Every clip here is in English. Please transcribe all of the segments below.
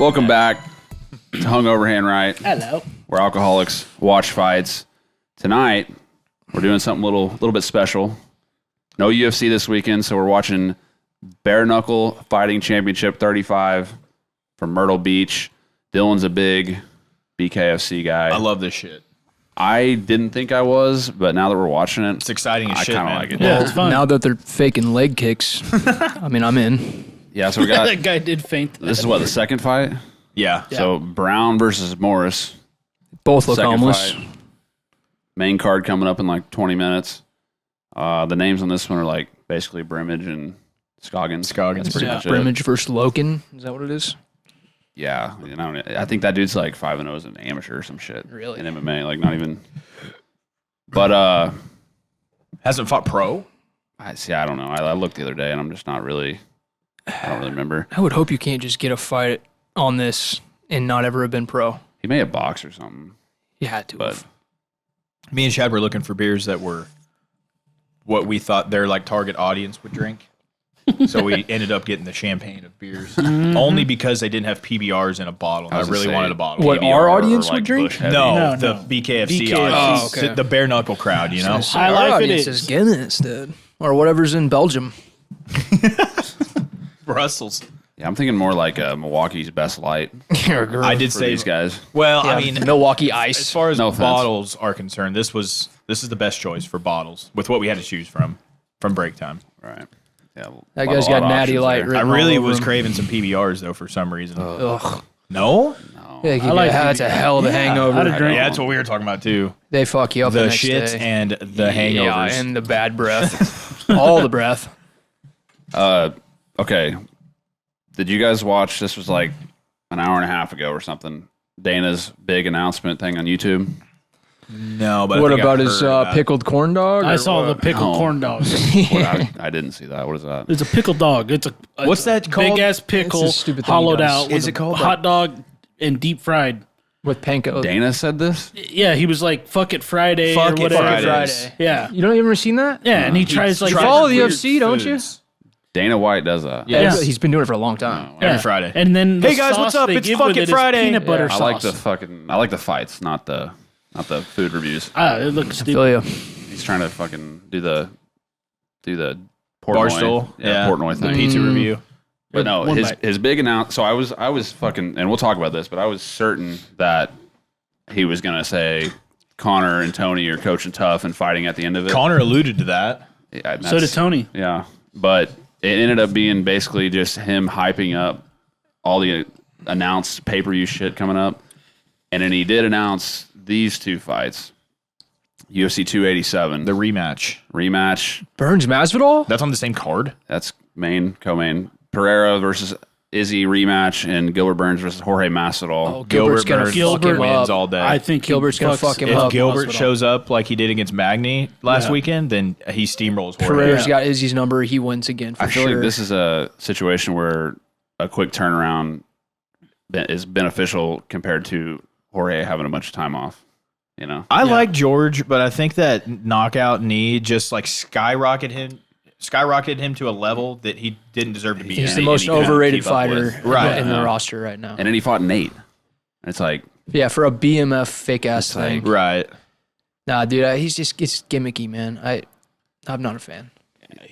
Welcome back to Hungoverhand, right? Hello. Where alcoholics watch fights. Tonight, we're doing something a little bit special. No UFC this weekend, so we're watching Bare Knuckle Fighting Championship 35 from Myrtle Beach. Dylan's a big BKFC guy. I love this shit. I didn't think I was, but now that we're watching it, It's exciting as shit, I kind man. of like it. Yeah, it's fun. Now that they're faking leg kicks, I mean, I'm in. Yeah, so we got, That guy did faint. this is what, the second fight? Yeah. So Brown versus Morris. Both look Second homeless. fight. Main card coming up in like 20 minutes. The names on this one are like basically Brimage and Scoggins. Scoggins. That's pretty much it. Brimage versus Loken. Is that what it is? Yeah, you know, I think that dude's like 5-0 as an amateur or some shit. Really? In MMA, like not even. But Hasn't fought pro? I don't know. I looked the other day and I'm just not really. I don't really remember. I would hope you can't just get a fight on this and not ever have been pro. He may have boxed or something, You had to. but Me and Chad were looking for beers that were what we thought their like target audience would drink. So we ended up getting the champagne of beers only because they didn't have PBRs in a bottle. I was gonna really say, wanted a bottle. What PBR our or, audience like, would drink? Bush Heavy. No, No, the no. BKFC BKFC. audience. Oh, okay. The bare knuckle crowd, you know? I Our like audience it. is Guinness, dude. Or whatever's in Belgium. Brussels. Yeah, I'm thinking more like Milwaukee's Best Light I did for say these guys. Well, Yeah, I mean, Milwaukee as Ice. far as No offense. bottles are concerned, this is the best choice for bottles with what we had to choose from break time. Right. Yeah. That a guy's lot got of Natty options Light there. written I all really over was him. craving some PBRs though for some reason. Ugh. No? Yeah, I like that's a hell of a hangover. I'd have drank- Yeah, that's what we were talking about too. They fuck you up the The next shits day. and the hangovers. Yeah, and the bad breath. All the breath. Okay. Did you guys watch? This was like an hour and a half ago or something. Dana's big announcement thing on YouTube. No, but What I think about I his heard about it. pickled corn dog? I or saw the what? pickled No. corn dog. I didn't see that. What is that? It's a pickle dog. It's a What's that called? Big ass pickle, It's a stupid thing he hollowed does. out. With Is it a called hot dog and deep fried? With panko. Dana said this? Yeah, he was like, "Fuck it Friday" Fuck or it whatever. Fridays. Yeah, You don't ever seen that? yeah, and he tries like You follow the Weird UFC, don't you? foods. Dana White does that. Yeah. He's been doing it for a long time. yeah. Every Friday. And then Hey the guys, what's sauce up? they It's give Fuck with It it is Friday. peanut butter I sauce. like the fights, not the food reviews. It looks I stupid. feel you. He's trying to fucking do the Portnoy. Barstool. Yeah, Portnoy The thing. pizza review. But no, One bite. his big announce. So I was fucking, and we'll talk about this, but I was certain that he was gonna say Connor and Tony are coaching tough and fighting at the end of it. Connor alluded to that. Yeah, and So did that's- Tony. Yeah, but it ended up being basically just him hyping up all the announced pay-per-view shit coming up, and then he did announce these two fights: UFC 287, The rematch. rematch. Burns Masvidal? That's on the same card. That's main co-main. Pereira versus Izzy rematch, and Gilbert Burns versus Jorge Masvidal. Oh, Gilbert's gonna Burns fuck him wins up. all day. I think Gilbert's he gonna fucks- fuck him if up. Gilbert Masvidal. shows up like he did against Magny last Yeah. weekend, then he steamrolls Jorge. Pereira's Yeah. got Izzy's number. He wins again for I feel sure. like this is a situation where a quick turnaround is beneficial compared to Jorge having a bunch of time off. You know, I Yeah. like George, but I think that knockout knee just like skyrocketed him to a level that he didn't deserve to be He's in. the and most he couldn't overrated keep up fighter with. Right. in the Yeah. roster right now. and then he fought Nate. It's like, Yeah, for a BMF fake ass thing. Right. Nah, dude, it's gimmicky, man. I'm not a fan.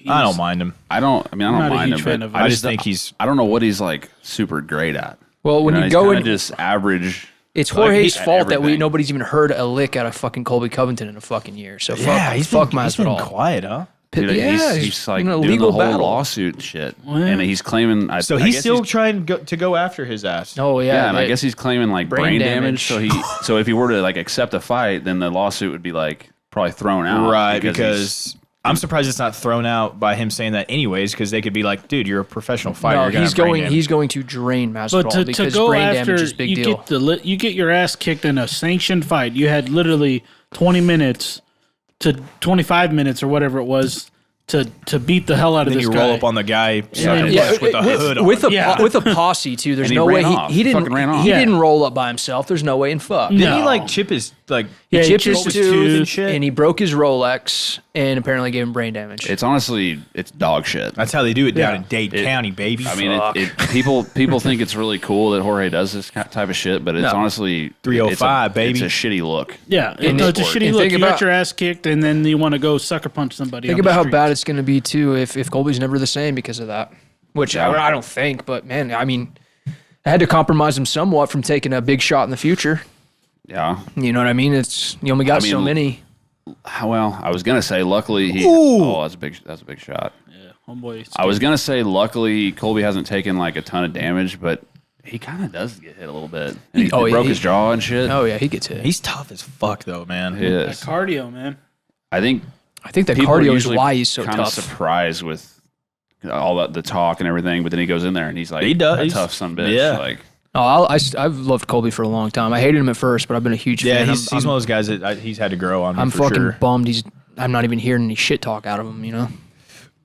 I don't mind him. I don't not a mind huge him, fan but of I him. just think he's I don't know what he's like super great at. Well, when know, you he's go kinda in, just average. it's like, Jorge's at fault that everything. nobody's even heard a lick out of fucking Colby Covington in a fucking year. So yeah, fuck, fuck he's been Masvidal. quiet, huh? Dude, Yeah, he's like in a doing legal the whole battle. lawsuit shit, Well, yeah. and he's claiming. So I he's guess still trying to go after his ass. Oh yeah, Yeah, and I guess he's claiming like brain damage. damage. So if he were to like accept a fight, then the lawsuit would be like probably thrown out. Right, he's- because I'm surprised it's not thrown out by him saying that anyways, because they could be like, dude, you're a professional fighter. no, You're gonna he's have brain going. damage. He's going to drain Masvidal But to because go brain after damage is a big you deal. you get your ass kicked in a sanctioned fight. You had literally 20 minutes to 25 minutes or whatever it was to beat the hell out of Then this you guy. roll up on the guy sucking Yeah, punch with the hood on. with a Yeah. posse too. There's And he no way ran off. he didn't Fucking ran off. he Yeah. didn't roll up by himself. There's no way in fuck. Didn't he No. like chip his like? Yeah, He chipped chipped his his tooth and shit? and he broke his Rolex and apparently gave him brain damage. It's honestly, it's dog shit. That's how they do it down Yeah. in Dade It- County, baby. I mean, people think it's really cool that Jorge does this type of shit, but it's No. honestly 305, baby. It's a shitty look. Yeah, And it's a sport. shitty And look. think You about- got your ass kicked, and then you want to go sucker punch somebody. Think on the about how street. bad it's going to be too if Colby's never the same because of that. Which Yeah. I don't think, but man, I mean, I had to compromise him somewhat from taking a big shot in the future. Yeah. You know what I mean? It's you only got I mean, so many. Well, I was gonna say, luckily he. Ooh. Oh, that's a big shot. Yeah, homeboy. I was gonna say, luckily Colby hasn't taken like a ton of damage, but he kind of does get hit a little bit. And he broke his jaw and shit. Oh yeah, he gets hit. He's tough as fuck though, man. He that is. cardio, man. I think I think that people are cardio is usually why he's so kind of tough. surprised with all the talk and everything, but then he goes in there and he's like, He does. a tough son of a bitch. Yeah. Like, Oh, I've loved Colby for a long time. I hated him at first, but I've been a huge Yeah, fan. he's one of those guys that he's had to grow on me I'm for fucking sure. bummed. I'm not even hearing any shit talk out of him. You know.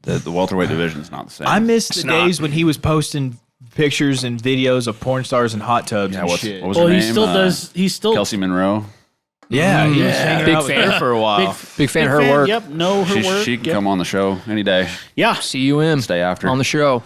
the welterweight division is not the same. I miss the It's not. days when he was posting pictures and videos of porn stars in hot tubs yeah, and what shit. was Well, her he name? still does. He still Kelsey Monroe. Yeah, he was Yeah. hanging Big out with fan. her for a while. Big fan of her work. Yep, know her work. She can yep. come on the show any day. Yeah, CUM. Stay after. on the show.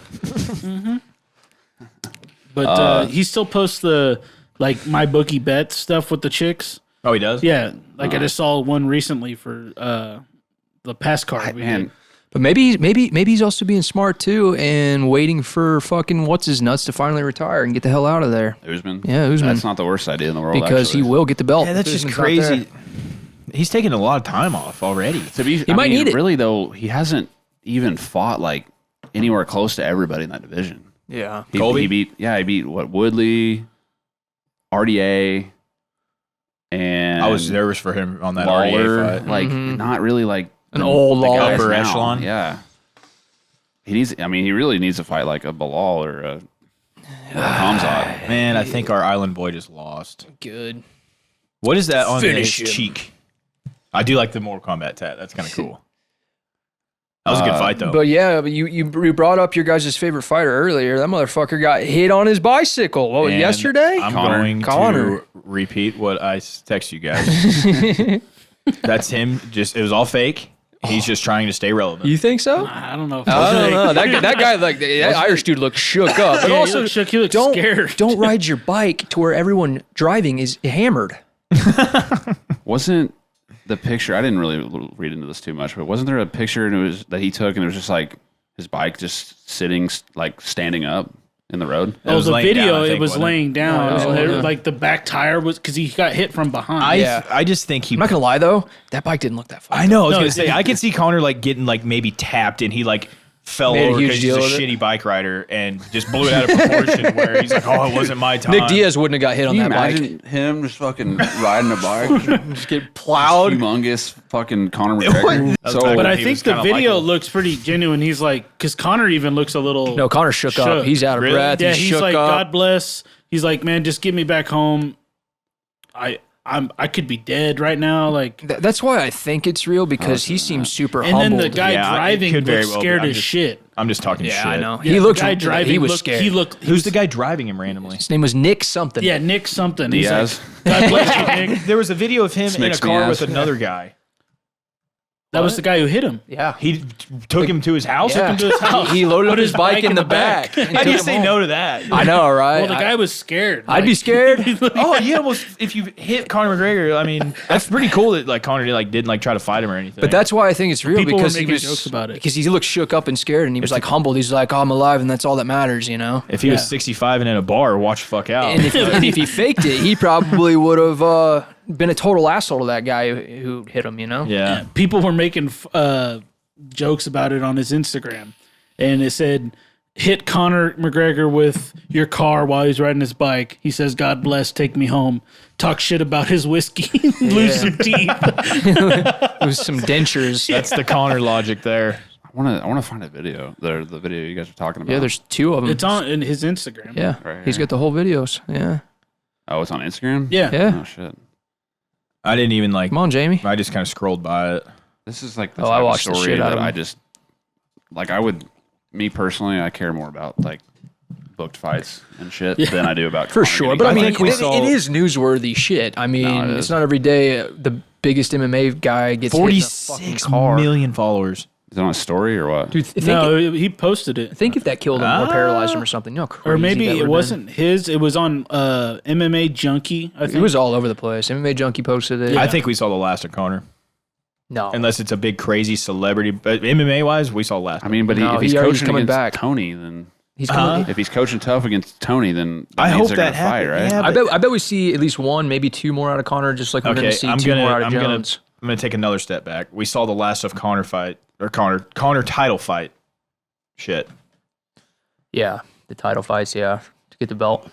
but he still posts the like my bookie bet stuff with the chicks. Oh, he does? Yeah, like I just saw one recently for the pass card. we Man, did. But maybe he's also being smart too and waiting for fucking what's his nuts to finally retire and get the hell out of there. Usman. Yeah, Usman. That's not the worst idea in the world. Because actually. he will get the belt. Yeah, that's if just Usman's not there. crazy. He's taking a lot of time off already. To be, He might need it. Really though, he hasn't even fought like anywhere close to everybody in that division. Yeah. Colby? He beat what Woodley, RDA, and I was nervous for him on that Lawler. RDA fight. Like not really like An old Lawler. guys Upper now. echelon. Yeah. He needs. I mean, he really needs to fight like a Bilal or a Hamzat. Man, I think our island boy just lost. Good. What is that on Finish his him. cheek? I do like the Mortal Kombat tat. That's kind of cool. That was a good fight, though. But yeah, but you brought up your guys' favorite fighter earlier. That motherfucker got hit on his bicycle. What, And yesterday? I'm Connor. going Connor. to repeat what I text you guys. That's him. It was all fake. He's just trying to stay relevant. You think so? I don't know. I don't know. That guy, like that Irish dude, looked shook up. But Yeah, he also, looked shook. He looked don't scared. don't ride your bike to where everyone driving is hammered. Wasn't the picture? I didn't really read into this too much, but wasn't there a picture and it was that he took and it was just like his bike just sitting like standing up in the road? Oh, was the laying down, video, I it think, was wasn't it? laying down. Oh, And yeah. like the back tire was because he got hit from behind. I just think he. I'm not gonna lie though, that bike didn't look that far. I know. I was No, gonna it say didn't. I could see Connor like getting like maybe tapped and he like fell Made a over huge because he's a deal of it. shitty bike rider and just blew it out of proportion. Where he's like, "Oh, it wasn't my time." Nick Diaz wouldn't have got hit on Can you that bike. imagine him just fucking riding a bike? Just get plowed. Humongous fucking Conor McGregor. That's So, back but when I he think was the kinda video likable. looks pretty genuine. He's like, because Connor even looks a little. No, Connor shook up. Shook. He's out of Really? breath. yeah, he's he's shook like, up. God bless. He's like, man, just get me back home. I could be dead right now. Like, That's why I think it's real because he seems super and humbled. then the guy Yeah, it driving could very looked well be. scared I'm as just- shit. I'm just talking yeah, shit. I know. Yeah, he the looked. guy driving. He was looked, scared. He looked. Who's the guy driving him randomly? His name was Nick something. Yeah, Nick something. He's Diaz. like, God bless you, Nick. There was a video of him in a Smicks me car ass. with another guy. That was the guy who hit him. Yeah. He took him to his house. Yeah. to his house. He loaded up Put his bike in the back. and How do took you him say home. no to that? I know, right? Well, the guy was scared. I'd be scared. Oh, you almost if you hit Conor McGregor. I mean, that's pretty cool that like Conor didn't try to fight him or anything. But that's why I think it's real People were because he making was jokes about it. because he looked shook up and scared and he was like humbled. He's like, "Oh, I'm alive and that's all that matters," you know. if he was Yeah. 65 and in a bar, watch the fuck out. And if he faked it, he probably would have been a total asshole to that guy who hit him, you know. yeah. People were making jokes about it on his Instagram, and it said, "Hit Conor McGregor with your car while he's riding his bike." He says, "God bless, take me home." Talk shit about his whiskey, lose some teeth. It was some dentures. That's the Conor logic there. I want to find a video. The video you guys are talking about. Yeah, there's two of them. It's on in his Instagram. Yeah, Right he's here. got the whole videos. Yeah, Oh, it's on Instagram. Yeah. yeah. Oh shit. I didn't even like. Come on, Jamie. I just kind of scrolled by it. This is like the Oh, I type of watched the story shit out that of I him. just like me personally, I care more about like booked fights and shit than I do about For Conor sure. getting But I mean, think we it saw- is newsworthy shit. I mean, No, it it's is. not every day the biggest MMA guy gets hit in a fucking 46 car. million followers. Is it on a story or what? Dude, think, No, he posted it. think if that killed him or paralyzed him or something. You know how crazy Or maybe that it would've wasn't his. It was on MMA Junkie, I think. been. It was all over the place. MMA Junkie posted it. Yeah. I think we saw the last of Conor. No. Unless it's a big crazy celebrity. But MMA wise, we saw last. I mean, but No, if he's he's coaching coming against back. Tony, then He's coming. if he's coaching tough against Tony, then that I means hope they're that gonna fight, happens. right? Yeah, I bet we see at least one, maybe two more out of Conor, just like we're going Okay, to see two more out of Jones. I'm gonna take another step back. We saw the last of Conor fight or Conor title fight. Shit. Yeah, the title fights, to get the belt.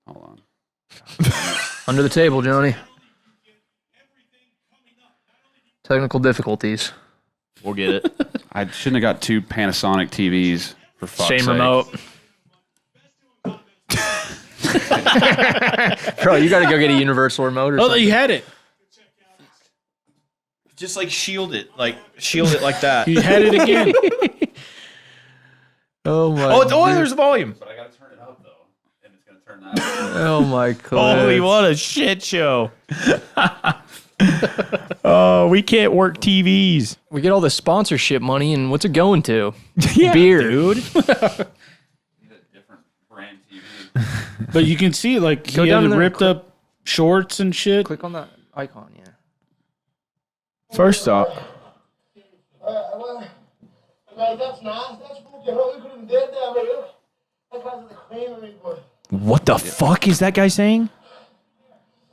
Hold on. Under the table, Johnny. Technical difficulties. We'll get it. I shouldn't have got two Panasonic TVs for fuck's Same sake. remote. Bro, you got to go get a universal remote or Oh, something. you had it. Just like shield it like that. You had it again. Oh my. There's the volume. But I gotta turn it up though, and it's gonna turn that up. Oh my god. Holy, what a shit show. Oh, we can't work TVs. We get all the sponsorship money, and what's it going to? Yeah, Beer. dude. Need a different brand TV. But you can see, like, Go he down had there and ripped up shorts and shit. Click on that icon, yeah. First off, Like, that's nice. That's spooky. I know we could have been dead there, but look. That guy's at the creamery, but. what the fuck is that guy saying?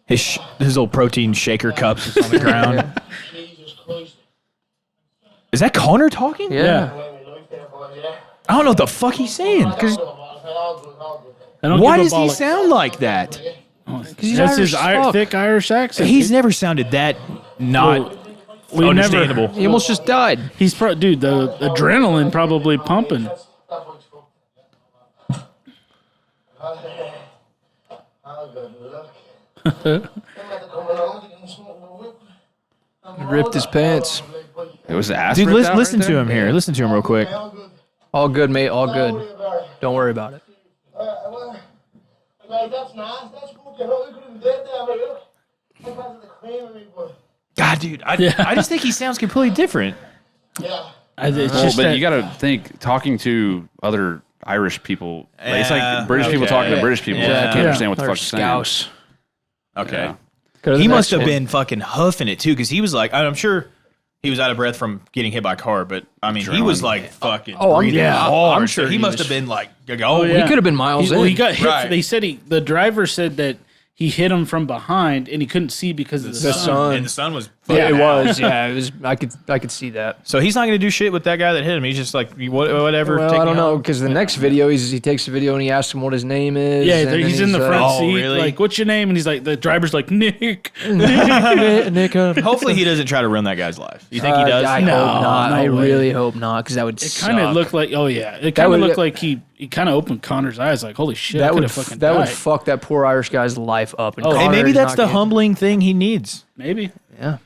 His little protein shaker cups is on the ground. Jesus Christ. Is that Conor talking? Yeah. I don't know what the fuck he's saying. Because I don't why give a does he bollock. sound like that? he's That's his Irish as fuck. thick Irish accent. He's never sounded that not we understandable. Never, He almost just died. he's dude. The adrenaline probably pumping. Ripped his pants. It was the ass. Dude, ripped out listen right to there? him here. Listen to him real quick. All good, mate. All good. Don't worry about it. Like, that's nice. That's spooky. I know we could have been dead there, but look. That guy's at the creamery, but. God, dude, I just think he sounds completely different. Yeah. It's Well, just but that, you got to think talking to other Irish people. Like, it's like British people okay. talking to British people. Yeah. You can't understand what the Or fuck he's saying. Scouse. Okay. Yeah. Go to the He next must have one. been fucking huffing it too, because he was like, I'm sure he was out of breath from getting hit by a car, but I mean, he was Adrenaline. like fucking Oh, I'm- breathing yeah, hard. I'm so sure he he must was- have been like, Oh, yeah. He could have been miles in. He got hit. Right. They said the driver said that he hit him from behind and he couldn't see because of the The sun. sun. and the sun was Yeah, fucking it out. was. Yeah, it was. I could see that. So he's not going to do shit with that guy that hit him. He's just like, whatever. Well, take I me don't know out. because the next video, he takes the video and he asks him what his name is. Yeah, and then he's in the front Oh, seat. really? Like, what's your name? And he's like, the driver's like, Nick. Nekah. Hopefully he doesn't try to ruin that guy's life. You think he does? I No, hope not. no I way. really hope not because that would It kind of suck. looked like, it kind of would- looked like he kind of opened Connor's eyes, like, holy shit, that I could would have fucking that would died. fuck that poor Irish guy's life up. And Oh, Hey, Connor maybe is that's not the getting- humbling thing he needs. Maybe. Yeah.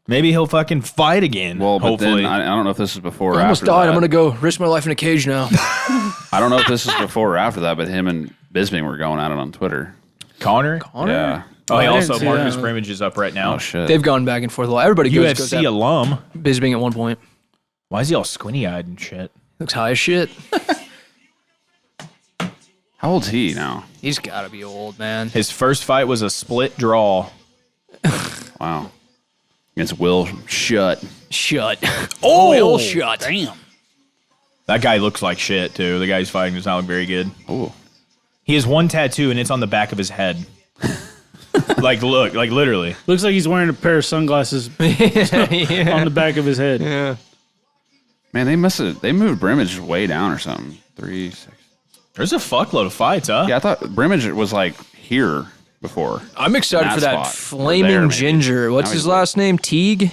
Maybe he'll fucking fight again. Well, but hopefully. then I don't know if this is before or I almost after died. that. I'm gonna go risk my life in a cage now. I don't know if this is before or after that, but him and Bisping were going at it on Twitter. Connor? Yeah. Oh, he I didn't also see Marcus that. Brimage is up right now. Oh shit. They've gone back and forth a lot. Everybody goes UFC at alum. Bisbing at one point. Why is he all squinty eyed and shit? Looks high as shit. How old's he now? He's got to be old, man. His first fight was a split draw. Wow. Against Will Shut. Shut. Oh, Will shut. Damn. that guy looks like shit too. The guy he's fighting does not look very good. Oh. He has one tattoo and it's on the back of his head. like literally. Looks like he's wearing a pair of sunglasses on the back of his head. Yeah. Man, they moved Brimage way down or something. 3, 6. There's a fuckload of fights, huh? Yeah, I thought Brimage was like here before. I'm excited That for that spot. Or flaming there, maybe. ginger. What's Now his he's last name? Teague?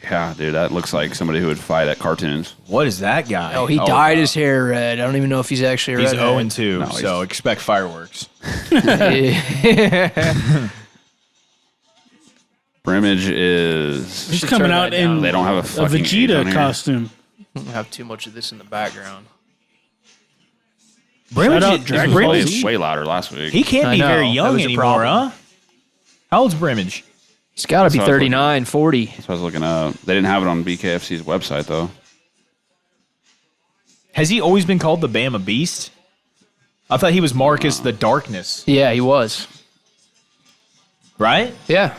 Yeah, dude, that looks like somebody who would fight at cartoons. What is that guy? Oh, he dyed his hair red. I don't even know if he's actually He's red. 0-2, No, so expect fireworks. Brimage is. He's coming out in They don't have a a fucking age on Vegeta here. costume. I don't have too much of this in the background. Brimage, Shout out Dragon He Ball played Z. way louder last week. he can't I be know, very that young was a anymore, problem. huh? How old's Brimage? He's got to be That's what I was 39, 40. That's what I was looking up. They didn't have it on BKFC's website though. Has he always been called the Bama Beast? I thought he was Marcus the Darkness, Yeah, he was. right? Yeah.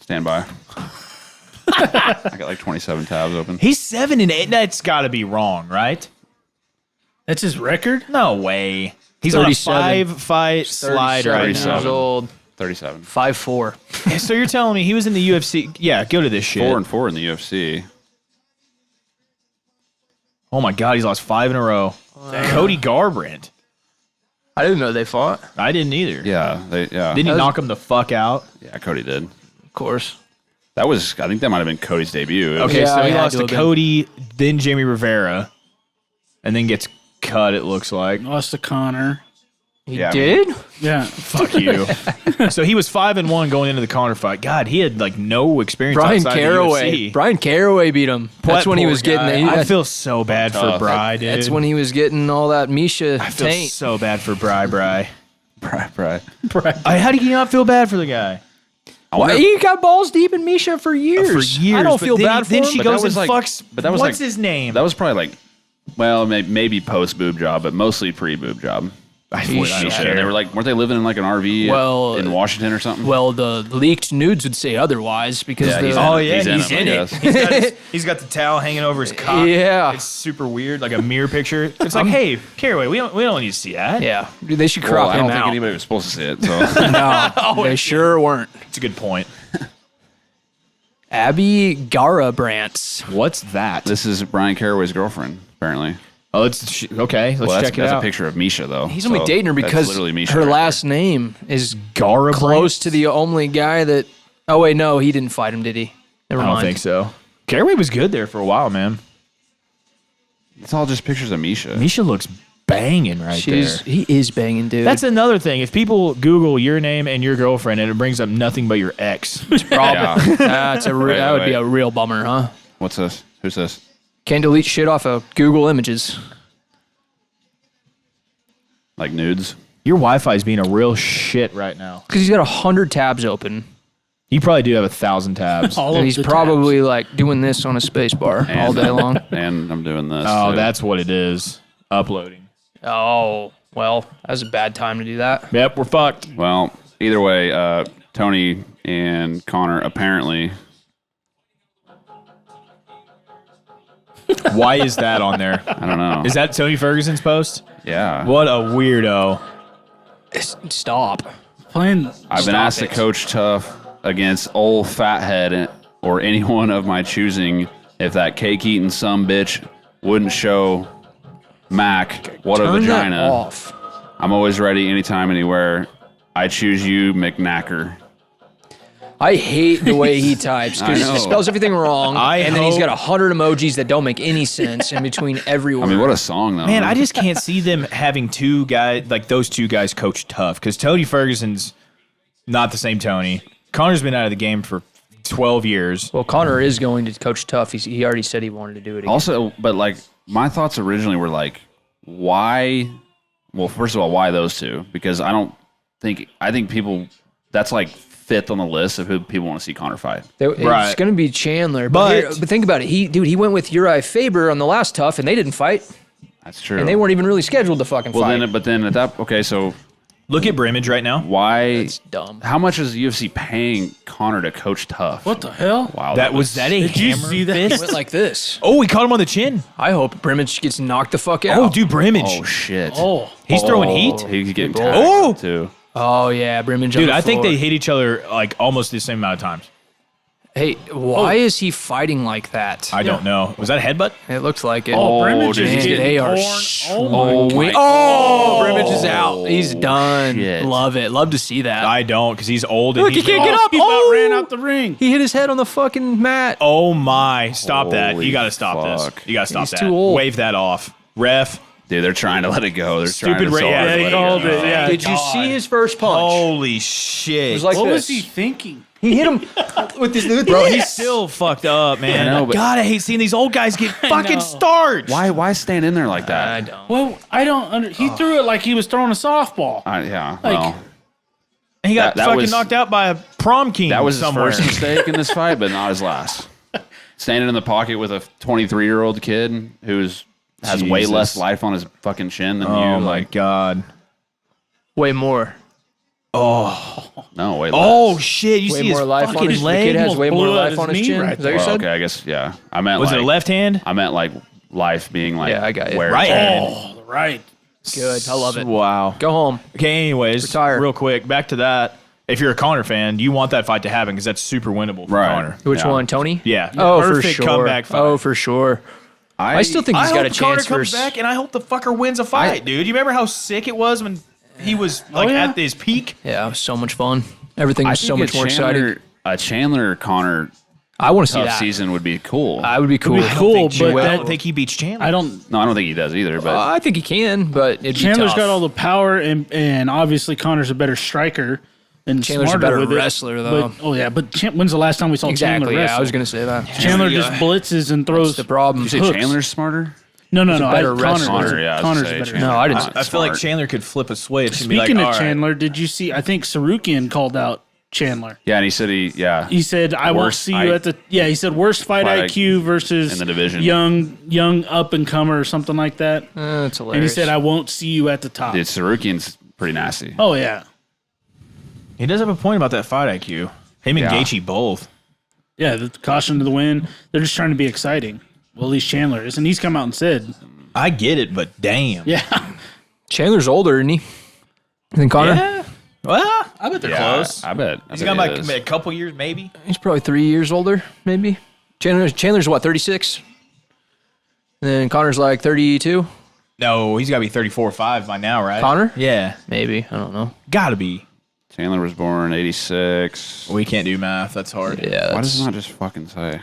Stand by. I got like 27 tabs open. He's 7 and 8. That's got to be wrong, right? That's his record? No way. He's 37. on a 5-fight slide right 37 now. years old. 37. 5'4". So you're telling me he was in the UFC? Yeah, go to this shit. 4-4 in the UFC. Oh my God, he's lost 5 in a row. Cody Garbrandt. I didn't know they fought. I didn't either. Yeah, Didn't he That was- knock him the fuck out? yeah, Cody did. Of course. That was, I think that might have been Cody's debut. It was- Okay, Yeah, so he it had lost to to have been. Cody, then Jamie Rivera, and then gets cut, it looks like. Lost to Connor. He Yeah, I did? Yeah. Fuck you. So he was 5-1 going into the Connor fight. God, he had like no experience Brian outside Caraway. the UFC. Brian Caraway beat him. That's when he poor was getting guy. the, I feel so bad for tough. Bry, dude. That's when he was getting all that Misha I feel taint. so bad for Bry. Right. How do you not feel bad for the guy? Why, he got balls deep in Misha for years. For years. I don't but feel then bad for Then him. she But goes that was and like- fucks. but that was what's like- his name? That was probably like, well, maybe post boob job, but mostly pre boob job. I He don't should. care. They were like, weren't they living in like an RV Well, in Washington or something? Well, the leaked nudes would say otherwise because Yeah, the, he's Oh in it. yeah, He's in he's it, in I it. guess. He's got the towel hanging over his cock. Yeah. It's super weird, like a mirror picture. It's like, hey, Caraway, we don't need to see that. yeah, they should Well, crop I don't him think out. anybody was supposed to see it. So No, they sure weren't. It's a good point. Abby Garabrant. What's that? this is Brian Caraway's girlfriend, apparently. Oh, let's okay. Let's Well, check it that's out. a picture of Misha, though. He's only So dating her that's because literally Misha her right last name is Garabrant? close to the only guy that. Oh wait, no, he didn't fight him, did he? Never I mind. don't think so. Caraway was good there for a while, man. there. It's all just pictures of Misha. Misha looks banging right there. He is banging, dude. That's another thing. If people Google your name and your girlfriend and it brings up nothing but your ex, Yeah. That's a Wait, that would be wait. a real bummer, huh? What's this? Who's this? Can't delete shit off of Google Images. Like nudes? your Wi-Fi is being a real shit right now. Because he's got 100 tabs open. You probably do have 1,000 tabs. All And of he's the probably like doing this on a space bar all day long. And I'm doing this. Oh, too. that's what it is. Uploading. Oh, well, that was a bad time to do that. Yep, we're fucked. Well, either way, Tony and Connor apparently. Why is that on there? I don't know. Is that Tony Ferguson's post? Yeah. What a weirdo. Stop. playing. I've been asked to coach tough against old fathead or anyone of my choosing. If that cake eating sumbitch wouldn't show Mac what a Turn that vagina. off. I'm always ready, anytime, anywhere. I choose you, McKnacker. I hate the way he types I because know. he spells everything wrong, and then he's hope- got 100 emojis that don't make any sense in between every word. I mean, what a song, though. Man, I just can't see them having two guys, like those two guys coach tough. Because Tony Ferguson's not the same Tony. Connor's been out of the game for 12 years. Well, Connor is going to coach tough. He already said he wanted to do it again. Also, but like, my thoughts originally were like, why? Well, first of all, why those two? Because I think people, that's like fifth on the list of who people want to see Connor fight. It's Right. going to be Chandler. But- But think about it. He went with Uriah Faber on the last tough, and they didn't fight, That's true. and they weren't even really scheduled to fucking well, fight. then at that, okay, so Look at Brimage right now. why? It's dumb. How much is the UFC paying Connor to coach tough? What the hell? Wow, That was that a Did you hammer see that? fist? Went like this. Oh, he caught him on the chin. I hope Brimage gets knocked the fuck out. Oh, dude, Brimage. Oh shit! Oh, He's throwing heat. He's getting Oh. tagged Oh! too. Oh, yeah, Brimage on Dude, the I think floor. they hit each other like almost the same amount of times. Hey, why is he fighting like that? I don't know. Was that a headbutt? It looks like it. Oh, Brimage dude, is he's getting they are torn. Oh, Brimage is out. He's done. shit. Love it. Love to see that. I don't, because he's old. And Look, he he's can't get up. He about Oh! ran out the ring. He hit his head on the fucking mat. Oh my! Stop that! Holy You got to stop fuck. this. You got to stop He's that. too old. Wave that off, ref. Dude, they're trying to let it go. They're Stupid trying to Ray- so hard yeah, to they let called go. it, yeah. Did you see his first punch? Holy shit. It was like What this. was he thinking? He hit him with his new Bro, he's still fucked up, man. I know, but- God, I hate seeing these old guys get fucking know. starched. Why stand in there like that? I don't. Well, I don't. He threw it like he was throwing a softball. Yeah, Like- well, He got That fucking was- knocked out by a prom king that was his somewhere. first mistake in this fight, but not his last. Standing in the pocket with a 23-year-old kid who's has way Jesus. less life on his fucking chin than Oh, you. my Like, God. Way more. no, way less. Oh, shit. You Way see his more life on fucking his. The leg? kid has almost way more blew out life his on his knee chin. right Is that what you Well, said? okay, I guess, yeah. I meant Was like, it a left hand? I meant like life being like Yeah, I got you. where Right hand. Oh, right. Good. I love it. Wow. Go home. Okay, anyways, Retire. real quick, back to that. If you're a Connor fan, you want that fight to happen because that's super winnable for Right. Connor. Which Yeah. one, Tony? Yeah. Oh, for Perfect sure. comeback fight. Oh, for sure. I still think he's I got a hope Connor chance for. comes back, and I hope the fucker wins a fight, dude. You remember how sick it was when he was like yeah. at his peak? Yeah, it was so much fun. Everything I was so think much more exciting. A Chandler Connor I want to see tough that. season would be cool. I would be cool. be cool, but I that, don't think he beats Chandler. I don't. No, I don't think he does either. But I think he can, but it'd be Chandler's tough. got all the power, and obviously Connor's a better striker and Chandler's a smarter better with it. wrestler, though. But, when's the last time we saw Exactly. Chandler Yeah, wrestle? I was gonna say that. Chandler just blitzes and throws. That's the problem. you say hooks. Chandler's smarter? No. a better wrestler. Connor, yeah, I was Connor's gonna say better. No, I didn't. Chandler's I feel like smart. Chandler could flip a switch and be like, Speaking all of right. Chandler, did you see? I think Sarukian called out Chandler. Yeah, and he said He said, "I won't Worst see you fight- at the." Yeah, he said worst fight fight IQ versus in the division. young up and comer or something like that. That's hilarious. And he said, "I won't see you at the top." Dude, Sarukian's pretty nasty. Oh yeah, He does have a point about that fight IQ. Him and Yeah. Gaethje both. yeah. The caution to the wind. They're just trying to be exciting. Well, at least Chandler is, and he's come out and said, I get it, but damn. "Yeah, Chandler's older, isn't he? Than Connor? Yeah. Well, I bet they're Yeah, close. I bet. He's got like a couple years, maybe. He's probably 3 years older, maybe. Chandler's what, 36? And then Connor's like 32? No, he's got to be 34 or 5 by now, right? Connor? Yeah. Maybe. I don't know. Got to be. Chandler was born 86. We can't do math. That's hard. Yeah. Why does it not just fucking say?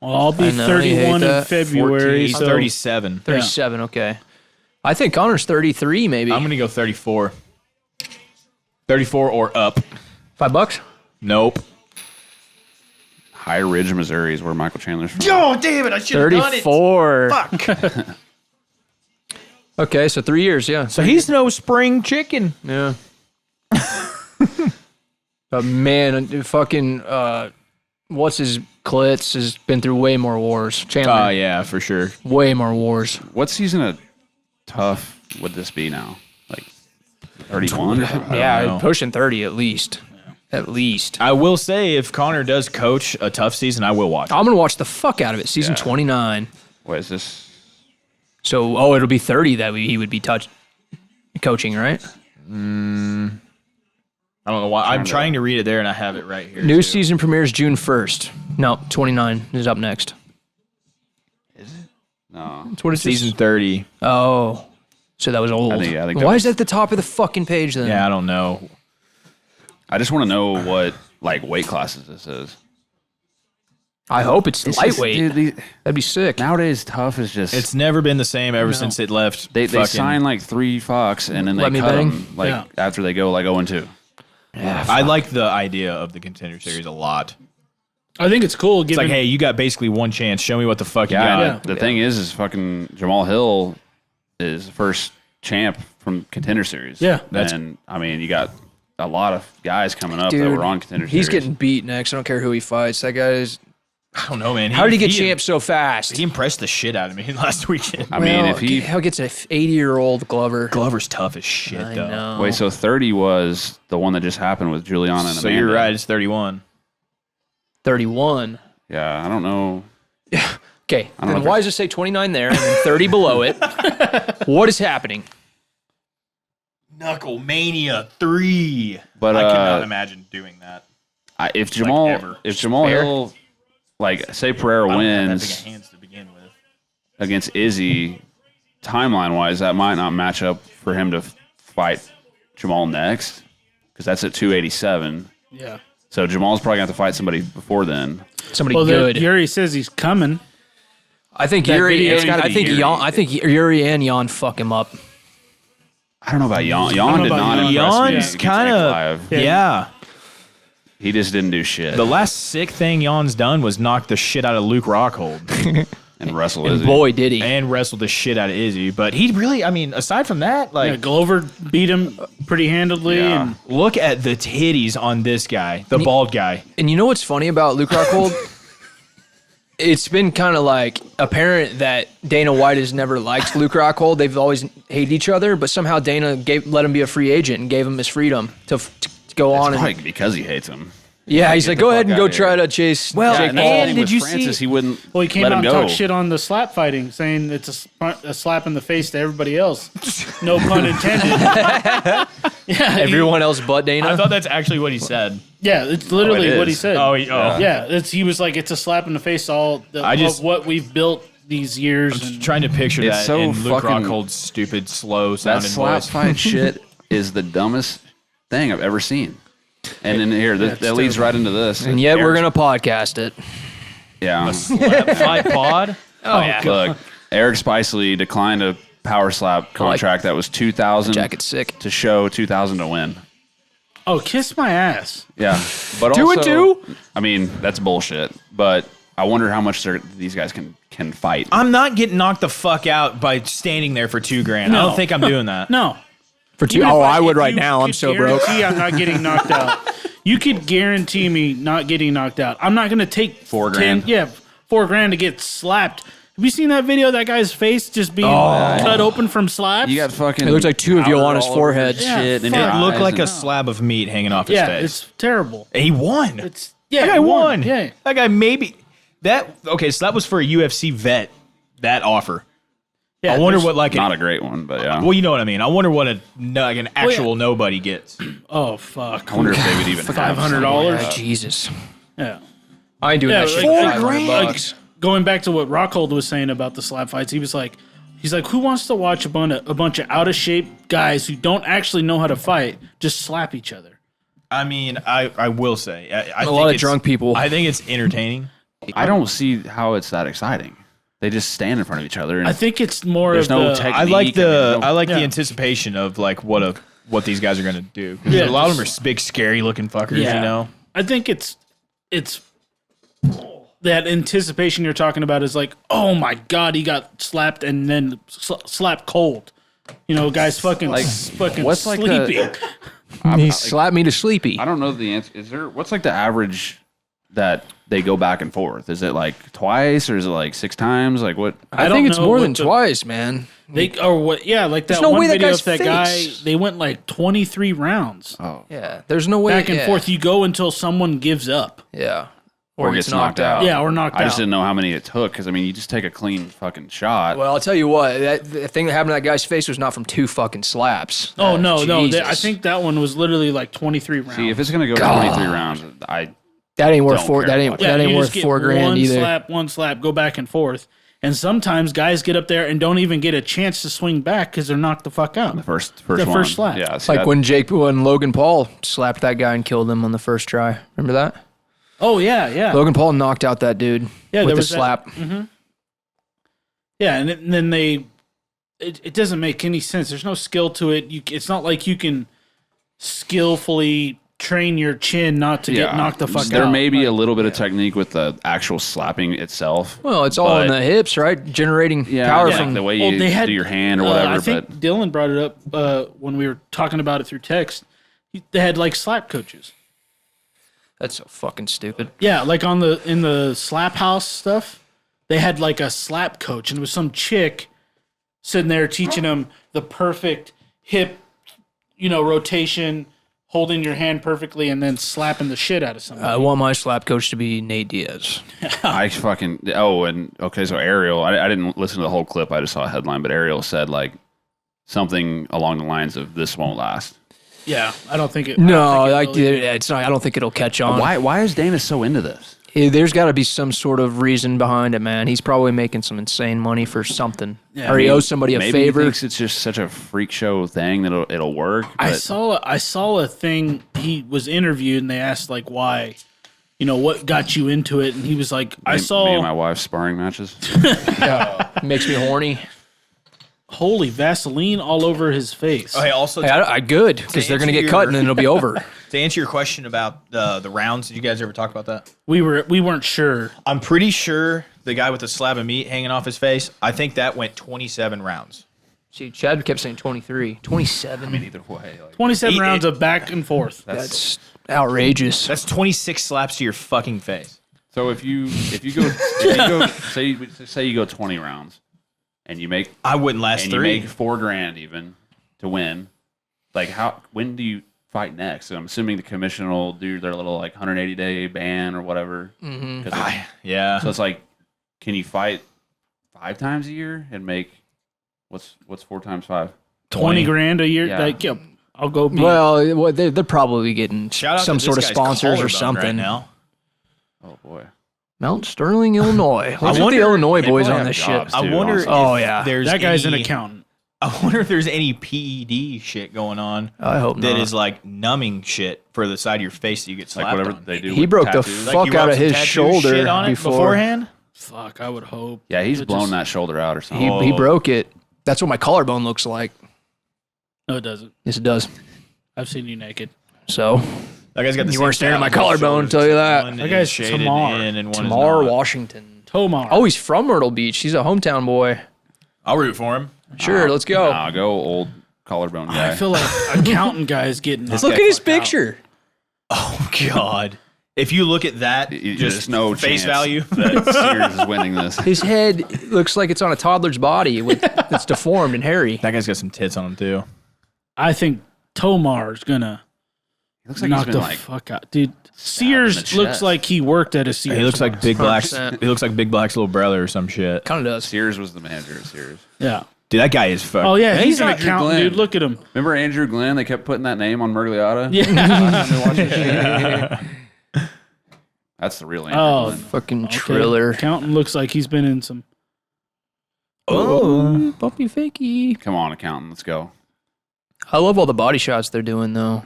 well, I'll be I know, you hate 31 in that. February." 14, So 37. 37, okay. I think Connor's 33, maybe. I'm going to go 34. 34 or up. $5? Nope. High Ridge, Missouri is where Michael Chandler's from. Oh, damn it. I should have done it. 34. Fuck. Okay, so 3 years, yeah. So he's no spring chicken. Yeah. But man, fucking, what's his Klitz has been through way more wars. Chandler, Yeah, for sure. way more wars. What season of tough would this be now? Like 31? Yeah, know. pushing 30 at least. At least. I will say, if Connor does coach a tough season, I will watch it. I'm going to watch the fuck out of it. Season 29. What is this? So, it'll be 30 that he would be coaching, right? I don't know why. I'm trying to read it there, and I have it right here. New too. season premieres June 1st. No, 29 is up next. No. That's what it's Season 30. Oh. So that was old. I think that Why was- is that at the top of the fucking page then? Yeah, I don't know. I just want to know what like weight classes this is. I hope it's lightweight. Dude, That'd be sick. nowadays tough is just It's never been the same ever since it left. they fucking- sign like 3 fucks and then they Let me cut bang? them like Yeah. after they go like 0-2. I like the idea of the contender series a lot. I think it's cool. It's like, hey, you got basically one chance. Show me what the fuck you Yeah, got. the thing is fucking Jamal Hill is the first champ from contender series. Yeah. and I mean you got a lot of guys coming up that Dude, were on contender he's series. getting beat next. I don't care who he fights. That guy is. I don't know, man. How did he get champ so fast? He impressed the shit out of me last weekend. I mean, if he How gets a 80-year-old Glover? Glover's tough as shit, I though. know. wait, so 30 was the one that just happened with Juliana and So Amanda. you're right. It's 31. 31. Yeah, I don't know. Okay, don't know then if why does it say 29 there and then 30 below it? What is happening? Knuckle Mania 3. But I cannot imagine doing that. if Jamal ever. Fair? Hill, like say Pereira I don't have that big wins of hands to begin with. against Izzy, timeline wise, that might not match up for him to fight Jamal next because that's at 287. Yeah. So Jamal's probably gonna have to fight somebody before then. Somebody Well, good. Yuri says he's coming. I think That Yuri. video- I think Yuri and Jan fuck him up. I don't know about Jan. know Jan did about not Jan. impress me Jan's against kind of Ankalaev. yeah. He just didn't do shit. The last sick thing Jan's done was knock the shit out of Luke Rockhold and wrestle Izzy. Boy, did he. and wrestle the shit out of Izzy. But he really, I mean, aside from that, like, Yeah, Glover beat him pretty handedly. Yeah. And look at the titties on this guy, the bald guy. And you know what's funny about Luke Rockhold? It's been kind of like apparent that Dana White has never liked Luke Rockhold. They've always hated each other, but somehow Dana let him be a free agent and gave him his freedom to go on. Probably And because he hates him. yeah, he's Get like, the go ahead fuck and go outta try here. to chase. Well, Jake and Paul. did With you Francis, see- he wouldn't well, he came let out him and go. talked shit on the slap fighting, saying it's a slap in the face to everybody else. No pun intended. yeah, Everyone else but Dana. I thought that's actually what he said. Yeah, it's literally it what he is. said. Oh. Yeah, he was like, it's a slap in the face to all of what we've built these years. And Trying to picture It's that so in Luke fucking- Rockhold's stupid, slow That sounding slap voice. fight shit is the dumbest thing I've ever seen. And in here, it's that leads right into this. and yet we're Eric's- gonna podcast it. Yeah. Slap fight pod. Oh yeah, Look, Eric Spicely declined a power slap contract that was $2,000 jacket's sick. to show $2,000 to win. oh, kiss my ass. Yeah, but 2 and also, 2? I mean, that's bullshit. But I wonder how much these guys can fight. I'm not getting knocked the fuck out by standing there for $2,000. I don't think I'm doing that. No. For two, Even if I would if right you now. I'm could so broke. guarantee I'm not getting knocked out. You could guarantee me not getting knocked out. I'm not going to take $4,000. Yeah, $4,000 to get slapped. Have you seen that video of that guy's face just being cut open from slaps? You got fucking. It looks like two of you powder on his all over forehead. his Yeah, shit in fuck. your It looked eyes like and- a slab of meat hanging off his yeah, face. it's terrible. He won. It's that guy won. Yeah. That guy maybe okay. So that was for a UFC vet. That offer. Yeah, I wonder there's- what like Not a great one, but yeah. well, you know what I mean. I wonder what an actual nobody gets. Oh fuck. I wonder if they would even have $500. Yeah, Jesus, Yeah. I ain't doing that shit. like, for like, $500. going back to what Rockhold was saying about the slap fights, he's like, who wants to watch a bunch of out of shape guys who don't actually know how to fight just slap each other? I mean, I will say, I A think lot of it's- drunk people. I think it's entertaining. I don't see how it's that exciting. They just stand in front of each other. And I think it's more There's of no the tech- I like the Yeah. anticipation of like what these guys are gonna do. 'Cause Yeah, a lot of them are big, scary looking fuckers. Yeah. You know. I think it's that anticipation you're talking about is like, oh my god, he got slapped and then slapped cold. You know, guys fucking what's like sleeping. He slapped me to sleepy. I don't know the answer. Is there what's like the average that they go back and forth? Is it like twice or is it like 6 times? Like what? I don't think it's know more what than the- twice, man. They or what? Yeah, like that no one way that video guy's of that guy. face. They went like 23 rounds Yeah, there's no way. back and yeah. forth. You go until someone gives up. Yeah, Or gets knocked out. Yeah, or knocked I just out. didn't know how many it took because I mean, you just take a clean fucking shot. Well, I'll tell you what. The thing that happened to that guy's face was not from 2 fucking slaps. Oh no. I Jesus. think that one was literally like 23 rounds. See, if it's gonna go 23 rounds, that ain't worth Don't four. care That ain't about that ain't you worth just get $4,000 one either. one slap, go back and forth. And sometimes guys get up there and don't even get a chance to swing back because they're knocked the fuck out. the first The one. first slap. Yeah, see, Like when Logan Paul slapped that guy and killed him on the first try. Remember that? Oh yeah. Logan Paul knocked out that dude Yeah, with there the was that- slap. Yeah, and then it doesn't make any sense. There's no skill to it. It's not like you can skillfully train your chin not to get knocked the fuck out. There may be Like, a little bit of technique with the actual slapping itself. Well, it's all in But- the hips, right? Generating power like from the way Well, you they had- do your hand or whatever. I think but Dylan brought it up when we were talking about it through text. They had like slap coaches. That's so fucking stupid. Yeah, like in the slap house stuff, they had like a slap coach, and it was some chick sitting there teaching them the perfect hip, rotation, holding your hand perfectly, and then slapping the shit out of somebody. I want my slap coach to be Nate Diaz. I fucking so Ariel. I didn't listen to the whole clip. I just saw a headline, but Ariel said like something along the lines of "This won't last." Yeah, I don't think it. No, I don't think it really- it's not. I don't think it'll catch on. Why is Dana so into this? There's got to be some sort of reason behind it, man. He's probably making some insane money for something, Yeah, or he I mean, owes somebody a Maybe favor. he thinks it's just such a freak show thing that it'll work. I but- saw a thing. He was interviewed, and they asked like why, what got you into it? And he was like, I Me saw. and my wife's sparring matches. Makes me horny. Holy Vaseline all over his face. Okay, also, Hey, I good because they're gonna get cut and then it'll be over. to answer your question about the rounds, did you guys ever talk about that? We weren't sure. I'm pretty sure the guy with the slab of meat hanging off his face, I think that went 27 rounds. See, Chad kept saying 23, 27. Either way. 27 rounds of back and forth. That's outrageous. That's 26 slaps to your fucking face. So if you go say you go 20 rounds and you make I wouldn't last and three. you make $4,000 even to win, like when do you fight next? So I'm assuming the commission will do their little 180-day ban or whatever. Mm-hmm. Yeah. So it's like, can you fight 5 times a year and make what's 4 times 5? 20 grand a year. Yeah. I'll go. Well, they're probably getting Shout out some to sort of this guy's sponsors or collarbone something. right now. Oh boy. Mount Sterling, Illinois. Let's get wonder- the Illinois they boys probably on have this shit. jobs. I too, wonder if honestly. there's that guy's an any- accountant. I wonder if there's any PED shit going on I hope that not. is numbing shit for the side of your face that you get slapped Like whatever on. they do. He with broke the tattoos. Like, fuck you out rub of some his tattoo shoulder shit on it beforehand. Fuck, I would hope. Yeah, he's It blown just- that shoulder out or something. He broke it. That's what my collarbone looks like. No, it doesn't. Yes, it does. I've seen you naked. So, That guy's got the You same weren't staring at my stab on his collarbone, shoulders. tell you that. One That is guy's shaded Tomar. in and one is Tomar, not. Washington. Tomar. Oh, he's from Myrtle Beach. He's a hometown boy. I'll root for him. Sure, let's go. Nah, go old collarbone guy. I feel like accountant guy's getting. Look at his picture. Oh God! If you look at that, There's just no face chance value. that Sears is winning this. His head looks like it's on a toddler's body. It's deformed and hairy. That guy's got some tits on him too. I think Tomar's gonna He looks like knock he's the been fuck out, dude. in the Sears chest. looks like he worked at a Sears. He looks like Big Black's. 100%. He looks like Big Black's little brother or some shit. Kind of does. Sears was the manager of Sears. Yeah. Dude, that guy is fucked. Oh yeah, he's an Andrew accountant, Glenn. dude. Look at him. Remember Andrew Glenn? They kept putting that name on Mergliata. Yeah. That's the real Andrew Oh, Glenn. Fucking Okay. Triller. Accountant looks like he's been in some. Oh, bumpy fakey. Come on, accountant, let's go. I love all the body shots they're doing though.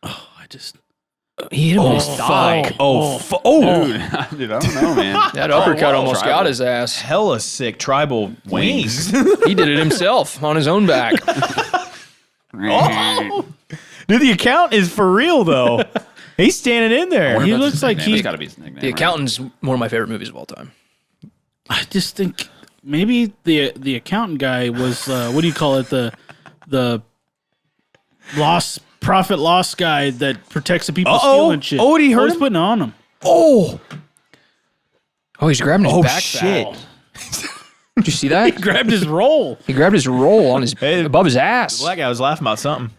I just. He hit him in his thigh. Dude, I don't know, man. That uppercut almost Tribal. got his ass. Hella sick tribal wings. He did it himself on his own back. Dude, the account is for real though. He's standing in there. He looks like He's he. got to be his nickname. The Accountant's one of my favorite movies of all time. I just think maybe the accountant guy was what do you call it, the profit loss guy that protects the people stealing shit. Oh, did he hurt He's him? putting it on him. Oh, He's grabbing his back. shit. Did you see that? Grabbed his roll. He grabbed his roll on his Hey, above his ass. The black guy was laughing about something.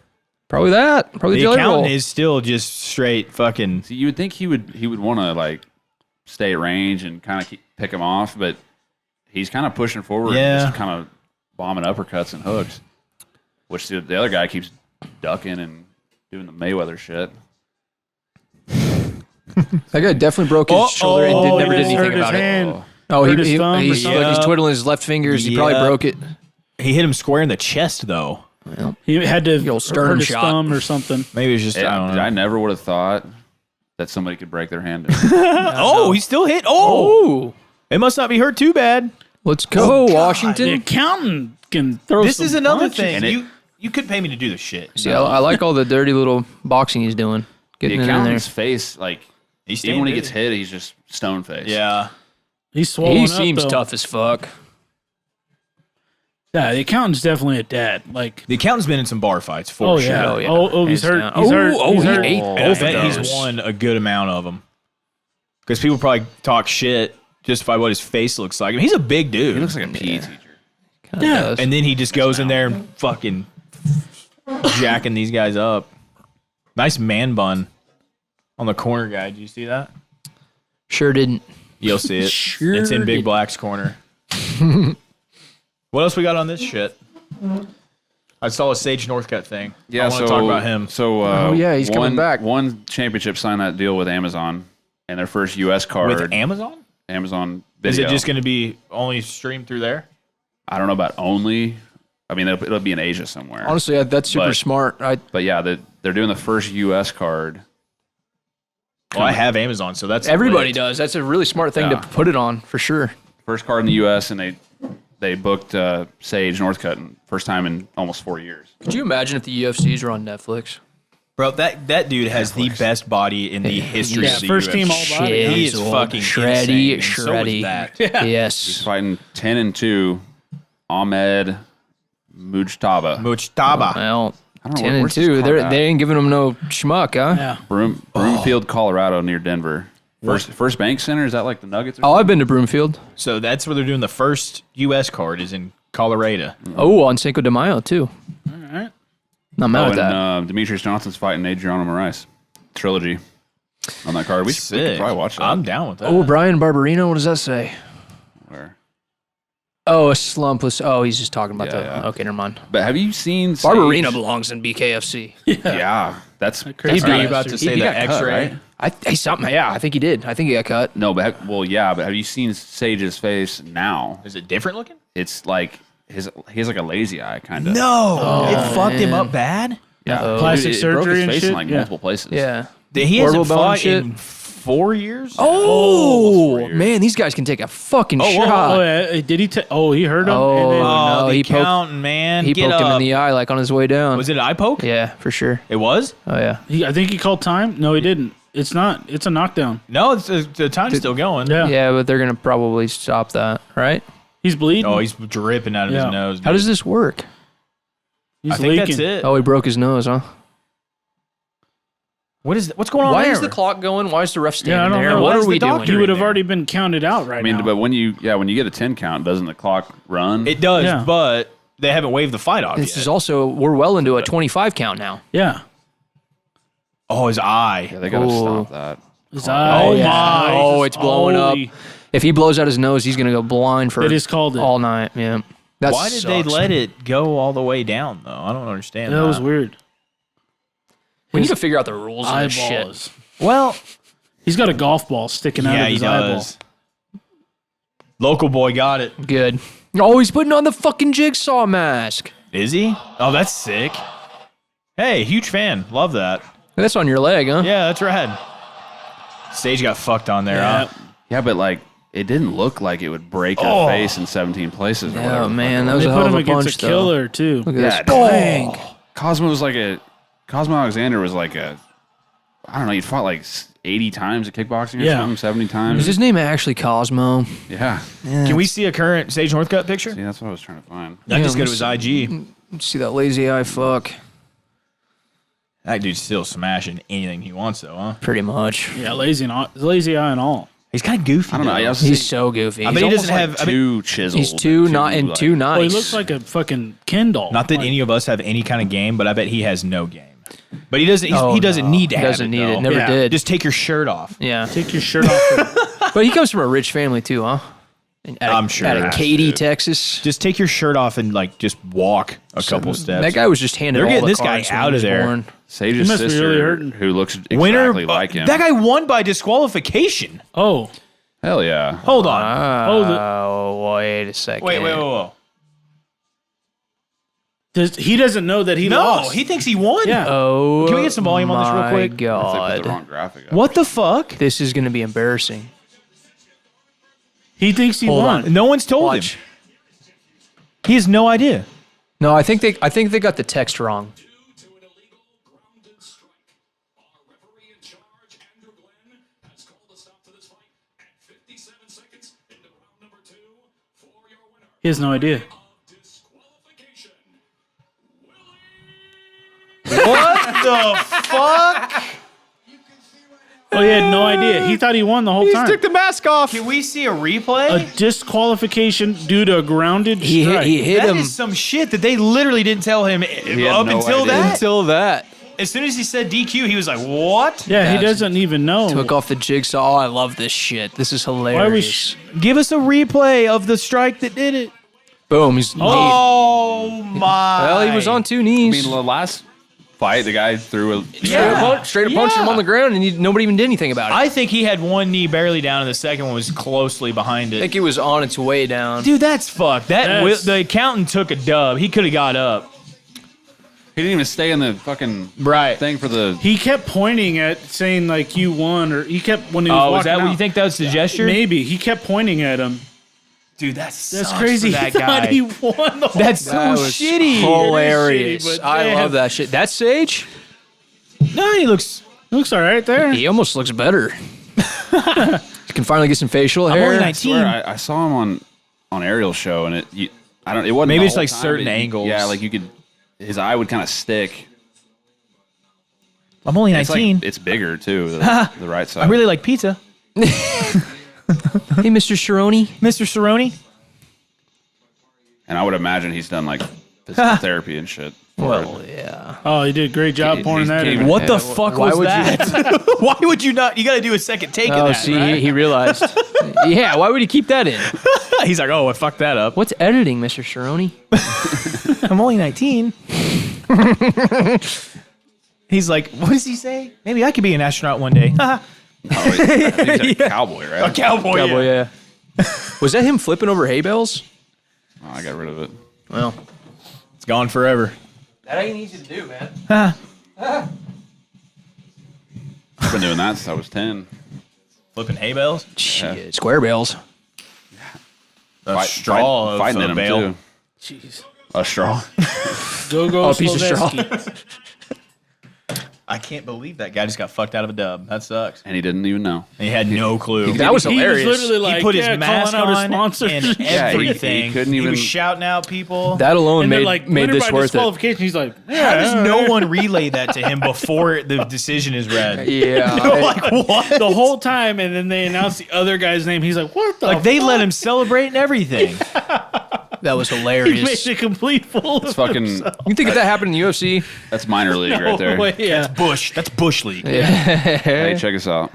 Probably that. Probably The jelly accountant roll. is still just straight fucking. See, you would think he would want to stay at range and kind of pick him off, but he's kind of pushing forward Yeah. and just kind of bombing uppercuts and hooks, which the other guy keeps ducking and doing the Mayweather shit. That guy definitely broke his shoulder and never did He anything hurt his about it. hand. Oh, hurt his thumb or he's, something. he's twiddling his left fingers. He probably Yeah. broke it. He hit him square in the chest though. He had to old sternum hurt his shot. thumb or something. Maybe it's just I don't know. I never would have thought that somebody could break their hand. Oh, he still hit. Oh, it must not be hurt too bad. Let's go, The Washington. accountant can throw. This some is another punches. thing. And You could pay me to do this shit. See, I like all the dirty little boxing he's doing. The Getting it in there. accountant's face, He's even when he staying gets hit, he's just stone faced. Yeah. He's swollen He up, seems though. tough as fuck. Yeah, the accountant's definitely a dad. Like, The accountant's been in some bar fights for oh sure. yeah, Oh, yeah. oh he's Hands hurt. down. He's hurt. Oh, He's he hurt. ate And I both of bet he's those. won a good amount of them. Because people probably talk shit just by what his face looks like. I mean, he's a big dude. He looks like a PE teacher. Kinda Yeah. does. And then he just goes in there and fucking jacking these guys up. Nice man bun on the corner guy. Did you see that? Sure didn't. You'll see it. Sure It's in Big did. Black's corner. What else we got on this shit? I saw a Sage Northcutt thing. I want to talk about him. So, Oh, yeah, he's coming back. One championship signed that deal with Amazon, and their first U.S. card. With Amazon? Amazon Is Video. it just going to be only streamed through there? I don't know about only. I mean, it'll be in Asia somewhere. Honestly, that's super But- smart. But yeah, they're doing the first U.S. card Well, I have Amazon, so that's Everybody lit. does. That's a really smart thing Yeah. to put it on for sure. First card in the U.S. and they booked Sage Northcutt first time in almost 4 years. Could you imagine if the UFCs were on Netflix? Bro, that dude has the best body in the history Yeah, of the first UFC. team all body. He is Chiseled, fucking shreddy, insane, shreddy. and so is that. Yes. Fighting 10-2, Ahmed Mujtaba. Muchtaба. Well, I don't know, 10 and where's this 2. card at? They ain't giving them no schmuck, huh? Yeah. Broomfield, Colorado, near Denver. First Bank Center, is that like the Nuggets? Or Oh, I've been to Broomfield. So that's where they're doing the first U.S. card is in Colorado. Oh, on Cinco de Mayo, too. All right. Not mad something? at that. And Demetrius Johnson's fighting Adriano Moraes. Trilogy on that card. We could probably watch that. I'm down with that. Oh, Brian Barberino, what does that say? Where? Oh, a slumpless. Oh, he's just talking about Yeah. Okay, never mind. But have you seen Sage? Barberino belongs in BKFC. Yeah, that's crazy. Are you Right. about to say He the got cut, X-ray? right? I think he did. I think he got cut. No, but but have you seen Sage's face now? Is it different looking? It's like he has like a lazy eye kind of. No, it fucked him man. up bad. Yeah, Plastic it broke surgery his and face shit? in like Yeah. multiple places. Yeah. He hasn't Orbital bone fought shit? in 4 years. Oh, 4 years. man, these guys can take a fucking whoa, shot. Oh, yeah. Did he? He hurt him. Oh, and then, no, the he poked- counting, man. He Get poked him up. in the eye like on his way down. Was it an eye poke? Yeah, for sure. It was? Oh, yeah. I think he called time. No, he didn't. It's not. It's a knockdown. No, the time's still going. Yeah. Yeah, but they're going to probably stop that, right? He's bleeding. Oh, he's dripping out of Yeah. his nose. How does this work? He's I think leaking. that's it. Oh, he broke his nose, huh? What's going on Why there? is the clock going? Why is the ref standing I don't there? know. What Why are is we the doing? doctor He would have there? already been counted out right I mean, now. but when you get a 10 count, doesn't the clock run? It does, Yeah. but they haven't waved the fight off This yet. is also, we're well into a 25 count now. yeah. Oh, his eye. yeah, they gotta Oh. stop that. His eye. Oh, yeah. my. Oh, it's blowing up. Holy- If he blows out his nose, he's going to go blind for They just called it. all night. Yeah. That Why did they sucks. let it go all the way down, though? I don't understand That was weird. We need to figure out the rules of this shit. Eyeballs. Well, He's got a golf ball sticking out yeah, of he his eyeball. does. Local boy got it. Good. Oh, he's putting on the fucking jigsaw mask. Is he? Oh, that's sick. Hey, huge fan. Love that. That's on your leg, huh? Yeah, that's rad. Sage got fucked on there, huh? Yeah, but like it didn't look like it would break your face in 17 places. Or Oh, whatever. man, that was They a put hell him of a against punch, a killer too. though. Look at Yeah, this. Bang. Cosmo Alexander was like I don't know, he fought like 80 times at kickboxing or Yeah. something, 70 Is times. his name actually Cosmo? Yeah. Can we see a current Sage Northcutt picture? See, that's what I was trying to find. I Yeah, just go to let's his IG. Let's see that lazy eye fuck. That dude's still smashing anything he wants, though, huh? Pretty much. Yeah, lazy eye and all. He's kind of goofy. I don't know. though. I also He's see, so goofy. I bet he almost doesn't have. like I mean, two chisels. He's too not and too nice. Well, he looks like a fucking Ken doll. not that Like, any of us have any kind of game, but I bet he has no game. But he doesn't. Oh, he doesn't no. need to He have doesn't it. need it. though. Never Yeah. did. Just take your shirt off. yeah. Take your shirt off. But he comes from a rich family too, huh? I'm sure. Out of Katy, Texas. Just take your shirt off and like just walk a couple steps. That guy was just handed They're all getting the this guy cards when out he of was there. born. Sage's must be sister, really hurting. who looks winner. exactly like him. That guy won by disqualification. Oh, Hell yeah. Hold on. Oh, wait a second. Wait. he doesn't know that he No, lost. he thinks he won. Yeah. Oh, Can we get some volume on this real quick? I think God. with the wrong graphic. up. What the fuck? This is going to be embarrassing. He thinks he Hold won. on. No one's told Watch. him. He has no idea. No, I think they got the text wrong. To an illegal grounded strike. Our referee in charge, Andrew Glenn, has called a stop to this fight at 57 seconds into round number 2 for your winner He has no idea. of disqualification. Willie. What the fuck? Oh, he had no idea. He thought he won the whole time. the mask off. Can we see a replay? A disqualification due to a grounded He strike. hit That him is some shit that they literally didn't tell him had up no until idea. that. until that. As soon as he said DQ, he was like, "What? Yeah, he That's- doesn't even know. Took off the jigsaw. Oh, I love this shit. This is hilarious. Why was Give us a replay of the strike that did it." Boom. He's Oh my! well, he was on two I knees. mean, the last fight, the guy threw a. Straight up punched him on the ground, and nobody even did anything about it. I think he had one knee barely down, and the second one was closely behind I it. think it was on its way down. Dude, that's fucked. That's- The accountant took a dub. He could have got up. He didn't even stay in the fucking thing for the. He kept pointing at saying like you won, or he kept when he was walking is that out, what you think that was the gesture? Maybe he kept pointing at him. Dude, that's Crazy. that He thought guy. he won. The That's so That was shitty. Hilarious. It is shitty, but I damn. love that shit. That's Sage? No, he looks. looks all right there. He almost looks better. You can finally get some facial I'm hair. only I 19. swear, I saw him on Ariel's show, and it wasn't. Maybe the it's whole like time, certain but angles. Yeah, like you could. His eye would kind of stick. I'm only It's 19. like it's bigger too. The right side. I really like pizza, Hey, Mr. Sharoni. Mr. Cerrone. And I would imagine he's done like physical therapy and shit. Well, yeah. Oh, he did a great job pouring that in. What the Yeah, fuck why was would you- that? Why would you not? You got to do a second take of Oh, that. see, right? he realized. Yeah, why would he keep that in? He's like, oh, I fucked that up. What's editing, Mr. Sharoni? I'm only 19. He's like, what does he say? Maybe I could be an astronaut one day. Oh, I think he's a cowboy, right? Cowboy. Cowboy, yeah. Was that him flipping over hay bales? Oh, I got rid of it. Well, It's gone forever. that ain't easy to do, man. I've been doing that since I was 10. Flipping hay bales. Shit, square bales. A straw of fighting a in them bale. too. Jeez. A straw. Go a piece of straw. Slaveski. I can't believe that guy just got fucked out of a dub. That sucks. And he didn't even know. And he had no clue. That was He was hilarious. literally like, He put his yeah, mask calling out his on sponsors. and Yeah, he everything. couldn't He even- was shouting out people. That alone And then made, like made winner this by worth it. disqualification. He's like, How yeah, does no one relay that to him before the decision is read? Yeah. Like what? the whole time, and then they announce the other guy's name. He's like, what the? Like they fuck? let him celebrate and everything. That was He made hilarious. a complete fool. It's fucking. You think if that happened in the UFC? That's minor league right there. Yeah. Bush. That's Bush League. Hey, check us out.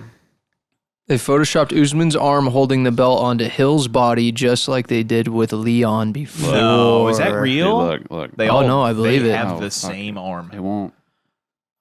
They photoshopped Usman's arm holding the belt onto Hill's body just like they did with Leon before. No, is that Hey, real? look. They Oh, no, I believe they it. have Oh, the fuck. same arm. It won't.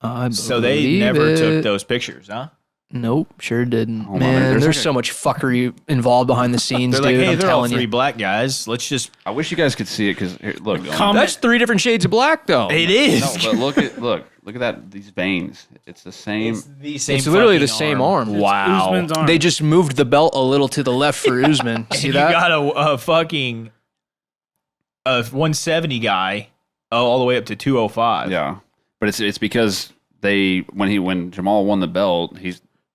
I So they believe never it. took those pictures, huh? Nope, sure didn't. Oh, my Man, man, there's like so much fuckery involved behind the scenes, They're dude. like, hey, I'm they're all telling three you. black guys. Let's just. I wish you guys could see it because look. Comment- That's 3 different shades of black, though. It is. No, but look at that. These veins. It's the same. the same. It's literally the fucking same arm. Wow. Usman's arm. They just moved the belt a little to the left for Usman. See You that? got a fucking 170 guy all the way up to 205. Yeah, but it's because when Jamal won the belt,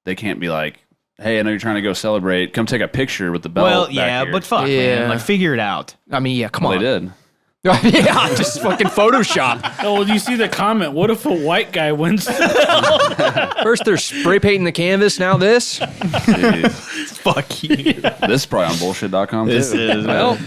they can't be like, hey, I know you're trying to go celebrate. Come take a picture with the belt. Well, back yeah, here. but fuck, Yeah. man. Like, figure it out. I mean, yeah, come Well, on. they did. Yeah, just fucking Photoshop. Oh, well, you see the comment. What if a white guy wins? First they're spray painting the canvas, now this. Jeez. Fuck you. This is probably on bullshit.com This too. is. Well,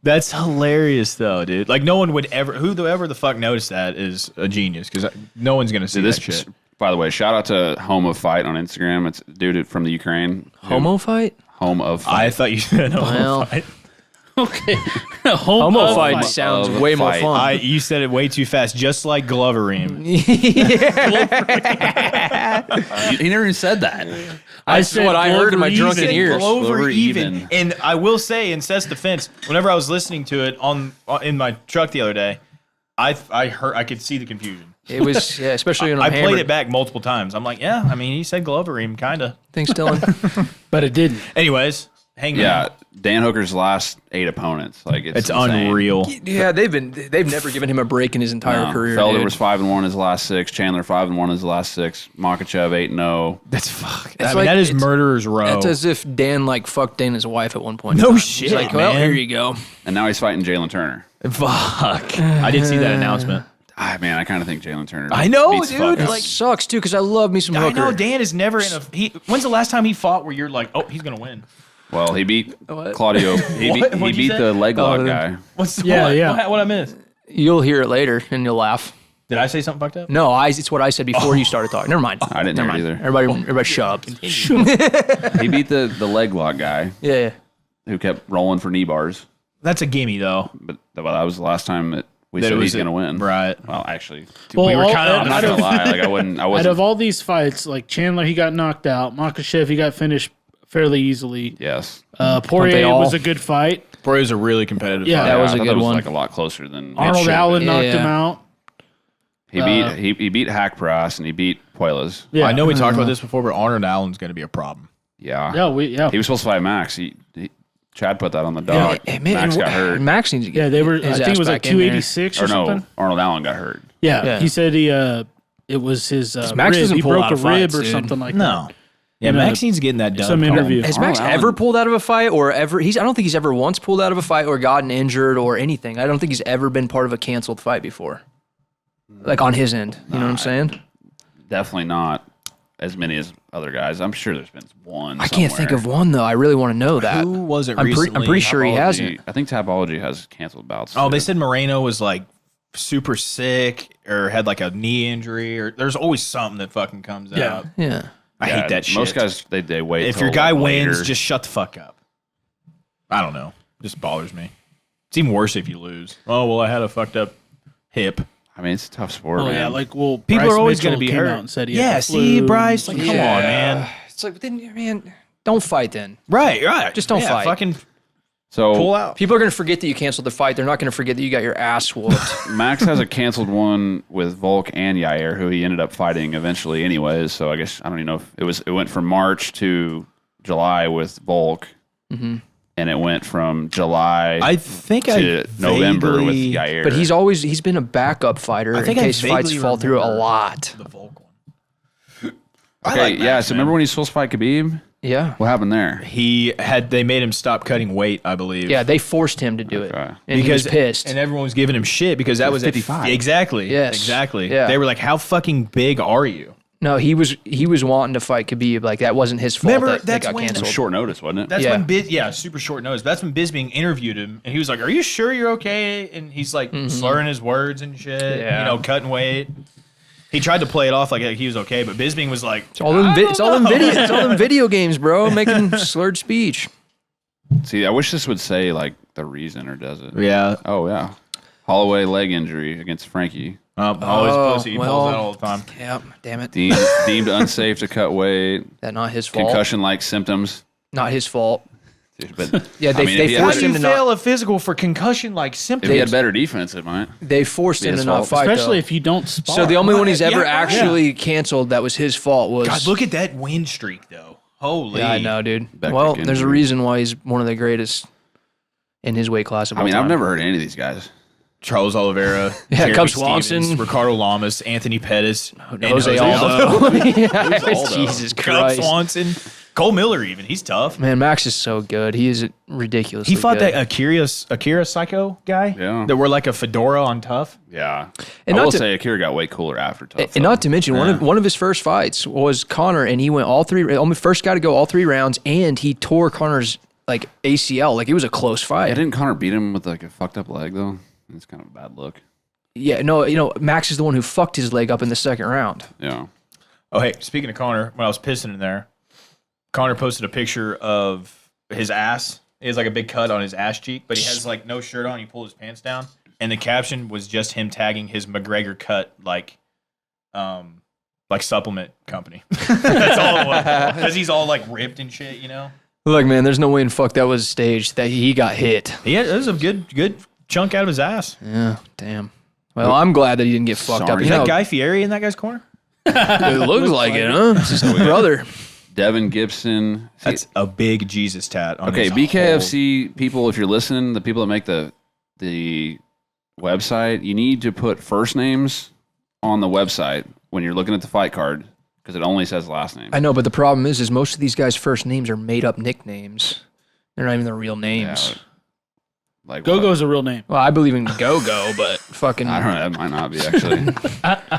That's hilarious, though, dude. Like, no one would ever. Whoever the fuck noticed that is a genius, because no one's gonna see Dude, that shit. by the way, shout out to Home of Fight on Instagram. It's a dude from the Ukraine. homo fight? Home of Fight. I thought you said Well, okay. Homo of fight fight. sounds Of way more fight. fun. You said it way too fast, just like Gloverim. He never even said that. That's said what I heard in my Glover drunken even. ears. Glover Glover even. even. And I will say, in Seth's defense, whenever I was listening to it in my truck the other day, I could see the confusion. It was, yeah, especially when I I'm played hammered. it back multiple times. I'm like, yeah, I mean, he said Gloverim, kind of. Thanks, Dylan. But it didn't. Anyways, Hangman. Yeah, Dan Hooker's last 8 opponents. Like it's insane. unreal. Yeah, they've never given him a break in his entire No, career. Felder dude. was 5-1 his last 6. Chandler 5-1 his last 6. Makachev 8-0. That's fuck. It's I mean, like- that is it's- murderer's row. That's as if Dan like fucked Dana's wife at one point. No in time. shit, He's like, well, man. here you go. And now he's fighting Jalen Turner. Fuck. I did see that announcement. Ah, man, I kind of think Jalen Turner. I know, beats dude. fuck. It Like- sucks too because I love me some I Hooker. know Dan is never in a. When's the last time he fought where you're like, oh, he's gonna win? Well, he beat What? Claudio. He What? beat, What'd he you beat say? the leg lock Oh, guy. What's Yeah, what? yeah. What I missed? You'll hear it later and you'll laugh. Did I say something fucked up? No, it's what I said before you started talking. Never mind. I didn't Never hear it mind. either. Everybody shut up. He beat the leg lock guy Yeah. who kept rolling for knee bars. That's a gimme though. But that was the last time that we That said it was he's going to win. Right. Well, actually, Well, we were kind of I'm not going to lie. Like I wasn't. I Out wasn't. of all these fights, like Chandler, he got knocked out. Makachev, he got finished fairly easily. Yes. they Poirier all? was a good fight. Bro, it was a really competitive Yeah, fight. that was I a thought good it was one. like a lot closer than it Arnold should Allen be. knocked Yeah. him out. He beat Hack Price and he beat Puelas. Yeah, I know we talked about this before, but Arnold Allen's going to be a problem. Yeah. He was supposed to fight Max. Chad put that on the dog. Max got hurt. Max needs to get they were. I his think ass it was like back in there. 286 or Or no, something. Arnold Allen got hurt. Yeah, he said it was his Max rib. doesn't He pull broke out a of rib fights, or dude. something like No. that. Yeah, In Max needs to get in that done. some interview. Has Max Arnold ever Allen- pulled out of a fight or ever? I don't think he's ever once pulled out of a fight or gotten injured or anything. I don't think he's ever been part of a canceled fight before. Like on his end. You know what I'm saying? Definitely not as many as other guys. I'm sure there's been one. I can't think of one though. I really want to know that. Who was it I'm recently? pretty sure he hasn't. I think Tapology has canceled bouts. Oh, too. they said Moreno was like super sick or had like a knee injury or there's always something that fucking comes out. Yeah. I Yeah, hate that shit. Most guys, they wait. if till your guy later. wins, just shut the fuck up. I don't know. Just bothers me. It's even worse if you lose. Oh, well, I had a fucked up hip. I mean, it's a tough sport. Oh man. yeah, people People are always going going to be came hurt. out and said he yeah, had the see, flu. Bryce, like, come on, man. It's like, then, man, don't fight then. Right. Just don't fight. Fucking so pull out. People are going to forget that you canceled the fight. They're not going to forget that you got your ass whooped. Max has a canceled one with Volk and Yair, who he ended up fighting eventually, anyways. So I guess I don't even know if it went from March to July with Volk, and it went from July I think to November with Yair. But he's been a backup fighter in case fights fall through a lot. The Volk one. Okay, yeah. So remember when he was supposed to fight Khabib? Yeah. What happened there? They made him stop cutting weight, I believe. Yeah, they forced him to do it. Okay. And he was pissed. And everyone was giving him shit because that was at 55. Exactly. Yes. Exactly. Yeah. They were like, how fucking big are you? No, he was wanting to fight Khabib. Like, that wasn't his fault Remember, that they that's got when- canceled. Short notice, wasn't it? That's Yeah. when super short notice. That's when Bisping interviewed him, and he was like, "Are you sure you're okay?" And he's like slurring his words and shit. Yeah. Cutting weight. He tried to play it off like he was okay, but Bisping was like, It's all them video games, bro, making slurred speech. See, I wish this would say like the reason, or does it? "Yeah, Oh yeah, Holloway leg injury against Frankie. always pussy. He well. pulls that all the time." Yep, damn it. Deemed unsafe to cut weight. That not his fault. Concussion-like symptoms. Not his fault. But Yeah, they if he had forced better- him to not. fail a physical for concussion-like If symptoms? he had better defense, it might. They forced Be him his to not fault. fight, Especially though. if you don't spar. So the only one he's ever Yeah, actually canceled that was his fault was. God, look at that win streak, though. Holy! Yeah, I know, dude. Back Well, to there's a injury. reason why he's one of the greatest in his weight class of I all mean, time. I've never heard any of these guys. Charles Oliveira, Yeah, Jeremy Cub Stevens, Swanson. Ricardo Lamas, Anthony Pettis, and Jose Aldo. Yeah, Aldo? Jesus Cub Christ. Swanson, Cole Miller. Even he's tough. Man, Max is so good. He is ridiculously He fought good. that Akira Psycho guy. Yeah. that wore like a fedora on Tough. Yeah. And I not will to- say Akira got way cooler after Tough. And not to mention, one of his first fights was Connor, and he went all three. First guy to go all 3 rounds, and he tore Connor's like ACL. Like, it was a close fight. Didn't Connor beat him with like a fucked up leg though? It's kind of a bad look. Yeah, no, Max is the one who fucked his leg up in the second round. Yeah. Oh, hey, speaking of Connor, when I was pissing in there, Connor posted a picture of his ass. He has like a big cut on his ass cheek, but he has like no shirt on. He pulled his pants down, and the caption was just him tagging his McGregor cut like supplement company. That's all it was, because he's all like ripped and shit, Look, man, there's no way in fuck that was staged. That he got hit. Yeah, it was a good chunk out of his ass. Yeah, damn. Well, I'm glad that he didn't get fucked up. Sorry. Is You know, that Guy Fieri in that guy's corner? it looks like it, huh? It's his brother. Devin Gibson. That's a big Jesus tat. On Okay, his BKFC people, if you're listening, the people that make the website, you need to put first names on the website when you're looking at the fight card because it only says last name. I know, but the problem is most of these guys' first names are made up nicknames. They're not even their real names. Yeah. Like Go-Go's a real name. Well, I believe in Go-Go, but fucking. I don't know. That might not be actually.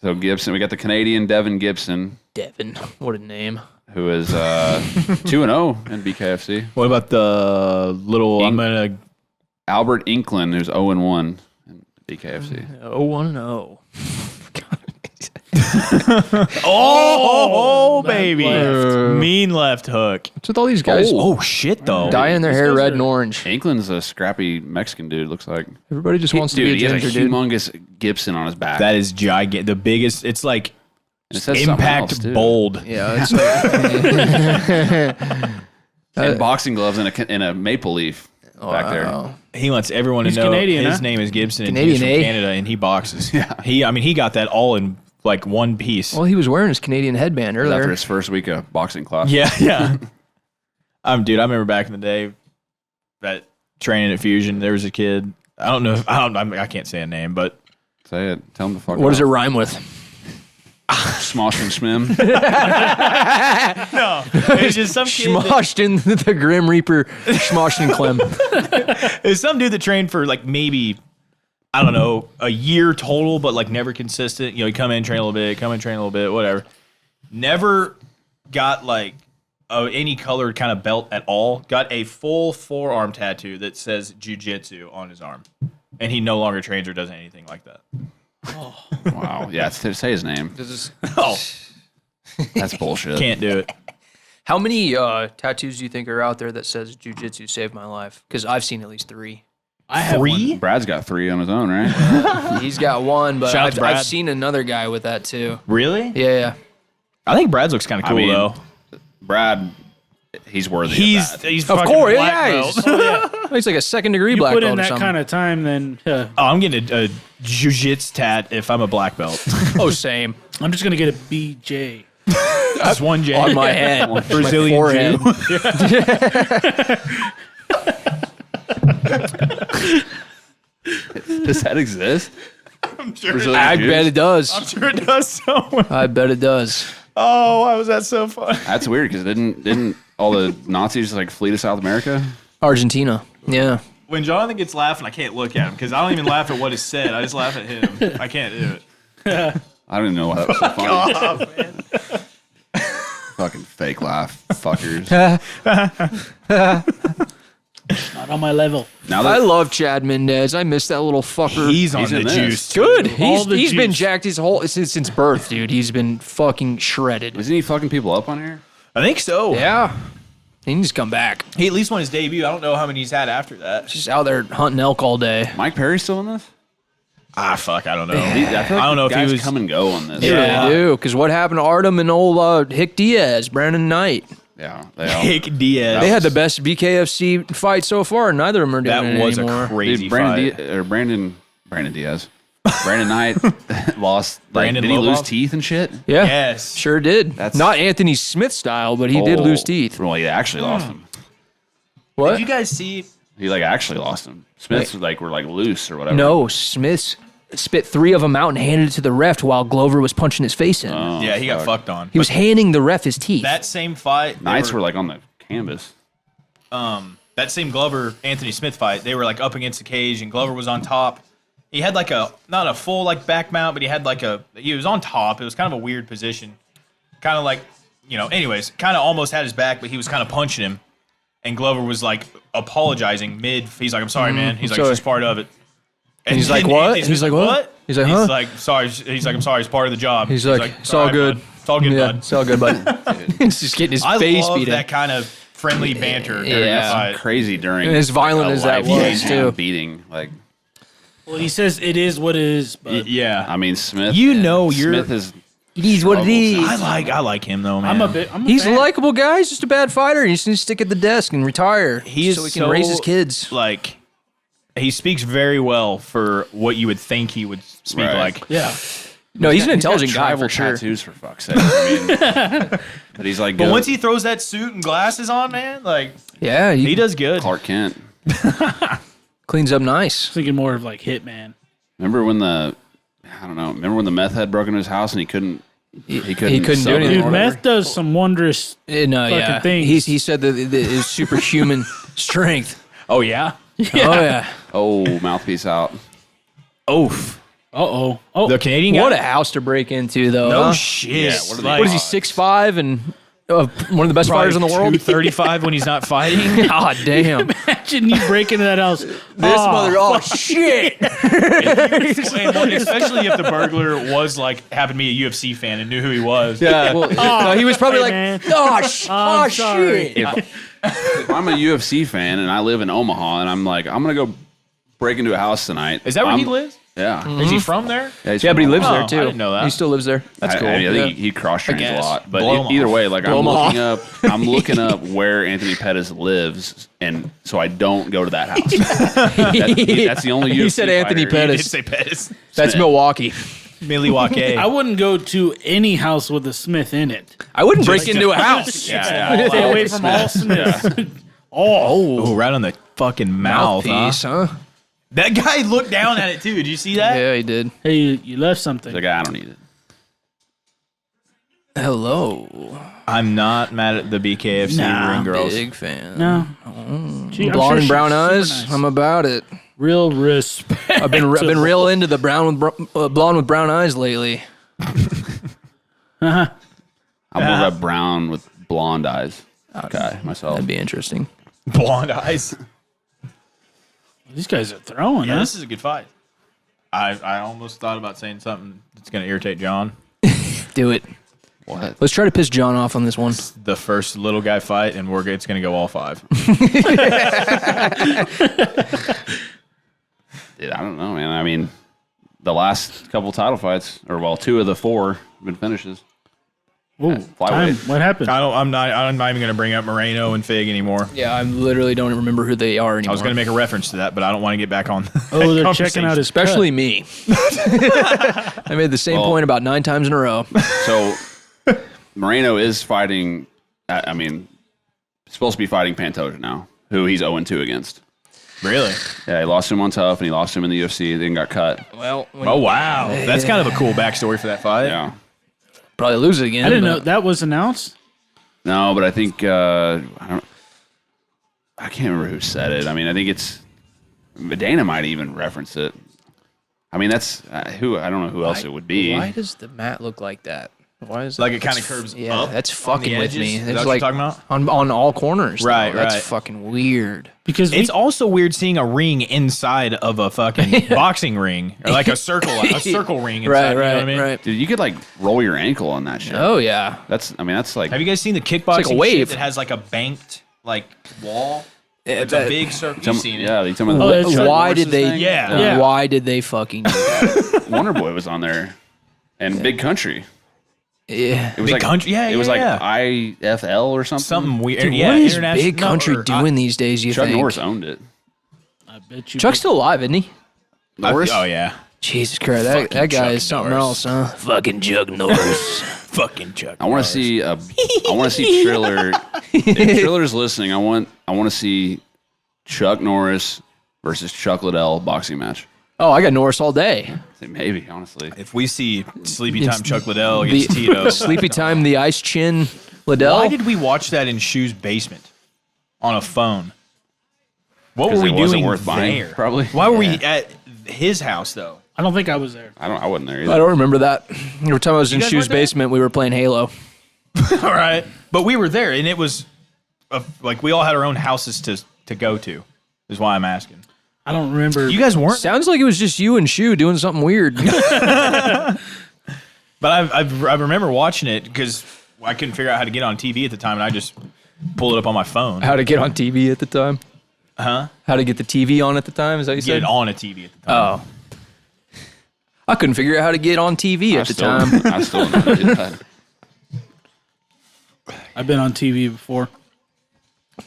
So Gibson, we got the Canadian Devin Gibson, Devin. What a name. who is 2-0 in BKFC. What about the little? Albert Inclan, who's 0-1 in BKFC. 0-1-0. Oh, baby, left. mean left hook. What's with all these guys Oh shit, though. dyeing their hair red and orange? Inclan's a scrappy Mexican dude. Looks like. Everybody just wants to be a Dude, he has a ginger dude. humongous Gibson on his back. That is gigantic. The biggest. It's like And it says something else, impact too. bold. Yeah, it's like, And boxing gloves in a maple leaf. back there. He wants everyone He's to know Canadian, his huh? name is Gibson and Canadian, he's from eh? Canada and he boxes. Yeah. He got that all in like one piece. Well, he was wearing his Canadian headband After earlier. his first week of boxing class. Yeah. Dude, I remember back in the day that training at Fusion, there was a kid. I can't say a name, but Say it. Tell him to fuck What does it off. rhyme with? Smosh and Schmim. no. It's just some kid. Schmoshed in the Grim Reaper, schmoshed in Clem. It's some dude that trained for like maybe, I don't know, a year total, but like never consistent. You know, he come in, train a little bit, whatever. Never got like any colored kind of belt at all. Got a full forearm tattoo that says jiu-jitsu on his arm. And he no longer trains or does anything like that. Wow. Yeah, say his name. Oh, That's bullshit. can't do it. How many tattoos do you think are out there that says "Jiu-Jitsu saved my life"? Because I've seen at least 3. I have one. Brad's got 3 on his own, right? He's got one, but Shout out to Brad. I've seen another guy with that too. Really? Yeah. I think Brad's looks kind of cool though. Brad, he's worthy of that. He's Of fucking course, black yeah. belt. He's like a second-degree You black put belt in or that something. kind of time, then Oh, I'm getting a jiu-jitsu tat if I'm a black belt. Oh, same. I'm just gonna get a BJ. Just one J On my head. Brazilian forehead. Does that exist? I'm sure. Brazilian I Jews? bet it does. I'm sure it does somewhere. I bet it does. Oh, why was that so fun? That's weird because didn't all the Nazis like flee to South America? Argentina. Yeah. When Jonathan gets laughing, I can't look at him because I don't even laugh at what is said. I just laugh at him. I can't do it. I don't even know why that was so funny. Fucking fake laugh, fuckers. Not on my level. Now I that love Chad Mendez. I miss that little fucker. He's on He's the in this. juice. good. All the He's been juice. jacked his whole since birth, dude. He's been fucking shredded. isn't he fucking people up on here? I think so. Yeah. He needs to come back. He at least won his debut. I don't know how many he's had after that. Just out there hunting elk all day. Mike Perry's still in this? Ah, fuck. I don't know. I feel like I don't know if he guys was. come and go on this. Yeah. They do. Because what happened to Artem and old Hick Diaz, Brandon Knight? Yeah, they all. Hick Diaz. They had the best BKFC fight so far, and neither of them are doing that it was anymore. a crazy Dude, fight. Brandon Diaz. Brandon Knight lost. Like, Brandon did he lose Lobov? teeth and shit? Yeah, Yes. sure did. That's- Not Anthony Smith style, but he did lose teeth. Well, he actually lost them. What? Did you guys see? He like actually lost them. Smiths were like loose or whatever. No, Smith spit 3 of them out and handed it to the ref while Glover was punching his face in. Oh, Yeah, he got fuck. fucked on. he was handing the ref his teeth. That same fight. Knights were like on the canvas. That same Glover Anthony Smith fight, they were like up against the cage and Glover was on top. He had like not a full like back mount, but he had like he was on top. It was kind of a weird position. Kind of like, anyways, kind of almost had his back, but he was kind of punching him. And Glover was like apologizing mid. He's like, I'm sorry, man. He's like, sorry. it's just part of it. And he's like, then what? Anthony He's Smith's like, what? He's like, huh? He's like, sorry. He's like, I'm sorry. It's part of the job. He's like, it's all right, good. bud. It's all good, yeah, bud. it's all good, bud. He's just getting his I face love beat in. that kind of friendly banter during Yeah. the fight. Crazy during And as violent a as that life was, changing too. beating. Like, Well, he says it is what it is, but Yeah. I mean, Smith. Smith is. It is what it is. I like him though, man. I'm a He's a fan. likable guy. He's just a bad fighter. He just needs to stick at the desk and retire. He is so he can raise his kids. Like, he speaks very well for what you would think he would speak Right. like. Yeah. No, he's an He's got intelligent guy tribal for sure. tattoos for fuck's sake. I mean, but he's like, But good. once he throws that suit and glasses on, man, like Yeah, he does good. Clark Kent. cleans up nice. Thinking more of like Hitman. Remember when Remember when the meth head broke into his house and he couldn't couldn't do sub anything. him or Dude, whatever? meth does some wondrous. And, yeah, things. he said that his superhuman strength. Oh yeah. Oh yeah. Oh, mouthpiece out. Oof. Oh. The Canadian What guy. a house to break into, though. No huh? shit. Yeah, what are they- Like, What is he, 6'5" and one of the best fighters in the world? 235 when he's not fighting. God damn. Imagine you break into that house. Oh shit. And especially if the burglar was like happened to be a UFC fan and knew who he was. Yeah. Well, no, he was probably hey, like, man. oh sorry. shit. If I'm a UFC fan and I live in Omaha and I'm like, I'm gonna go break into a house tonight. Is that where he lives? Yeah. Is he from there? he's Yeah, from but he lives Omaha. there I too. didn't know that. He still lives there. That's cool. I Yeah. think he cross trains a guess. lot, but Blow him either off. way, like Blow him I'm looking up where Anthony Pettis lives, and so I don't go to that house. That's the only. He UFC said Anthony fighter. He Pettis. did say Pettis. That's Milwaukee. Milwaukee. I wouldn't go to any house with a Smith in it. I wouldn't break into a house. Stay away from all Smiths. Oh, right on the fucking mouth, Mouthpiece, huh? huh? That guy looked down at it too. Did you see that? Yeah, he did. Hey, you left something. Like, I don't need it. Hello. I'm not mad at the BKFC Nah, ring girls. Big fan. No. Gee, I'm Blonde sure and brown she's eyes. super nice. I'm about it. Real respect. I've been real into the blonde with brown eyes lately. I'm more of a brown with blonde eyes guy myself. That'd be interesting. Blonde eyes. These guys are throwing, Yeah, huh? this is a good fight. I almost thought about saying something that's going to irritate John. Do it. What? Let's try to piss John off on this one. The first little guy fight, and it's going to go all 5. Dude, I don't know, man. I mean, the last couple title fights, or well, 2 of the 4 have been finishes. Ooh, flyweight. time. What happened? I'm not even going to bring up Moreno and Fig anymore. Yeah, I literally don't remember who they are anymore. I was going to make a reference to that, but I don't want to get back on. Oh, they're that checking out his Especially me. I made the same point about 9 times in a row. So Moreno is fighting. I mean, supposed to be fighting Pantoja now, who he's 0-2 against. Really? Yeah, he lost him on Tough, and he lost him in the UFC. Then got cut. Well, Oh, wow. That's kind of a cool backstory for that fight. Yeah. probably lose it again. I didn't but- know that was announced. No, but I think I can't remember who said it. I mean, I think it's Dana might even reference it. I mean, that's who I don't know who else it would be. Why does the mat look like that? Why is Like it kind of curves Yeah, up that's on the fucking with me. edges? Is that It's what like you're talking about? on all corners. though. Right, That's right. fucking weird. Because It's also weird seeing a ring inside of a fucking boxing ring, or like a circle ring inside. Right, you know right, what I mean? right. Dude, you could like roll your ankle on that shit. Oh yeah. That's like Have you guys seen the kickboxing like a wave. shit that has like a banked like wall? Yeah, It's that- a big circle. You've seen it. Yeah, they tell me Oh, it's Chuck Why did Norris's they? thing? Yeah. Yeah. Why did they fucking do that? Wonder Boy was on there, and Big Country. Yeah. It was Big like Country? Yeah, It was yeah, like IFL or something. Something weird. Dude, yeah, what is international- Big Country or- doing these days? You Chuck think? Norris owned it. I bet you. Chuck's still alive, isn't he? Norris? Oh yeah. Jesus Christ, that guy Chuck is something Norris. else, huh? Fucking Chuck Norris. Fucking Chuck. I want to see I want to see Triller. If Triller's listening, I want to see Chuck Norris versus Chuck Liddell boxing match. Oh, I got Norris all day. I think maybe, honestly. If we see Sleepy Time It's Chuck Liddell against Tito, Sleepy Time, the Ice Chin Liddell. why did we watch that in Shu's basement on a phone? What were 'Cause we it wasn't doing worth buying, there? probably. Why were we at his house though? I don't think I was there. I wasn't there I either. don't remember that. Every time I was in guys Shu's weren't there? basement, we were playing Halo. All right, but we were there, and it was like we all had our own houses to go to. Is why I'm asking. I don't remember. You guys weren't, Sounds like it was just you and Shu doing something weird. but I remember watching it because I couldn't figure out how to get on TV at the time, and I just pulled it up on my phone. How to get on TV at the time? Huh? How to get the TV on at the time? Is that what you Get said? it on a TV at the time. Oh. I couldn't figure out how to get on TV at the time. I still never did that. I've been on TV before.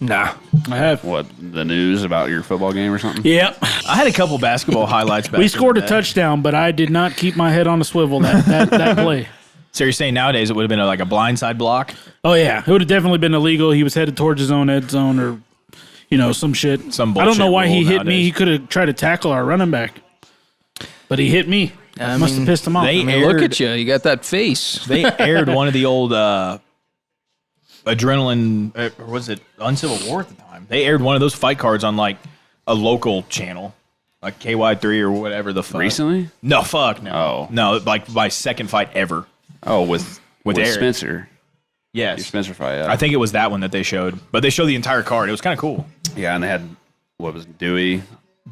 Nah. I have. What, the news about your football game or something? Yep. I had a couple basketball highlights back. We in scored the a day. touchdown, but I did not keep my head on a swivel that play. So you're saying nowadays it would have been like a blindside block? Oh yeah, it would have definitely been illegal. He was headed towards his own end zone, or some shit. Some I don't know bullshit why he rule hit me. nowadays. He could have tried to tackle our running back, but he hit me. I Must have mean, pissed him off. they- I mean, look aired- at you. You got that face. They aired one of the old adrenaline, or was it Uncivil War at the time? They aired one of those fight cards on like a local channel, like KY3 or whatever the fuck. Recently? No, fuck no. Oh. No, like my second fight ever. Oh, with Eric. Spencer. Your Yes. Spencer fight, yeah. I think it was that one that they showed, but they showed the entire card. It was kind of cool. Yeah, and they had, what was it, Dewey?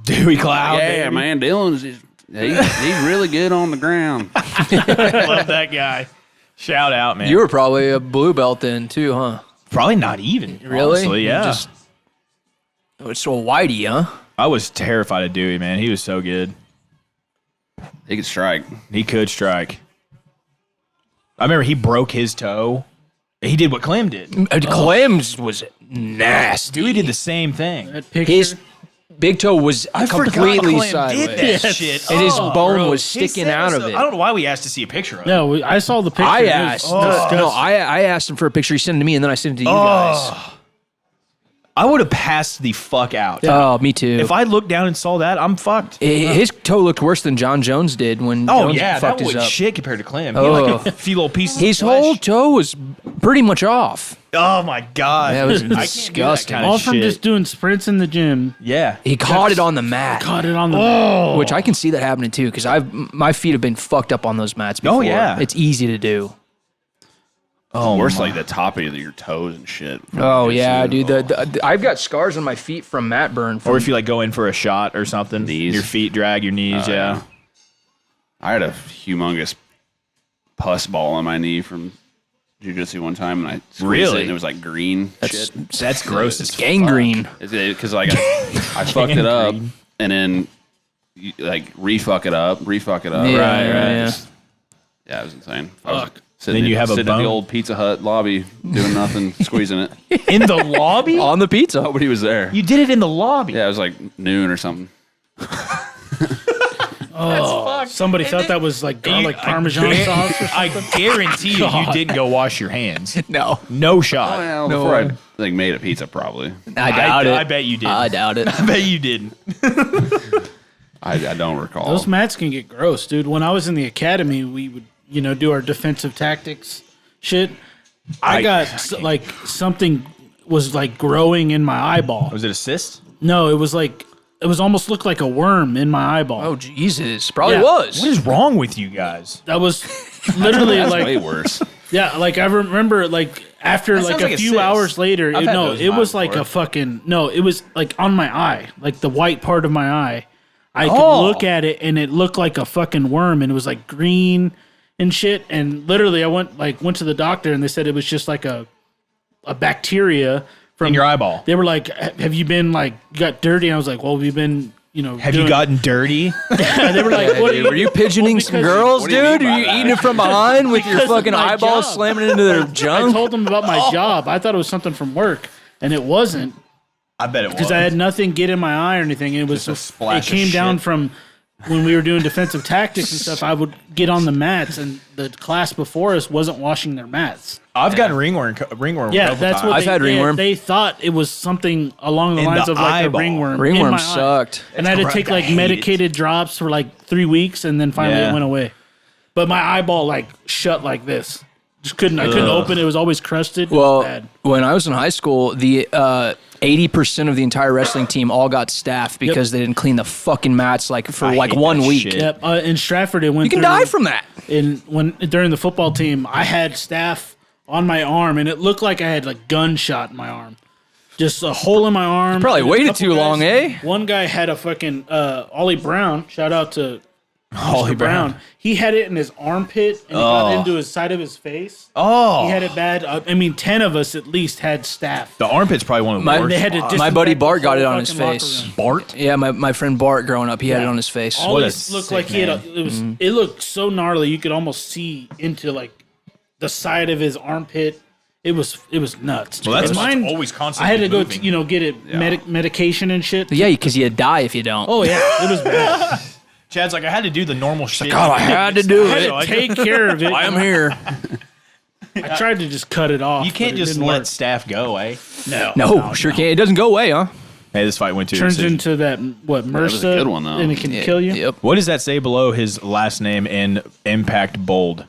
Dewey Cloud. Yeah, baby. man, Dylan's he's really good on the ground. Love that guy. Shout out, man. You were probably a blue belt then too, huh? probably not even. Really? Honestly, yeah. Oh, it's so whitey, huh? I was terrified of Dewey, man. He was so good. He could strike. He could strike. I remember he broke his toe. He did what Clem did. Clem's was nasty. Dude, he did the same thing. That picture. His big toe was completely Clem sideways. did that shit. And his bone bro. was sticking out of it. I don't know why we asked to see a picture of it. No, I saw the picture. I It was asked. disgusting. No, I asked him for a picture. He sent it to me, and then I sent it to you guys. I would have passed the fuck out. Oh, me too. If I looked down and saw that, I'm fucked. His toe looked worse than John Jones did when Oh, Jones yeah, fucked that his was up. shit compared to Clem. He had like a few little pieces His of flesh. whole toe was pretty much off. Oh, my God. That was I can't do that disgusting. kind of All from shit. just doing sprints in the gym. Yeah. He caught it on the mat, Caught it on the which I can see that happening too because my feet have been fucked up on those mats before. Oh, yeah. It's easy to do. Oh, worse like the top of your toes and shit. Oh yeah, dude. I've got scars on my feet from mat burn. Or if you like go in for a shot or something, Knees. your feet drag your knees, yeah. I had a humongous pus ball on my knee from jiu-jitsu one time, and I squeezed Really? it, and it was like green shit. That's gross as gangrene. Because like I fucked it up, and then like refuck it up. Yeah, right. Yeah, it was insane. I was Fuck. sitting Then you have a sitting in bone. the old Pizza Hut lobby doing nothing, squeezing it. In the lobby? On the pizza. Nobody was there. You did it in the lobby. Yeah, it was like noon or something. Somebody thought that was like garlic parmesan sauce or I something. guarantee you didn't go wash your hands. No, No shot. Well, before I like made a pizza, probably. I doubt it. I bet you didn't. I doubt it. I bet you didn't. I don't recall. Those mats can get gross, dude. When I was in the academy, we would, do our defensive tactics shit. I got like something was like growing in my eyeball. Was it a cyst? No, it was almost looked like a worm in my eyeball. Oh Jesus, probably Yeah. was. What is wrong with you guys? That was literally That's like way worse. yeah, like I remember like after That like sounds a like a few cyst. hours later, I've had no, those it was mine like before. a fucking no, it was like on my eye, like the white part of my eye. I could Oh. look at it and it looked like a fucking worm and it was like green and shit. And literally I went to the doctor and they said it was just like a bacteria from In your eyeball. They were like, have you been like got dirty? And I was like, well, we've been, Have you gotten dirty? They were like, what are Were you pigeoning some because- girls, what do you mean dude? by Are you that? eating it from behind with your Because of fucking my eyeballs job. slamming into their I junk? told them about my job. I thought it was something from work, and it wasn't I bet it was. because I had nothing get in my eye or anything. It was Just a splash it of came down shit. from when we were doing defensive tactics and stuff. I would get on the mats, and the class before us wasn't washing their mats. I've gotten ringworm. Yeah, a couple that's what times. I've had ringworm. They thought it was something along the In lines the of like eyeball. a ringworm. in Ringworm my eye. sucked. And I had to Correct. take I like hate it. medicated drops for like 3 weeks, and then finally Yeah. it went away. But my eyeball like shut like this. Just couldn't. I couldn't open it. It was always crusted. It was Well, bad. when I was in high school, the 80% of the entire wrestling team all got staff because they didn't clean the fucking mats like for I like hate 1 that week. shit. Yep. In Stratford, it went. You can through, die from that. during the football team, I had staph on my arm, and it looked like I had like gunshot in my arm. Just a hole in my arm. probably And a waited couple too long, eh? One guy had a fucking Ollie Brown. Shout out to Holly Mr. Brown. He had it in his armpit and it got into his side of his face. He had it bad. 10 of us at least had staph. The armpit's probably one of the My- worst. They had to spots. My buddy disinfect the Bart got whole it on his fucking locker face. room. Bart. Yeah, my friend Bart growing up, he had it Yeah. on his face. All What a this looked sick like he had. man. It looked so gnarly. You could almost see into like the side of his armpit. It was nuts. Well, that's And why it's always constantly I had to go, moving. get it medication and shit. Yeah, because you die if you don't. Oh yeah, it was bad. Chad's like, I had to do the normal shit. God, I had to do I had it. to take care of it. I am here. I tried to just cut it off. You can't but it just didn't let work. staff go, eh? No, sure can't. It doesn't go away, huh? Hey, this fight went to a Turns decision. into that was a MRSA, good one, though. and it can kill you. Yep. What does that say below his last name in Impact Bold?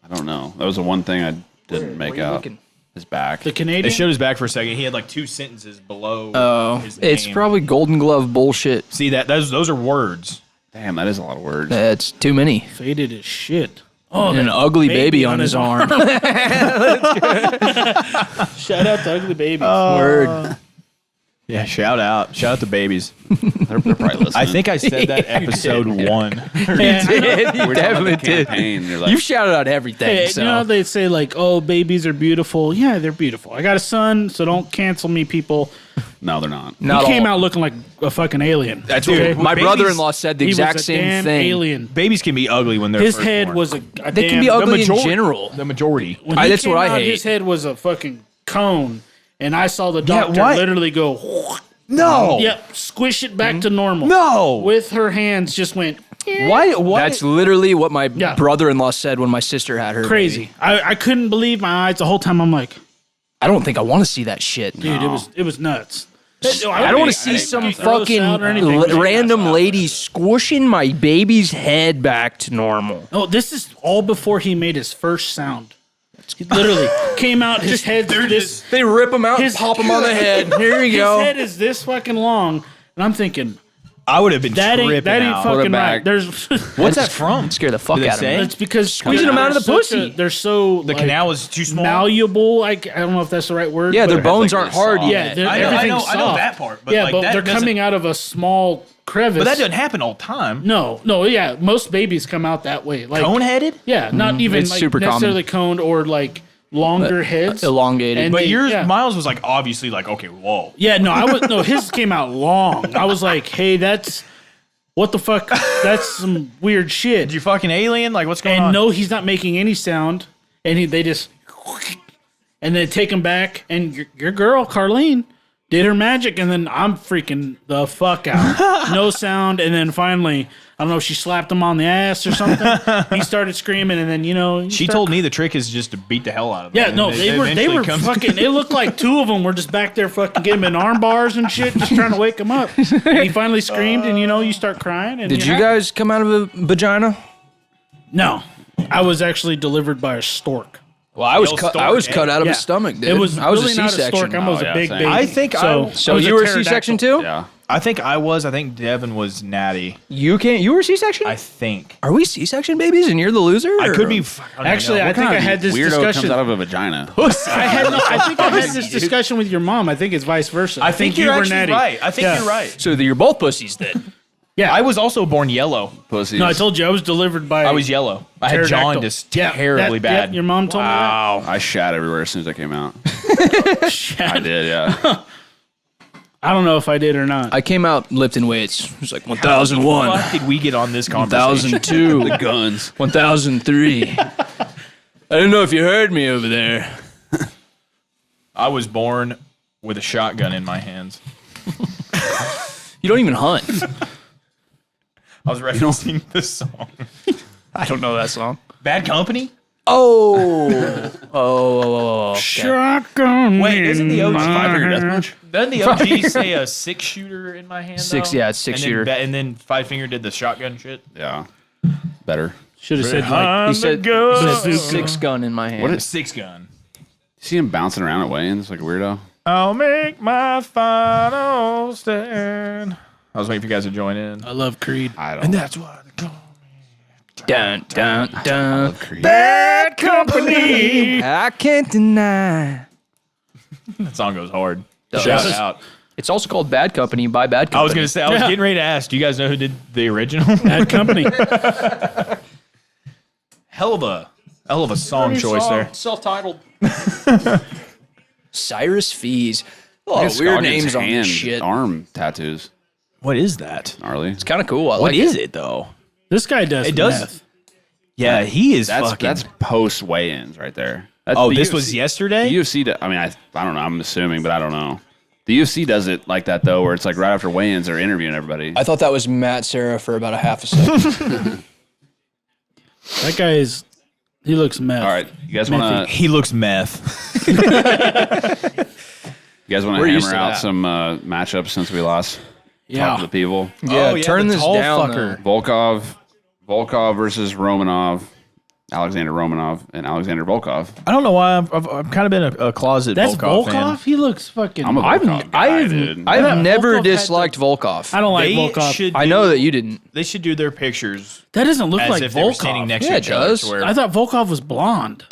I don't know. That was the one thing I didn't make you out. looking? His back. The It Canadian. showed his back for a second. He had like 2 sentences below. Oh, his it's name. probably Golden Glove bullshit. See that those are words. Damn, that is a lot of words. That's too many. Faded as shit. Oh, And an that ugly baby on his arm. Shout out to Ugly Baby. Word. Yeah, shout out to babies. They're probably listening. I think I said that episode 1. You did. You definitely did. Campaign, you're like, You've shouted out everything. Hey, so. you know they say like, "Oh, babies are beautiful." Yeah, they're beautiful. I got a son, so don't cancel me, people. no, they're not. Not he came all. out looking like a fucking alien. That's okay? what My babies- brother-in-law said the He exact was a same damn thing. alien. Babies can be ugly when they're His first head born. was a They can damn, be ugly in majority. general. The majority. When he That's came what I out, hate. His head was a fucking cone, and I saw the doctor why- literally go, No. "Yep, squish it back to normal." No. with her hands, just went Why? That's literally what my Yeah. brother-in-law said when my sister had her. crazy. baby. I couldn't believe my eyes the whole time. I'm like, I don't think I want to see that shit. dude, it was nuts. I don't want to see some fucking anything. random lady squishing my baby's head back to normal. Oh, this is all before he made his first sound. He literally came out. His head. This They rip him out His- and pop him on the head. Here you his go. head is this fucking long, and I'm thinking I would have been that ain't tripping out. fucking back. right. There's What's that from? Scare the fuck Did they out of say? me. it's because Squeezing them out of the they're such pussy. they're so The canal was too small. malleable. I don't know if that's the right word. Yeah, but their bones like aren't really hard soft. Yeah, yet. they're, I know everything's soft. that part. But yeah, like, but that they're doesn't- coming out of a small crevice. But that doesn't happen all the time. No, yeah. Most babies come out that way. Like Cone-headed? Yeah, not even It's like super common. necessarily coned or like longer heads. elongated. And But they- yours, yeah. Miles was like obviously like, okay, whoa. Yeah, no, his came out long. I was like, hey, that's what the fuck? That's some weird shit. Did you fucking alien? Like, what's going And on? no, he's not making any sound. And they just and then take him back. And your girl Carlene did her magic, and then I'm freaking the fuck out. No sound, and then finally, I don't know if she slapped him on the ass or something. He started screaming, and then She told me the trick is just to beat the hell out of them. Yeah, no, And they were eventually comes- fucking. It looked like two of them were just back there fucking getting him in arm bars and shit, just trying to wake him up. And he finally screamed, and you start crying. And Did you're you happy. guys come out of a vagina? No, I was actually delivered by a stork. Well, I was Yo, cut. stork, I was eh? cut out of Yeah. his stomach, dude. It was I was really a not a C-section. stork. I was Oh, a big yeah, baby. same. I think so. So I was you were a pterodactyl. C-section too? Yeah. I think I was. I think Devin was natty. You can't. You were C-section? I think. Are we C-section babies and you're the loser? I or- could be. Actually, I think I had this Weirdo discussion. comes out of a vagina. I think I had this discussion with your mom. I think it's vice versa. I think you you're were actually natty. right. I think Yeah. you're right. So you're both pussies then. Yeah, I was also born yellow. Pussies. No, I told you I was delivered by. I was yellow. I had pterodactyl. jaundice Yeah, terribly that- bad. Your mom told me that. I shat everywhere as soon as I came out. I did, yeah. I don't know if I did or not. I came out lifting weights. It was like 1001, What did we get on this conversation? 1002, Guns. 1003. I don't know if you heard me over there. I was born with a shotgun in my hands. You don't even hunt. I was referencing the song. I don't know that song. Bad Company? Oh. Okay. Shotgun. Wait, isn't the OG Five-finger death punch? Doesn't the OG say a 6-shooter in my hand? Six, though? yeah, it's 6-shooter. And then Five Finger did the shotgun shit. Yeah. Better. Should have said like He said, Bazooka. 6 gun in my hand. What is- Six gun. See him bouncing around at weigh-ins like a weirdo? I'll make my final stand. I was waiting for you guys to join in. I love Creed. I don't That's what I call Dun, dun, dun. Bad Company. I can't deny. That song goes hard. Does. Shout out. It's also called Bad Company by Bad Company. I was going to say, I was getting ready to ask, do you guys know who did the original? Bad Company. hell of a song choice there. Self-titled. Cyrus Fees. Oh, Look at weird Scoggins' names on hand, this shit. arm tattoos. What is that? Gnarly. It's kind of cool. I like What it. is it, though? This guy does. It does- meth. Yeah, he is That's fucking. that's post weigh-ins right there. That's oh, the this UFC was yesterday? The UFC, I don't know. I'm assuming, but I don't know. The UFC does it like that though, where it's like right after weigh-ins, they're interviewing everybody. I thought that was Matt Serra for about a half a second. That guy is. He looks meth. All right, you guys want to He looks meth. We're used hammer to out that. some matchups since we lost? Yeah. Talk to the people. Yeah, yeah, turn the this tall down. fucker. Volkov versus Romanov, Alexander Romanov, and Alexander Volkov. I don't know why I've kind of been a closet That's Volkov Volkov. fan. He looks fucking. I'm a Volkov guy, dude. I've never Volkov had disliked Volkov. I don't like They Volkov. should I know that you didn't. They should do their pictures That doesn't look as like if they were standing Volkov. next Yeah, to it each other. does. to where- I thought Volkov was blonde.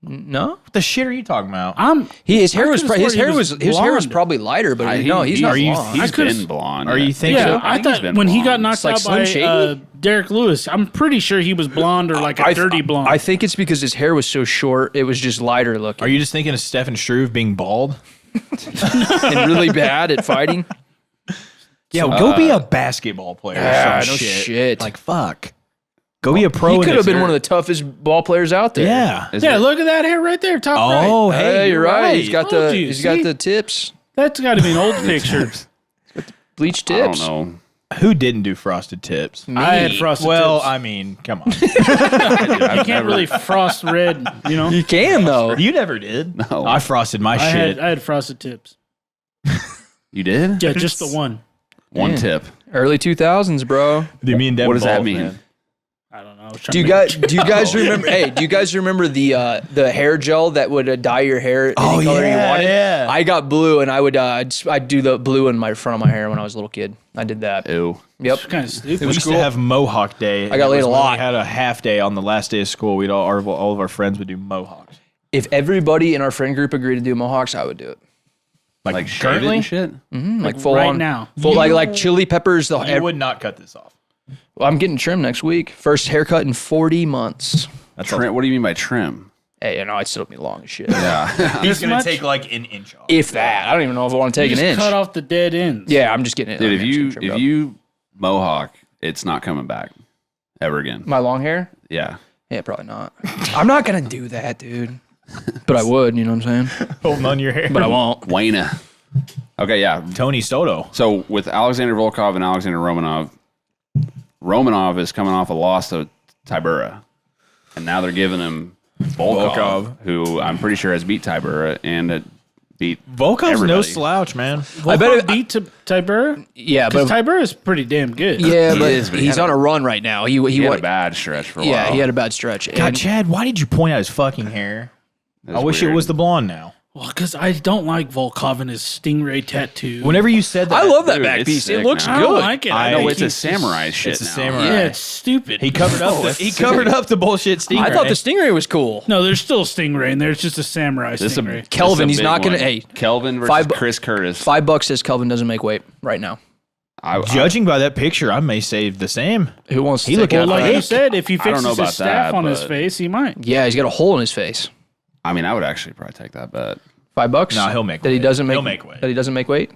No, What the shit are you talking about? his hair was could've swore he was blonde. probably lighter, but no, he's not blonde. He's could've- been blonde. Are you thinking? Yeah, I I think he's thought been when he got blonde. knocked like out Slim by Shady? Derek Lewis, I'm pretty sure he was blonde or like a dirty blonde. I think it's because his hair was so short, it was just lighter looking. Are you just thinking of Stefan Struve being bald? and really bad at fighting? Yeah, go be a basketball player. Yeah, or some no shit. Like fuck. Go be a pro. He in could have this been area. one of the toughest ball players out there. Yeah. Is yeah, it- look at that hair right there, top right. Oh, Hey, you're right. He's got Told the you, he's got see? the tips, That's got to be an old picture. bleached I don't tips. know. Who didn't do frosted tips? I had frosted Well, tips. I mean, come on. You can't really frost red, you know. You can though. You never did. No. I frosted my I shit. had frosted tips. You did? Yeah, just the one. One Yeah. tip. Early 2000s, bro. Me and Devin What does that balls, mean? man. I don't know. I was trying Do you to guys remember? Hey, do you guys remember the hair gel that would dye your hair any color you wanted? yeah. I got blue, and I'd do the blue in my front of my hair when I was a little kid. I did that. Ew. Yep. kind of stupid. We used to have Mohawk Day. I got It laid was a when lot. We had a half day on the last day of school. We'd all of our friends would do Mohawks. If everybody in our friend group agreed to do mohawks, I would do it. Like shave it and shit? Like full right on now. full like chili peppers. You would not cut this off. I'm getting trimmed next week. First haircut in 40 months. That's Trim, what do you mean by trim? Hey, I'd still be long as shit. Yeah. He's gonna much? take like an inch off. If that, I don't even know if I want to take Just an inch. cut off the dead ends. Yeah, I'm just getting it. Dude, I'm just getting trimmed up. you mohawk, it's not coming back ever again. My long hair? Yeah. Yeah, probably not. I'm not gonna do that, dude. But I would, you know what I'm saying? Holding on your hair. But I won't. Wayna. Okay, yeah. Tony Soto. So with Alexander Volkov and Alexander Romanov, Romanov is coming off a loss to Tybura. And now they're giving him Volkov, who I'm pretty sure has beat Tybura and beat Volkov's no everybody. slouch, man. I bet bet it- beat to Tybura. Yeah, Because but Tybura is pretty damn good. yeah, He but is, but he he's had on a run right now. He He had wa- a bad stretch for a while. yeah, he had a bad stretch. God, And Chad, why did you point out his fucking hair? That's I wish weird. it was the blonde now. Well, because I don't like Volkov and his stingray tattoo. Whenever you said that, I love that Dude, back it's piece. It sick, looks man. I good. don't like it. I- No, think it's a he's- samurai shit it's a now. samurai. Yeah, it's stupid. He covered up. He covered up the bullshit stingray. I thought the stingray was cool. No, there's still a stingray in there. It's just a samurai This is a- stingray. this Kelvin, is a he's big not gonna- one. hey, Kelvin versus $5 Chris Curtis. $5 says Kelvin doesn't make weight right now. Judging by that picture, I may say the same. Who wants to He take look it? at Well, like Thick. you said, if he I don't fixes know his about staff that, on his but- face, he might. Yeah, he's got a hole in his face. I mean, I would actually probably take that bet. $5? No, he'll make that. He weight. doesn't make. He'll make weight. That he doesn't make weight.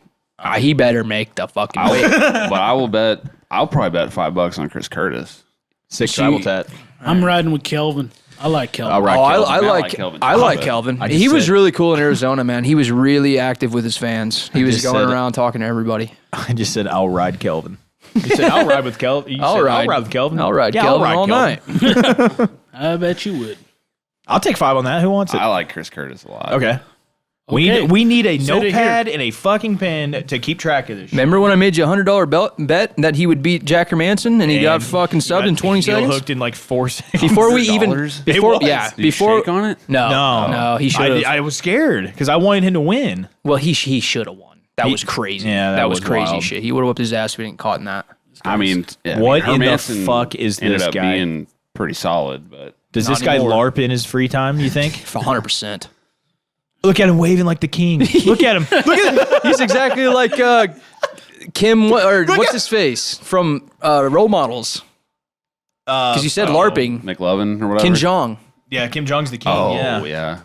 He better make the fucking weight. But I will bet. I'll probably bet $5 on Chris Curtis. Sick tribal tat. I'm riding with Kelvin. I like Kelvin. I'll ride Oh, Kelvin. I like Kelvin. I like Kelvin. I just He was said- really cool in Arizona, man. He was really active with his fans. He was just going said- around talking to everybody. I just said I'll ride Kelvin. You said I'll ride with Kelvin. You I'll said, ride. I'll ride with Kelvin. I'll ride Yeah, Kelvin I'll ride all Kelvin. night. I bet you would. I'll take 5 on that. Who wants it? I like Chris Curtis a lot. Okay. Okay. We need a Set it notepad and a fucking pen to keep track of this shit. Remember when I made you a $100 bet that he would beat Jack Manson and he got fucking subbed in 20 heel seconds? hooked in like 4 seconds. Before we even $100? before It was. yeah Did you before shake on it? no he should have. I was scared because I wanted him to win. Well, he should have won. That was crazy. yeah, that that was was crazy wild. shit. He would have whipped his ass if he didn't caught in that. I mean, yeah, What in the Hermanson fuck is ended this up guy? being pretty solid, but Does Not this guy anymore. LARP in his free time, you think? 100%. Look at him waving like the king. Look at him. Look at him. He's exactly like Kim or what's his face from Role Models. Because you said LARPing. McLovin or whatever. Kim Jong. Yeah, Kim Jong's the king. Oh yeah. yeah.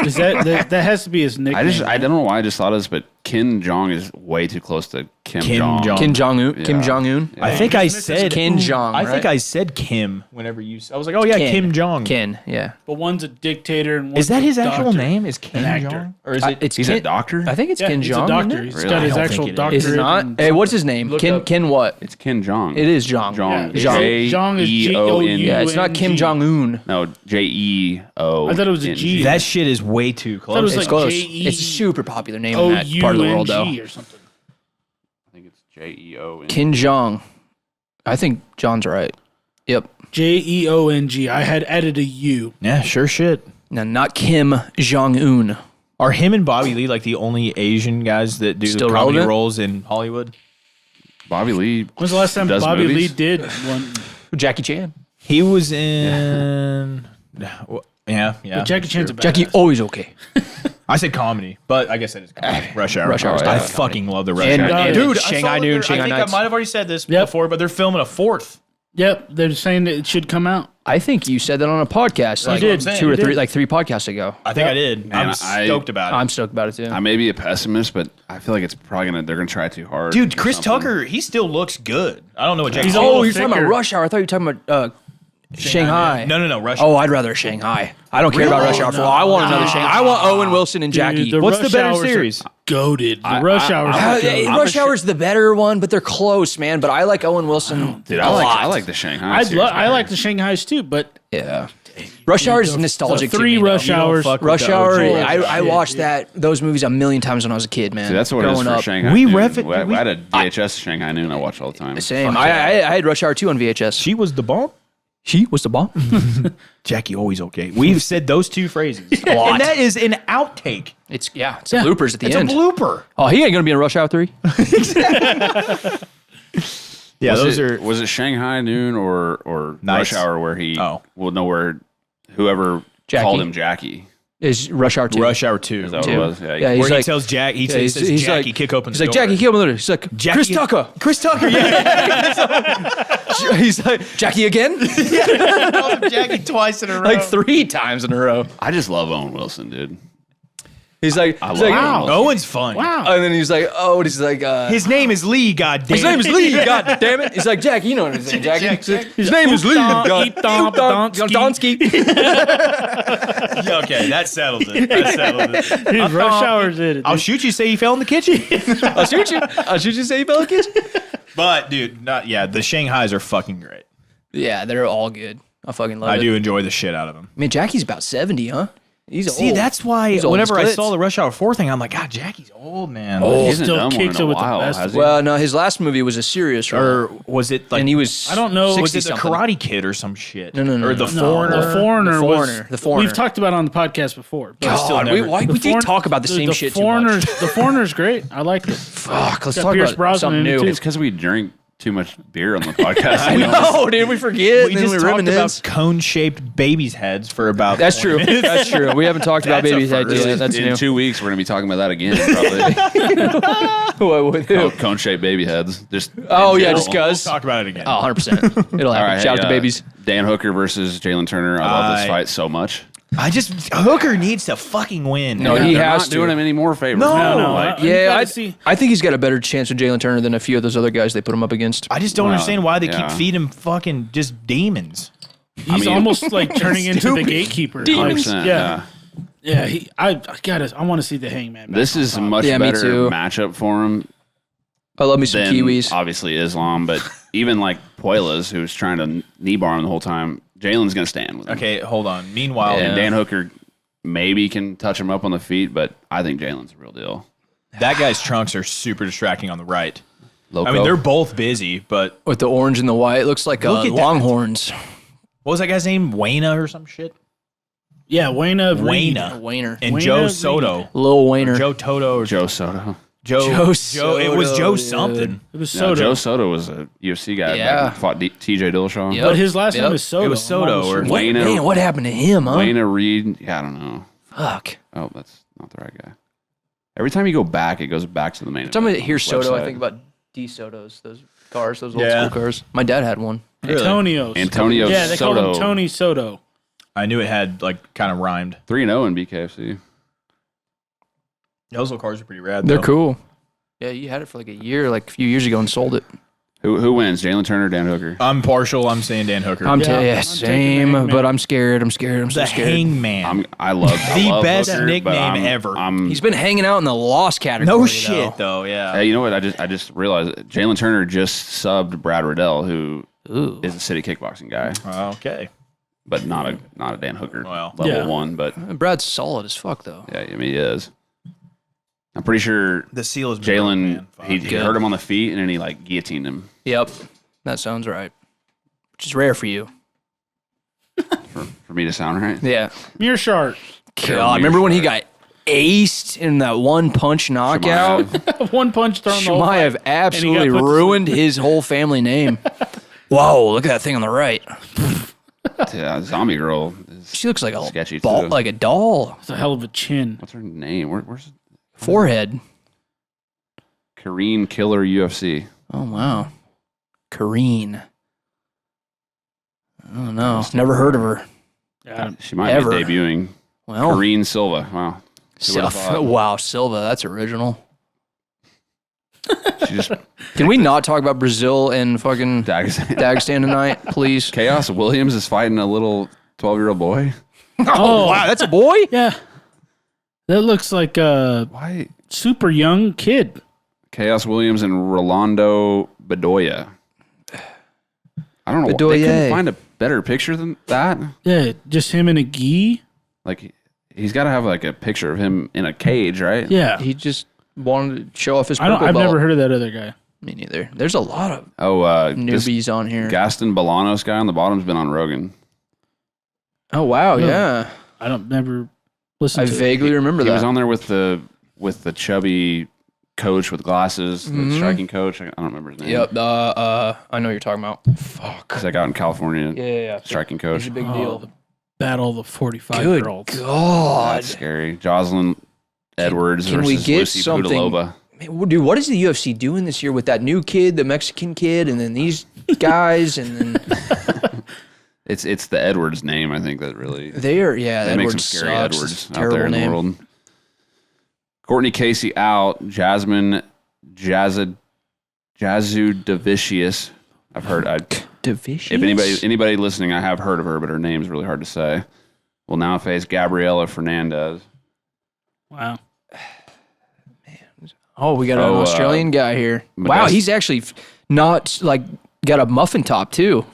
Is that has to be his nickname? I don't know why I just thought of this, but Kim Jong is way too close to Kim Jong. Kim Jong Un. Kim Yeah. Jong Un. I think I said Kim Jong, I think right? I said Kim whenever you. I was like, oh yeah, Kim Jong. Ken. Yeah. But one's a dictator and one's Is that a his actual doctor. name? Is Kim actor. Jong? Or is I- it? it's He's Ken, a doctor. I think it's Yeah, Ken he's Jong. a isn't doctor. it? He's Really? got I his don't actual think it is. doctorate. Is it not? and Hey, what's stuff. his name? Look Ken. up. Ken what? It's Kim Jong. It is Jong. Jong. Yeah, Jong. Jong is J-E-O-N. G-O-U-N-G. Yeah, it's not Kim Jong Un. No, J-E-O. I thought it was a G. That shit is way too close. thought it was It's like close. J-E- It's a super popular name in that part of the world, though. O-U-N-G or something. I think it's J-E-O. Kim Jong. I think John's right. Yep. J-E-O-N-G. I had added a U. Yeah, sure shit. No, not Kim Jong Un. Are him and Bobby Lee like the only Asian guys that do Still comedy relevant? roles in Hollywood? Bobby Lee. When's the last time Does Bobby movies? Lee did one? Jackie Chan. He was in. Yeah. But Jackie Chan's a badass. Jackie always okay. I said comedy, but I guess that is comedy. Rush Hour. Rush Hour is I definitely fucking love the Rush And- Hour. and Dude, Shanghai I saw Noon, that Shanghai I think Nights. I might have already said this Yep. before, but they're filming a 4th. Yep, they're saying that it should come out. I think you said that on a podcast like did. 2 or You 3, did. like 3 podcasts ago. I think I did. Man, I'm stoked about it. I'm stoked about it too. I may be a pessimist, but I feel like it's probably they're gonna try too hard. Dude, or Chris something. Tucker, he still looks good. I don't know what Jackie. He's a oh, little you're talking about thicker. Rush Hour. I thought you were talking about Shanghai. No, Rush Oh, Hour. I'd rather Shanghai. I don't care about Rush Hour 4. I want another Shanghai. I want Owen Wilson and Jackie. Dude, What's the Rush better Hours are series? Goated. The Rush Hours. I'm are a- goated. I'm Rush Hour's the better one, but they're close, man. But I like Owen Wilson. Dude, a I lot. like the Shanghai. series I better. like the Shanghais too, but Yeah. Rush Hour is nostalgic. the to 3 me, though. Rush Hours. fuck with Rush the Hour. OG. I watched those movies a million times when I was a kid, man. Dude, that's what it is Growing for up. Shanghai. We Noon. ref it- We had a VHS Shanghai Noon I watch all the time. Same. I had Rush Hour 2 on VHS. She was the bomb. She was the bomb. Jackie always okay. We've said those 2 phrases a lot. and that is an outtake. It's bloopers at the It's end. a blooper. Oh, he ain't gonna be in Rush Hour 3. Yeah, Was it Shanghai Noon or Nights. Rush Hour where he whoever Jackie. called him Jackie? Is Rush Hour 2. Rush Hour 2. Is that what it Two. was? Yeah, Where he's he like, tells Jack, he yeah, says, Jackie, kick open He's the like, door. Jackie, kill him. He's like, Jackie- Chris Tucker. Chris Tucker, yeah. He's like, Jackie again? Jackie twice in a row. Like 3 times in a row. I just love Owen Wilson, dude. He's like, I he's love like, Owen Wilson. Owen's fun. wow. and then he's like, oh, he's like, His name is Lee, goddamn. his name is Lee. God damn it! He's like, Jackie, you know what his name, Jackie. His name is Lee. Donsky. Okay, that settles it. Dude, Rush Hour's it. I'll shoot you, say you fell in the kitchen. I'll shoot you. Say you fell kids. But, dude, the Shanghais are fucking great. Yeah, they're all good. I fucking love it. I do enjoy the shit out of them. Man, Jackie's about 70, huh? He's See, old. that's why He's old whenever as I clits. saw the Rush Hour 4 thing, I'm like, God, Jackie's old, man. He hasn't still done one kicks in it a with the while, best. has he? Well, no, his last movie was a serious role. Or was it like, and he was I don't know. was it the 60-something. Karate Kid or some shit? No. Or the No, Foreigner? The Foreigner. The Foreigner. The Foreigner. We've talked about it on the podcast before. But God, we did talk about the same shit too Foreigner's, much. The Foreigner's great. I like it. Fuck, let's Got talk Pierce about Brosnan something in it, new. too. It's because we drink too much beer on the podcast. I know, dude. We forget. We and then just we talked reminisce. about cone-shaped babies' heads for about That's 20 true. minutes. That's true. We haven't talked about That's a baby's head first. yet. That's in new. 2 weeks, we're going to be talking about that again, probably. What would do? Cone-shaped baby heads. Just Oh, in yeah, general. just cuz. Talk about it again. Oh, 100%. It'll happen. All right, Shout out hey, to babies. Dan Hooker versus Jalen Turner. I love this fight so much. Hooker needs to fucking win. No, he They're has not to. doing him any more favors. No. man. No, Like, you Yeah, gotta I see. I think he's got a better chance with Jalen Turner than a few of those other guys they put him up against. I just don't understand why they yeah. keep feeding him fucking just demons. He's mean- almost like turning into the gatekeeper. 100%. Yeah. Yeah. Yeah, I want to see the Hangman. This is a much Yeah, me better too. matchup for him I love me some than Kiwis. obviously Islam, but even like Puelas, who's trying to knee bar him the whole time, Jalen's going to stand with him. Okay, hold on. Meanwhile, And Dan Hooker maybe can touch him up on the feet, but I think Jalen's the real deal. that guy's trunks are super distracting on the right. Loco. I mean, they're both busy, but With the orange and the white, it looks like Look at that. Longhorns. what was that guy's name? Wayna or some shit? Yeah, Wayna. Reid. Wayna. Wayner. And Wayna Joe Reid. Soto. Lil Wayner. Joe Toto or Joe Soto. Joe Soto, It was Joe dude. something. It was No, Soto. Joe Soto was a UFC guy. Yeah. Back, fought TJ Dillashaw. Yep. But his last Yep. name is Soto. It was Soto or Wayna. Man, what happened to him, huh? Wayna Reid. Yeah, I don't know. Fuck. Oh, that's not the right guy. Every time you go back, it goes back to the main. Every time I event hear Soto, I website. think about D Sotos, those cars, those old Yeah. school cars. My dad had one. Antonio. Antonio Yeah, they call Soto. him Tony Soto. I knew it had like kind of rhymed. 3-0 in BKFC. Those little cars are pretty rad. They're though. cool. Yeah, you had it for like a year, like a few years ago, and sold it. Who wins? Jalen Turner, or Dan Hooker? I'm partial. I'm saying Dan Hooker. I'm Yeah, I'm taking same, the Hangman. but I'm scared. I'm so the scared. Hangman. I love The I love best Hooker, but nickname ever. He's been hanging out in the lost category. no though. shit though. Yeah. Hey, you know what? I just realized that Jalen Turner just subbed Brad Riddell, who Ooh. is a city kickboxing guy, Okay. but not a Dan Hooker Well, level yeah. one. But Brad's solid as fuck, though. yeah, I mean he is. I'm pretty sure The seal is Jalen he hurt him on the feet and then he like guillotined him. Yep, that sounds right. Which is rare for you. For me to sound right. Yeah. Mearshart. God, remember when he got aced in that one punch knockout? One punch thrown. the whole Might fight. have absolutely put to ruined his whole family name. Whoa, look at that thing on the right. Yeah, Zombie Girl is She looks like a sketchy, ball, too. like a doll. It's a hell of a chin. What's her name? Where's Forehead. Kareen Killer UFC? Oh, wow. Kareen. I don't know. Never heard of her. Yeah, She might Ever. be debuting. Well, Kareen Silva. Wow. Who would've thought? Wow, Silva. That's original. She just Can we not talk about Brazil and fucking Dagestan. Dagestan tonight, please? Chaos Williams is fighting a little 12-year-old boy. Oh, wow, that's a boy? yeah. That looks like a Why? super young kid. Chaos Williams and Rolando Bedoya. I don't know. They Bedoya. couldn't find a better picture than that. Yeah, just him in a gi. Like, he's got to have like a picture of him in a cage, right? Yeah. He just wanted to show off his I've purple belt. never heard of that other guy. Me neither. There's a lot of Oh, this newbies on here. Gaston Bolanos guy on the bottom's been on Rogan. Oh, wow, Really? yeah. I don't never listen I to it. vaguely remember He that. was on there with the chubby coach with glasses, the striking coach. I don't remember his name. Yep, I know what you're talking about. Fuck. He's like out in California, Yeah. striking coach. He's a big Oh, deal. the battle of the Good 45-year-olds. God. That's scary. Jocelyn Edwards can versus we get Lucy something- Pudilova. Man, dude, what is the UFC doing this year with that new kid, the Mexican kid, and then these guys, and then It's the Edwards name, I think, that really they are, yeah, they make Edwards some scary sucks. Edwards It's a out there terrible in name. the world. Courtney Casey out. Jasmine Jazudavicius. I've heard. Divicious? If anybody listening, I have heard of her, but her name's really hard to say. Will now face Gabriela Fernandez. Wow. Oh, we got an Australian guy here. Wow, Modest- he's actually not like got a muffin top too.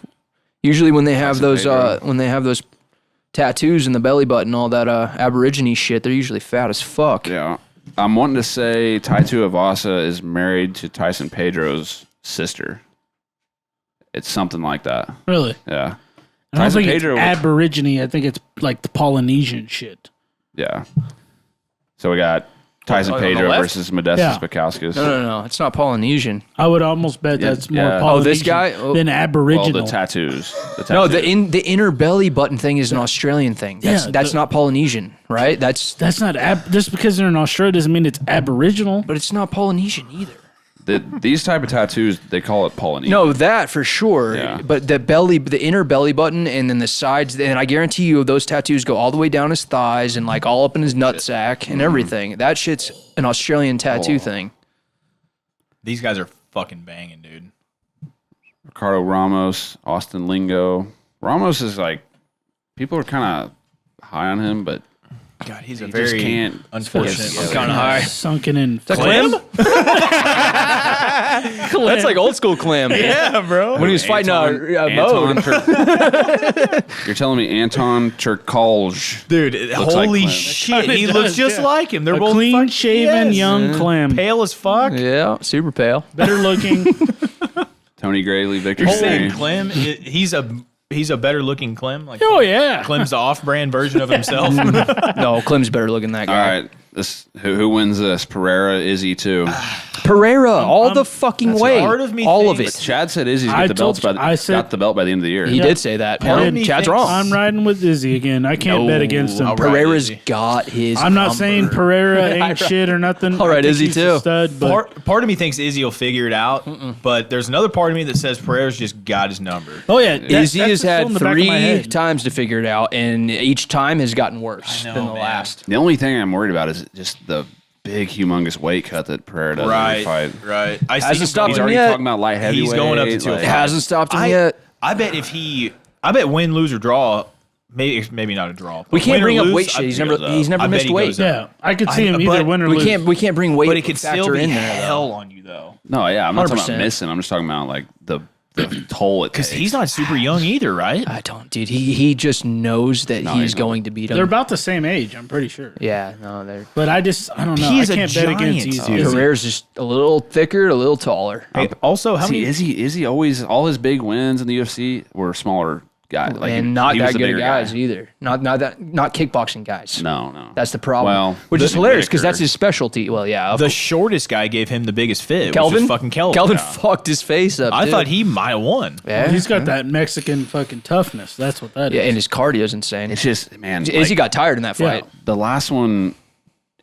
Usually when they have those Pedro. tattoos in the belly button, all that Aborigine shit, they're usually fat as fuck. Yeah. I'm wanting to say Taitu Avasa is married to Tyson Pedro's sister. It's something like that. Really? Yeah. I don't Tyson think Pedro- it's Aborigine. I think it's like the Polynesian shit. Yeah. So we got Tyson on the Pedro left? versus Modestas Yeah. Bukauskas. No, it's not Polynesian. I would almost bet that's more yeah. Polynesian Oh, this guy? Oh. than Well, Aboriginal. the tattoos. No, the inner belly button thing is an Australian thing. That's Yeah, not Polynesian, right? That's That's not just because they're in Australia doesn't mean it's Aboriginal. but it's not Polynesian either. These type of tattoos, they call it Polynesian. No, that for sure. Yeah. But the inner belly button, and then the sides, and I guarantee you, those tattoos go all the way down his thighs and like all up in his nutsack and everything. That shit's an Australian tattoo thing. These guys are fucking banging, dude. Ricardo Ramos, Austin Lingo. Ramos is like, people are kind of high on him, but God, he's a he just very can't unfortunate. put it Kinda high. Sunken in. Is that Clem? That's like old school Clem. Yeah, bro. When he was fighting Anton Mode. You're telling me Anton Turkalj. Dude, Looks like holy Clem. shit. He Kinda looks does, just yeah. like him. They're A both clean-shaven young Clem. Pale as fuck. Yeah, super pale. Better looking. Tony Grayley, Victor You're saying Steen. Clem, he's a better looking Clem? Like Oh, yeah. Clem's the off-brand version of himself. No, Clem's better looking than that All guy. right. Who wins this? Pereira, Izzy, too. Pereira, all the fucking way. part of me all of thinks- it. Chad said Izzy's I got the told belts you- I said- got the belt by the end of the year. He did say that. Part of me Chad's thinks- wrong. I'm riding with Izzy again. I can't bet against him. All right, Pereira's Izzy. got his. I'm not number. saying Pereira ain't shit or nothing. All right, I think Izzy he's a too. Stud, but Part of me thinks Izzy will figure it out, but there's another part of me that says Pereira's just got his number. oh yeah, Izzy has still had in the back of my 3 head. times to figure it out, and each time has gotten worse I know, than the man. last. The only thing I'm worried about is just the big, humongous weight cut that Pereira does every fight. Right. I see Hasn't him stopped He's him already yet. talking about light heavyweight. He's going up to like- 205. It hasn't stopped him yet. I bet win, lose, or draw. Maybe not a draw. We but can't win or bring up lose, weight I shit. He's bet never he goes he's up. never I bet missed he weight. goes up. Yeah, I could see him but either win or lose. We can't bring weight But it could still factor be in there. hell on you though. No, yeah, I'm not talking 100%. about missing. I'm just talking about like the toll it Because takes. he's not super young either, right? I don't, dude. He just knows that No, he's he's not. going to beat him. They're about the same age. I'm pretty sure. yeah, no, they're. But I don't know. He's I a can't bet against giant, Izzy. dude. Pereira's just a little thicker, a little taller. Hey, also, how See, many? Izzy always all his big wins in the UFC were smaller guy. Like, and not he was that the good bigger at guys guy. either. Not kickboxing guys. No. That's the problem. Well, which is the hilarious because Whitaker- that's his specialty. Well, yeah. The shortest guy gave him the biggest fit. Which Kelvin? was fucking Kelvin. Kelvin Yeah. fucked his face up. I dude. thought he might have won. Yeah. He's got that Mexican fucking toughness. That's what that is. Yeah, and his cardio is insane. It's just, man. Izzy like, got tired in that Yeah. fight. the last one,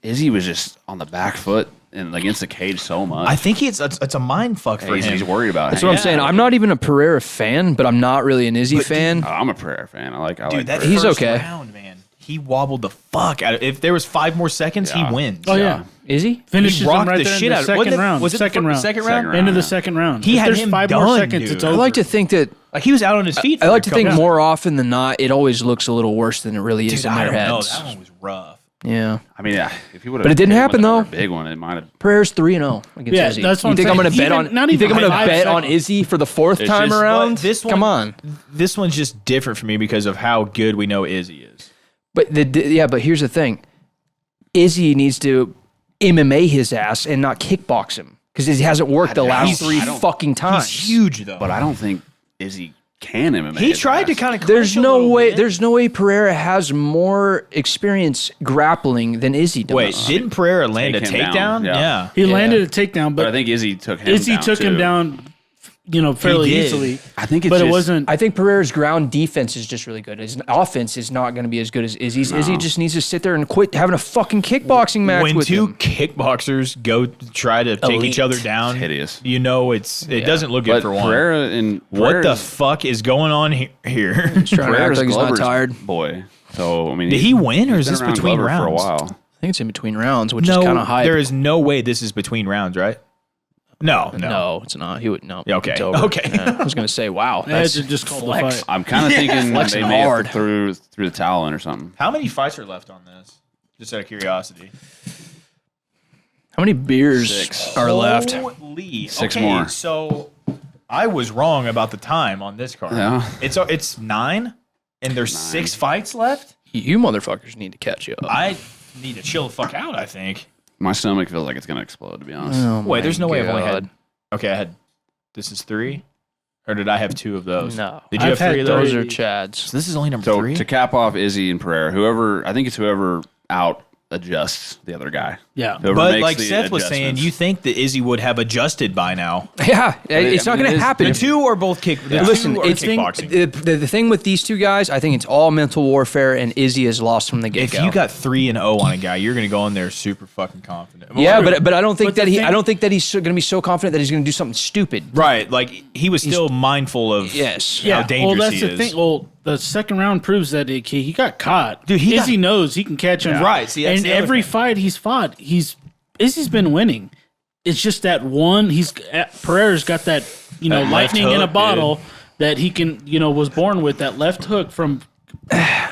Izzy was just on the back foot and against the cage so much. I think it's a mind fuck for he's, him. he's worried about That's him. what I'm saying. I'm not even a Pereira fan, but I'm not really an Izzy fan. Oh, I'm a Pereira fan. I like Dude, that Pereira. He's first okay. round, man. He wobbled the fuck out of. If there was 5 more seconds, Yeah. he wins. Oh yeah. Is he? Finishes He him rocked right the there shit in out the of. second round. Was it second round. Second Second round. round. End of the Yeah. second round. He If had there's him 5 more done, seconds, dude. it's I over. I like to think that. Like he was out on his feet. I like to think Yeah. more often than not, it always looks a little worse than it really is Dude, in I their don't know. heads. That one was rough. Yeah. I mean, yeah, if he would have. But it didn't happen, though. Big one. It might have. Pereira's 3-0 against Yeah, Izzy. that's what you I'm think I'm saying. going to bet Even- on? not You think I'm even going to 5 bet on seconds. Izzy for the 4th It's time just- around? But this one, Come on. This one's just different for me because of how good we know Izzy is. But but here's the thing. Izzy needs to MMA his ass and not kickbox him because he hasn't worked the last 3 fucking times. He's huge though. But I don't think Izzy can MMA. He his tried to ass. kind of. There's no way. There's no way Pereira has more experience grappling than Izzy does. Wait, didn't Pereira land a take him takedown? down, yeah. He landed a takedown, But I but think Izzy took him. Izzy down took him too. down, fairly did. easily. I think it's But just, it wasn't. I think Pereira's ground defense is just really good. His offense is not going to be as good as Izzy's. Izzy just needs to sit there and quit having a fucking kickboxing match When with two him. kickboxers go to try to take Elite. each other down, It's hideous. You know, it doesn't look good But for one. Pereira and What the Pereira's- fuck is going on here? Trying to act Pereira's like he's not Glover's tired. boy. So I mean, Did he win or is he's this been around between Glover rounds? for a while? I think it's in between rounds, which is kind of hype. there is no way this is between rounds, right? No. No, it's not. He would no. Yeah, okay. It's over. Okay. Yeah, I was going to say, wow, They had that's to just call the flex. fight. I'm kind of thinking flexing they may hard. have threw the towel in or something. How many fights are left on this? Just out of curiosity. how many beers 6. are left? Holy. 6 okay, more. So I was wrong about the time on this card. Yeah. It's 9, and there's 6 fights left. You motherfuckers need to catch up. I need to chill the fuck out. I think. My stomach feels like it's gonna explode. To be honest, Oh Wait, my there's no way I've only had. God. Okay, I had. This is 3, or did I have 2 of those? No. Did you I've have 3 had of those? Those are Those Chads. So this is only number so 3. to cap off Izzy and Pereira, I think it's whoever out adjusts the other guy. Yeah. Whoever But makes like the Seth was saying, adjustments. you think that Izzy would have adjusted by now? Yeah, it's not I mean, going it to is- happen. The 2 are both kick. The Listen, 2 are it's kickboxing. the thing with these two guys, I think it's all mental warfare, and Izzy is lost from the get If go. you got 3-0 on a guy, you're gonna go in there super fucking confident. yeah, but I don't think But that the he. thing- I don't think that he's going to be so confident that he's going to do something stupid. Right, like he was still mindful of Yes. how dangerous well, that's he the is. thing. Well, the second round proves that he got caught. Dude, he Izzy got- knows he can catch him. Right, see, that's and the other every thing. fight he's fought, Izzy's been winning. It's just that one. Pereira's got that That left lightning in a hook, bottle that he can was born with, that left hook from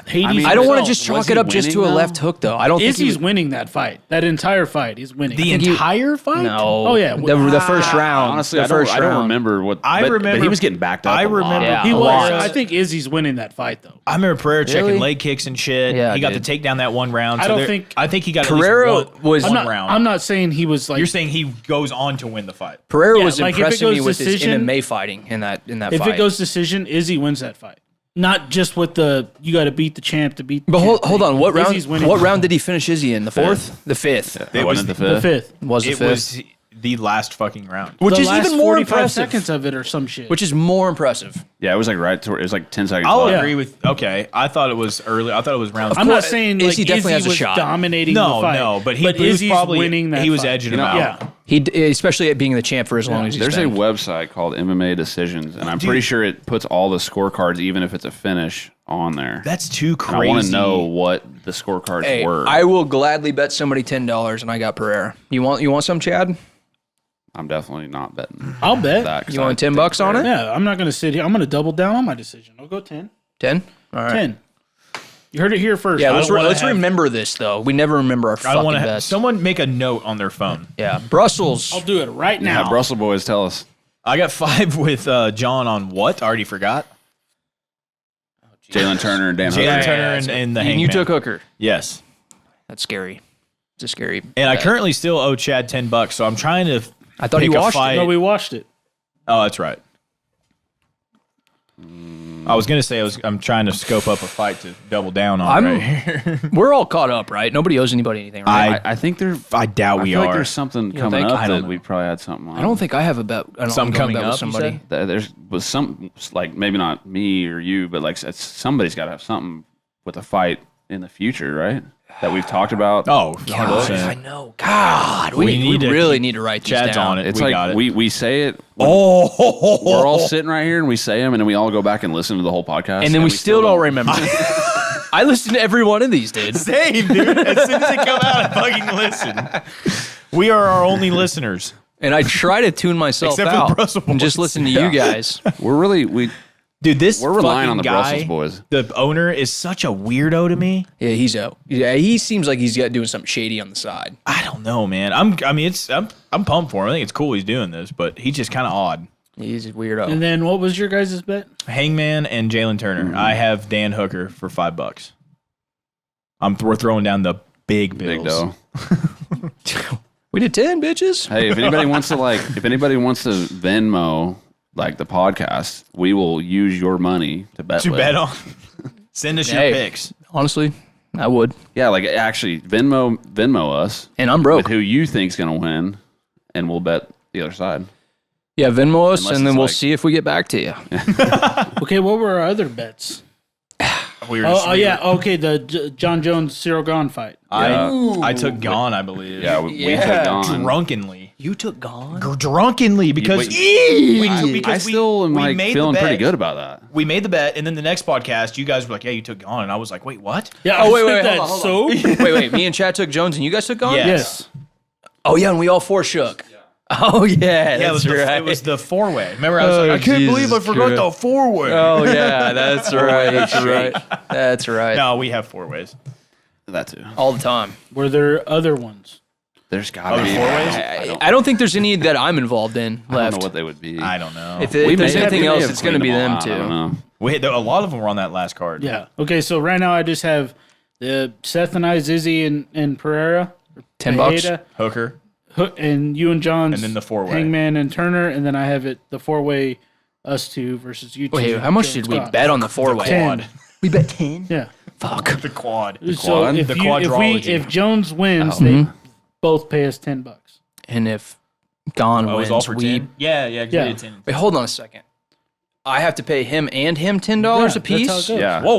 Hades. I don't want to himself. just Was chalk he it up just to a winning, left though? hook, though. I don't think Izzy's he's winning that fight. That entire fight, he's winning. the entire fight. No. Oh, yeah. The first round. honestly, the I don't, first I don't round. remember what. I but remember- he was getting backed up. I a lot. remember- Yeah, He a was. lot. I think Izzy's winning that fight, though. I remember Pereira checking Really? leg kicks and shit. Yeah, he got dude. the takedown that one round. I so don't there- think- I think he got Pereira at least was- one I'm round. not saying he was like. You're saying he goes on to win the fight. Pereira Yeah, was like, if it impressing me goes with his decision- MMA fighting in that if fight. it goes decision, Izzy wins that fight. Not just with the you got to beat the champ to beat. The But champ. hold on, what Izzy's round? winning. What round did he finish Izzy in? The 4th, the 5th, It was wasn't the The fifth. fifth. was the It 5th, was the last fucking round. which The is last even more 45 impressive. seconds of it or some shit. Which is more impressive. Yeah, it was like it was like 10 seconds. I'll left. Yeah. agree with. Okay, I thought it was early. I thought it was round. I'm not saying like Izzy definitely has a was shot. dominating No, the fight. no, but he was Izzy's probably winning that he was fight. edging You him know, out. Yeah. Especially at being the champ for as long as he's There's a been. website called MMA Decisions, and I'm pretty sure it puts all the scorecards, even if it's a finish, on there. That's too And crazy. I want to know what the scorecards Hey, were. I will gladly bet somebody $10, and I got Pereira. You want some, Chad? I'm definitely not betting I'll bet. that. 'cause You want I think $10 on it? Yeah, I'm not going to sit here. I'm going to double down on my decision. I'll go 10. 10? All right. 10. You heard it here first. Yeah, I let's, don't wanna let's have- remember this, though. We never remember our I don't fucking want to. best. Someone make a note on their phone. Yeah. Brussels. I'll do it right now. Yeah, Brussels boys tell us. I got 5 with John on what? I already forgot. Jalen Turner and Dan Jalen Hooker. Turner and the You Hangman. took Hooker. Yes. That's scary. It's a scary. And I bet. currently still owe Chad $10, so I'm trying to. I thought he pick a washed fight. it. No, we watched it. Oh, that's right. I was gonna say I'm trying to scope up a fight to double down on right here. We're all caught up, right? Nobody owes anybody anything, right? I think there. I doubt I we feel are. like there's something coming think? up I that don't we probably had something on. I don't think I have a bet. Something coming with up, you somebody. said? There's was some like maybe not me or you, but like somebody's got to have something with a fight in the future, right? That we've talked about. Oh, God, 100%. I know. God, we need to really keep need to write these Chad's down. on it. It's We like got it. we say it. Oh, We're all sitting right here and we say them, and then we all go back and listen to the whole podcast, And then we still don't remember. I listen to every one of these, dude. same, dude. As soon as they come out, I fucking listen. We are our only listeners. And I try to tune myself Except for the out Brussels and just boys. listen to you guys. Dude, this We're relying fucking on the guy, Brussels boys. The owner is such a weirdo to me. Yeah, he's out. Yeah, he seems like he's doing something shady on the side. I don't know, man. I'm pumped for him. I think it's cool he's doing this, but he's just kind of odd. He's a weirdo. And then what was your guys' bet? Hangman and Jalen Turner. I have Dan Hooker for $5. We're throwing down the big bills. Big dough. We did 10, bitches. Hey, if anybody wants to Venmo like the podcast, we will use your money to bet. To with. bet on. Send us Hey. your picks. Honestly, I would. Yeah, like actually Venmo us And I'm with broke. who you think's gonna win, and we'll bet the other side. Yeah, Venmo us, Unless and then it's we'll like- see if we get back to you. Okay, what were our other bets? We were Oh yeah, okay, the John Jones Cyril Gahn fight. I took Gone, I believe. Yeah, we took on. Drunkenly. You took Gone? Drunkenly because I still am we like made the feeling pretty bet. good about that. We made the bet, and then the next podcast, you guys were like, "Yeah, you took Gone," and I was like, "Wait, what?" Yeah, Oh, wait, I said wait, that. hold on. So Wait. Me and Chad took Jones, and you guys took Gone? Yeah. yes. Oh, yeah, and we all four shook. Oh, yeah, Yeah, that's right. it was the four-way. Remember, I was Oh, like, "I can't believe I Jesus forgot the Christ. four-way." Oh, yeah, that's right. That's right. That's right. No, we have four ways. That too. All the time. Were there other ones? There's gotta Oh, be four ways? I don't think there's any that I'm involved in I don't left. know what they would be. I don't know. If We there's may have- anything we may else, have it's going to cleaned be all them out. I don't too. know. a lot of them were on that last card. Yeah. Okay, so right now I just have the Seth and I, Zizzy and Pereira. $10. Tejeda, Hooker. and you and John's. And then the four-way. Hangman and Turner, and then I have it the 4-way, us two versus you two. Wait, how much Jones did we Scott. bet on the four-way? 10. We bet 10? Yeah. Fuck. The quad. So quad? if The you, quadrology. if Jones wins, Oh. they both pay us $10. And if Gone Oh, it was wins, all for we... 10? Yeah. 'cause we Yeah. did 10. Wait, hold on a second. I have to pay him and him $10 Yeah, a that's how it piece? goes. Yeah. Whoa.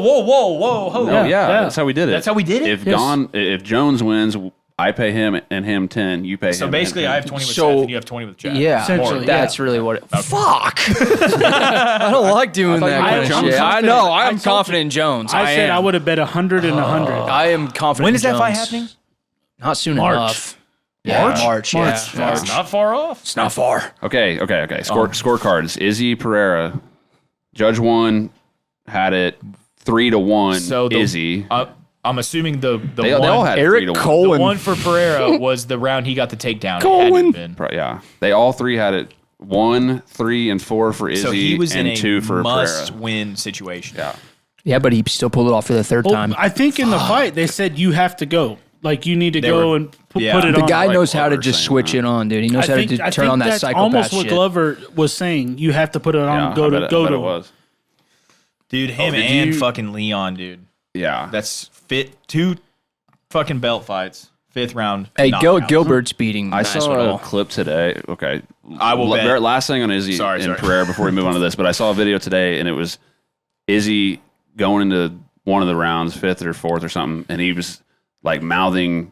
Hold No, on. yeah, yeah. that's how we did it. That's how we did it? If Yes. if Jones wins, I pay him and him 10. You pay So him. basically, and I him have 20 with So- Seth, and you have 20 with Chad. Yeah, Essentially, that's yeah. really what it... Fuck! I don't like doing thought that you kind were of Jones shit. I confident. know. I I am told confident in Jones. I said am. I would have bet 100 and 100. I am confident When in is that fight Jones. happening? Not soon March. enough. Yeah, March. Yeah. March. It's not far off. It's not far. Okay. Scorecards. Izzy Pereira, Judge 1 had it 3-1. So the- Izzy. I'm assuming the They one, all had Eric 3-1. Cole. the one for Pereira was the round he got the takedown. Cohen. It hadn't been. Yeah, they all three had it 1, 3, and 4 for Izzy, So he was and in a 2 for Pereira. must-win situation. Yeah. Yeah, but he still pulled it off for the third Well, time. I think in the fight they said you have to go. Like you need to go were- and yeah. put it The on. guy like knows how to Glover just saying switch that. it on, dude. He knows how to turn on that that's psychopath almost what shit. Glover was saying. You have to put it on. Yeah, and go I to bet go it to. was. Dude, him did and you- fucking Leon, dude. Yeah. That's fit 2 fucking belt fights. 5th round. Hey, knockouts. Gilbert's beating I Masvidal. saw a clip today. Okay. I will bet. Last thing on Izzy Sorry. and Pereira before we move on to this, but I saw a video today and it was Izzy going into one of the rounds, 5th or 4th or something, and he was like mouthing,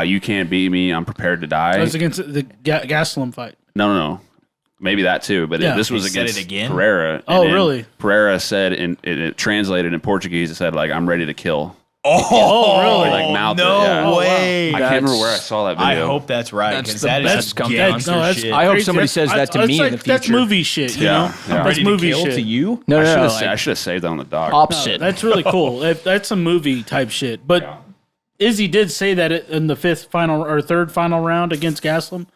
"You can't beat me. I'm prepared to die." That was against the Gastelum fight. No. Maybe that too, but Yeah. this was He said against it again? Pereira. and Oh, then really? Pereira said, it translated in Portuguese, it said, like, "I'm ready to kill." Oh, really? Like, mouth it, no yeah. way. I can't remember where I saw that I video. hope that's right. That's 'Cause the that is best some come gangster No, that's shit. I hope crazy. somebody says that to me in the That's future. movie shit. You Yeah, know, yeah. that's Ready to movie kill shit. to you? No, I no, should no. have saved that on the doc. Opposite. That's really cool. That's some movie type shit. But Izzy did say that in the 5th final or 3rd final round against Gastelum.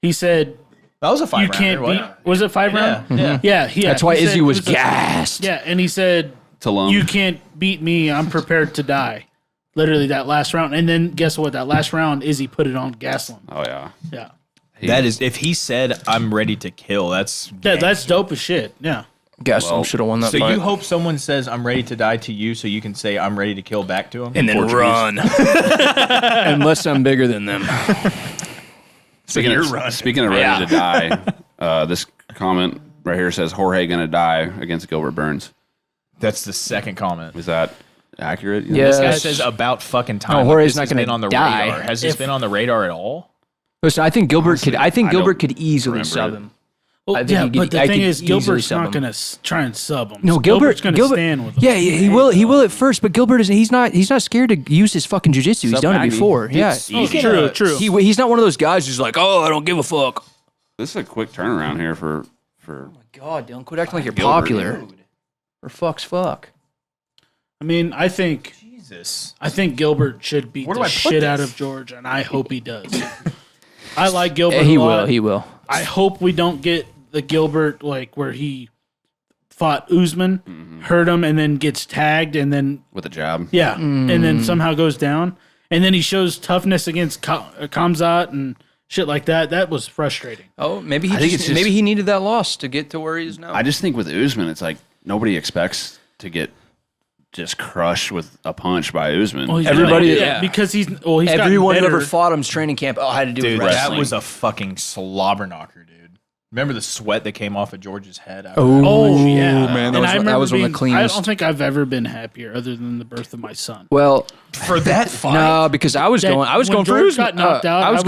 He said That was a 5 you can't beat. Was it 5 round? Yeah. Yeah. That's why He Izzy said- was it a- gassed. Yeah, and he said Tulum. you can't beat me. I'm prepared to die. Literally that last round, and then guess what? That last round, Izzy put it on Gastelum. Oh, yeah. Yeah, That is, if he said, "I'm ready to kill," that's that's dope as shit. Yeah, Gaston should have won that So fight. you hope someone says, I'm ready to die to you, so you can say, I'm ready to kill back to him? and then Portuguese. run. Unless I'm bigger than them. Speaking of ready to die, this comment right here says Jorge gonna die against Gilbert Burns. That's the second comment. Is that accurate? Yeah. This guy says about fucking time. No, Jorge's This not has gonna been on the die. radar. Has this been on the radar at all? Listen, I think Gilbert Honestly, could. I think I Gilbert don't could easily remember sub it. him. Well, I think yeah, he could- but the I thing could is, Gilbert's easily sub not him. going to try and sub him. No, So Gilbert's going to stand with him. Yeah, he will. He will at first, but Gilbert is. He's not scared to use his fucking jujitsu. He's Sup, done it Maggie? before. Yeah, True. he's not one of those guys who's like, oh, I don't give a fuck. This is a quick turnaround here for God, Dylan, quit acting like you're Gilbert. popular. For fuck's fuck. I mean, I think Jesus. Gilbert should beat Where do the I put shit out this? of George, and I hope he does. I like Gilbert He a will. lot. He will. I hope we don't get the Gilbert like where he fought Usman, hurt him, and then gets tagged, and then with a jab. and then somehow goes down, and then he shows toughness against Kamzat and shit like that. That was frustrating. Oh, maybe I think it's just- maybe he needed that loss to get to where he is now. I just think with Usman, it's like nobody expects to get just crushed with a punch by Usman. Well, he's Everybody- gotten- yeah. because he's gotten Everyone who better. ever fought him's training camp had to do Dude, with that wrestling. was a fucking slobber knocker, dude. Remember the sweat that came off of George's head? After Oh yeah, man, that And was- I that remember was one of the being- cleanest. I don't think I've ever been happier, other than the birth of my son. Well, For that fight? no, because I was That- going for when George Usman. got knocked out, I was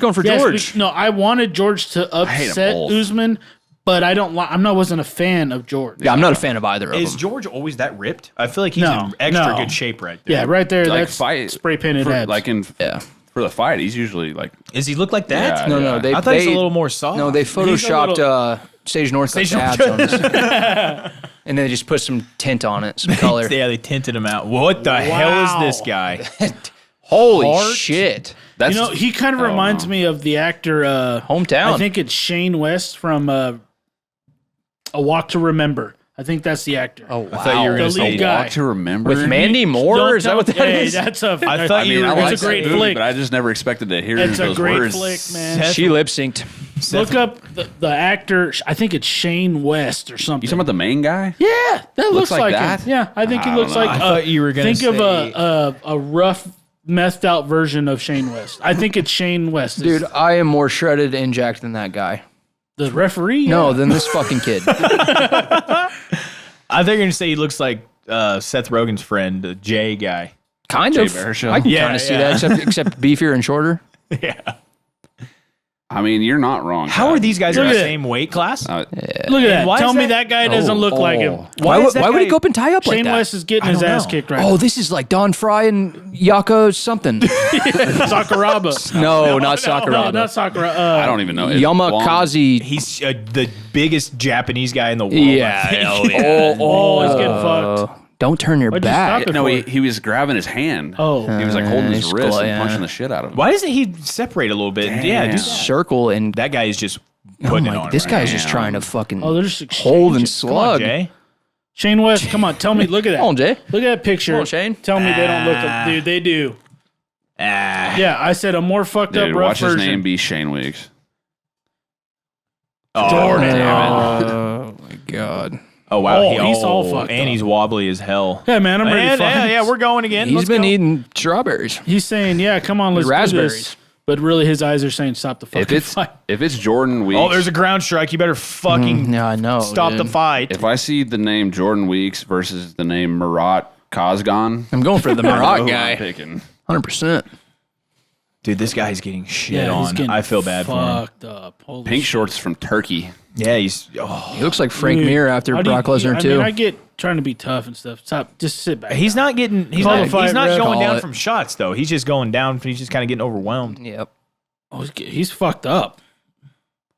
going for Yes, George. no, I wanted George to hate 'em upset both. Usman, but I don't. Wasn't a fan of George. Yeah, I'm not a fan of either of Is them. George always that ripped? I feel like he's No, in extra no. good shape right there. Yeah, right there. Like That's fight spray painted for, heads. like in Yeah. for the fight, he's usually like Does he look like that? Yeah, No, yeah. no, they I thought he's a they- little more soft. No, they He's a photoshopped little- Sage North's Sage abs on his, and then they just put some tint on it, some color. Yeah, they tinted him out. What the hell is this guy? Holy Heart? shit! that's you know, he kind of reminds me of the actor. Hometown. I think it's Shane West from A Walk to Remember. I think that's the actor. Oh wow! I thought you were The going to lead say guy. Walk to remember With Mandy Moore? Don't Is that tell- what that hey, is? That's a. I thought you were I gonna like it's a great that movie, flick. but I just never expected to hear It's a those great words. flick, man. She lip synced. Look up the actor. I think it's Shane West or something. You talking about the main guy? Yeah, that looks like like that? him. Yeah, I think he I looks don't like. know. I thought you were gonna think of say- a rough, methed out version of Shane West. I think it's Shane West, Dude, I am more shredded and jacked than that guy. the referee. No, Yeah. than this fucking kid. I thought you were going to say he looks like Seth Rogen's friend, the Jay guy. Kind Jay of. Baruchel? I can Yeah, kind of see yeah. that, except beefier and shorter. I mean, you're not wrong. How are these guys in Look the at it. same weight class? Look at that. why Tell is me that- that guy doesn't look like him. Why, is that would he guy- go up and tie up like Shane that? West is getting I his don't ass know. kicked right Oh, this is like Don Fry and Yako something. now. Sakuraba. No, not No, Sakuraba. not Sakura. I don't even know. It's Yamakaze. He's the biggest Japanese guy in the world. Yeah. I think. Oh, yeah. Oh, he's getting fucked. Don't turn your What'd you back. stop it No, for? he was grabbing his hand. Oh. He was like holding his he's wrist and yeah. punching the shit out of him. Why doesn't he separate a little bit? Yeah, Damn. do Circle and that guy is just oh putting it my, on. this right guy's now. just trying to fucking Oh, they're just hold and exchanging. Come on, slug. Jay. Shane West, come on, tell me. Look at that. Come on, Jay. Look at that picture. Come on, Shane. Tell me they don't look like. Dude, they do. Ah. Yeah, I said a more fucked Dude, up rough watch his version. name be Shane Weeks. Oh, Jordan. damn it. Oh my god. Oh wow, Oh, he's all fucked and up. he's wobbly as hell. Yeah, man, I'm ready And, to fight. yeah, we're going again. He's Let's been go. eating strawberries. He's saying, yeah, come on, let's do Raspberries. this. But really, his eyes are saying, stop the fucking fight. If it's Jordan Weeks, Oh, there's a ground strike. You better fucking Yeah, I know. stop the dude. fight. if I see the name Jordan Weeks versus the name Murat Kazgan, I'm going for the I know Murat who I'm guy. picking. 100%. Dude, this guy's getting shit Yeah, he's on. getting I feel bad for him. fucked up. Holy Pink shit. shorts from Turkey. Yeah, he's. Oh. He looks like Frank Dude, Mir after how do you- Brock Lesnar I too. mean, I get trying to be tough and stuff. Stop. Just sit back. He's not getting. He's Call not, the fight, he's not ref. going Call down it. from shots though. He's just going down. He's just kind of getting overwhelmed. Yep. Oh, he's fucked up.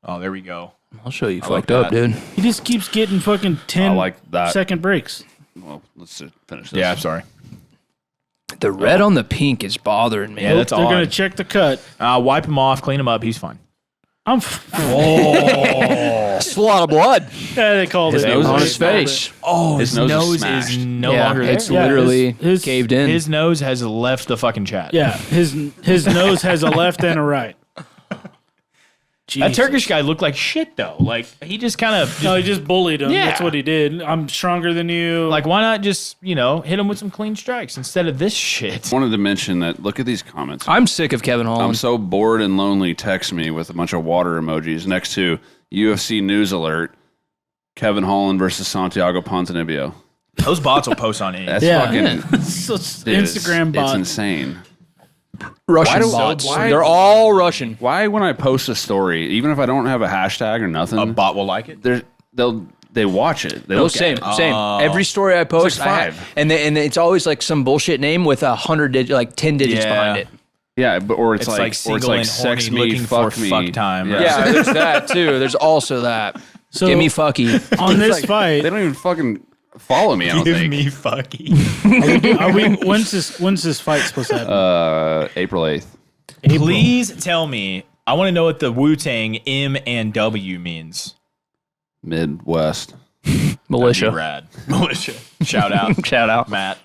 Oh, there we go. I'll show you I like fucked up, that. dude. He just keeps getting fucking 10 I like that. second breaks. Well, let's finish this. Yeah, I'm sorry. The red on the pink is bothering me. Yeah, that's They're odd. going to check the cut. Wipe him off, clean him up. He's fine. I'm. It's a lot of blood Yeah, they called His it. nose on is his smashed. face. Oh, His nose is smashed. no Yeah, longer there. it's Yeah, literally his- caved in. His nose has left the fucking chat. Yeah, his nose has a left and a right. That Turkish guy looked like shit though. Like he just kind of No, he just bullied him. Yeah. That's what he did. I'm stronger than you. like why not just hit him with some clean strikes instead of this shit. Wanted to mention that. Look at these comments. I'm sick of Kevin I'm Holland. so bored and lonely. Text me with a bunch of water emojis next to UFC news alert. Kevin Holland versus Santiago Ponzinibbio. Those bots will post on any. That's Yeah. fucking So dude, Instagram It's bot. insane. Russian Why do- bots. why- They're all Russian. Why, when I post a story, even if I don't have a hashtag or nothing, A bot will like it. they watch it. They No, look same, at it. same. Every story I post, like I 5. and it's always like some bullshit name with 100 digits, like 10 digits Yeah. behind it. Yeah, but or it's, It's like or it's single like and sex horny, me, looking fuck for me, fuck time. Yeah. Yeah, there's that too. There's also that. So Give me fucky. on this They fight, don't even fucking follow me. I don't think. fucky. are we? When's this fight supposed to happen? April 8th. April. Please tell me. I want to know what the Wu-Tang M and W means. Midwest. Militia. Rad. Militia. Shout out. Shout out. Matt.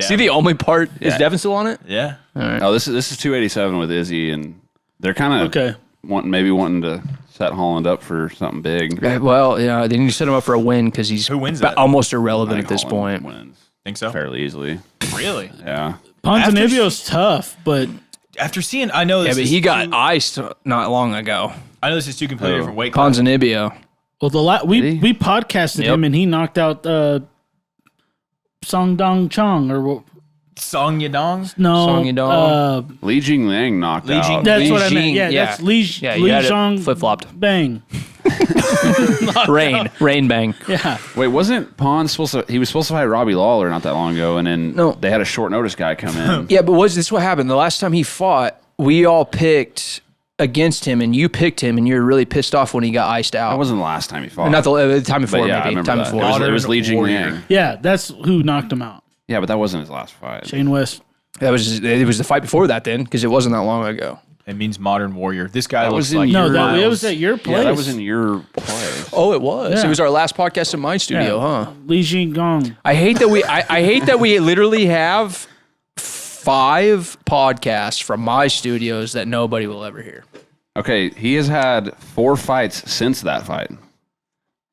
See, the only part is Devin still on it? Yeah. Oh, this is 287 with Izzy, and they're kind of Okay. wanting to set Holland up for something big. Well, yeah, they need to set him up for a win because he's Who wins that? almost I irrelevant think at this Holland point. wins Think so? fairly easily. Really? Yeah. Ponzinibbio's tough, but After seeing, I know Yeah, this but is he got two- iced not long ago. I know this is two completely Who? different weight classes. Ponzinibbio. well, Did he? we podcasted him and he knocked out Song Dong Chong or what? Song Yadong? No, Song Yadong. Li Jingliang knocked Li Jing- out. That's Li what I meant. Jing, Yeah, yeah. that's Li Yeah, you had it Zhang flip-flopped. Bang. Rain bang. Yeah. Wait, wasn't Pond supposed to? He was supposed to fight Robbie Lawler not that long ago, and then No. they had a short notice guy come in. Yeah, but was this what happened? The last time he fought, we all picked against him, and you picked him, and you were really pissed off when he got iced out. That wasn't the last time he fought. Not the time before, but yeah, I maybe. remember Time that. before. It was Li Modern warrior. Jingliang. Yeah, that's who knocked him out. Yeah, but that wasn't his last fight. Shane West. It was the fight before that then, because it wasn't that long ago. It means modern warrior. This guy That looks was in like your- No, that Miles. it was at your place. Yeah, that was in your place. Oh, it was. Yeah. It was our last podcast in my studio, huh? Li Jinggong. I hate that I hate that we literally have 5 podcasts from my studios that nobody will ever hear. Okay, he has had 4 fights since that fight.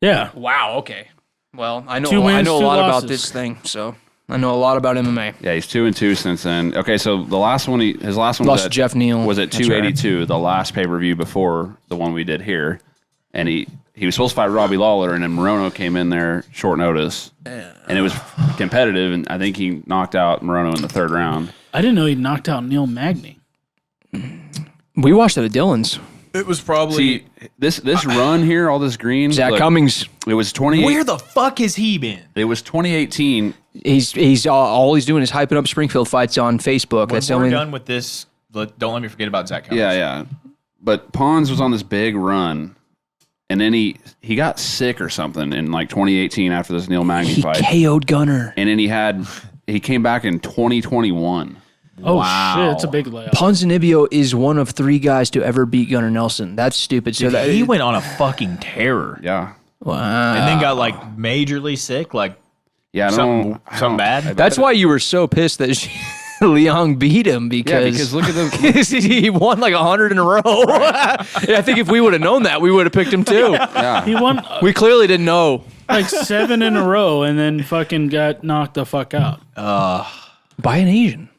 Yeah. Wow. Okay. Well, I know 2 wins, I know a 2 lot losses. about this thing, so I know a lot about MMA. Yeah, he's 2-2 since then. Okay, so the last one, his last one Lost was to at, Jeff Neal. was at That's right. 282, the last pay per view before the one we did here, and he was supposed to fight Robbie Lawler, and then Morono came in there short notice, and it was competitive, and I think he knocked out Morono in the 3rd round. I didn't know he knocked out Neil Magny. We watched it at Dylan's. it was probably. See, this run here, all this green, Zach look, Cummings. it was 28. Where the fuck has he been? It was 2018. He's all he's doing is hyping up Springfield fights on Facebook. When That's the we're only. done with this, don't let me forget about Zach Cummings. Yeah. But Pons was on this big run, and then he got sick or something in like 2018 after this Neil Magny He fight, KO'd Gunner. and then he came back in 2021. Oh Wow. shit, it's a big layoff. Ponzinibbio is one of 3 guys to ever beat Gunnar Nelson. That's stupid. So that He went on a fucking terror. Yeah, Wow. And then got like majorly sick, like yeah. I don't, something bad. That's why you were so pissed that Leong beat him because look at the he won like 100 in a row. I think if we would have known that, we would have picked him too. He won We clearly didn't know. like 7 in a row and then fucking got knocked the fuck out. By an Asian.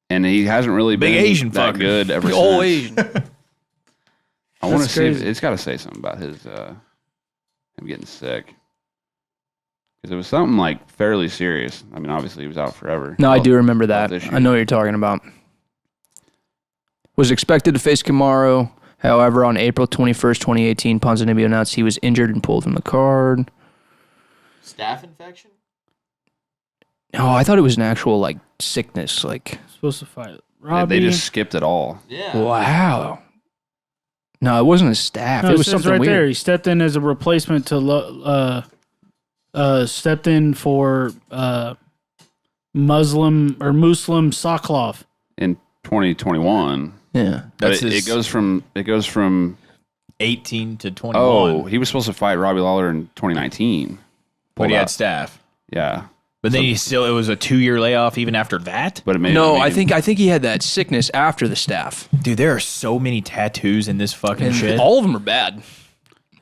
and he hasn't really Big been Asian that fucker. good ever since. Old Asian. I want to That's see. crazy. It's got to say something about his him getting sick. Because it was something like fairly serious. I mean, obviously he was out forever. No, I do remember that. this year. I know what you're talking about. Was expected to face Kamaru. However, on April 21st, 2018, Ponzinibbio announced he was injured and pulled from the card. Staph infection? Oh, I thought it was an actual like sickness. Like, Supposed to fight They Robbie. just skipped it all. Yeah. wow. No, it wasn't a staff. No, it was says something right weird. there. He stepped in as a replacement to stepped in for Muslim Sokolov. In 2021. Yeah. But That's it goes from 18 to 21. oh, he was supposed to fight Robbie Lawler in 2019. but he Pulled had out. staph. Yeah. But then it was a 2-year layoff even after that. But it made, No, I mean, I think he had that sickness after the staff. Dude, there are so many tattoos in this fucking And shit. all of them are bad.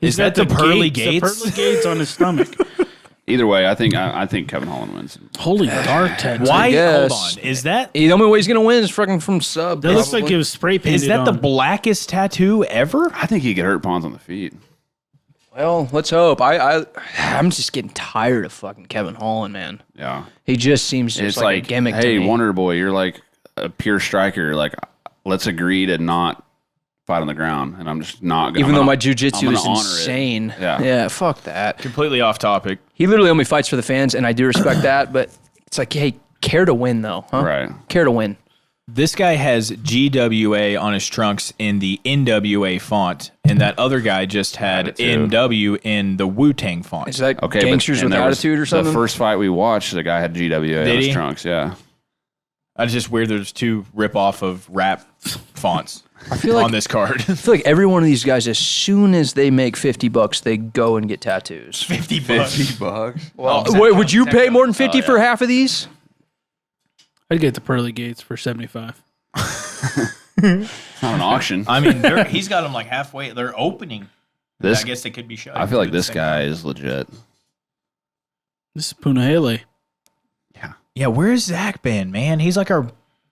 Is that the pearly gates? The pearly gates on his stomach. either way, I think Kevin Holland wins. Holy dark tattoo. Why? Hold guess. on. Is that The only way he's going to win is fucking from sub. That looks like it was spray painted is that the on. blackest tattoo ever? I think he could hurt Pons on the feet. Well, let's hope. I'm just getting tired of fucking Kevin Holland, man. Yeah. He just seems just It's like a gimmick hey, to me. Wonder Boy, you're like a pure striker. Like, let's agree to not fight on the ground, and I'm just not going. Even though my I'm jujitsu gonna is honor it. insane. Yeah. Yeah, fuck that. Completely off topic. He literally only fights for the fans, and I do respect that, but it's like, hey, care to win, though, huh? Right. Care to win. This guy has GWA on his trunks in the NWA font, and that other guy just had Attitude. NW in the Wu-Tang font. Is that Okay, gangsters and with there was attitude or something? The first fight we watched, the guy had GWA Did on his he? trunks. Yeah. It's just weird there's 2 rip-off of rap fonts I feel like on this card. I feel like every one of these guys, as soon as they make $50, they go and get tattoos. 50 bucks. $50. Well, Wait, would you pay more than 50 for half of these? I'd get the pearly gates for 75. It's not an auction. I mean, he's got them like halfway. They're opening. This, I guess they could be shut. I feel like this guy is legit. This is Punahele. Yeah, where's Zach been, man? He's like our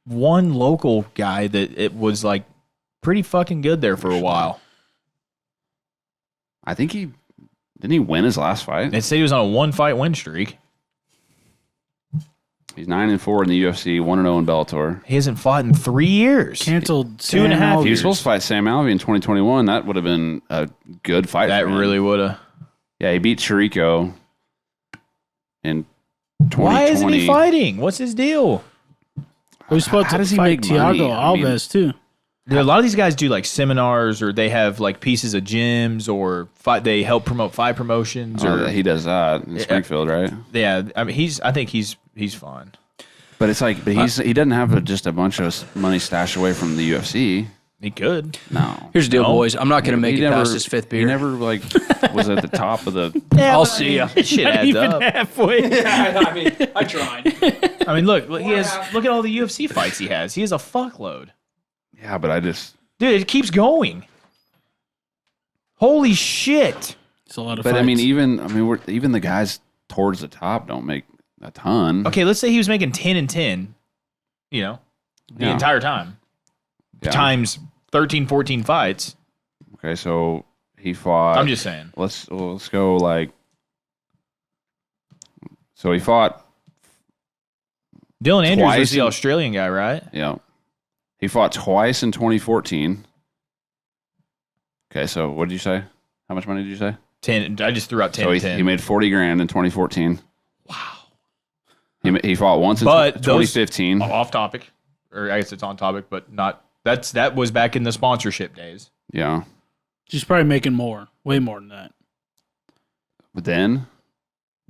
one local guy that it was like pretty fucking good there for a while. I think didn't he win his last fight? They said he was on a 1-fight win streak. He's 9-4 in the UFC, 1-0 in Bellator. He hasn't fought in 3 years. Canceled 2.5 Sam He years. was supposed to fight Sam Alvey in 2021. That would have been a good fight. That for him. really would have. Yeah, he beat Chirico in 2020. Why isn't he fighting? What's his deal? He was supposed How to does he fight make money? Thiago I mean- Alves, too. A lot of these guys do like seminars, or they have like pieces of gyms, or they help promote fight promotions, or He does that in Springfield, right? yeah. I mean, I think he's fine. But it's like, he doesn't have just a bunch of money stashed away from the UFC. He could. No. Here's the deal, No. boys. I'm not going to make He it never- past this 5th beer. He never like was at the top of the. I'll see ya. Shit adds up. Halfway. I mean, I tried. I mean, look at all the UFC fights he has. He has a fuckload. Yeah, but I just. Dude, it keeps going. Holy shit. It's a lot of But fights. I mean, even the guys towards the top don't make a ton. Okay, let's say he was making 10 and 10, the Yeah. entire time. Yeah. Times 13, 14 fights. Okay, so he fought. I'm just saying. Let's go like. So he fought. Dylan Andrews Twice was the in- Australian guy, right? Yeah. He fought twice in 2014. Okay, so what did you say? How much money did you say? 10. I just threw out 10 So and 10. he made $40,000 in 2014. Wow. He fought once in But those- 2015. Off topic, or I guess it's on topic, but not. That was back in the sponsorship days. Yeah. She's probably making more. Way more than that. But then.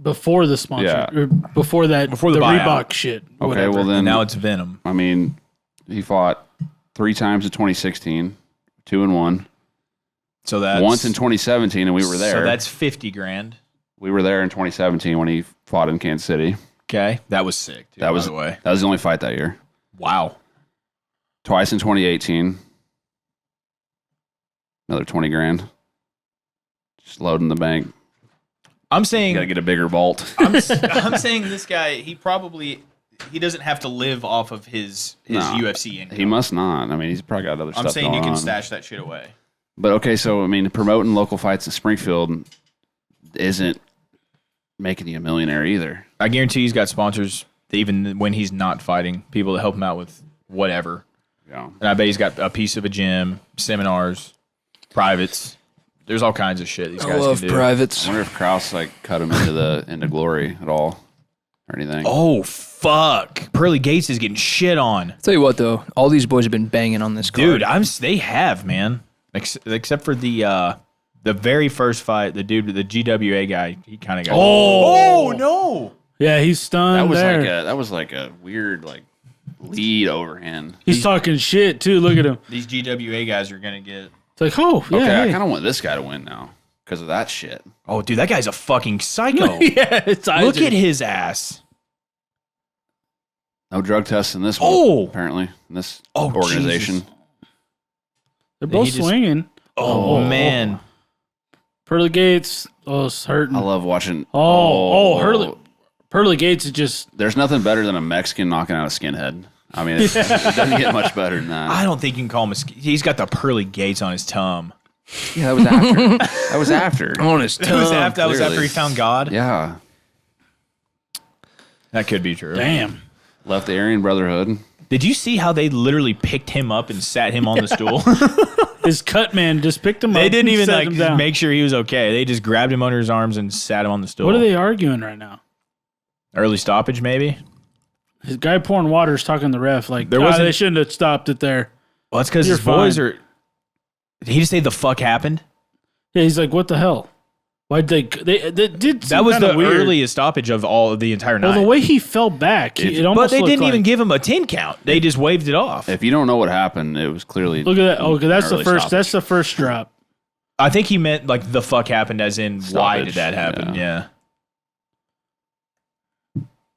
Before the sponsor. Yeah. Or before that. Before the buyout. Reebok shit. Okay, whatever. well then. And now it's Venom. I mean, he fought 3 times in 2016, 2-1. So that's Once in 2017, and we were there. So that's $50,000. We were there in 2017 when he fought in Kansas City. Okay, that was sick. Dude, That was by the way. That was the only fight that year. Wow. Twice in 2018. Another $20,000. Just loading the bank. I'm You saying gotta get a bigger vault. I'm saying this guy, he doesn't have to live off of his No, UFC income. He must not. I mean, he's probably got other stuff I'm saying going you can on. stash that shit away. But okay, so I mean, promoting local fights in Springfield isn't making you a millionaire either. I guarantee he's got sponsors even when he's not fighting, people to help him out with whatever. Yeah. And I bet he's got a piece of a gym, seminars, privates. There's all kinds of shit these I guys love can do. I privates. wonder if Kraus like cut him into glory at all or anything. Oh, fuck. Pearly Gates is getting shit on. Tell you what, though, all these boys have been banging on this card. Dude, they have, man. Except for the very first fight, the dude, the GWA guy, he kind of got. Oh no! Yeah, he's stunned That was like a weird like lead overhand. He's talking shit, too. Look at him. These GWA guys are gonna get. It's like, oh, yeah. Okay, I hey. kind of want this guy to win now because of that shit. Oh, dude, that guy's a fucking psycho. Yeah, it's Look at his ass. No drug tests in this one, Oh! apparently, in this Oh, organization. Jesus. They're both he just- swinging. Oh, man. Pearly Gates. Oh, it's hurting. I love watching. Pearly Gates is just. There's nothing better than a Mexican knocking out a skinhead. I mean, it doesn't get much better than that. I don't think you can call him he's got the pearly gates on his tongue. Yeah, that was after. That was after. On his That was tongue. after clearly. he found God. Yeah. That could be true. Damn. Left the Aryan Brotherhood. Did you see how they literally picked him up and sat him on the stool? His cut man just picked him up. They didn't and even set him down. make sure he was okay. They just grabbed him under his arms and sat him on the stool. What are they arguing right now? Early stoppage, maybe? His guy pouring water is talking to the ref like, There wasn't- they shouldn't have stopped it there. Well, that's because You're his boys fine. are. Did he just say the fuck happened? Yeah, he's like, what the hell? Why'd they did That seem was kinda the weird. earliest stoppage of the entire night. Well, the way he fell back, it almost but they looked didn't even like- give him a 10 count. They just waved it off. If you don't know what happened, it was clearly. Look at that. Okay, that's the early first. stoppage. That's the first drop. I think he meant like the fuck happened as in why Stoppage, did that happen? yeah. Yeah.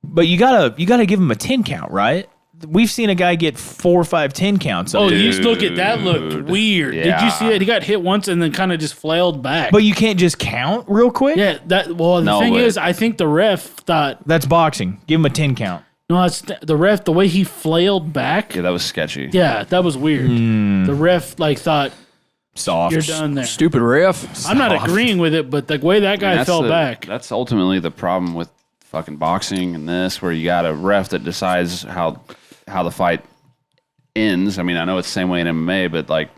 But you gotta give him a 10 count, right? We've seen a guy get 4 or 5 10 counts. Oh, Dude. you just look at that. Looked Dude. weird. Did Yeah. you see it? He got hit once and then kind of just flailed back. But you can't just count real quick? yeah, that. Well, the No, thing but- is, I think the ref thought That's boxing. Give him a 10 count. no. It's the ref. The way he flailed back. Yeah, that was sketchy. Yeah, that was weird. The ref thought Soft. you're done there. Stupid ref. I'm not agreeing with it, but the way that guy That's fell the- back. That's ultimately the problem with fucking boxing and this, where you got a ref that decides how the fight ends. I mean, I know it's the same way in MMA, but like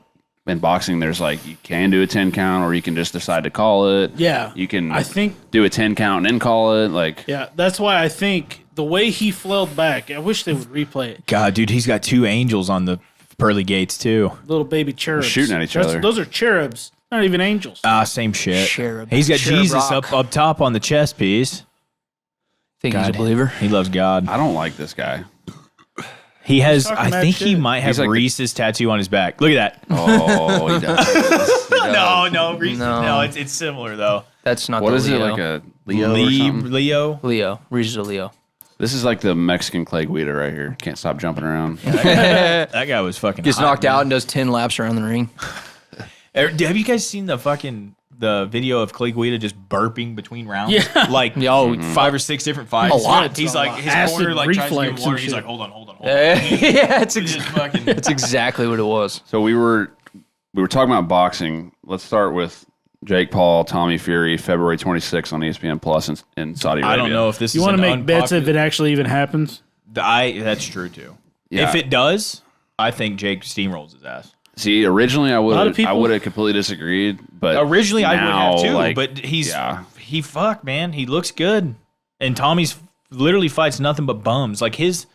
in boxing, there's like you can do a 10 count, or you can just decide to call it. Yeah, You can. I think. do a 10 count and then call it. Like, Yeah, that's why I think the way he flailed back. I wish they would replay it. God, dude, he's got 2 angels on the pearly gates too. Little baby cherubs shooting at each other. Those are cherubs, not even angels. Same shit. Cherub. He's got Cherub Jesus rock. up top on the chest piece. Think he's a God. believer. He loves God. I don't like this guy. He has. talking I mad think he shit. might have He's like the- Reese's tattoo on his back. Look at that. Oh, he does. He does. No, Reese's. No. No, it's similar though. That's not What the is it, Leo. like a Leo or something? Leo. Leo. Reese's a Leo. This is like the Mexican Clay Guida right here. Can't stop jumping around. That guy was fucking. Gets hot, knocked man. out and does 10 laps around the ring. Have you guys seen the video of Clay Guida just burping between rounds? Yeah. Like Yo, 5 or 6 different fights. A lot. He's like his Acid corner like tries to give him reflex water. and He's shit. like, hold on. yeah, it's He's just fucking. that's exactly what it was. So we were talking about boxing. Let's start with Jake Paul, Tommy Fury, February 26th on ESPN Plus in Saudi Arabia. I don't know if this You is want to an make bets if unpopular- it actually even happens? That's true too. Yeah. If it does, I think Jake steamrolls his ass. See, originally I lot of would people- have completely disagreed, but Originally, I would now, have too, like, but yeah. he man. He looks good, and Tommy's literally fights nothing but bums. Like his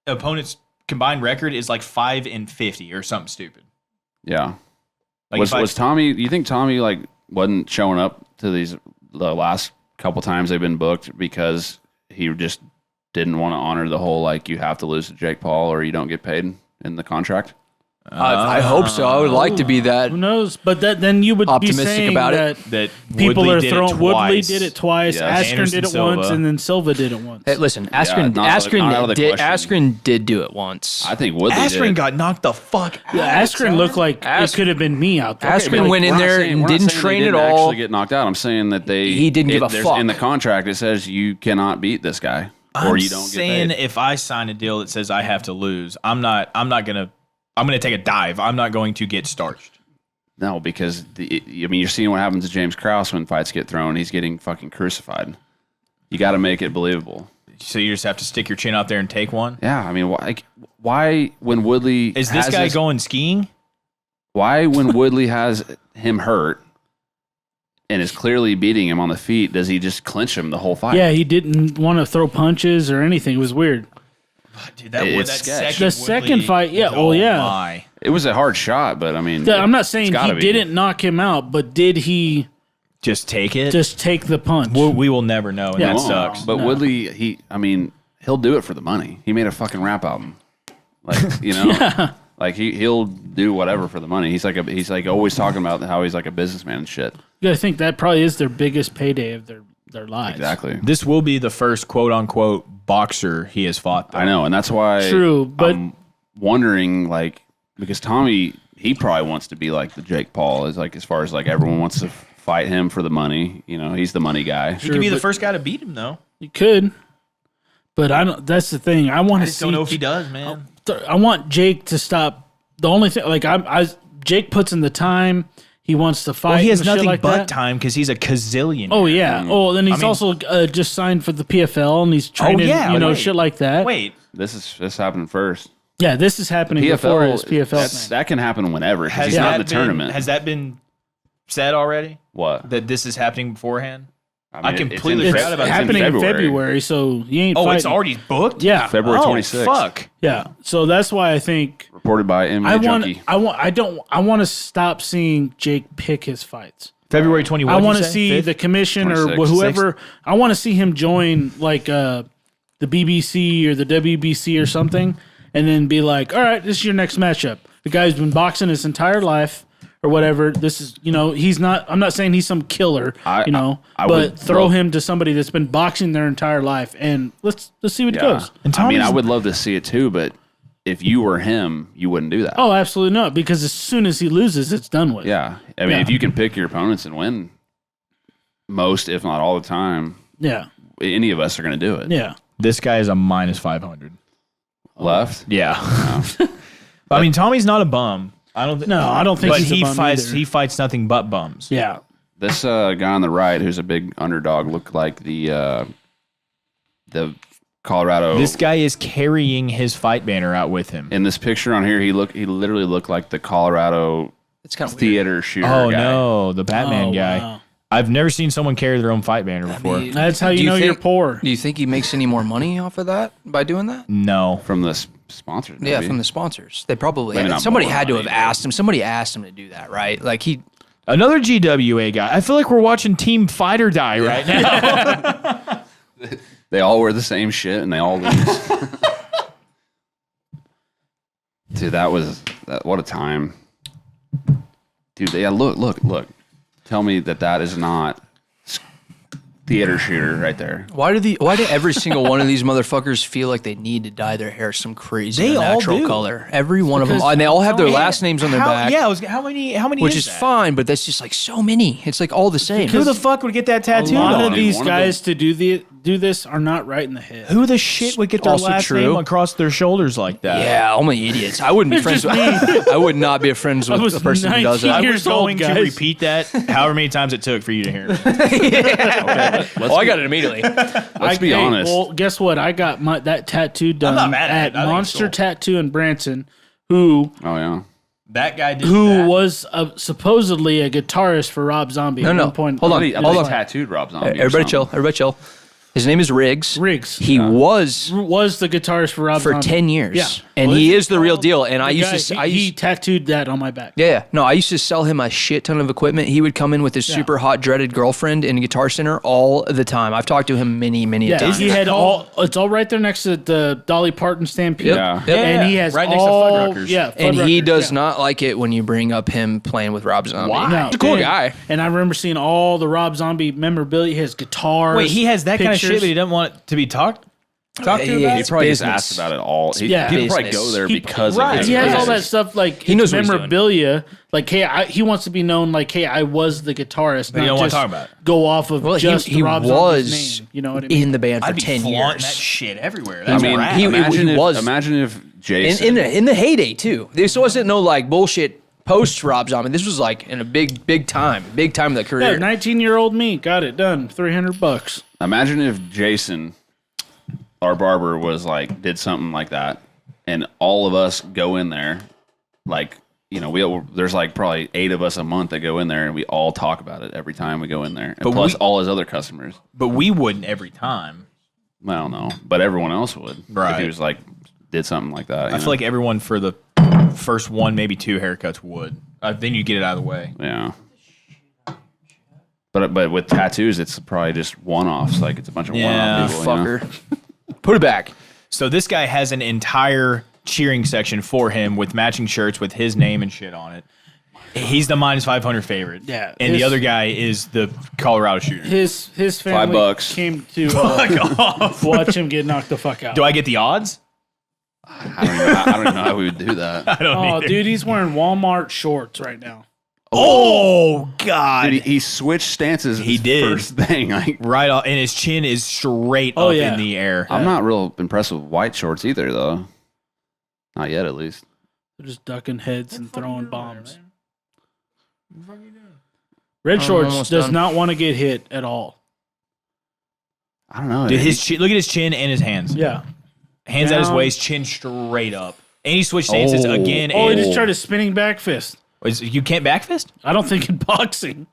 opponent's combined record is like 5-50 or something stupid. Yeah. Like Was Tommy? You think Tommy like wasn't showing up to the last couple times they've been booked because he just didn't want to honor the whole like you have to lose to Jake Paul or you don't get paid in the contract? I hope so. I would like to be that. Who knows? But then you would Optimistic be saying about that it? that people Woodley are did throwing. it Woodley twice. did it twice. Yes. Askren Anderson did it Silva. once, and then Silva did it once. Hey, listen, Askren, not out of the did, question. Askren did do it once. I think Woodley Askren did. got knocked the fuck out. Yeah, Askren looked like Ask- it could have been me out there. Askren went in We're not there saying- and we're not didn't saying they train didn't at all. Actually get knocked out. I'm saying that He didn't give a there's- fuck. In the contract, it says you cannot beat this guy or you don't get saying paid. if I sign a deal that says I have to lose, I'm gonna take a dive. I'm not going to get starched. No, because you're seeing what happens to James Krause when fights get thrown. He's getting fucking crucified. You got to make it believable. So you just have to stick your chin out there and take one. Yeah, I mean, why when Woodley Is this has guy going skiing? Why when Woodley has him hurt and is clearly beating him on the feet, does he just clinch him the whole fight? Yeah, he didn't want to throw punches or anything. It was weird. Dude, It's sketch. The second fight, yeah, Oh well, yeah. my. It was a hard shot, but I mean, I'm not saying it's he gotta be. didn't knock him out, but did he Just take it. just take the punch? we will never know, and Yeah. that Won't. sucks. But No. Woodley, he'll do it for the money. He made a fucking rap album, like like he'll do whatever for the money. He's like always talking about how he's like a businessman and shit. You gotta think that probably is their biggest payday of their their lives. Exactly. This will be the first quote unquote boxer he has fought. Though. I know, and that's why. True, but I'm wondering, like, because Tommy, he probably wants to be like the Jake Paul, is like as far as like everyone wants to fight him for the money. You know, he's the money guy. He could be the first guy to beat him, though. you could. But I don't. That's the thing. I want I to just see. don't know if he does, man. I want Jake to stop. The only thing, like Jake puts in the time. He wants to fight. Well, he has and shit nothing like but that. time because he's a gazillion. Oh yeah. Oh, then he's I mean- also just signed for the PFL and he's training. yeah, you know, wait. shit like that. Wait, This happened first. Yeah, this is happening before his PFL. That can happen whenever. 'Cause has he's not that in the been, tournament. Has that been said already? What? That this is happening beforehand? mean, I it's completely in- forgot about It's it. happening in February, so he ain't. Oh, fighting. it's already booked? Yeah, February 26th. Fuck. yeah. So that's why I think Reported by MMA Junkie. I want to stop seeing Jake pick his fights. February 21st. I want to see the commission or 26th. whoever. I want to see him join like the BBC or the WBC or something, and then be like, "All right, this is your next matchup." The guy's been boxing his entire life or whatever. This is, he's not. I'm not saying he's some killer, I but would throw love- him to somebody that's been boxing their entire life, and let's see what Yeah. goes. And I mean, I Tommy's- would love to see it too, but if you were him, you wouldn't do that. Oh, absolutely not, because as soon as he loses, it's done with. Yeah. I mean, Yeah. if you can pick your opponents and win most, if not all the time, Yeah, any of us are going to do it. yeah. This guy is a minus 500. Left? Yeah. I mean, Tommy's not a bum. I don't. No, I don't think But he's a he bum fights. either. He fights nothing but bums. Yeah. This guy on the right, who's a big underdog, looked like the Colorado. This guy is carrying his fight banner out with him. in this picture on here, he literally looked like the Colorado It's kind of weird. theater shooter Oh guy. no, the Batman Oh, guy. wow. I've never seen someone carry their own fight banner before. That's how Do you know you're think- poor. Do you think he makes any more money off of that by doing that? No. From the sponsors. Yeah, maybe. from the sponsors. They probably Maybe not somebody more had to money, have but- asked him. Somebody asked him to do that, right? Like he. Another GWA guy. I feel like we're watching Team Fight or Die right now. They all wear the same shit and they all lose. Dude, what a time. Dude, yeah, look. Tell me that is not theater shooter right there. Why do every single one of these motherfuckers feel like they need to dye their hair some crazy They all natural do. color? Every one of them, Because- and they all have their last names on their back, How many? which is fine. But that's just like so many. It's like all the same. Who the fuck would get that A tattoo? lot on? of these One of guys to do this are not right in the head. Who the shit would get their Also last true. name across their shoulders like that? Yeah, only idiots. I wouldn't be friends just with. I would not be friends with was a person who does 19 I that. years was going old, to guys. repeat that however many times it took for you to hear it. Oh, I got it immediately. Let's be honest. Well, guess what? I got that tattoo done not mad at it. I think it's Monster cool. Tattoo in Branson, who Oh yeah. That guy did was supposedly a guitarist for Rob Zombie. No, at no. one point. Hold on. I Hold thought on. tattooed Rob Zombie. or Everybody chill. something. Everybody chill. His name is Riggs. Riggs. He was was the guitarist for Rob for Zombie. 10 years. Yeah. And Well, he this is the real called- deal. And I the used guy, to. he tattooed that on my back. Yeah. No, I used to sell him a shit ton of equipment. He would come in with his super hot, dreaded girlfriend in a Guitar Center all the time. I've talked to him many, many Yeah, times. he had all. It's all right there next to the Dolly Parton Stampede. Yep. Yeah. Yep. And he has Right next to all. Fuddruckers. Yeah, And he Fuddruckers, does yeah. not like it when you bring up him playing with Rob Zombie. Why? No, He's a cool and- guy. And I remember seeing all the Rob Zombie memorabilia, his guitars. Wait, he has that kind of shit, pictures. but he doesn't want it to be talked to Yeah, about? He it's probably gets business. asked about it all. Yeah. People probably Business. go there He- because right. of his He has all business. that stuff like He knows what he's doing. memorabilia. Like, hey, he wants to be known like, hey, I was the guitarist. But you not don't wanna just talk about it. Go off of Well, just he Rob was Zombie's name. You know what I mean? in the band for I'd be 10 flaunting years. that shit everywhere. I That's mean, rad. he imagine was- if Jason. In the heyday, too. This wasn't no like bullshit post Rob Zombie. This was like in a big time of the Yeah, career. 19-year-old me got it done. $300. Imagine if Jason, our barber, was like did something like that, and all of us go in there, like there's like probably 8 of us a month that go in there, and we all talk about it every time we go in there, and But plus we- all his other customers. But we wouldn't every time. I don't know, but everyone else would. If Right. he was like did something like that. I feel like everyone for the first one, maybe 2 haircuts would. Then you get it out of the way. yeah. But with tattoos, it's probably just one-offs. Like it's a bunch of Yeah, one-off people. Fucker. Put it back. So this guy has an entire cheering section for him with matching shirts with his name and shit on it. He's the minus 500 favorite. Yeah, And his- the other guy is the Colorado shooter. His family $5. came to off. watch him get knocked the fuck out. Do I get the odds? I don't even know how we would do that. I don't Oh, either. dude, he's wearing Walmart shorts right now. Oh, God. Dude, he switched stances. He his did. First thing. Like, Right off, and his chin is straight Oh, up yeah. in the air. I'm not real impressed with white shorts either, though. Not yet, at least. They're just ducking heads and throwing bombs. Red shorts almost does done. not want to get hit at all. I don't know. Dude, his chin, look at his chin and his hands. Yeah. Hands at his Down. waist, chin straight up. And he switched stances again. Oh, he and just tried a spinning back fist. You can't back fist? I don't think in boxing.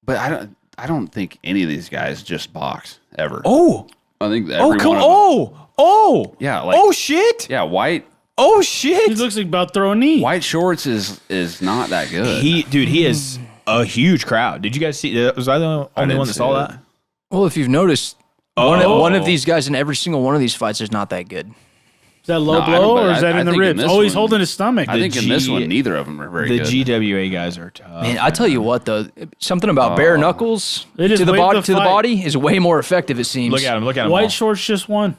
But I don't think any of these guys just box ever. Oh. I think Oh, every come one of them. Oh. Yeah, like Oh, shit. yeah, white Oh, He shit. looks like about to throw a knee. white shorts is not that good. He is a huge crowd. Did you guys see? Was I the only didn't one that see saw it. that? Well, if you've noticed, one of these guys in every single one of these fights is not that good. Is that low No, blow but or is that I in the think in ribs? this Oh, he's one- holding his stomach. I think in this G- one, neither of them are very The good. GWA guys are tough. Man, I tell you what though, something about bare knuckles They just to the waved body the to the fight. body is way more effective. It seems. Look at him. Look at him. White all. shorts just won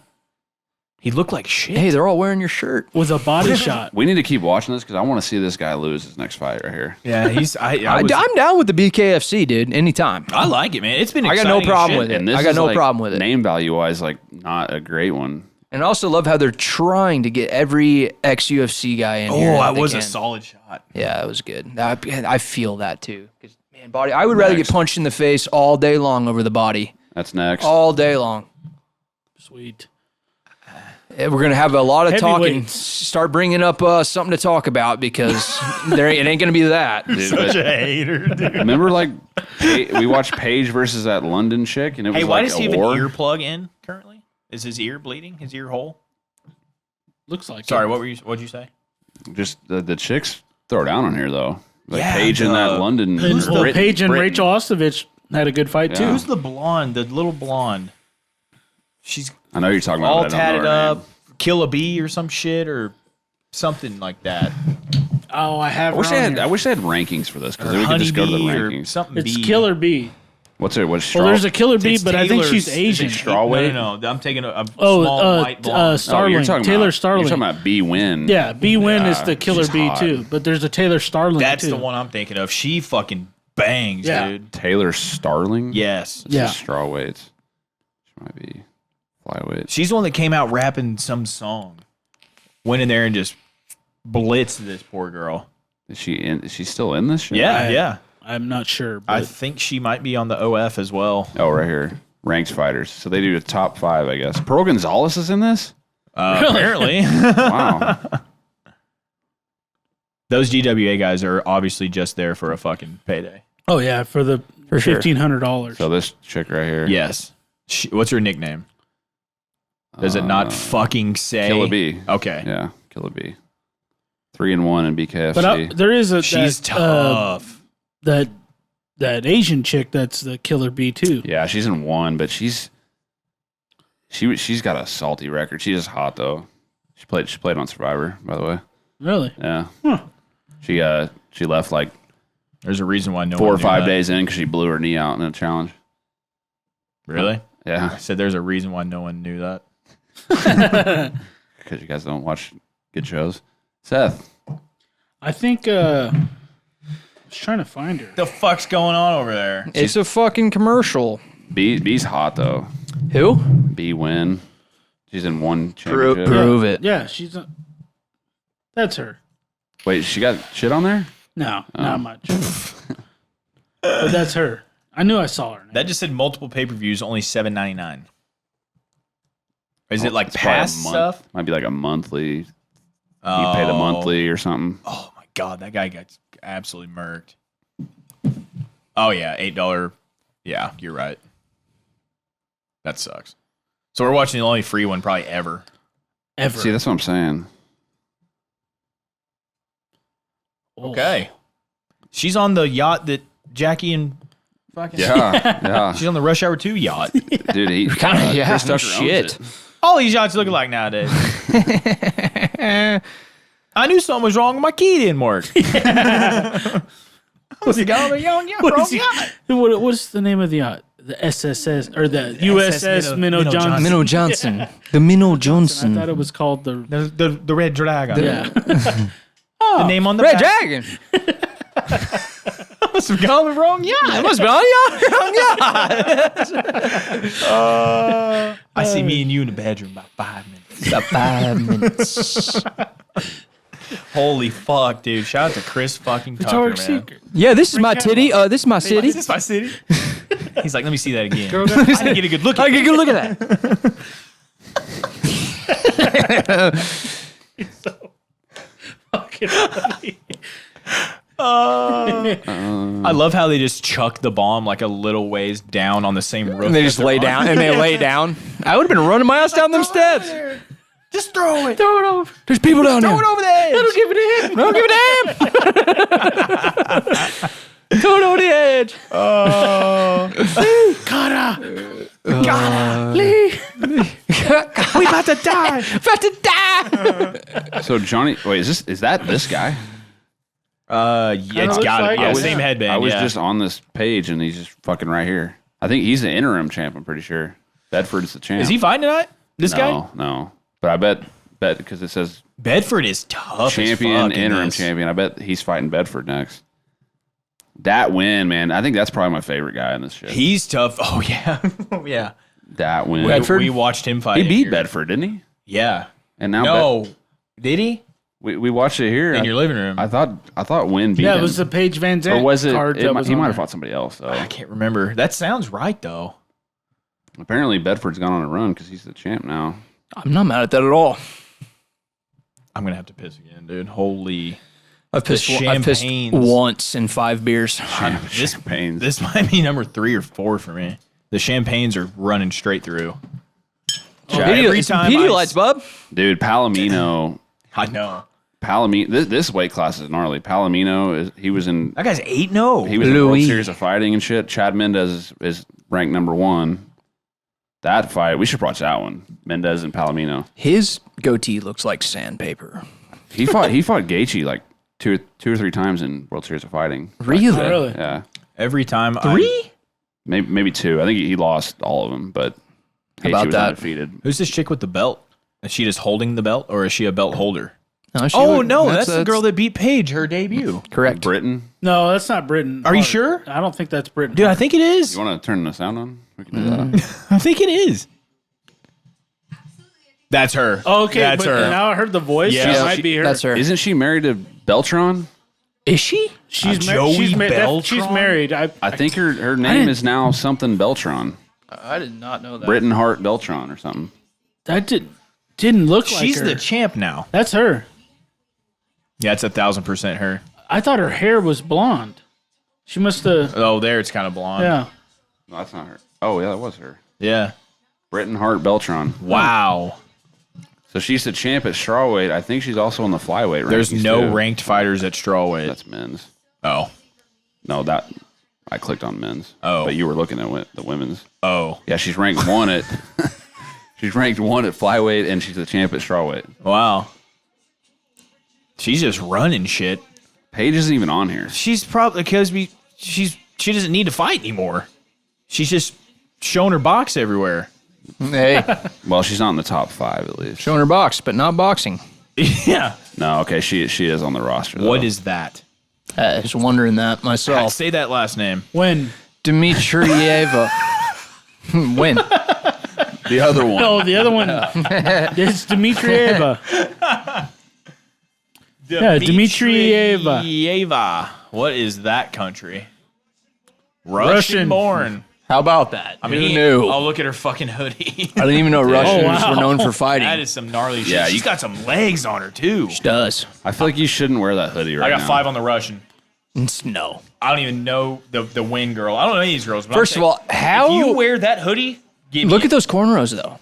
He looked like shit. Hey, they're all wearing your shirt. with a body shot. We need to keep watching this because I want to see this guy lose his next fight right here. Yeah, he's. I'm down with the BKFC, dude. Anytime. I like it, man. It's been. I got no exciting as problem shit. with it. And this I got is, no like, problem with it. Name value wise, like not a great one. And I also love how they're trying to get every ex-UFC guy in here. Oh, that that they was can. a solid shot. Yeah, it was good. I feel that too. 'Cause, man, body. I would rather get Next. punched in the face all day long over the body, That's next. all day long. Sweet. We're gonna have a lot of talking. Heavyweights. Start bringing up something to talk about because it ain't gonna be that. Dude, but a hater, dude. remember, like we watched Paige versus that London chick, and it was Hey, why like does he a have war. an earplug in currently? Is his ear bleeding? His ear hole? Looks like Sorry, it. what'd you say? Just the chicks throw down on here though. Like Yeah, Paige and that London. And or Brit- Paige and Britain. Rachel Ostovich had a good fight Yeah. too. Who's the blonde? The little blonde. She's I know you're talking about. all but I don't know tatted her up. name. Kill a bee or some shit or something like that. Oh, I have. I wish her they on had. here. I wish they had rankings for this because Or we could just go to the honeybee or rankings. something. It's bee. Killer Bee. What's it? What's straw? Well, there's a Killer Bee, It's but I think Taylor's- she's is it Asian. straw weight? No. I'm taking a Oh, small white blonde. Oh, you're Starling. talking Taylor about, Starling. You're talking about B Win. Yeah, B Win is Yeah, the Killer she's Bee hot. too, but there's a Taylor Starling That's too. the one I'm thinking of. She fucking bangs, Yeah. dude. Taylor Starling. Yes. It's Yeah. just straw weights. She might be flyweight. She's the one that came out rapping some song. Went in there and just blitzed this poor girl. Is she in? Is she still in this shit? Yeah. I'm not sure, I but think she might be on the OF as well. Oh, right here. Ranked fighters. So they do a top 5, I guess. Pearl Gonzalez is in this. Apparently. Wow. Those GWA guys are obviously just there for a fucking payday. oh yeah, for the sure. $1,500. So this chick right here. Yes. What's her nickname? Does it not fucking say? Killer B. Okay. Yeah, Killer B. 3-1 in BKFC. But there is a She's that, tough. that Asian chick that's the Killer Bee too. yeah, she's in 1, but she's got a salty record. She's just hot though. She played on Survivor, by the way. Really? Yeah. Huh. She left like There's a reason why no 4 one or knew 5 that. days in because she blew her knee out in a challenge. Really? Yeah, I said there's a reason why no one knew that. because you guys don't watch good shows. Seth, I think I was trying to find her. The fuck's going on over there? It's a fucking commercial. B's hot though. Who? B Win. She's in 1 championship. Prove it. Yeah, that's her. Wait, she got shit on there? No, not much. But that's her. I knew I saw her. That just said multiple pay-per-views, only $7.99. Is it like It's probably a past month- stuff? Might be like a monthly. You Oh. pay the monthly or something. Oh my god, that guy got absolutely murked. Oh yeah, $8. Yeah, you're right. That sucks. So we're watching the only free one probably ever. ever. See, that's what I'm saying. Oh. Okay. She's on the yacht that Jackie and fucking Yeah, She's on the Rush Hour 2 yacht. dude. He Kinda, yeah, Chris no Tucker owns shit. it. All these yachts look like nowadays. I I knew something was wrong. My key didn't work. What's the name of the yacht? The SSS or the USS Minnow Johnson. Minnow Johnson. The Minnow Johnson. I thought it was called the The Red Dragon. yeah. The name on the Red back. Dragon. Must have gone the wrong yacht. It must be on y'all. I see me and you in the bedroom about 5 minutes. About 5 minutes. Holy fuck, dude. Shout out to Chris fucking Tucker, Victoria's man. Secret. Yeah, this is my titty. This is my city. Is this my city? He's like, let me see that again. I didn't get a good look at I it. can go look at that. Fucking funny. I love how they just chuck the bomb like a little ways down on the same roof. And they just lay down. And they lay down. I would have been running my ass down them steps. Just throw it. Throw it over. There's people down there. Throw it over the edge. Don't give it to him. Don't give a damn. Throw it over the edge. We about to die. About to die. So Johnny, wait, is that this guy? Yeah, it's looks got to like be. it. Same headband. I was yeah. just on this page and he's just fucking right here. I think he's the interim champ. I'm pretty sure Bedford's the champ. Is he fighting tonight? This guy? No. But I bet because it says Bedford is tough. champion, as fuck in interim this. champion. I bet he's fighting Bedford next. That win, man. I think that's probably my favorite guy in this shit. He's tough. Oh yeah. Oh yeah. That win. Bedford? We watched him fight. He in beat here. Bedford, didn't he? Yeah. And now No. Did he? we watched it here. In your living room. I thought Win beat Yeah, him. it was the Paige Van or Zandt was it? card that was He on might have there. fought somebody else. Though. I can't remember. That sounds right though. Apparently, Bedford's gone on a run because he's the champ now. I'm not mad at that at all. I'm gonna have to piss again, dude. Holy. I've pissed champagnes. once in 5 beers. This Champagnes. This might be number 3 or 4 for me. The champagnes are running straight through. Every time Pedialytes, bub. Dude, Palomino. I know. This weight class is gnarly. Palomino he was in That guy's 8-0. he was in the World Louis. Series of Fighting and shit. Chad Mendez is ranked number 1. That fight, we should watch that one. Mendez and Palomino. His goatee looks like sandpaper. He fought Gaethje like two or three times in World Series of Fighting. Really? Really? Yeah, Every time 3? maybe 2. I think he lost all of them, but Gaethje about was that? undefeated. Who's this chick with the belt? Is she just holding the belt or is she a belt holder? No, That's the girl that beat Paige, her debut. Correct. Britain. No, that's not Britain. Are you Hart. sure? I don't think that's Britain. Dude, I think it is. You want to turn the sound on? We can do that. I think it is. That's her. Okay, That's but her. now I heard the voice. Yeah. It might be her. That's her. Isn't she married to Beltron? Is she? She's Joey she's Beltran? she's married. I think her name is now something Beltron. I did not know that. Britton Hart Beltron or something. that didn't look like She's her. the champ now. That's her. Yeah, it's 1,000% her. I thought her hair was blonde. She must have. Oh, there it's kind of blonde. Yeah. No, that's not her. Oh, yeah, that was her. Yeah. Britton Hart Beltron. Wow. So she's the champ at strawweight. I think she's also in the flyweight rankings. There's no too. ranked fighters at strawweight. That's men's. Oh. No, I clicked on men's. Oh. But you were looking at the women's. Oh. Yeah, she's ranked 1 at she's ranked 1 at flyweight and she's the champ at strawweight. Wow. She's just running shit. Paige isn't even on here. She's probably because she doesn't need to fight anymore. She's just showing her box everywhere. Hey, Well, she's not in the top 5 at least. showing her box, but not boxing. Yeah. No, okay, she is on the roster. Though. What is that? I was wondering that myself. Say that last name. When? Dmitriyeva. When? the other one? No, the other one. It's Dmitriyeva. Yeah, Dmitriyeva. Dmitriyeva. What is that country? Russian. Russian born. How about that? I mean, Who knew? Oh, look at her fucking hoodie. I didn't even know Russians wow. were known for fighting. That is some gnarly shit. Yeah, She's you- got some legs on her too. Does. I feel like you shouldn't wear that hoodie right I now. got 5 on the Russian. No. I don't even know the win girl. I don't know any of these girls. But First of all, how if you wear that hoodie, give look me at those cornrows though.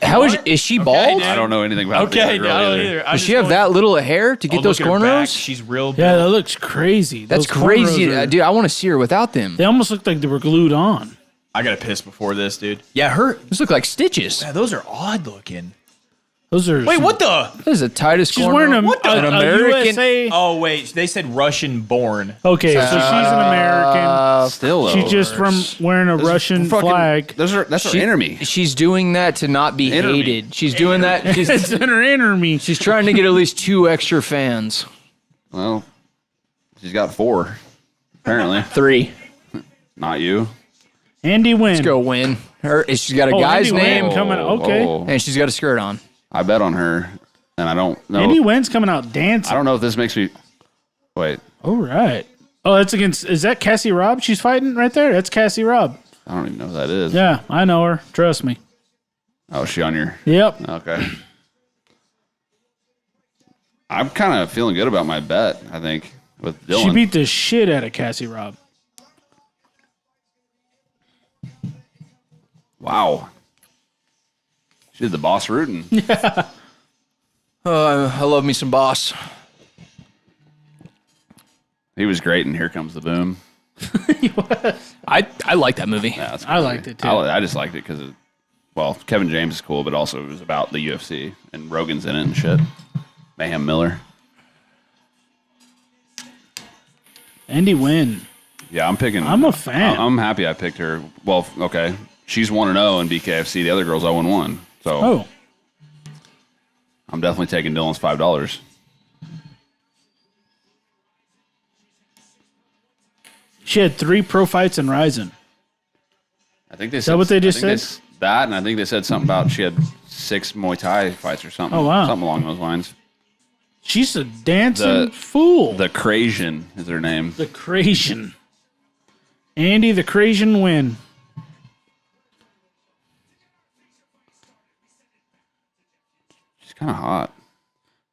How is she bald? dude. I don't know anything about Okay, the no, other I girl don't either. either. Does she have that little of hair to get those cornrows? She's real. Yeah, that built. looks crazy. That's Those crazy, cornrows are- dude. I want to see her without them. They almost looked like they were glued on. I gotta piss before this, dude. Yeah, her. Those look like stitches. Yeah, those are odd looking. Those are Wait, what the? This is the tightest She's corner. wearing a, An a American- USA. Oh wait, they said Russian born. Okay, so she's an American. Still, though. She's just from wearing a Russian fucking- flag. That's our enemy. She's doing that to not be Enemy. hated. She's doing that. It's in her enemy. She's trying to get at least 2 extra fans. Well, she's got 4, apparently. 3. Not you. Andy Nguyen. Let's go win. She's got a guy's Andy name, Nguyen coming. Okay. Oh. and she's got a skirt on. I bet on her, and I don't know. Andy Nguyen's coming out dancing. I don't know if this makes me. Wait, All right. Oh, that's against. Is that Cassie Robb? She's fighting right there. That's Cassie Robb. I don't even know who that is. Yeah, I know her. Trust me. Oh, is she on your? Yep. Okay. I'm kind of feeling good about my bet. I think with Dylan. She beat the shit out of Cassie Robb. Wow. She did the boss rooting. I love me some Boss. He was great, and Here Comes the Boom. I like that movie. Yeah, that's I liked it, too. I just liked it because, well, Kevin James is cool, but also it was about the UFC, and Rogan's in it and shit. Mayhem Miller. Andy Nguyen. Yeah, I'm picking. I'm a fan. I'm happy I picked her. Well, okay. She's 1-0 in BKFC. The other girl's 0-1. So Oh, I'm definitely taking Dylan's $5. she had 3 pro fights in Ryzen. I think they said. what they just I think said? that, and I think they said something about she had 6 Muay Thai fights or something. Oh, wow. Something along those lines. She's a dancing The- fool. The Crasian is her name. The Crasian. Andy the Crasian Nguyen. She's kind of hot.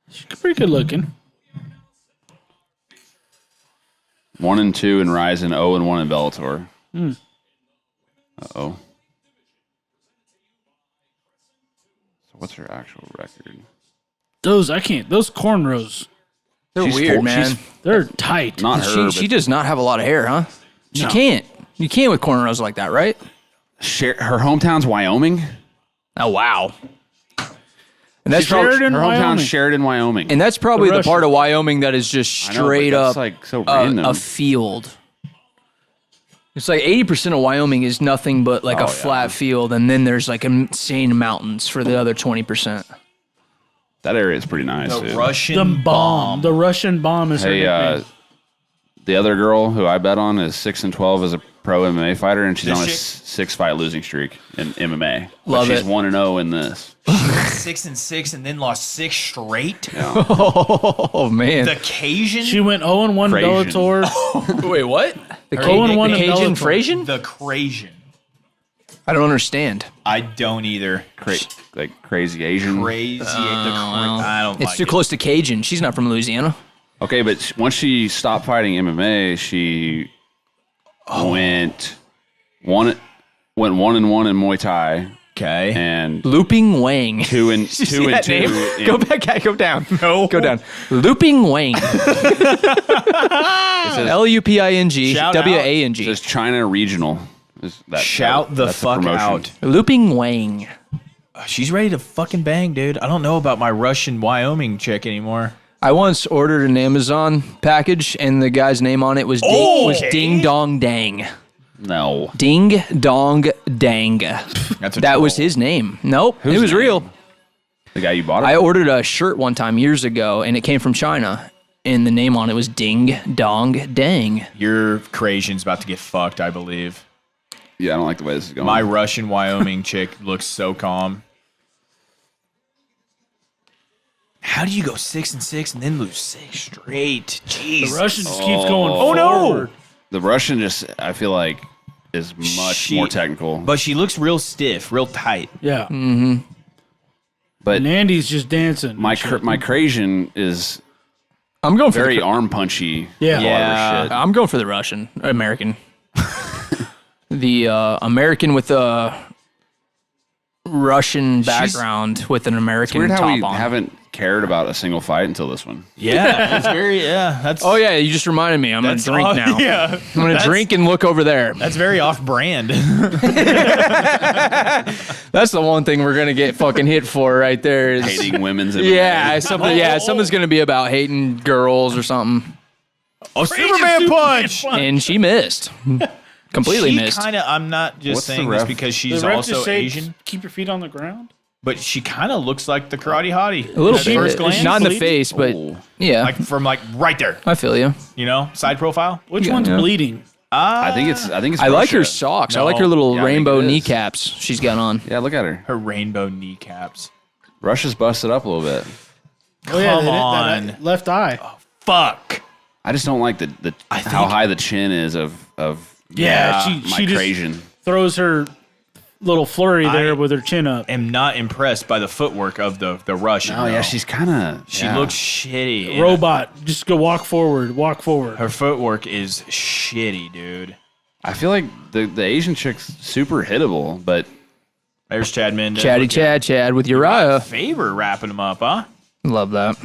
She's pretty good looking. 1-2 in Ryzen, 0-1 in Bellator. Uh-oh. So what's her actual record? Those cornrows, They're She's weird, full- man. she's- they're tight. Not her, She does not have a lot of hair, huh? She No. can't. You can't with cornrows like that, right? her hometown's Wyoming. Oh wow. And that's Sheridan, probably, Her Wyoming. hometown's Sheridan, Wyoming. and that's probably the Russian. part of Wyoming that is just I know, but straight that's, up like, so random. a field. It's like 80% of Wyoming is nothing but like Oh, a yeah. flat field, and then there's like insane mountains for the other 20%. That area is pretty nice. The dude. Russian The bomb. The Russian bomb is her Hey, nickname. the other girl who I bet on is 6-12 as a pro MMA fighter, and she's This on a chick? 6-fight losing streak in MMA. Love but she's it. 1-0 in this. 6-6 and then lost 6 straight. Oh man! The Cajun. She went 0-1 Crasian. Bellator. Wait, what? The 0-1 in Cajun Bellator. Frasian? the Crasian. I don't understand. I don't either. Like crazy Asian. Crazy. I don't It's like too it. close to Cajun. She's not from Louisiana. Okay, but once she stopped fighting MMA, she went 1-1 in Muay Thai Okay. and Looping Wang. 2 and 2 and 2. in- Go back. Go down. No. Go down. Looping Wang. It says, Luping Shout out. it Wang. says China Regional. Shout the that's fuck promotion. out. Looping Wang. She's ready to fucking bang, dude. I don't know about my Russian Wyoming chick anymore. I once ordered an Amazon package, and the guy's name on it was Ding Dong Dang. No. Ding Dong Dang. That's a That was troll. his name. Nope, Whose it was name? real. The guy you bought it? I ordered a shirt one time years ago, and it came from China, and the name on it was Ding Dong Dang. Your Crasian's about to get fucked, I believe. Yeah, I don't like the way this is going. My Russian Wyoming chick looks so calm. How do you go 6-6 and then lose 6 straight? Jeez. The Russian just keeps going Oh, no. forward. The Russian just, I feel like, is much more technical. But she looks real stiff, real tight. Yeah. But And Andy's just dancing. my Crasian is I'm going for very the, arm punchy. Yeah. A lot of her Yeah. shit. I'm going for the Russian American. The American with a Russian background with an It's American weird how top we on. haven't cared about a single fight until this one. Yeah, it's very That's Oh yeah, you just reminded me. I'm gonna drink now. Yeah, I'm gonna drink and look over there. that's very off-brand. That's the one thing we're gonna get fucking hit for right there. Is, Hating women's MMA. yeah, something. Yeah, something's gonna be about hating girls or something. Oh, Superman punch! And she missed. Completely She missed. kind of. I'm not just What's the saying this ref? because The she's ref also just say, Asian, keep your feet on the ground. but she kind of looks like the karate hottie. A little At bit. first glance, Not in the bleeding? face, but Oh. yeah. like from like right there. I feel you. You know, side profile. Which Yeah. one's Yeah. bleeding? I think it's I like her Russia. socks. I No. like her little Yeah, I think rainbow it is. kneecaps she's got on. Yeah, look at her. Her rainbow kneecaps. Russia's busted up a little bit. Oh yeah, Come that on. left eye. Fuck. I just don't like the I how think- high the chin is of Yeah, she my just Cajun. throws her little flurry there I- with her chin up. Am not impressed by the footwork of the Russian. Oh yeah, though. she's kind of She looks shitty. and Robot, just go walk forward, walk forward. Her footwork is shitty, dude. I feel like the Asian chick's super hittable, but There's Chad Mendez. Chatty Look at Chad with Uriah. Faber wrapping him up, huh? Love that.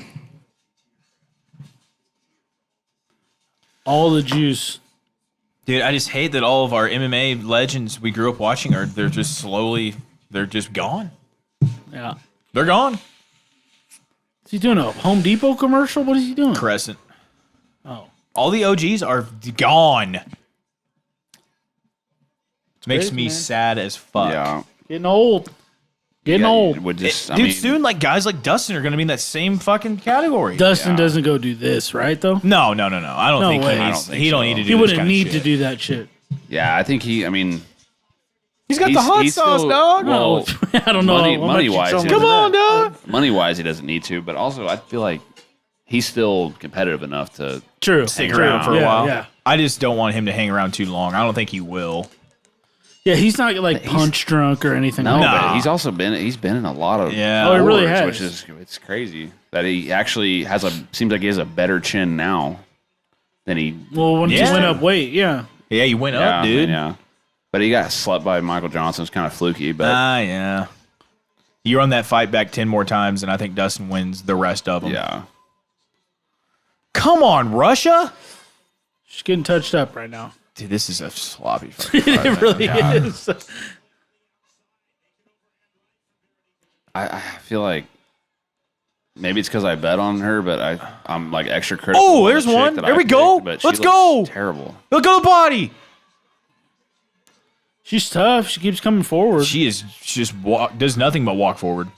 All the juice. Dude, I just hate that all of our MMA legends we grew up watching they're just gone. Yeah. They're gone. Is he doing a Home Depot commercial? What is he doing? Crescent. Oh. All the OGs are gone. Makes crazy, me man. sad as fuck. yeah, Getting old. Getting yeah, old. it would just. I Dude, mean, soon like guys like Dustin are going to be in that same fucking category. Dustin Yeah. doesn't go do this, right, though? No. I don't No think way. he I needs, don't think he don't so. need to do He this wouldn't kind of need shit. to do that shit. yeah, I think he. I mean, He's got the hot he's sauce, still- dog. Well, I don't know. money wise, Come on, dog. money wise, he doesn't need to. But also, I feel like he's still competitive enough to. True. Stick True. around for a Yeah, while. Yeah. I just don't want him to hang around too long. I don't think he will. Yeah, he's not like punch drunk or anything No, like Nah. but he's also been in a lot of Yeah. Oh, he really wars, has. which is it's crazy that he actually seems like he has a better chin now than he. that. Well, when Yeah. he went up weight, yeah. Yeah, he went Yeah, up, dude. Yeah, but he got slept by Michael Johnson. It's kind of fluky, but Yeah. You run that fight back 10 more times, and I think Dustin wins the rest of them. yeah. Come on, Russia. She's getting touched up right now. Dude, this is a sloppy fucking fight, It man. really is. I feel like maybe it's because I bet on her, but I'm like extra critical. Oh, of the there's chick one. that There I we go. picked, but she Let's looks go. Terrible. Look at the body. She's tough. She keeps coming forward. She is just does nothing but walk forward.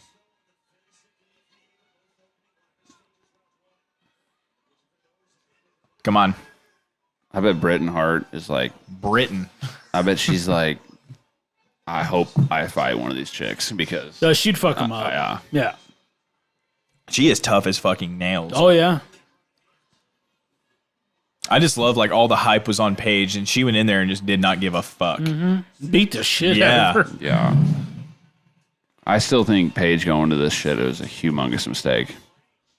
Come on, I bet Britton Hart is like. Britain. I bet she's like. I hope I fight one of these chicks because. She'd fuck him up. Yeah. Yeah. She is tough as fucking nails. Oh, yeah. I just love like all the hype was on Paige, and she went in there and just did not give a fuck. Beat the shit Yeah. out of her. Yeah. I still think Paige going to this shit was a humongous mistake.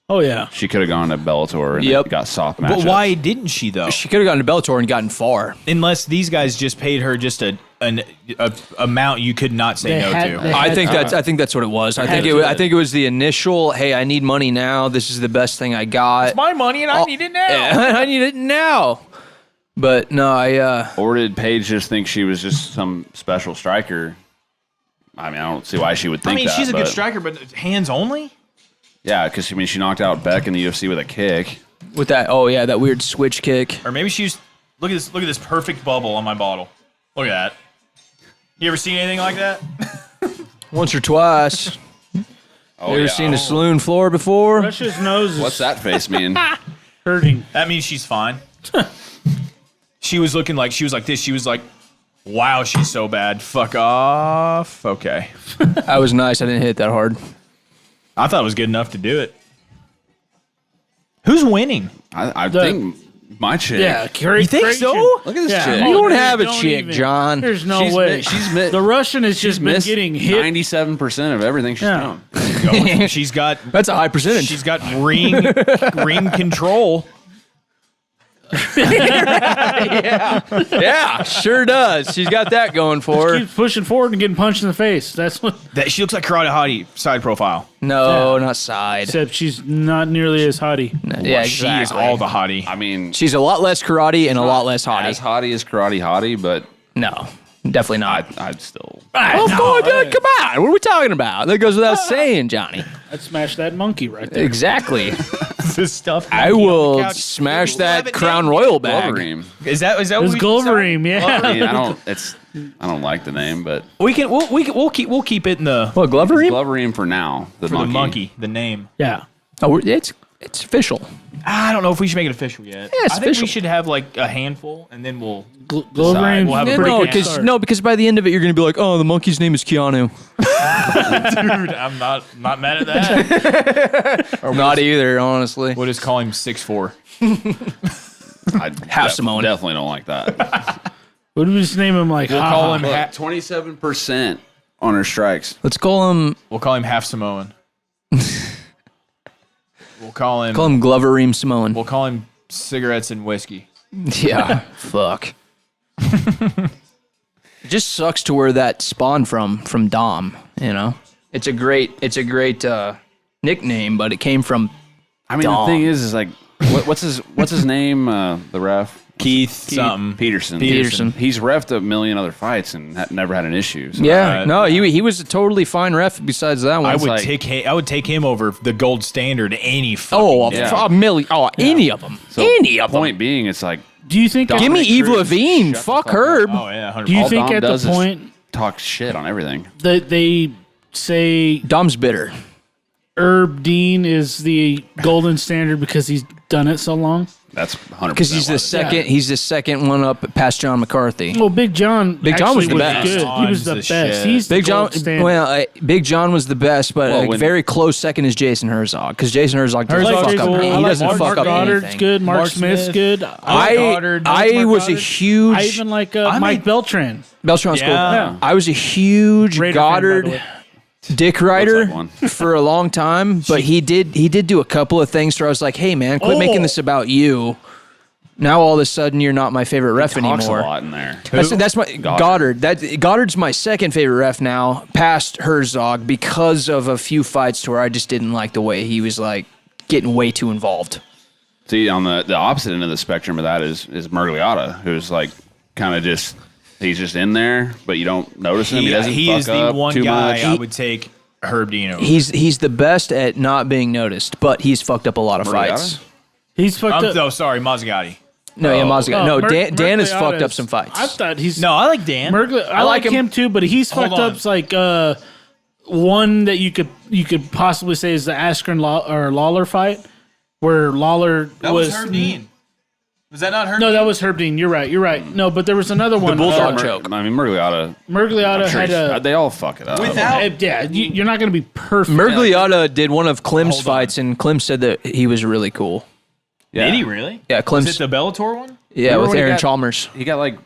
Oh, yeah. She could have gone to Bellator and Yep. got soft matchups. But why didn't she though? She could have gone to Bellator and gotten far. Unless these guys just paid her just an amount you could not say They no had- to. they- I think that's what it was. I think it was the initial. Hey, I need money now. This is the best thing I got. My money and I need it now. Yeah, I need it now. But no, Or did Paige just think she was just some special striker? I mean, I don't see why she would think that. she's a good but- striker, but hands only. Yeah, because she knocked out Beck in the UFC with a kick. with that. Oh yeah, that weird switch kick. Or maybe she's look at this perfect bubble on my bottle. Look at that. You ever seen anything like that? Once or twice. Oh, You ever yeah. seen a saloon floor before? Russia's nose is What's that face mean? hurting. That means she's fine. She was looking like she was like this. She was like, "Wow, she's so bad. Fuck off." Okay, That was nice. I didn't hit it that hard. I thought it was good enough to do it. Who's winning? I think my chick. Yeah, You think so? Look at this Yeah. chick. You don't dude, have a don't chick, even. John. There's no She's way. mi- she's mi- the Russian has just been missed getting hit. 97% of everything she's Yeah. done. She's got That's a high percentage. she's got ring control. Yeah, sure does. She's got that going for her. Keeps pushing forward and getting punched in the face. That's what. That she looks like Karate Hottie side profile. No, not side. Except she's not nearly as hottie. Yeah, She is exactly. all the hottie. I mean, She's a lot less karate and a lot less as hottie. hottie as karate hottie, but No, definitely not. I'd still. Oh, dude, come on. What are we talking about? That goes without saying, Johnny. I'd smash that monkey right there. Exactly. This stuff. I will smash that Crown Royal bag. Gloveream. Is that It what was we Gloveream, yeah. I mean, I don't like the name, but We'll keep it in the What, Glovery? Gloveream for now. The for monkey. the monkey, the name. Yeah. Oh, it's official. I don't know if we should make it official yet. Yeah, it's I think official. we should have like a handful, and then we'll. Gloverim. We'll have a Yeah, pretty no, good because start. because by the end of it, you're going to be like, oh, the monkey's name is Keanu. Dude, I'm not mad at that. Not either, honestly. We'll just call him 6'4". I Samoan. definitely don't like that. What do we just name him? Like, We'll Ha call Ha? him. 27% on her strikes. Let's call him Half Samoan. We'll call him. Gloverim Samoan. We'll call him cigarettes and whiskey. Yeah, fuck. It just sucks to where that spawned from Dom, you know? It's a great nickname, but it came from I mean, Dom. the thing is like, what's his name? The ref. Keith something. Peterson. Peterson. He's reffed a million other fights and never had an issue. So Yeah, no, he was a totally fine ref besides that one. I would like- I would take him over the gold standard any fucking Oh, day. a million. Oh, any of them. So Any of them. Point being, it's like Do you think? Give me Eve Cruz, Levine. shut the Fuck fuck Herb. Oh yeah, 100%. Do you all think Dom at the does is point talk shit on everything. that they say Dom's bitter. Herb Dean is the golden standard because he's done it so long? That's 100%. Because he's the second. He's the second one up past John McCarthy. Well, Big John. Big John was actually the best. Good. He was the John's best. the shit. He's Big the John. gold standard. Well, Big John was the best, but Well, a when- very close second is Jason Herzog because Jason Herzog doesn't I like fuck Jason up. Gold. He I like doesn't Mark fuck up Goddard's anything. good. Mark Smith's Smith. good. I was a huge I even like I Mike mean- Beltran. Beltran's cool. Yeah. I was a huge Raider fan, by the Goddard way. dick rider one. for a long time, but he did do a couple of things where I was like, "Hey man, quit making this about you." Now all of a sudden you're not my favorite ref talks anymore. a lot in there. That's my Goddard. Goddard's my second favorite ref now, past Herzog, because of a few fights to where I just didn't like the way he was like getting way too involved. See, on the opposite end of the spectrum of that is Mergliata, who's like kind of just he's just in there, but you don't notice him. He doesn't he fuck is the up one too guy much. I would take Herb Dean over. He's the best at not being noticed, but he's fucked up a lot of Mergliata? fights. He's fucked up. Oh, sorry, Mazzagatti. No, yeah, Mazzagatti. No, Dan has Mergliata's- fucked up some fights. I thought he's No, I like Dan. I like him too, but he's Hold fucked on. up like one that you could possibly say is the Askren Lawler fight, where Lawler That was Herb Dean. Was that not Herb? No, that was Herb Dean. You're right. No, but there was another one. Bulldog Mer- choke. I mean, Mergliata. Mergliata Sure had a. they all fuck it up. Yeah, you're not going to be perfect. Mergliata did one of Klim's Hold on. fights, and Klim said that he was really cool. yeah. Did he really? Yeah, Was Klim's. it the Bellator one? Yeah, Remember with when he Aaron got- Chalmers. He got like,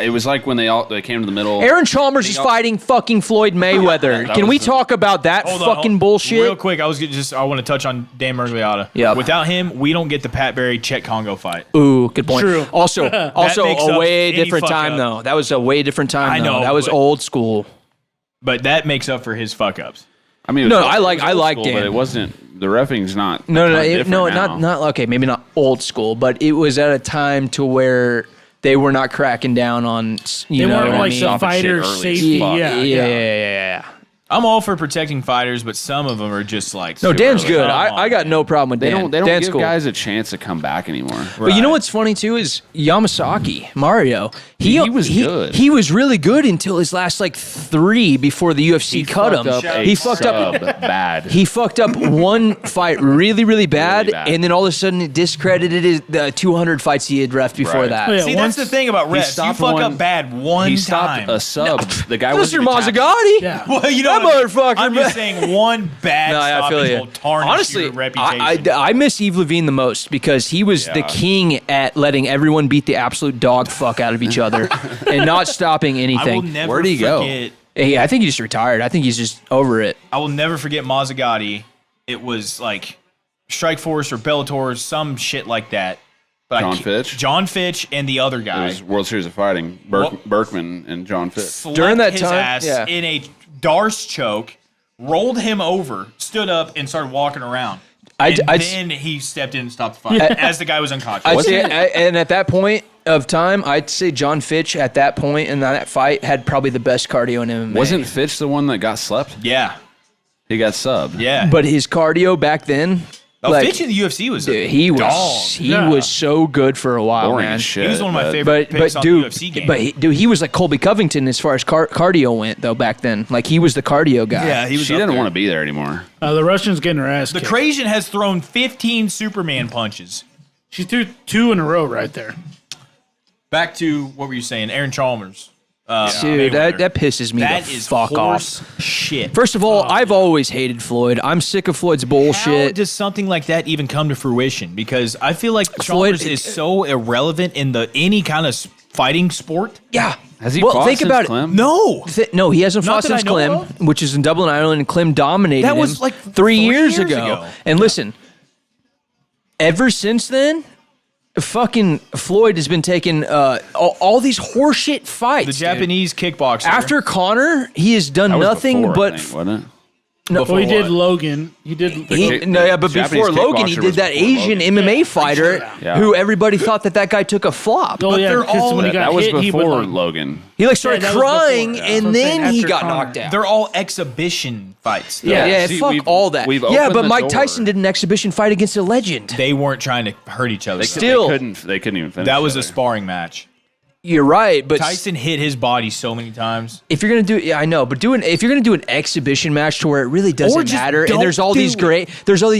it was like when they came to the middle. Aaron Chalmers is fighting fucking Floyd Mayweather. That Can we was- talk about that fucking bullshit? Real quick, I want to touch on Dan Mergliata. Yep. Without him, we don't get the Pat Barry Chet Congo fight. Ooh, good point. True. Also makes a up way any different fuck time up. though. That was a way different time. I know, That was but- old school. But that makes up for his fuck ups. I mean, it No, was- I like- it was I old like school, Dan. but it wasn't. The reffing's not. No, kinda different now. not okay. Maybe not old school, but it was at a time to where they were not cracking down on. You They know weren't what I like mean? the Stopping shit fighter early as safety. fuck. Yeah. I'm all for protecting fighters, but some of them are just like. No, Dan's super- good. Come on, I got no problem with They Dan. don't. They don't Dan's give cool. guys a chance to come back anymore. But you know what's funny too is Yamasaki Mario. He was good. He was really good until his last like 3 before the UFC cut him. He fucked up. bad. He fucked up one fight really bad, bad. and then all of a sudden it discredited the 200 fights he had ref before Right. that. Oh, yeah. See, Once- that's the thing about refs. You stopped fuck one- up bad one he time. stopped a sub. The guy was Mr. Mazzagatti. Yeah. Well, you know That what I mean? motherfucker, I'm man. just saying one bad No, I feel stoppage you. will tarnish Honestly, your reputation. I miss Yves Levine the most because he was the Yeah. king at letting everyone beat the absolute dog fuck out of each other and not stopping I will anything. never Where'd he go? forget. Hey, I think he's just retired. I think he's just over it. I will never forget Mazzagatti. It was like Strikeforce or Bellator, some shit like that. But John Fitch? Fitch and the other It guy. was World Series of Fighting. Berkman and John Fitch. Slept During that his time, ass yeah. in a Darce choke, rolled him over, stood up, and started walking around. Then he stepped in and stopped the fight as the guy was unconscious. And at that point of time, I'd say John Fitch at that point in that fight had probably the best cardio in MMA. Wasn't Fitch the one that got slept? Yeah. He got subbed. Yeah. But his cardio back then, Fitch in the UFC was dude, a he dog. was so good for a while, Boring man. as shit. He was one of my favorite But picks on dude, the UFC game. he was like Colby Covington as far as cardio went though back then. Like he was the cardio guy. yeah, he was. She up didn't there. want to be there anymore. The Russian's getting her ass The kicked. Crazian has thrown 15 Superman punches. She threw 2 in a row right there. Back to what were you saying, Aaron Chalmers? Dude, that pisses me That the is fuck horse off. shit. First of all, I've always hated Floyd. I'm sick of Floyd's How bullshit. does something like that even come to fruition? Because I feel like Chalmers is so irrelevant in any kind of fighting sport. Yeah. Has he well, fought think since about Clem? No. No, he hasn't Not fought that I since know Clem, of. which is in Dublin, Ireland, and Clem dominated That was him like 3 years ago. And listen, ever since then, fucking Floyd has been taking all these horseshit fights. The dude. Japanese kickboxer. After Connor, he has done That was nothing before, but I think, wasn't it? Well, he did what? Logan. He did. But Japanese before Logan, he kickboxer did was that before Asian Logan. MMA fighter Yeah. who everybody thought that guy took a flop. Oh yeah, they're because all- when he got That was hit, he before would Logan. He like started Yeah, that was crying, before, yeah. and So I'm saying then he after got Connor. knocked out. They're all exhibition fights. though. Yeah, See, fuck we've- all that. we've Yeah, opened but the Mike door. Tyson did an exhibition fight against a legend. They weren't trying to hurt each other. Still- They couldn't even finish. that was a each other. sparring match. You're right, but Tyson hit his body so many times. if you're gonna do, yeah, I know, but if you're gonna do an exhibition match to where it really doesn't just matter, and don't there's all do these it. gray, there's all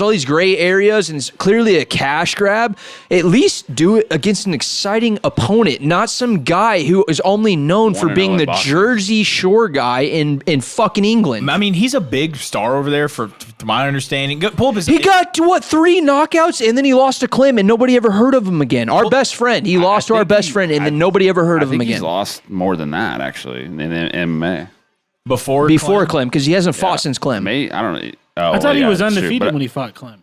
these gray areas, and it's clearly a cash grab. At least do it against an exciting opponent, not some guy who is only known for 1-0 being the at boxing. Jersey Shore guy in fucking England. I mean, he's a big star over there, to my understanding. Pull up his. He got what 3 knockouts, and then he lost to Clem, and nobody ever heard of him again. Our best friend, he lost to our think best he- friend, and then nobody ever heard I of him think he's again. lost more than that actually in MMA. before Clem, because he hasn't fought since Clem. I don't know. Oh, I thought he yeah, was that's true, undefeated but- when he fought Clem.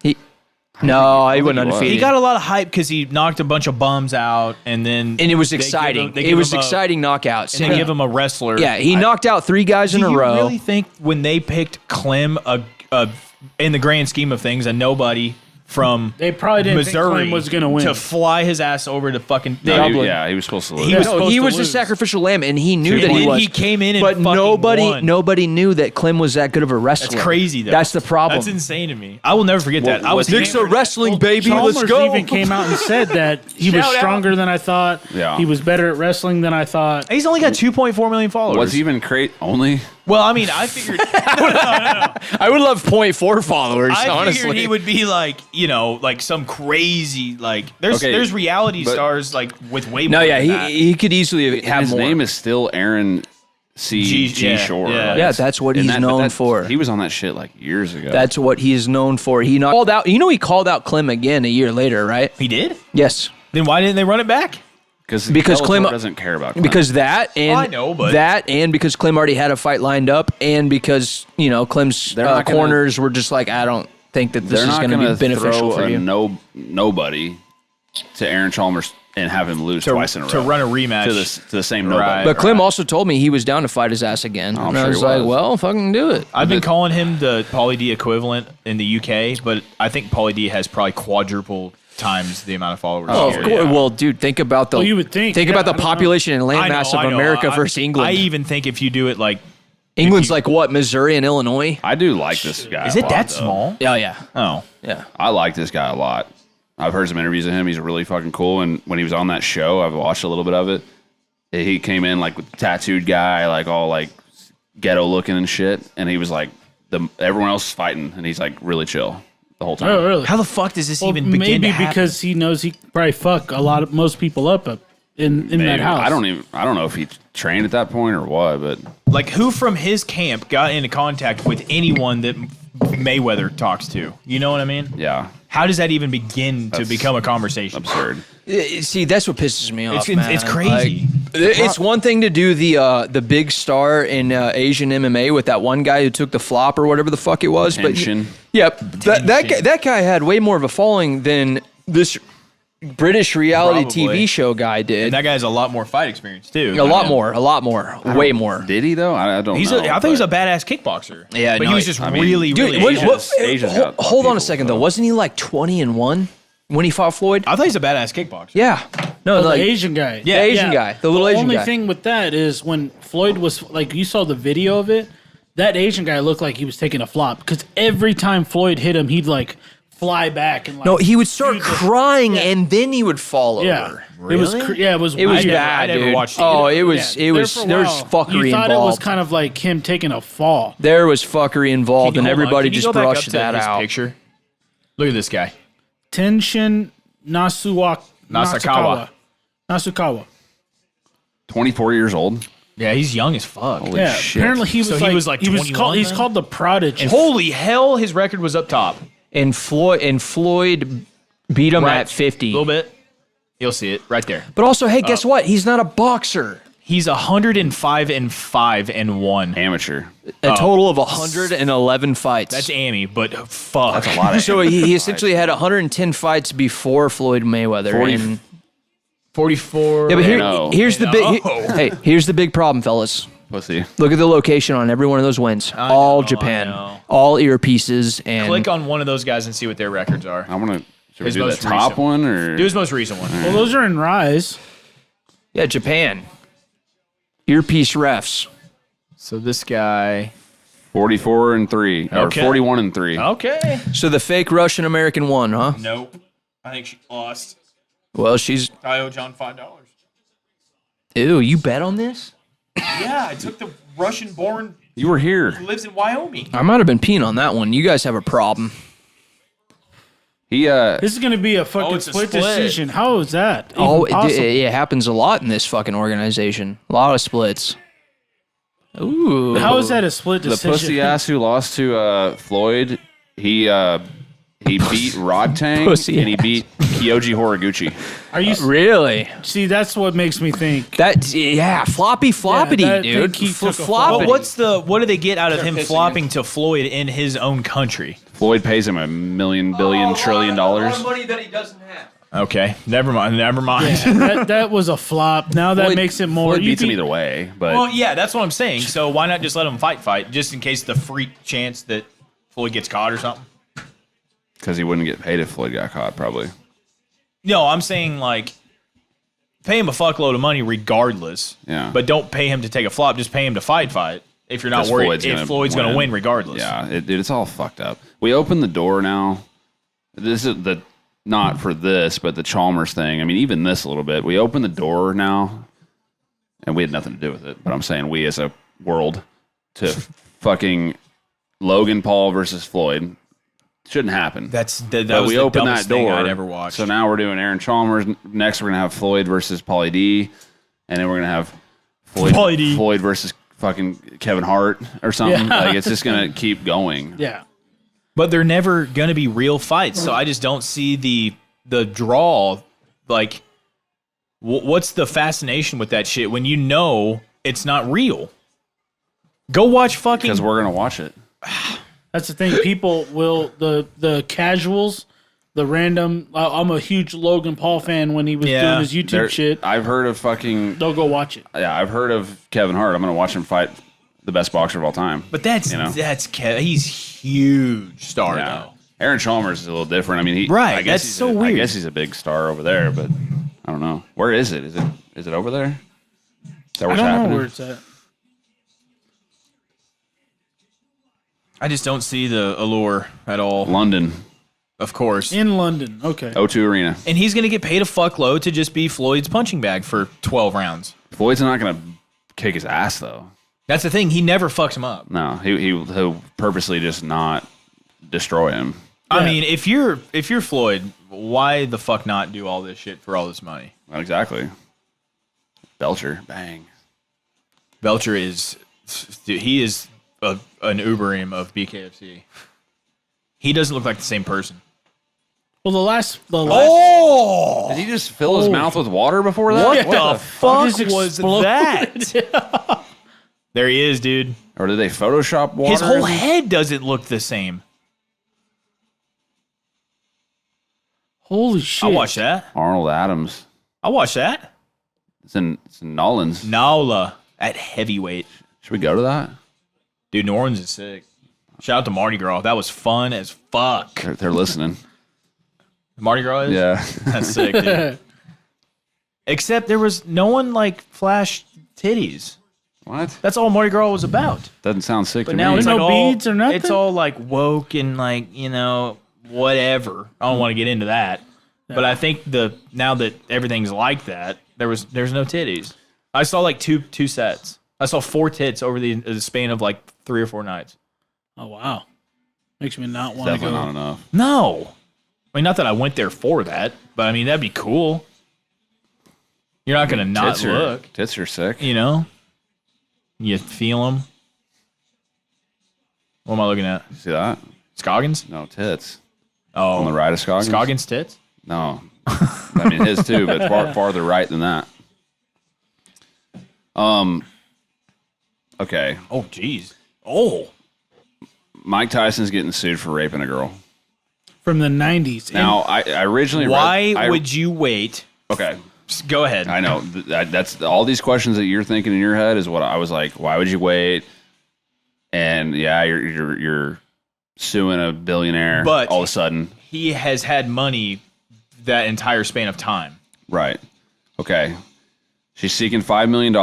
No, he wasn't he was. undefeated. He got a lot of hype because he knocked a bunch of bums out, and then and it was they give exciting. him- they It give was him a- exciting knockouts. And they give him a wrestler. Yeah, he knocked out 3 guys in Do a you row. really think when they picked Clem, in the grand scheme of things, a nobody from They probably didn't think Missouri Clem was gonna win. to fly his ass over to fucking No, Dublin. he was supposed to lose. He was No, supposed he to was the lose. sacrificial lamb, and he knew And that he then was. he came in and but fucking won. nobody knew that Clem was that good of a wrestler. That's crazy, though. That's the problem. That's insane to me. I will never forget that. I was Nick's hammered. wrestling, baby. Chalmers even came out and said that he was Shout out. stronger than I thought. Yeah. He was better at wrestling than I thought. He's only got 2.4 million followers. Was even only? Well, I mean, I figured. I would love 0.4 followers. I honestly, figured he would be like, like some crazy like. There's Okay, there's reality but- stars like with way No, more. yeah, than that. he could easily have His more. name is still Aaron G. G- yeah, Shore. yeah. Like, Yeah, that's what and he's but known for. He was on that shit like years ago. That's what he's known for. He called out. You know, he called out Clem again a year later, right? He did. Yes, Then why didn't they run it back? because because Clem doesn't care about Clem. because that and I know, but- that and because Clem already had a fight lined up, and because Clem's They're not gonna- corners were just like, I don't think that this they're is not going to going be to beneficial throw for a you. nobody to Aaron Chalmers and have him lose twice in a row to run a rematch. to the same Right. nobody. But Clem also told me he was down to fight his ass again, I'm and I sure he was like, was. well, fucking do it. I've been calling him the Pauly D equivalent in the UK, but I think Pauly D has probably quadruple times the amount of followers. Oh, here. of course. Well, dude, think about the. Well, you would think, Think yeah, about the I don't know. population and land I know, mass of I know. America I- versus England. I even think if you do it like, England's like what, Missouri and Illinois? I do like this guy. is a it lot, that though. small? Yeah, yeah, Oh, yeah. I like this guy a lot. I've heard some interviews of him. He's really fucking cool. And when he was on that show, I've watched a little bit of it. He came in like with the tattooed guy, like all like ghetto looking and shit. And he was like, everyone else is fighting, and he's like really chill the whole time. Oh, really? how the fuck does this Well, even begin maybe to happen? because he knows he could probably fuck most people up in that Maybe. house. I don't know if he trained at that point or what, but like who from his camp got into contact with anyone that Mayweather talks to? You know what I mean? yeah, How does that even begin to become a conversation? absurd. See, that's what pisses me off. Man. It's crazy. Like, it's one thing to do the big star in Asian MMA with that one guy who took the flop or whatever the fuck it was. Tension. But yep, that guy had way more of a following than this British reality Probably. TV show guy did. And that guy has a lot more fight experience too. A lot more, way more. Did he though? I don't know. I think he's a badass kickboxer. Yeah, but no, he was just I mean, really, Dude, really what, Asian. Asia's hold, got a lot of hold on a people, second so. though. Wasn't he like 20-1 when he fought Floyd? I thought he's a badass kickboxer. Yeah. No, The like Asian guy. Yeah, the Asian guy, the little Asian only guy. thing with that is when Floyd was like, you saw the video of it. That Asian guy looked like he was taking a flop because every time Floyd hit him, he'd like fly back and like. No, he would start shoot the- crying Yeah. and then he would fall Yeah, over. it was. Really? Yeah, it was. It was weird. bad, I never dude. watched it. Oh, it was. Yeah, It was. there for a There was while, fuckery you thought involved. it was kind of like him taking a fall. There was fuckery involved, and Hold on, everybody can you just go back up brushed to that his out. Picture. Look at this guy. Tenshin Nasukawa. Nasukawa. 24 years old. Yeah, he's young as fuck. Holy Yeah, shit. apparently he was So like he was like 21 called. He's then? called the Prodigy. Holy hell, his record was up top. And Floyd beat him at 50. A little bit. You'll see it right there. But also, hey, guess what? He's not a boxer. He's 105-5-1. Amateur. A total of 111 fights. That's Amy, but fuck. That's a lot of so he essentially had 110 fights before Floyd Mayweather. 40 and- 44. yeah, but No. here's the big. No. Hey, here's the big problem, fellas. Pussy. Look at the location on every one of those wins. All know, Japan, I know. all earpieces, and Click on one of those guys and see what their records are. I want to. Should we His do the most top recent. one or? Do his most recent one. Well, those are in Rise. yeah, Japan. Earpiece refs. So this guy. 44-3 or Okay. 41-3. Okay. So the fake Russian American won, huh? Nope. I think she lost. Well, she's. I owe John $5. Ew, you bet on this? Yeah, I took the Russian-born You were here. who lives in Wyoming. I might have been peeing on that one. You guys have a problem. He This is gonna be a fucking it's a split split. decision. How is that? Even Oh, possible? it happens a lot in this fucking organization. A lot of splits. Ooh. How is that a split the decision? pussy ass who lost to Floyd. He beat Rod Tang Pussy and he beat Kyoji Horiguchi. Are you Really? see? That's what makes me think. That yeah, floppity, that dude. thing he took a Floppity. fall. What do they get out of him flopping to Floyd in his own country? Floyd pays him $1 million, billion, trillion dollars. money that he doesn't have. Okay, never mind. that was a flop. Now that Floyd- makes it more. Floyd you beats him beat- either way, but Well, yeah, that's what I'm saying. So why not just let him fight, just in case the freak chance that Floyd gets caught or something? because he wouldn't get paid if Floyd got caught, probably. No, I'm saying like pay him a fuckload of money regardless. Yeah. But don't pay him to take a flop. Just pay him to fight. If you're not 'Cause worried, if Floyd's going to win regardless. Yeah, dude, it's all fucked up. We opened the door now. This is the not for this, but the Chalmers thing. I mean, even this a little bit. We opened the door now, and we had nothing to do with it. But I'm saying we as a world to fucking Logan Paul versus Floyd shouldn't happen. That But was we the opened dumbest that door. thing I'd ever watched. So now we're doing Aaron Chalmers. Next, we're gonna have Floyd versus Pauly D, and then we're gonna have Pauly D. Floyd versus fucking Kevin Hart or something. Yeah. Like it's just gonna keep going. Yeah. But they're never going to be real fights. So I just don't see the draw. Like, what's the fascination with that shit when you know it's not real? Go watch fucking. Because we're gonna watch it. That's the thing. People will the casuals, the random. I'm a huge Logan Paul fan. When he was Yeah. doing his YouTube There- shit, I've heard of fucking they'll go watch it. yeah. I've heard of Kevin Hart. I'm gonna watch him fight the best boxer of all time. But that's You know? he's huge star Yeah. though. Aaron Chalmers is a little different. I mean, he Right, I guess that's he's so I weird. guess he's a big star over there, but I don't know. Where is it? Is it over there? Is that I what's don't happening? know where it's at. I just don't see the allure at all. London, Of course. In London. Okay. O2 Arena. And he's going to get paid a fuckload to just be Floyd's punching bag for 12 rounds. Floyd's not gonna kick his ass though. That's the thing. He never fucks him up. No, he'll purposely just not destroy him. I Yeah. mean, if you're Floyd, why the fuck not do all this shit for all this money? Not exactly. Belcher, bang. Belcher is an Uberim of BKFC. He doesn't look like the same person. Well, the last. Oh, Did he just fill his mouth with water before that? what the fuck Just was exploded. that? There he is, dude. Or did they Photoshop water? His whole in? head doesn't look the same. Holy shit! I watched that. Arnold Adams. I watched that. It's in Nolans. Nala at heavyweight. Should we go to that? Dude, New Orleans is sick. Shout out to Mardi Gras. That was fun as fuck. They're listening. Mardi Gras is? Yeah. That's sick, dude. Except there was no one like flashed titties. What? That's all Mardi Gras was about. Doesn't sound sick But to now me. it's No like all, beads or nothing? It's all like woke and like, whatever. I don't want to get into that. But I think now that everything's like that, there's no titties. I saw like two sets. I saw 4 tits over the span of like 3 or 4 nights. Oh wow, makes me not want to Definitely go. not enough. No. I mean, not that I went there for that, but I mean, that'd be cool. You're not going to not look. Tits are sick. You feel them. What am I looking at? See that? Scoggins? No, tits. Oh. On the right of Scoggins? Scoggins tits? No. I mean, his too, but farther right than that. Okay. Oh, jeez. Oh. Mike Tyson's getting sued for raping a girl. From the 90s. Now, I originally Why would you wait? Okay. Go ahead. I know. That's all these questions that you're thinking in your head is what I was like, why would you wait? And yeah, you're suing a billionaire But all of a sudden. He has had money that entire span of time. Right. Okay. She's seeking $5 million.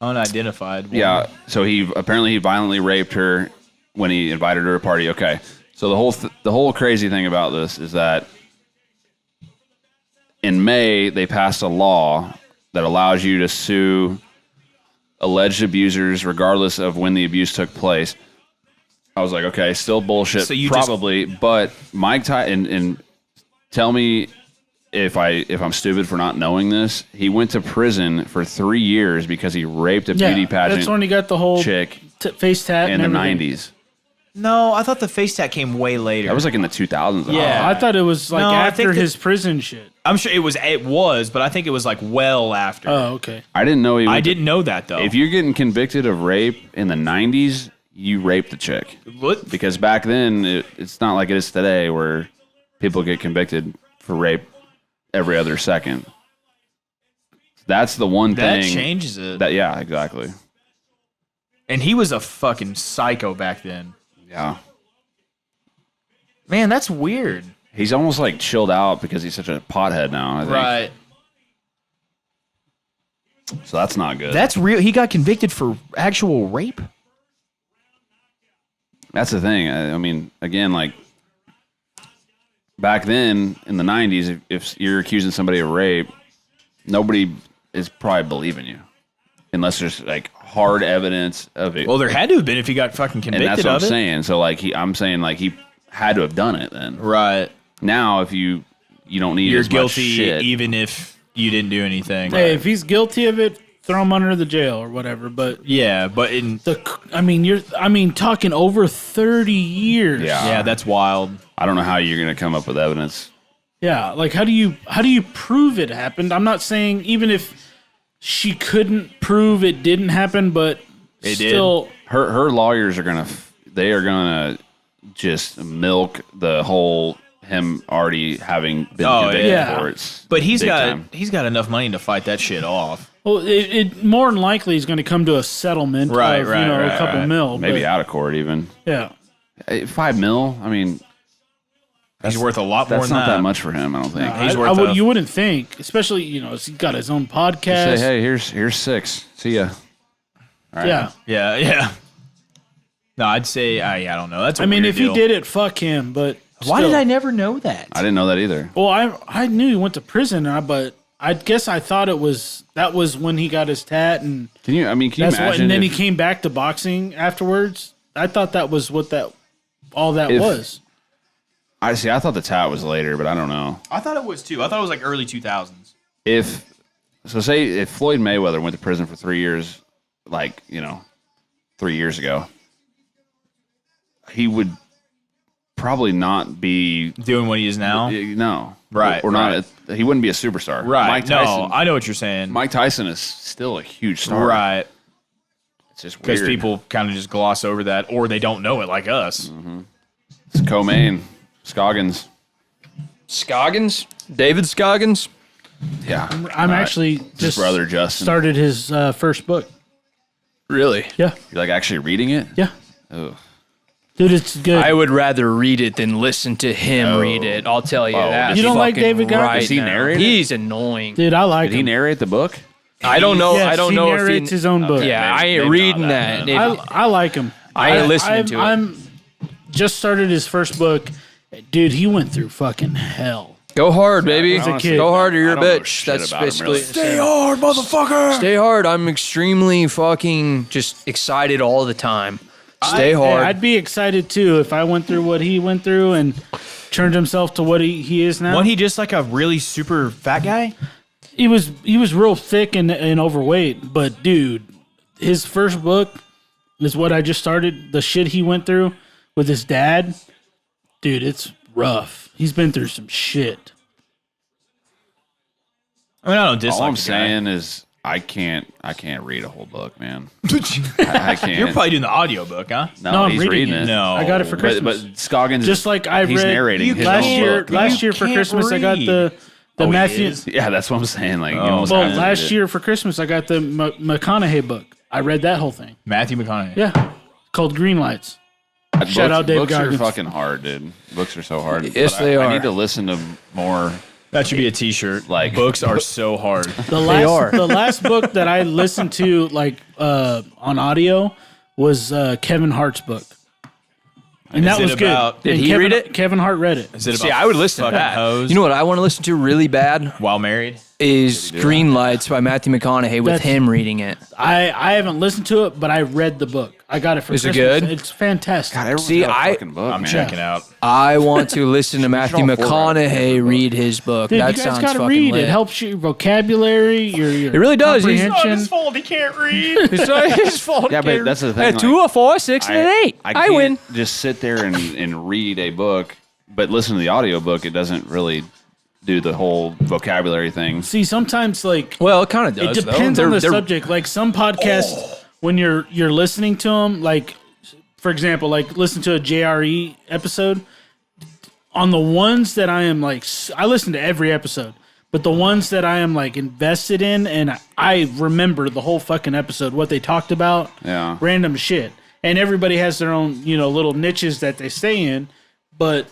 Unidentified. Yeah. So he violently raped her when he invited her to a party. Okay. So the whole crazy thing about this is that in May they passed a law that allows you to sue alleged abusers regardless of when the abuse took place. I was like, okay, still bullshit, So you probably, but Mike Tyson, and tell me if I'm stupid for not knowing this. He went to prison for 3 years because he raped a beauty pageant That's when he got the whole chick face tat in and the everything. 90s. No, I thought the face tat came way later. That was like in the 2000s. Yeah. I thought it was like No, I after think that- his prison shit. I'm sure it was, but I think it was like well after. Oh, okay. I didn't know he I went to- didn't know that though. If you're getting convicted of rape in the 90s, you raped the chick. What? Because back then, it's not like it is today where people get convicted for rape every other second. That's the one That thing. changes it. Yeah, exactly. And he was a fucking psycho back then. Yeah. Man, that's weird. He's almost like chilled out because he's such a pothead now, I think. Right. So that's not good. That's real. He got convicted for actual rape? That's the thing. I mean, again, like back then in the 90s, if you're accusing somebody of rape, nobody is probably believing you unless there's like hard evidence of it. Well, there had to have been if he got fucking and convicted that's what I'm of it. saying. So like I'm saying like he had to have done it then. Right. Now, if you don't need You're as much guilty shit. even if you didn't do anything. Hey, if he's guilty of it, throw him under the jail or whatever. But Yeah, but in talking over 30 years. yeah, that's wild. I don't know how you're going to come up with evidence. Yeah, like how do you prove it happened? I'm not saying even if she couldn't prove it didn't happen, but It still, Her lawyers are gonna just milk the whole him already having been convicted yeah. for it. But he's big got time. enough money to fight that shit off. well, it more than likely is going to come to a settlement Right, of right, a couple mil. maybe but, out of court even. Yeah, $5 million. I mean, He's worth a lot more that's than not that much for him. I don't think. He's worth a- you wouldn't think, especially he's got his own Say, podcast. hey, here's $6. See ya. All right. Yeah, Yeah. No, I'd say I don't know. That's a I mean, weird if deal. he did it, fuck him. But Why still. did I never know that? I didn't know that either. Well, I knew he went to prison, but I guess I thought that was when he got his tat, and Can you that's what. imagine? And then he if- came back to boxing afterwards. I thought that was what all that If- was. I thought the tat was later, but I don't know. I thought it was too. I thought it was like early 2000s. Say if Floyd Mayweather went to prison for 3 years, 3 years ago, he would probably be Doing what he is now. no, Right, or not. He wouldn't be a superstar, Right. Mike Tyson. No, I know what you're saying. Mike Tyson is still a huge star, Right. It's just Because weird. people kind of just gloss over that or they don't know it like us. It's co-main. Scoggins. Scoggins? David Scoggins? Yeah. I'm actually His just brother Justin. started his first book. Really? Yeah, You're like actually reading it? yeah, Oh. dude, it's good. I would rather read it than listen to him read it. I'll tell you that. You don't like fucking David Goggins? right Does he now. narrate it? He's annoying. Dude, I like Did he him. narrate the book? I don't know. Yes, I don't he know if narrates he. his own book. Yeah, I ain't maybe reading not that. that, If- I like him. I ain't listening to it. I'm just started his first book. Dude, he went through fucking hell. Go hard, baby. As a kid. Go hard or you're I a don't know bitch. shit That's about him, basically. really. Stay hard, motherfucker. Stay hard. I'm extremely fucking just excited all the time. Stay hard. I'd be excited too if I went through what he went through and turned himself to what he is now. Wasn't he just like a really super fat guy? He was real thick and overweight, but dude, his first book is what I just started. The shit he went through with his dad, dude, it's rough. He's been through some shit. I mean, I don't dislike All I'm the guy. saying is I can't read a whole book, man. I can't. You're probably doing the audiobook, huh? No, I'm he's reading it. No. I got it for Christmas. But Scoggins, Just like I he's read narrating his last own year. book. Last year for can't Christmas, I got the Oh, he Matthew. is? Yeah, that's what I'm saying. Like, you Oh. almost Well, have to last read it. year for Christmas, I got the McConaughey book. I read that whole thing. Matthew McConaughey. Yeah, called Green Lights. Books, Shout out Dave Books Goggins. are fucking hard, dude. Books are so hard. Yes, But they I are. need to listen to more. That should be a T-shirt. Like- Books are so hard. The last book that I listened to on audio was Kevin Hart's book, and that Is it was good. about- Did And he Kevin, read it? Kevin Hart read it. Is it about See, I would listen to fucking that. hoes You know what I want to listen to really bad while married? is Green Lights by Matthew McConaughey with That's- him reading it. I haven't listened to it, but I read the book. I got it for Is it Christmas. good? It's fantastic. Everyone's See, got a I- fucking book, I'm man. checking out. I want to listen to Matthew all four McConaughey right. read his book. Dude, that you guys sounds gotta fucking read. lit. It helps your vocabulary. Your It really does. He's- Comprehension. fault. He can't read. It's not his fault. Yeah, but that's the thing. A 2, a 4, 6, and an 8. I can't win. just sit there and read a book, but listen to the audiobook. It doesn't really do the whole vocabulary thing. See, sometimes Well, it kind of it does. depends though. on the They're- subject. Like some podcasts, when you're listening to them, like for example, like listen to a JRE episode. On the ones that I am I listen to every episode, but the ones that I am invested in, and I remember the whole fucking episode, what they talked about, Yeah. random shit, and everybody has their own little niches that they stay in. But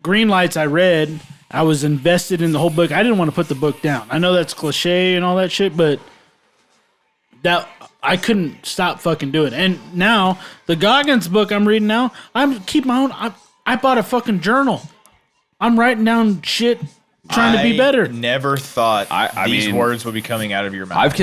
Green Lights, I read. I was invested in the whole book. I didn't want to put the book down. I know that's cliche and all that shit, but that I couldn't stop fucking doing it. And now the Goggins book I'm reading now, keep my own. I bought a fucking journal. I'm writing down shit, trying to be better. Never thought I these mean, words would be coming out of your mouth. I've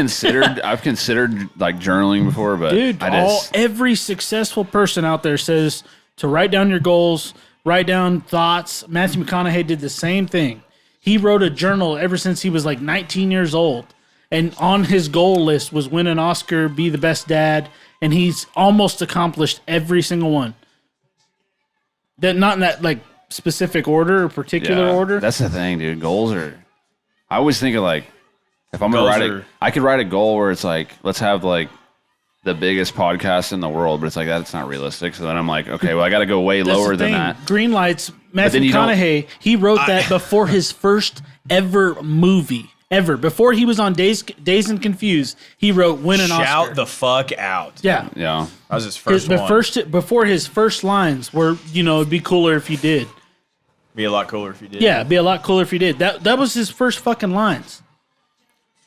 considered like journaling before, but Dude, I just every successful person out there says to write down your goals, write down thoughts. Matthew McConaughey did the same thing. He wrote a journal ever since he was 19 years old. And on his goal list was win an Oscar, be the best dad, and he's almost accomplished every single one. That not in that specific order or particular order. That's the thing, dude. Goals are. I always think of if I'm gonna Goals write are- I could write a goal where it's let's have the biggest podcast in the world, but it's that's not realistic. So then I'm okay, well I got to go way That's lower the than thing. that. Green Lights, Matthew then you don't- McConaughey, he wrote that before his first ever movie. Ever. Before he was on Dazed and Confused, he wrote Win an Oscar. Shout the fuck out. Yeah. Yeah, That was his first The one. before his first lines were, it'd be cooler if you did. Be a lot cooler if you did. Yeah, it'd be a lot cooler if you did. That was his first fucking lines.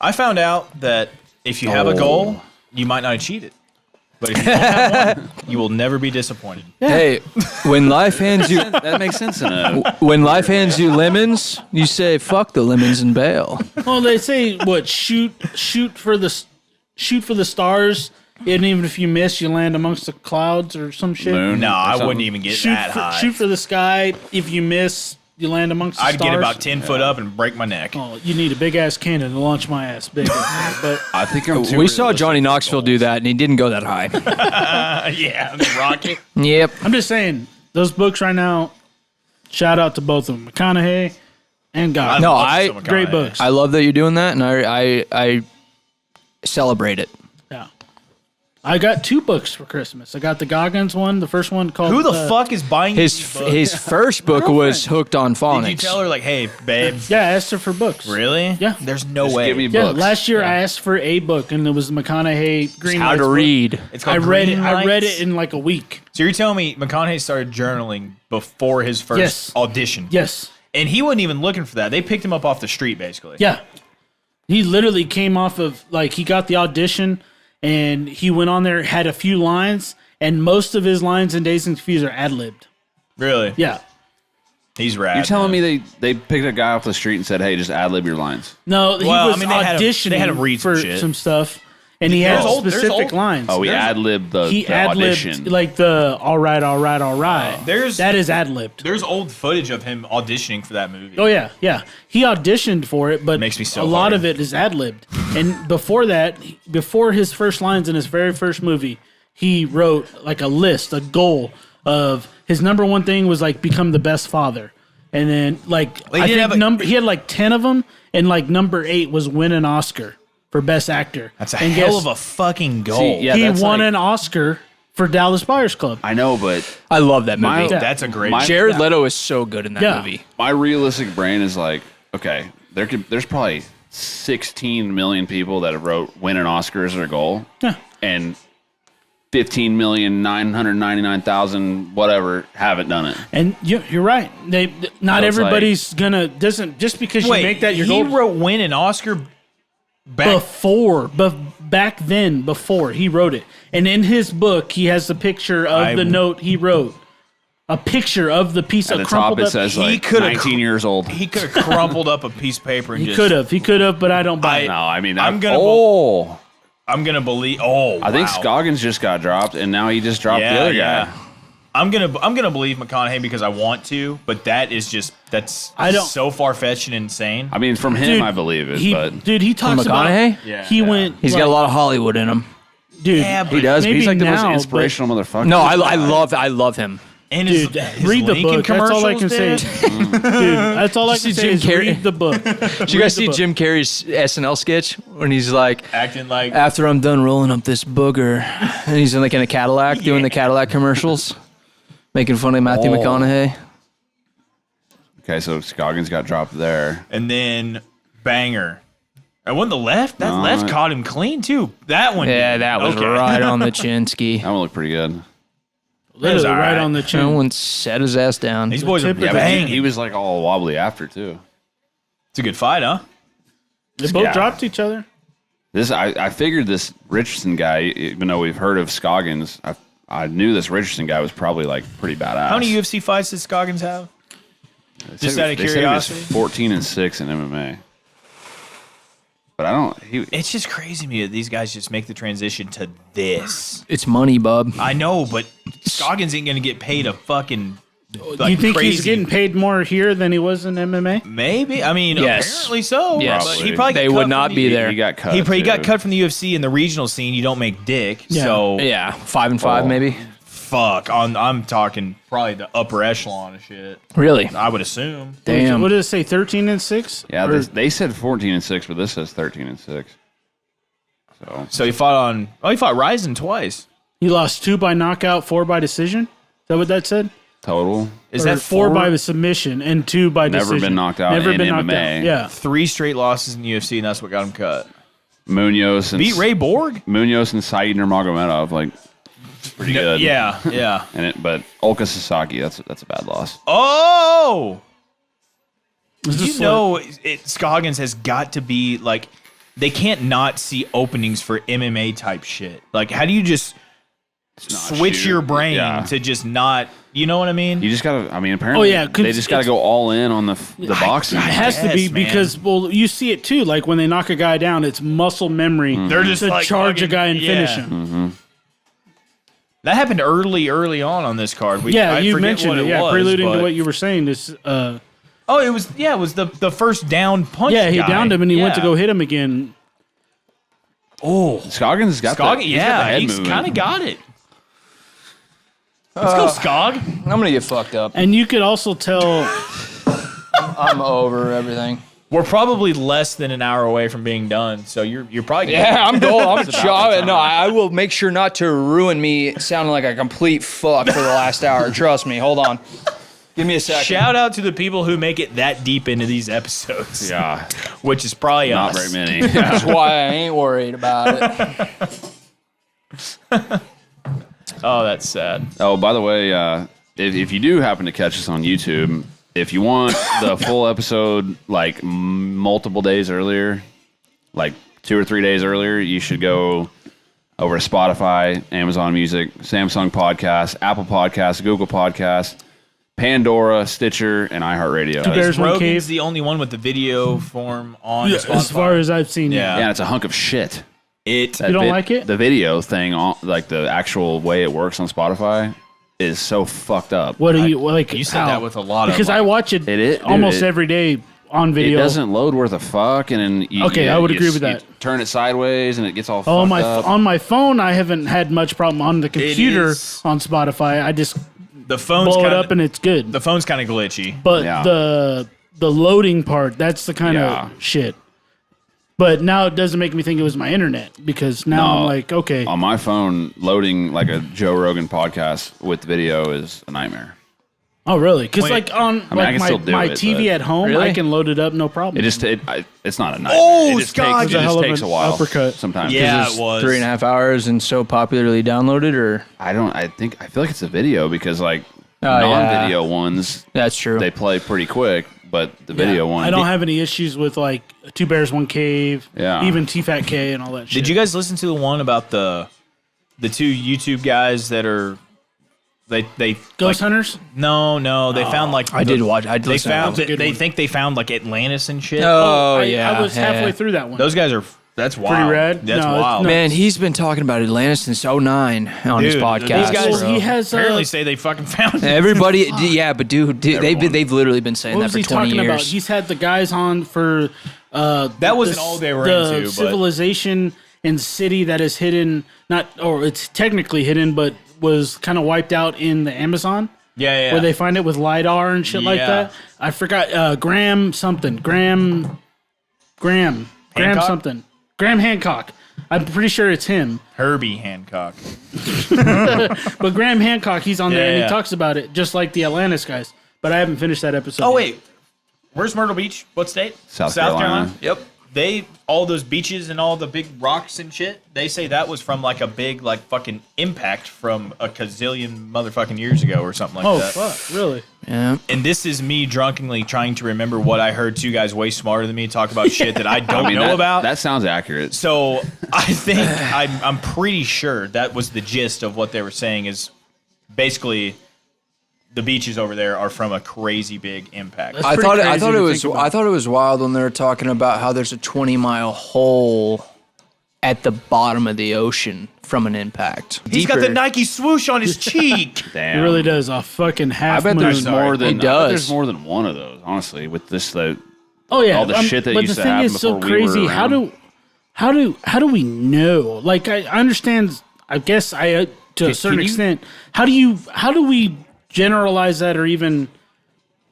I found out that if you have a goal, you might not achieve it. But if you don't have one, you will never be disappointed. Hey, when life hands you that makes sense in a. when life hands you lemons, you say fuck the lemons and bail. Well, they say what shoot for the stars, and even if you miss, you land amongst the clouds or some shit. Moon. No, or I something. wouldn't even get that high. Shoot for the sky. If you miss, you land amongst the I'd stars. get about 10 foot up and break my neck. Oh, you need a big ass cannon to launch my ass big. But I think I'm. Too We saw realistic Johnny with Knoxville do goals. that, and he didn't go that high. Yeah, the rocket. Yep. I'm just saying, those books right now, shout out to both of them, McConaughey and God. No, love I- some McConaughey. Great books. I love that you're doing that, and I celebrate it. Yeah. I got 2 books for Christmas. I got the Goggins one, the first one called. Who the fuck is buying His these books? his first book was Hooked on Phonics. Did you tell her like, hey, babe? Yeah, I asked her for books. Really? Yeah. There's no Just way. give me Yeah, books. last year I asked for a book, and it was McConaughey Green How Lights to book. read. It's I called read it. Green I read Lights? it in like a week. So you're telling me McConaughey started journaling before his first Yes. audition? Yes. And he wasn't even looking for that. They picked him up off the street, basically. Yeah. He literally came off of like he got the audition, and he went on there, had a few lines, and most of his lines in Dazed and Confused are ad libbed. Really? Yeah. He's rad. You're telling me they picked a guy off the street and said, "Hey, just ad lib your lines." No, he Well, was I mean, they had him- auditioning they had him read some for shit. some stuff, and he had There's specific old- lines. Oh, he ad libbed the ad audition. libbed like the all right, all right, all right. There's- that is ad libbed. There's old footage of him auditioning for that movie. Oh yeah, yeah. He auditioned for it, but Makes me so a lot hard. of it is ad libbed. And before that, before his first lines in his very first movie, he wrote like a list, a goal of his number one thing was like become the best father. And then like Well, I he did think have a- he had like 10 of them, and like number 8 was win an Oscar for best actor. That's a and hell guess- of a fucking goal. See, yeah, he that's won like- an Oscar for Dallas Buyers Club. I know, but I love that movie. My- Yeah. That's a great. My- Jared Leto is so good in that Yeah. movie. my realistic brain is like, okay, there's probably 16 million people that have wrote win an Oscar as their goal, Yeah. and 15,999,000 whatever haven't done it. And you're right. Not So it's everybody's gonna doesn't just because Wait, you make that your he goal. wrote win an Oscar back. Back then, before he wrote it, and in his book, he has the picture of the note he wrote, a picture of the piece At of the top, crumpled it up. says He like coulda 19 years old. He could have crumpled up a piece of paper and He just. could have, but I don't buy it. No, I mean, I'm gonna Oh, I'm gonna believe. Oh, I think wow. Scoggins just got dropped, and now he just dropped the other guy. I'm gonna believe McConaughey because I want to, but that's I don't- so far fetched and insane. I mean, from him, Dude, I believe it, He but talks about. McConaughey? Yeah. He went. He's got a lot of Hollywood in him. Dude, Yeah, he does. But maybe he's like the now, most but- inspirational motherfucker. No, I love him. And Dude, read the Lincoln book. That's all I can say. commercials, Dude, that's all I See can say Jim is Carrey? read the book. Did you guys see Jim Carrey's SNL sketch when he's like, acting like after I'm done rolling up this booger, and he's in like in a Cadillac doing the Cadillac commercials, making fun of Matthew Oh. McConaughey. Okay, so Scoggins got dropped there. and then banger. And when the left, that No, left I- caught him clean too. That one, Yeah, did. that was Okay. right on the chinsky. That one looked pretty good. Literally all right right. on the That chin. one set his ass down. These boys are tip of Yeah, the but banging. he was like all wobbly after too. It's a good fight, huh? They both Yeah. dropped each other. I figured this Richardson guy, even though we've heard of Scoggins, I knew this Richardson guy was probably like pretty badass. How many UFC fights does Scoggins have? They just said- out of they said he was curiosity? 14-6 in MMA. But I don't. It's just crazy to me that these guys just make the transition to this. It's money, bub. I know, but Scoggins ain't gonna get paid a fucking. Like, you think he's crazy. getting paid more here than he was in MMA? Maybe. I mean, Yes. apparently so. Yes. But he probably They got would cut not from be the- there. He got cut. He got too. cut from the UFC in the regional scene. You don't make dick. Yeah. So Yeah, 5-5 Oh. maybe. fuck. I'm talking probably the upper echelon of shit. Really? I would assume. Damn. What did it say? 13-6. Yeah, Or- they said 14-6, but this says 13-6. So So he fought Ryzen twice. he lost 2 by knockout, 4 by decision. Is that what that said? total. Is Or that 4 by the submission and 2 by Never decision. been knocked out in MMA. Yeah. 3 straight losses in the UFC, and that's what got him cut. Munoz and Beat Ray Borg. Munoz and Said Nurmagomedov, like pretty good. Yeah, yeah. But Olka Sasaki, that's a bad loss. Oh, It's you just know, Scoggins has got to be like, they can't not see openings for MMA type shit. Like, how do you just switch shoot. your brain Yeah. to just not? You know what I mean? You just gotta. I mean, apparently, Oh, yeah, 'cause they just gotta it's- go all in on the boxing. It has to be Yes, man. because, well, you see it too. Like when they knock a guy down, it's muscle memory. They're just to like charge a fucking- guy and yeah. finish him. That happened early on this card. Yeah, I you forget mentioned what it. Yeah, was, preluding to but- what you were saying. Is Oh, it was the first down punch. yeah, he guy. downed him and he went to Yeah. go hit him again. Scoggins has got Skog, that. He's got the head he's movement. kind of got it. Let's go, Skog. I'm gonna get fucked up. And you could also tell. I'm over everything. We're probably less than an hour away from being done, so you're probably Yeah, I'm going. I'm It's about the time. no, I will make sure not to ruin me sounding like a complete fuck for the last hour. Trust me. Hold on. Give me a second. Shout out to the people who make it that deep into these episodes. Yeah, Which is probably not us. very many. That's why I ain't worried about it. Oh, that's sad. Oh, by the way, if you do happen to catch us on YouTube, if you want the full episode like multiple days earlier, like 2 or 3 days earlier, you should go over to Spotify, Amazon Music, Samsung Podcast, Apple Podcasts, Google Podcasts, Pandora, Stitcher, and iHeartRadio. There's one Rogan's cave. the only one with the video form on Yeah, Spotify. as far as I've seen, Yeah. Yeah, and it's a hunk of shit. It That You don't like it? The video thing, like the actual way it works on Spotify, is so fucked up. What do you like? you said how? that with a lot of because I watch it, almost dude, every day on It video. doesn't load worth a fuck, and then you, Okay, I would agree with that. You turn it sideways, and it gets all on fucked my up. on my phone, I haven't had much problem on the computer is- on Spotify. I just the phone's blow it kinda, up and it's good. the phone's kind of glitchy. But Yeah. the loading part, that's the kind Yeah. of shit. But now it doesn't make me think it was my internet because now I'm No. like, okay, On my phone, loading like a Joe Rogan podcast with video is a nightmare. oh really? Because Wait. like on I like can my, still do my it, TV but- at home, Really? I can load it up no problem. It's not a nightmare. Oh, it just Scoggins! takes, it A hell just of takes an a while. uppercut. Sometimes. Yeah, It's it was 3.5 hours and so popularly downloaded, or I feel like it's a video because like Oh, non-video ones that's true. they play pretty quick, but the video one I don't have any issues with like Two Bears, One Cave, Yeah. even T-Fat K and all that shit. Did you guys listen to the one about the two YouTube guys that are they Ghost like, Hunters? No, they found like I did watch. I did They listen to found that. good they one. think they found like Atlantis and shit. Oh, I, yeah, I was halfway yeah. through that one. Those guys are that's wild. rad. That's No, it's wild. not- Man, he's been talking about Atlantis since 09 on his Dude, podcast. these guys- bro. he has Apparently say they fucking found it. Everybody, yeah, but dude, they've literally been saying what that was for he 20 talking years. about? He's had the guys on for That wasn't all they were the into, but- civilization and city that is hidden, not or it's technically hidden, but was kind of wiped out in the Amazon. Yeah. Where they find it with LiDAR and shit like Yeah. that. I forgot Graham something. Graham Hancock? something. Graham Hancock. I'm pretty sure it's him. Herbie Hancock. But Graham Hancock, he's on there and Yeah. he talks about it just like the Atlantis guys. But I haven't finished that episode. Oh yet. wait, where's Myrtle Beach? What state? South Carolina. Yep. They all those beaches and all the big rocks and shit. They say that was from like a big like fucking impact from a gazillion motherfucking years ago or something like Oh that. fuck! Really? yeah. And this is me drunkenly trying to remember what I heard two guys way smarter than me talk about shit that I don't know that, about. That sounds accurate. So I think I'm pretty sure that was the gist of what they were saying is basically the beaches over there are from a crazy big impact. That's I pretty thought crazy it to was think about. I thought it was wild when they were talking about how there's a 20-mile hole at the bottom of the ocean from an impact. He's got the deeper. Nike swoosh on his cheek. Damn. It really does. A fucking I half bet moon. there's more than It does. there's more than one of those. Honestly, with this Oh yeah, all the shit that but used the to thing happen is so before we were crazy. How around. do we know? Like I understand. I guess I to a certain can you- extent. How do we generalize that or even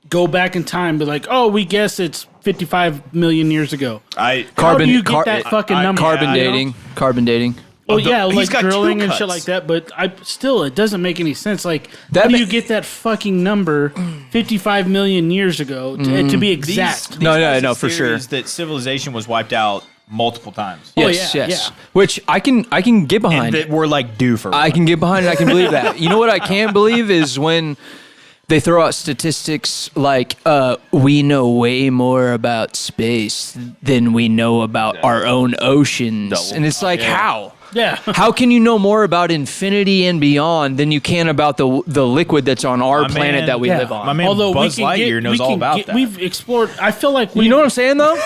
go back in time? Be like, oh, we guess it's 55 million years ago. How do you get that fucking number? Carbon you know? dating. Carbon dating. Oh yeah, He's like got two drilling and shit cuts. like that. But it doesn't make any sense. Like, That how do ma- you get that fucking number 55 million years ago to be exact? No, for sure. That civilization was wiped out multiple times. Oh, Yes, yeah, yes. yeah. Which I can get And behind. that we're like due for. I can get behind it. I can believe that. You know what I can't believe is when they throw out statistics like we know way more about space than we know about our own oceans. And it's like, how? Yeah. How can you know more about infinity and beyond than you can about the liquid that's on our My planet man- that we Yeah. live on? My man Buzz Lightyear knows all about that. We've explored. I feel like we. You know what I'm saying though?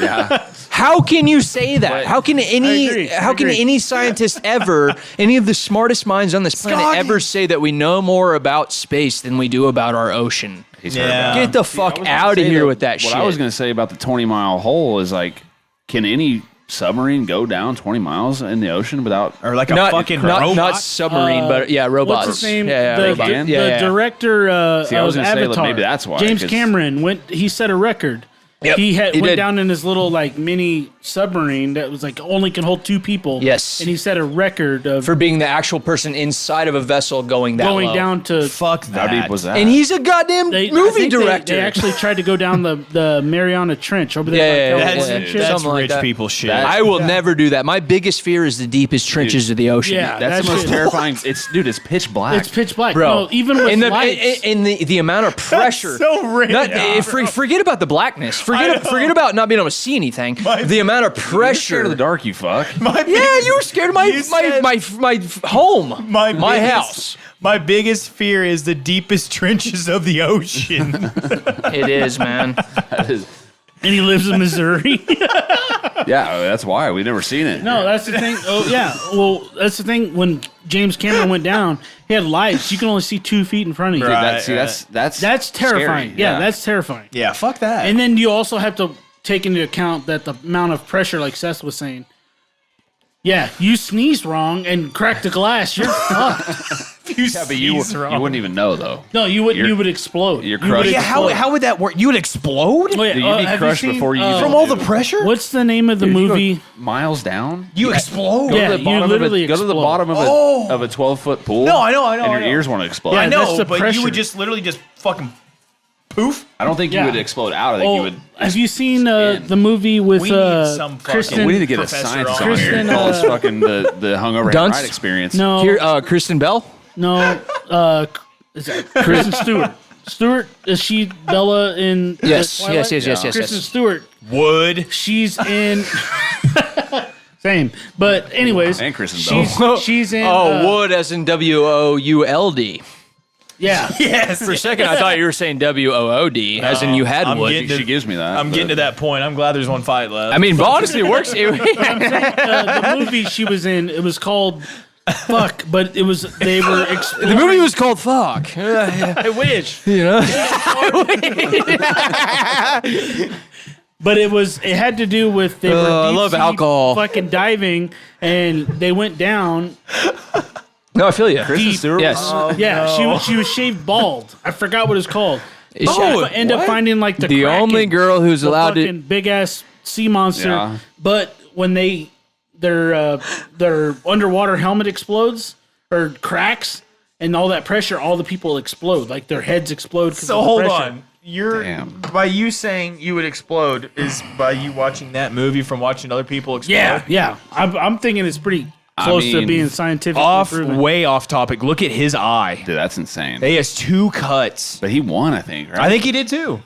Yeah. How can you say that? How can agree. any scientist ever, any of the smartest minds on this planet ever say that we know more about space than we do about our ocean? He's Yeah. heard about Get it. the fuck I was out gonna of say here that- with that shit. What I was going to say about the 20-mile hole is like, can any submarine go down 20 miles in the ocean without? or like a fucking robot. not submarine, but yeah, robots. What's his name? Yeah, the robots. Can? the Yeah, yeah. director See, I was of gonna say, like, Avatar. maybe that's why, James 'cause- Cameron went. He set a record. Yep, He went did. down in his little like mini submarine that was like only can hold 2 people. Yes. and he set a record of For being the actual person inside of a vessel going that going low. down to. Fuck How that. deep was that? And he's a goddamn I movie think director. They actually tried to go down the Mariana Trench over there. Yeah, by yeah, California That's, and shit. that's Something like rich that. people shit. That- I will never do that. My biggest fear is the deepest trenches of the ocean. Yeah, That's that the most shit- terrifying. It's pitch black. It's pitch black, Bro. No, even with and the, lights. and the amount of pressure. so rich. Forget about the blackness. Forget about not being able to see anything. The amount of You're pressure. scared of the dark, you fuck. My Yeah, you were scared of my You said- my home, my biggest- house. My biggest fear is the deepest trenches of the ocean. It is, man. and he lives in Missouri. Yeah, that's why we've never seen it. No, that's the thing. Oh, yeah. Well, that's the thing. When James Cameron went down, he had lights. You can only see 2 feet in front of you. Dude, Right. That's terrifying. scary. Yeah, that's terrifying. Yeah, fuck that. And then you also have to take into account that the amount of pressure, like Seth was saying. Yeah, you sneeze wrong and crack the glass, you're fucked. Yeah, but you wouldn't even know though. No, you would. You're- You would explode. you're You would crushed. yeah, explode. how would that work? You would explode Oh, yeah, Dude, you'd be have crushed seen, before you even from all the pressure. What's the name of the Dude, you go movie? miles down. You explode. Yeah, Go to the you bottom literally go to the explode. bottom of a 12-foot pool. No, I know, And your I know. ears want to explode. Yeah, I that's know, the but pressure. you would just literally just fucking poof. I don't think Yeah. you would explode out. I think you Oh, would. have you seen spin. the movie with We need some fucking- Kristen? We need to get a Professor scientist on on here. Kristen, Call this fucking the hungover Dunst? ride experience. no, Here, Kristen Bell. no, is that Kristen Stewart. Stewart, is she Bella in the Yes, Twilight? yes. Kristen Stewart, Would. she's in. Same, but anyways, And Kristen she's in. Wood as in WOULD. Yeah, Yes. For a second, I thought you were saying WOOD, as in you had I'm wood. getting She gives me that. I'm getting to that point. I'm glad there's one fight left. I mean, but honestly, it works. the movie she was in, it was called Fuck, but it was they were The exploring. movie was called Fuck. I wish, You know? but it had to do with they were I deep love sea alcohol. fucking diving, and they went down. No, I feel you. Kristen Stewart. Yes. Yeah, she was shaved bald. I forgot what it's called. Is she- But end up finding like the the Kraken, only girl who's the allowed fucking to. big ass sea monster. Yeah. But when their underwater helmet explodes or cracks, and all that pressure, all the people explode. Like their heads explode. 'Cause So of the hold pressure. on. You're Damn. by you saying you would explode is by you watching that movie from watching other people explode. Yeah. I'm thinking it's pretty close to mean, being scientific. Way off topic. Look at his eye. Dude, that's insane. He has 2 cuts. But he won, I think. Right? I think he did too.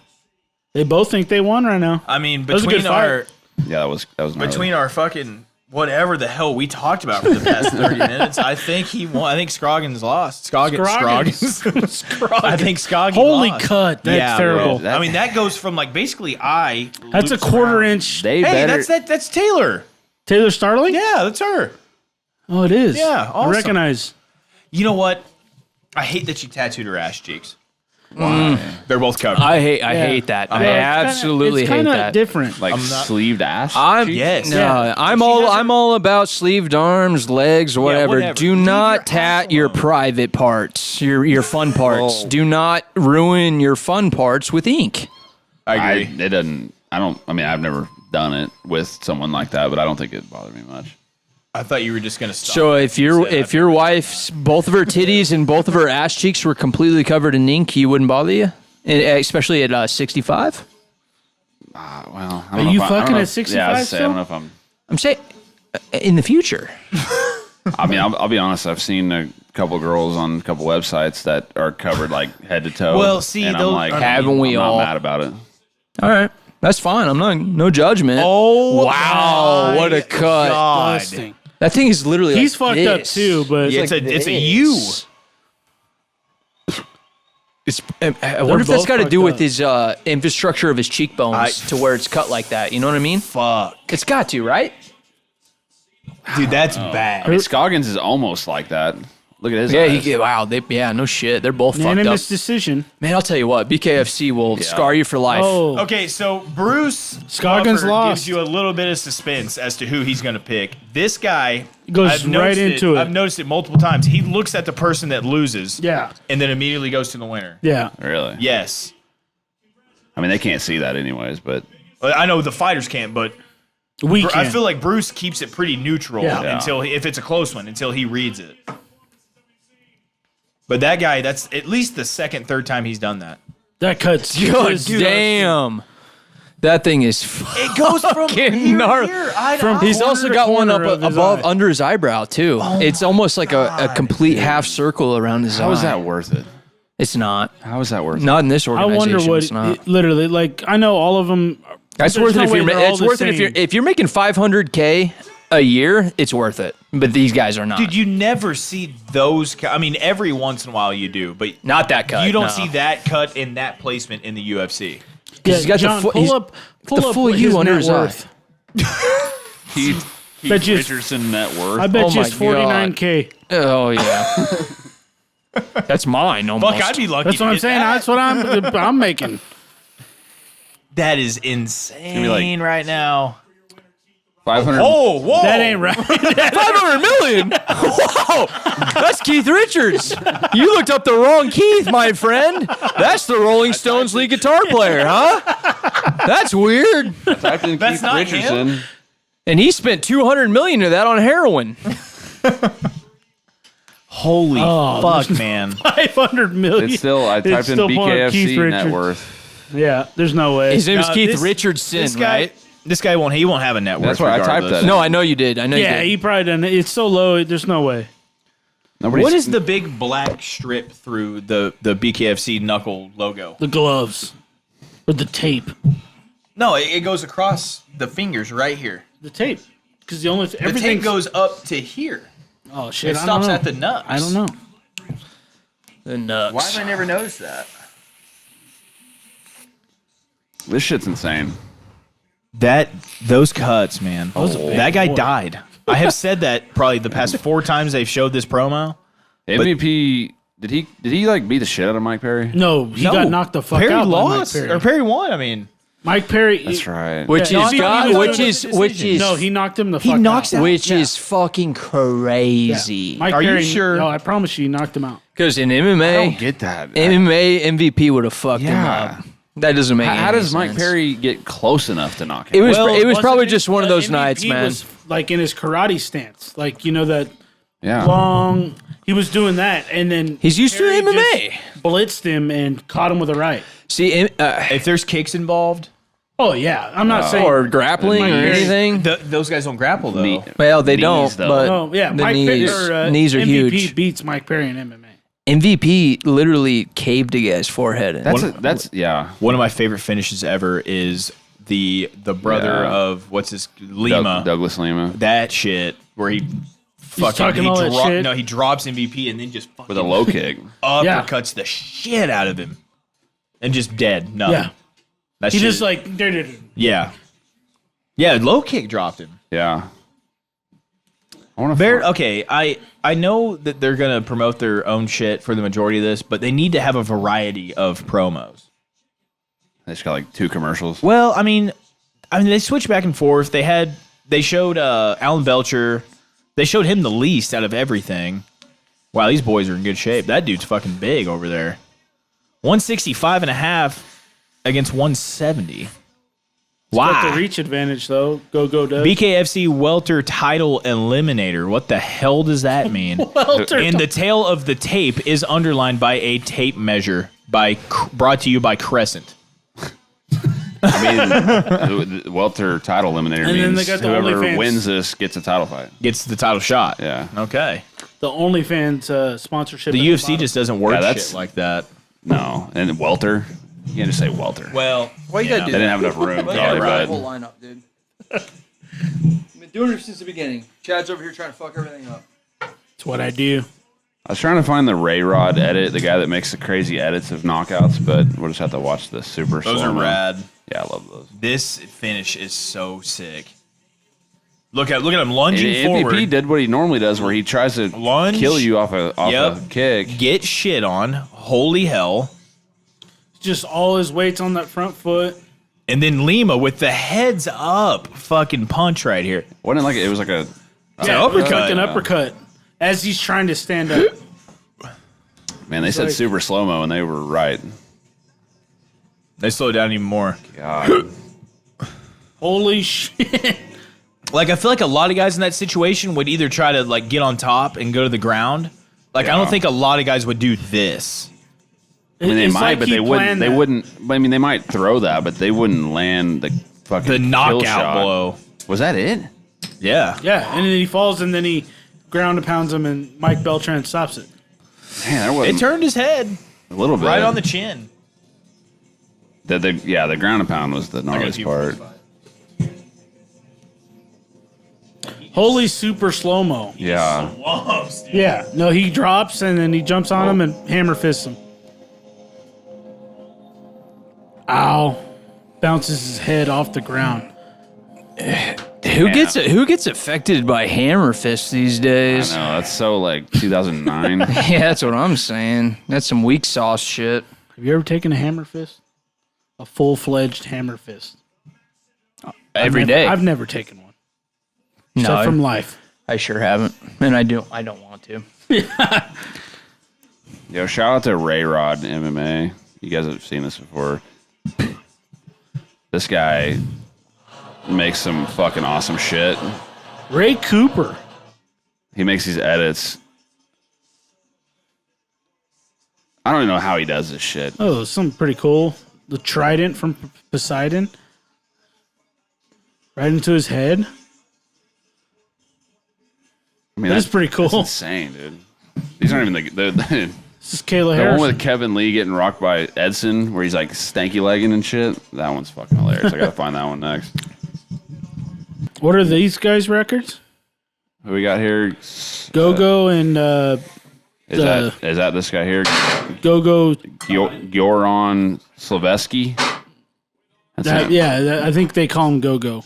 They both think they won right now. I mean, was a good between our Yeah, that was gnarly. between our fucking whatever the hell we talked about for the past 30 minutes, I think he won. I think Scoggins lost. Scoggins. I think Scoggins Holy lost. cut! That's Yeah, terrible. bro. I mean, that goes from like basically eye. That's a loops quarter around. inch. They Hey, better. that's Taylor. Taylor Starling? Yeah, that's her. Oh, it is. Yeah, I awesome. recognize. You know what? I hate that she tattooed her ass cheeks. They're both covered. I hate that. I absolutely it's hate kinda that. different. like sleeved ass. I'm Yes. no, Yeah. I'm all about sleeved arms, legs, whatever. whatever. Do Leave not your tat ass your alone. private parts, your fun parts. Oh. Do not ruin your fun parts with ink. I agree. It doesn't. I mean, I've never done it with someone like that, but I don't think it bothered me much. I thought you were just gonna stop. So if your Said, if your wife's both of her titties and both of her ass cheeks were completely covered in ink, you wouldn't bother you, especially at 65. Well, I don't Are know you if I don't fucking know at if- 65 Yeah, I was gonna say, I don't still? know if I'm. I'm saying in the future. I mean, I'll be honest. I've seen a couple girls on a couple websites that are covered like head to toe. Well, see, and I'm those- like, Haven't we I'm all? not mad about it. All right, that's fine. I'm not no judgment. Oh, wow, what a cut! God. Disgusting. That thing is literally He's like fucked up this. too, but Yeah, it's a U. It's, I wonder if that's both got to fucked do with up. his infrastructure of his cheekbones to where it's cut like that. You know what I mean? Fuck, It's got to, right? dude, that's I bad. mean, Scoggins is almost like that. Look at his. Yeah, eyes. wow. No shit. They're both fucked up. unanimous decision. Man, I'll tell you what. BKFC will scar you for life. Oh, Okay, so Bruce Scoggins Crawford lost. gives you a little bit of suspense as to who he's going to pick. This guy Goes I've right noticed into it. I've noticed it multiple times. He looks at the person that loses, yeah, and then immediately goes to the winner. yeah. Really? Yes. I mean, they can't see that anyways, but I know the fighters can't, but We I can. feel like Bruce keeps it pretty neutral Yeah. until if it's a close one, until he reads it. But that guy, that's at least the second, third time he's done that. That cuts. God damn. That thing is It goes from fucking gnarly. He's also corner to got one up corner of his above eye. under his eyebrow too. It's almost like a complete half circle around his eye. How is that worth it? It's not. How is that worth it? Not in this I organization. wonder what it's not. literally like. I know all of them. That's there's worth no it if way you're. they're all It's the worth it same. if you're making $500K a year. It's worth it. But these guys are not. Dude, you never see those. I mean, every once in a while you do, but not that cut. you don't no. see that cut in that placement in the UFC. Yeah, He's got John, the pull up full his U under net his eye. worth. Keith Bet you it's- Richardson net worth. I bet Oh you it's my God. $49K. Oh yeah. That's mine almost. Fuck, I'd be lucky. That's to what I'm get saying. that. That's what I'm making. That is insane be like- right now. 500. Oh, whoa! That ain't right. 500 million. Wow, that's Keith Richards. You looked up the wrong Keith, my friend. That's the Rolling Stones lead guitar player, huh? That's weird. Typed in That's Keith not Richardson. And he spent 200 million of that on heroin. Holy Oh, fuck, man! 500 million. It's still. I typed in still pulling up Keith BKFC net Richards. worth. Yeah, there's no way. His name is No, Keith this- Richardson, This guy, right? this guy won't. He won't have a net worth. That's why I typed regardless. that. No, I know you did. I know Yeah, you he did. probably done it. It's so low. There's no way. Nobody's, What is the big black strip through the BKFC knuckle logo? The gloves with the tape. No, it goes across the fingers right here. The tape, because the only The everything tape goes up to here. Oh shit! It I stops don't know. at the nuts. I don't know. The nuts. Why have I never noticed that? This shit's insane. Those cuts, man. That guy died. I have said that probably the past 4 times they've showed this promo. MVP. Did he like beat the shit out of Mike Perry? No, he got knocked the fuck Perry out lost, by Mike Perry. or Perry won. I mean, Mike Perry. That's right. Which Yeah, is he God, was which doing is the which decision. is No, he knocked him the He fuck knocks out. out- which Yeah. is fucking crazy. Mike Are you Perry, sure? No, I promise you, he knocked him out. Because in I MMA, don't get that. MMA MVP would have fucked him Yeah. up. That doesn't make How any does Mike sense. Perry get close enough to knock It him? was Well, it was probably Wasn't just it- one of those MVP nights, man. Was like in his karate stance, like you know that Yeah. long. He was doing that, and then He's used to Perry MMA. just blitzed him and caught him with a right. See, if there's kicks involved, Oh yeah, I'm not saying. or grappling Mike or Perry- anything. those guys don't grapple though. Knee- Well, they Knees, don't. though. But Oh yeah, the Mike knees, Perry, knees are MVP huge. beats Mike Perry in MMA. MVP literally caved a guy's forehead. That's yeah. One of my favorite finishes ever is the brother Yeah. of what's his Lima. Douglas Lima That shit where he fucking talking all that shit? no, he drops MVP and then just fucking with a low kick. uppercuts the shit out of him and just dead. No, Yeah, that he shit, just like yeah, low kick dropped him. Yeah. I want Bear, okay, I know that they're gonna promote their own shit for the majority of this, but they need to have a variety of promos. They just got like 2 commercials. Well, I mean, they switched back and forth. They showed Alan Belcher. They showed him the least out of everything. Wow, these boys are in good shape. That dude's fucking big over there. 165.5 against 170. got the Wow. reach advantage though. Go Doug. BKFC welter title eliminator. What the hell does that mean? Welter. And the tail of the tape is underlined by a tape measure brought to you by Crescent. I mean, the welter title eliminator And then means they got the whoever OnlyFans. wins this gets a title fight. Gets the title shot. Yeah. Okay. The OnlyFans sponsorship. The at UFC bottom. just doesn't work Yeah, that's- shit like that. No, and welter. You can't just say welter. Well, Why you gotta They didn't have enough room. Probably, right. but lineup, dude. I've been doing it since the beginning. Chad's over here trying to fuck everything up. That's what I do. I was trying to find the Ray Rod edit, the guy that makes the crazy edits of knockouts, but we'll just have to watch the super. those are slow-mo. rad. Yeah, I love those. This finish is so sick. Look at him lunging And forward. MVP did what he normally does, where he tries to Lunge. kill you off a Yep. kick. Get shit on. Holy hell. Just all his weight's on that front foot. And then Lima with the heads up fucking punch right here. Wasn't it like it was like a an Yeah, it was uppercut. like an uppercut as he's trying to stand up. man? They said like- super slow mo, and they were right. They slow down even more. God, Holy shit. Like, I feel like a lot of guys in that situation would either try to, like, get on top and go to the ground. Like, I don't think a lot of guys would do this. I mean, they It's might, like but he they wouldn't. planned They that. wouldn't. I mean, they might throw that, but they wouldn't land the fucking The kill knockout shot. blow. Was that it? Yeah. Yeah, and then he falls, and then he ground and pounds him, and Mike Beltran stops it. Man, that wasn't It turned his head a little bit right on the chin. The ground and pound was the gnarliest part. Holy super slow-mo. Yeah. Yeah, no, he drops, and then he jumps on him and hammer fists him. Ow. Bounces his head off the ground. Who gets affected by hammer fists these I days? know, that's so like 2009. Yeah, that's what I'm saying. That's some weak sauce shit. Have you ever taken a hammer fist? A full-fledged hammer fist? Every day. I've never taken one. No, Except from life. I sure haven't, and I don't want to. Yo, shout out to Ray Rod MMA. You guys have seen this before. This guy makes some fucking awesome shit. Ray Cooper. He makes these edits. I don't even know how he does this shit. Oh, something pretty cool. The trident from Poseidon. Right into his head. I mean, That is pretty cool. That's insane, dude. These aren't even the This is Kayla one Harrison. with Kevin Lee getting rocked by Edson, where he's like stanky legging and shit. That one's fucking hilarious. I gotta find that one next. What are these guys' records? Who we got here? Go-Go and Is that this guy here? Go-Go. Gorjan Slaveski. That's him. I think they call him Go-Go.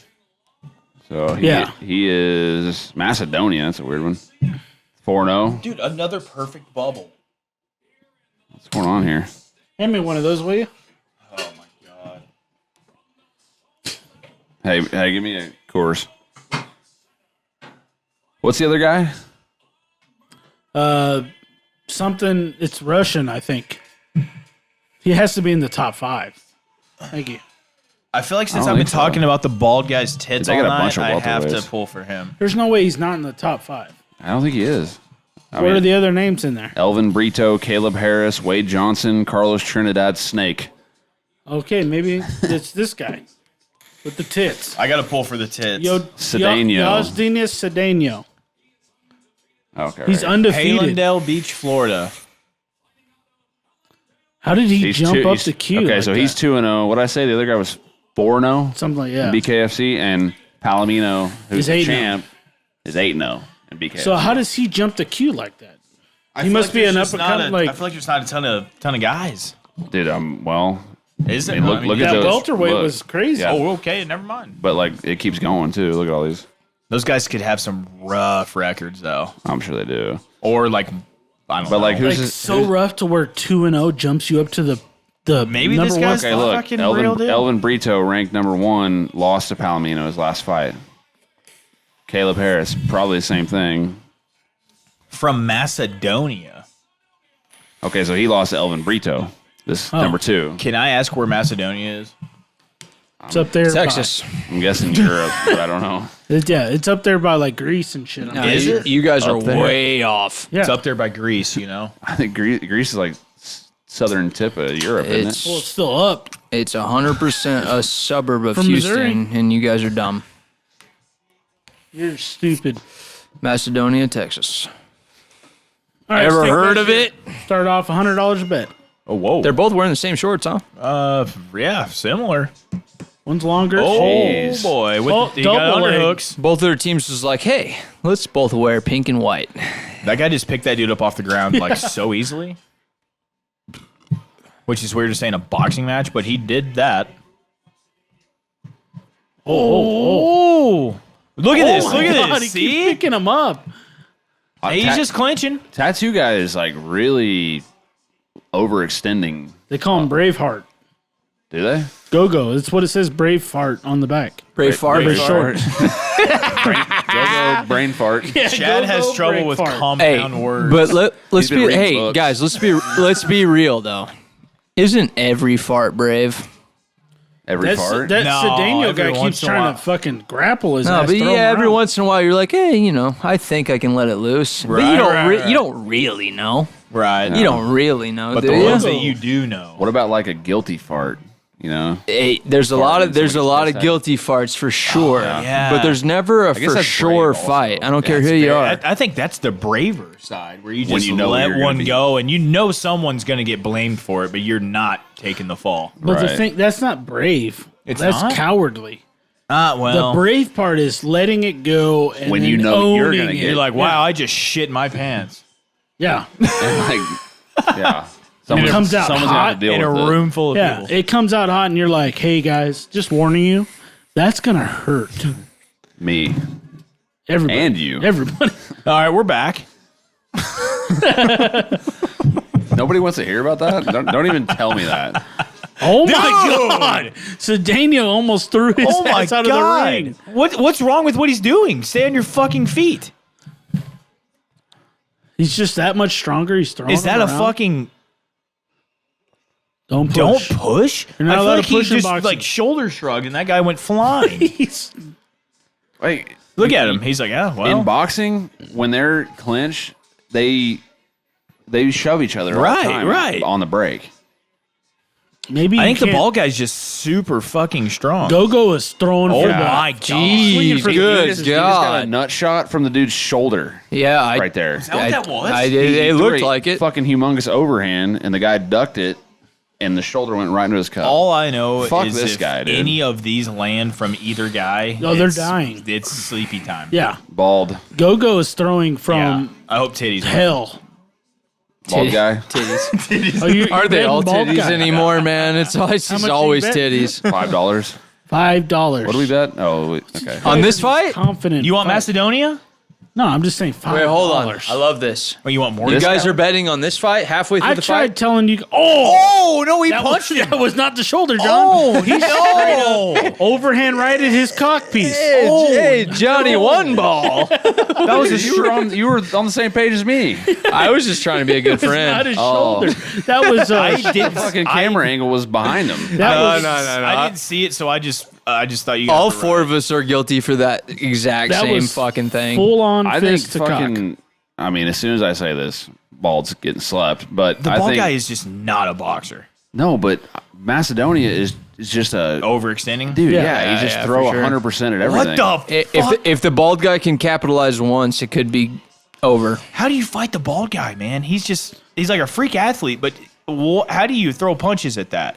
So Yeah. he is Macedonia. That's a weird one. 4-0. Dude, another perfect bubble. What's going on here? Hand me one of those, will you? Oh, my God. Hey, give me a course. What's the other guy? Something, it's Russian, I think. He has to be in the top 5. Thank you. I feel like since don't I've been think so. talking about the bald guy's tits They all got a night, bunch of I have to welterweights. pull for him. There's no way he's not in the top 5. I don't think he is. What are the other names in there? Elvin Brito, Caleb Harris, Wade Johnson, Carlos Trinidad Snake. Okay, maybe it's this guy with the tits. I got to pull for the tits. Cedeno. Yosdenis Cedeno. Okay, He's right. undefeated. Hallandale Beach, Florida. How did he He's jump two- up he's- the queue? Okay, like so he's that? 2-0. What did I say? The other guy was 4-0 Something like that. in BKFC, and Palomino, who's He's the 8-0. champ, is 8-0 in BKFC. So how does he jump the queue like that? I He feel must like be there's an just uppercut, not a- like- I feel like there's not a ton of guys. Dude, well, Is I it? mean, look at That those. welterweight look. was crazy. Yeah. Oh, okay. Never mind. But like, it keeps going too. Look at all these. Those guys could have some rough records, though. I'm sure they do. Or, like, I don't know. But like, Like who's so rough to where 2-0 jumps you up to the Maybe number this guy's one. Okay, look, fucking real deal. Elvin Brito ranked number 1, lost to Palomino his last fight. Caleb Harris, probably the same thing. From Macedonia. Okay, so he lost to Elvin Brito. This Oh. number 2. Can I ask where Macedonia is? It's up there. Texas. I'm guessing Europe, but I don't know. It's up there by like Greece and shit. Is it? You guys are Up there. way off. Yeah. It's up there by Greece, you know? I think Greece is like southern tip of Europe, isn't It's Well, it's still up. it's 100% a suburb of From Houston, Missouri? and you guys are dumb. You're stupid. Macedonia, Texas. All right, Ever let's take heard that of shit. it? Start off $100 a bet. Oh, whoa. They're both wearing the same shorts, huh? Yeah, similar. One's longer. Oh, Jeez. boy. With Oh, you got double leg. underhooks. Both of their teams was like, hey, let's both wear pink and white. That guy just picked that dude up off the ground like so easily. Which is weird to say in a boxing match, but he did that. Oh. Look at this. Oh Look my at God, this. he keeps See? picking him up. He's just clinching. Tattoo guy is like really overextending. They call him Braveheart. Do they? Go-Go. That's what it says, Braveheart on the back. Brave fart. Brave short. Go brain fart. Chad has trouble with Braveheart. Hey, compound words. but let's been be reading hey books. guys, let's be real though. Isn't every fart brave? Every fart? That No, Cedeno every guy once keeps in a trying while. to fucking grapple his No, ass. but throw him every around. once in a while you're like, hey, I think I can let it loose. But you don't, right. you don't really know. Right. You don't really know, But do the you? ones that you do know. What about like a guilty fart? You know? Hey, there's a lot of guilty farts for sure. yeah. But there's never a guess for that's sure brave also. fight. I don't care That's who you very- are. I think that's the braver side, where you When just you know let you're gonna one be- go, and you know someone's going to get blamed for it, but you're not taking the fall. But the Right. thing, that's not brave. It's that's not? cowardly. Well, The brave part is letting it go and When then you know you're owning gonna it. get- you're like, wow, I just shit my pants Yeah. Like, yeah. It comes out someone's gonna have hot to deal in a with it. room full of Yeah. people. It comes out hot and you're like, hey guys, just warning you, that's going to hurt. Me. Everybody. And you. Everybody. All right, we're back. Nobody wants to hear about that? Don't even tell me that. Oh my God. Cedeno almost threw his Oh my ass out of god! the ring. What's wrong with what he's doing? Stay on your fucking feet. He's just that much stronger. He's throwing Is that a him around. fucking Don't push. don't push? You're not I feel allowed like to push he in just boxing. like shoulder shrugged and that guy went flying. He's- Like, Look at him. He's like, yeah, well, in boxing, when they're clinched, they shove each other all Right, the time right. on the break. Maybe I you think the can't- ball guy's just super fucking strong. Go-Go is throwing Oh for the my swinging god! for the good He just got a God. nut shot from the dude's shoulder Yeah, right there. Is that what that was? It He looked threw a like it. Fucking humongous overhand, and the guy ducked it, and the shoulder went right into his cup. All I know Fuck is this if guy, dude. any of these land from either guy, No, they're it's- dying. It's sleepy time. Yeah. Bald. Go-Go is throwing Yeah. from I hope titties. hell. Bald guy. Titties. Oh, you Are they all bald titties guy. anymore, man? It's always, How it's much you always bet? titties. $5. $5. What do we bet? Oh, okay. On this fight? Confident. You want Macedonia? No, I'm just saying $5. Wait, hold on. I love this. Or you want more? You This guys guy? are betting on this fight halfway through I the tried fight? telling you. Oh no, he That was, punched him. that was not the shoulder, John. Oh, He's no. overhand right at his cock piece. Hey, Johnny one ball. That was you were on the same page as me. I was just trying to be a good It's not friend. his Oh. shoulder. That was. I The did fucking camera angle was behind him. That No, was. no. I didn't see it, so I just thought you. Guys All were four of us are guilty for that exact That same was fucking thing. Full on I think fist to cock. fucking. I mean, as soon as I say this, Bald's getting slept. But The I ball think guy is just not a boxer. no. But Macedonia is just a Overextending. dude. Yeah. Yeah, he just yeah, throw for sure. 100% at What everything. the If fuck? if the bald guy can capitalize once, it could be over. How do you fight the bald guy, man? He's like a freak athlete, but how do you throw punches at that?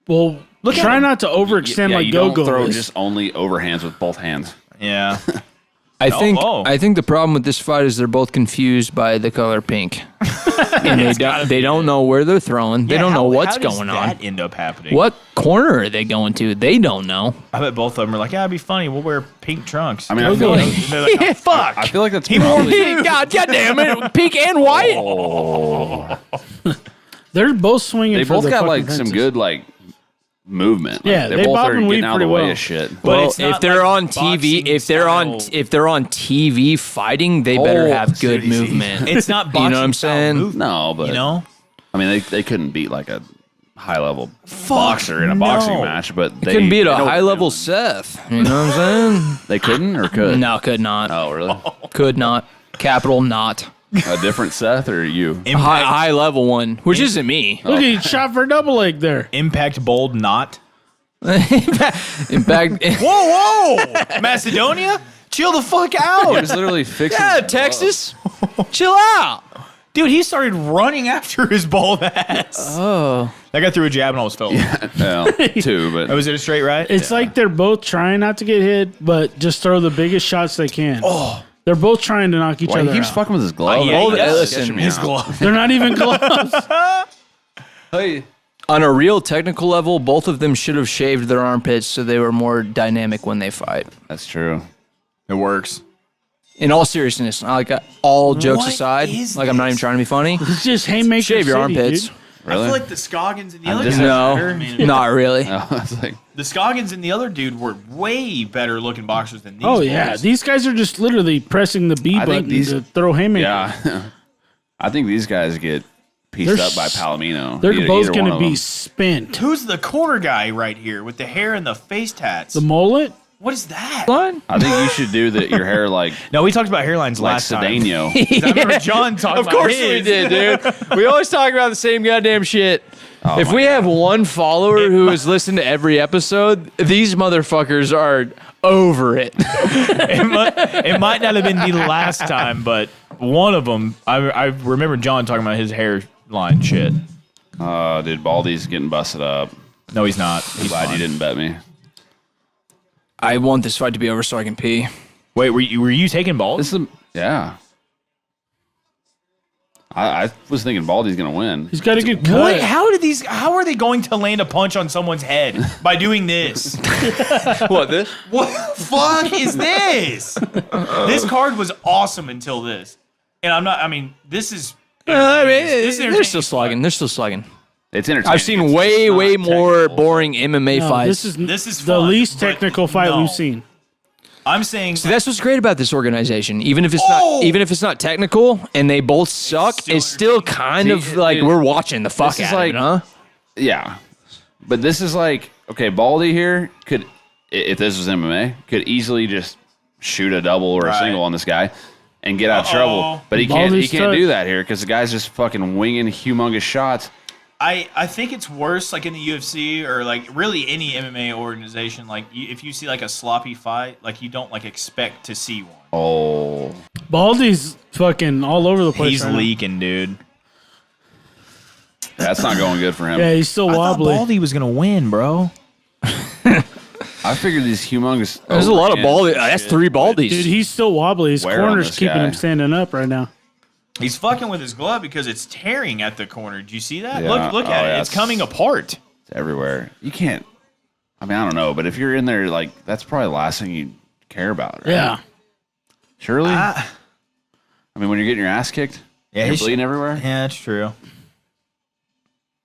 Well, Look at try him. not to overextend Yeah, like you don't Go-Go throw is. just only overhands with both hands. Yeah. I think oh. I think the problem with this fight is they're both confused by the color pink, and they don't know where they're throwing. They don't know what's going How does on. that end up happening? What corner are they going to? They don't know. I bet both of them are like, yeah, it'd be funny. We'll wear pink trunks. I mean, I feel like They're like, oh, fuck. I feel like that's probably. God damn it, pink and white. They're both swinging. They for both the got fucking like some fences. good like movement. Like, Yeah, they're they both bob are and weave getting out of the pretty way well. of shit. But Well, it's not if they're like on TV, boxing if they're on TV fighting, they better Oh, have good seriously. movement. It's not boxing. You know what I'm style saying? movement, No, but you know, I mean, they couldn't beat like a high level boxer in a boxing no. match, but they Couldn't beat they a know what high they're level doing. Seth. You know what I'm saying? They couldn't or could? No, could not. Oh, really? Could not. Capital not. A different Seth or you? A high level one, which isn't me. Look, he shot for a double leg there. Impact bold not. In fact, Whoa, Macedonia, chill the fuck He out, was literally fixing. yeah, his Texas, chill out. dude. He started running after his bald ass. Oh, That guy threw a jab and almost fell. glove. Well, two, but Was it a straight right? It's like they're both trying not to get hit, but just throw the biggest shots they can. Oh, they're both trying to knock each why other he keeps out. fucking with his glove. yeah, he That's does. sketching me his out. glove. They're not even gloves. Hey, on a real technical level, both of them should have shaved their armpits so they were more dynamic when they fight. that's true. It works. In all seriousness, like all jokes What aside, is like I'm not even this? trying to be funny. It's just haymaker Shave your city, armpits. dude. Really? I feel like the Scoggins and the I'm other just- guys No, are better. not really. Oh, that's like The Scoggins and the other dude were way better looking boxers than these. Oh yeah, boys. these guys are just literally pressing the B I think button these- to throw haymakers. yeah. I think these guys get pieced up by Palomino. They're both either going one to of be them. spent. Who's the corner guy right here with the hair and the face tats? The mullet? What is that? What? I think you should do your hair like No, we talked about hairlines last time. Cedeno. 'Cause I remember John talking Of about course his. we did, dude. We always talk about the same goddamn shit. If we have one follower who has listened to every episode, these motherfuckers are over it. It might not have been the last time, but one of them, I remember John talking about his hairline shit. Dude, Baldy's getting busted up. No, he's not. I'm glad you didn't bet me. I want this fight to be over so I can pee. Wait, were you taking balls? This is yeah. I was thinking Baldy's gonna win. He's got a good cut. Wait, how are they going to land a punch on someone's head by doing this? What, this? What the fuck is this? This card was awesome until this. And this is I mean, This is they're entertaining, still slugging. They're still slugging. It's entertaining. I've seen It's way, not way more technical. boring MMA No, fights. this is fun, the least but technical fight no. we've seen. I'm saying See, that's what's great about this organization. Even if it's not technical and they both suck, still it's still kind See, of like dude, we're watching the fuck this is out like- of it, huh? Yeah, but this is like okay. Baldy here could, if this was MMA, could easily just shoot a double or a Right. single on this guy and get out of trouble. But he Baldy's can't tough. do that here because the guy's just fucking winging humongous shots. I think it's worse like in the UFC or like really any MMA organization. Like if you see like a sloppy fight, like you don't like expect to see one. Oh, Baldy's fucking all over the place. He's right now. leaking, dude. that's not going good for him. Yeah, he's still wobbly. Baldy was gonna win, bro. I figured these humongous. There's a lot of overhands baldy. and That's shit 3 would- baldies. Dude, he's still wobbly. His Wear on corner's this keeping guy. him standing up right now. He's fucking with his glove because it's tearing at the corner. Do you see that? Yeah. Look Oh, at it. yeah, It's it's- coming apart. It's everywhere. You can't. I mean, I don't know, but if you're in there, like that's probably the last thing you care about, right? Yeah. Surely. I mean, when you're getting your ass kicked, Yeah, you're he's- bleeding everywhere. Yeah, that's true.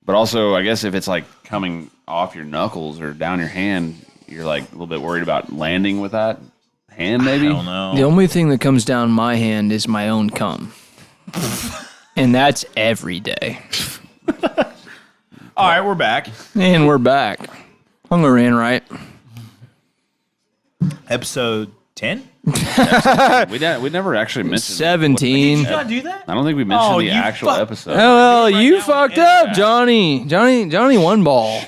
But also, I guess if it's like coming off your knuckles or down your hand, you're like a little bit worried about landing with that hand, maybe. I don't know. The only thing that comes down my hand is my own cum. And that's every day. All right, we're back. And we're back. Hungoverhand, right? Episode 10? We never actually mentioned. 17. Did you not do that? I don't think we mentioned Oh, the you actual fuck- episode. Oh, well, Right you now, fucked yeah. up, Johnny. Johnny one ball.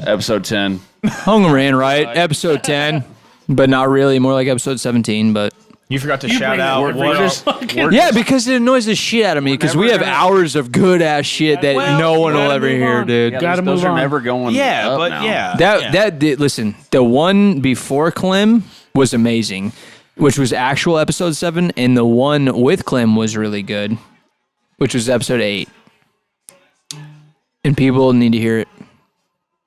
Episode 10. Hungoverhand, right? Episode 10. But not really. More like episode 17, but... You forgot to shout out. Yeah, because it annoys the shit out of me because we have hours of good ass shit that Well, no one will gotta ever move hear, on. dude. Yeah, Gotta those move are on. never going. Yeah, up but now. yeah. Listen, the one before Clem was amazing, which was actual episode 7, and the one with Clem was really good, which was episode 8. And people need to hear it.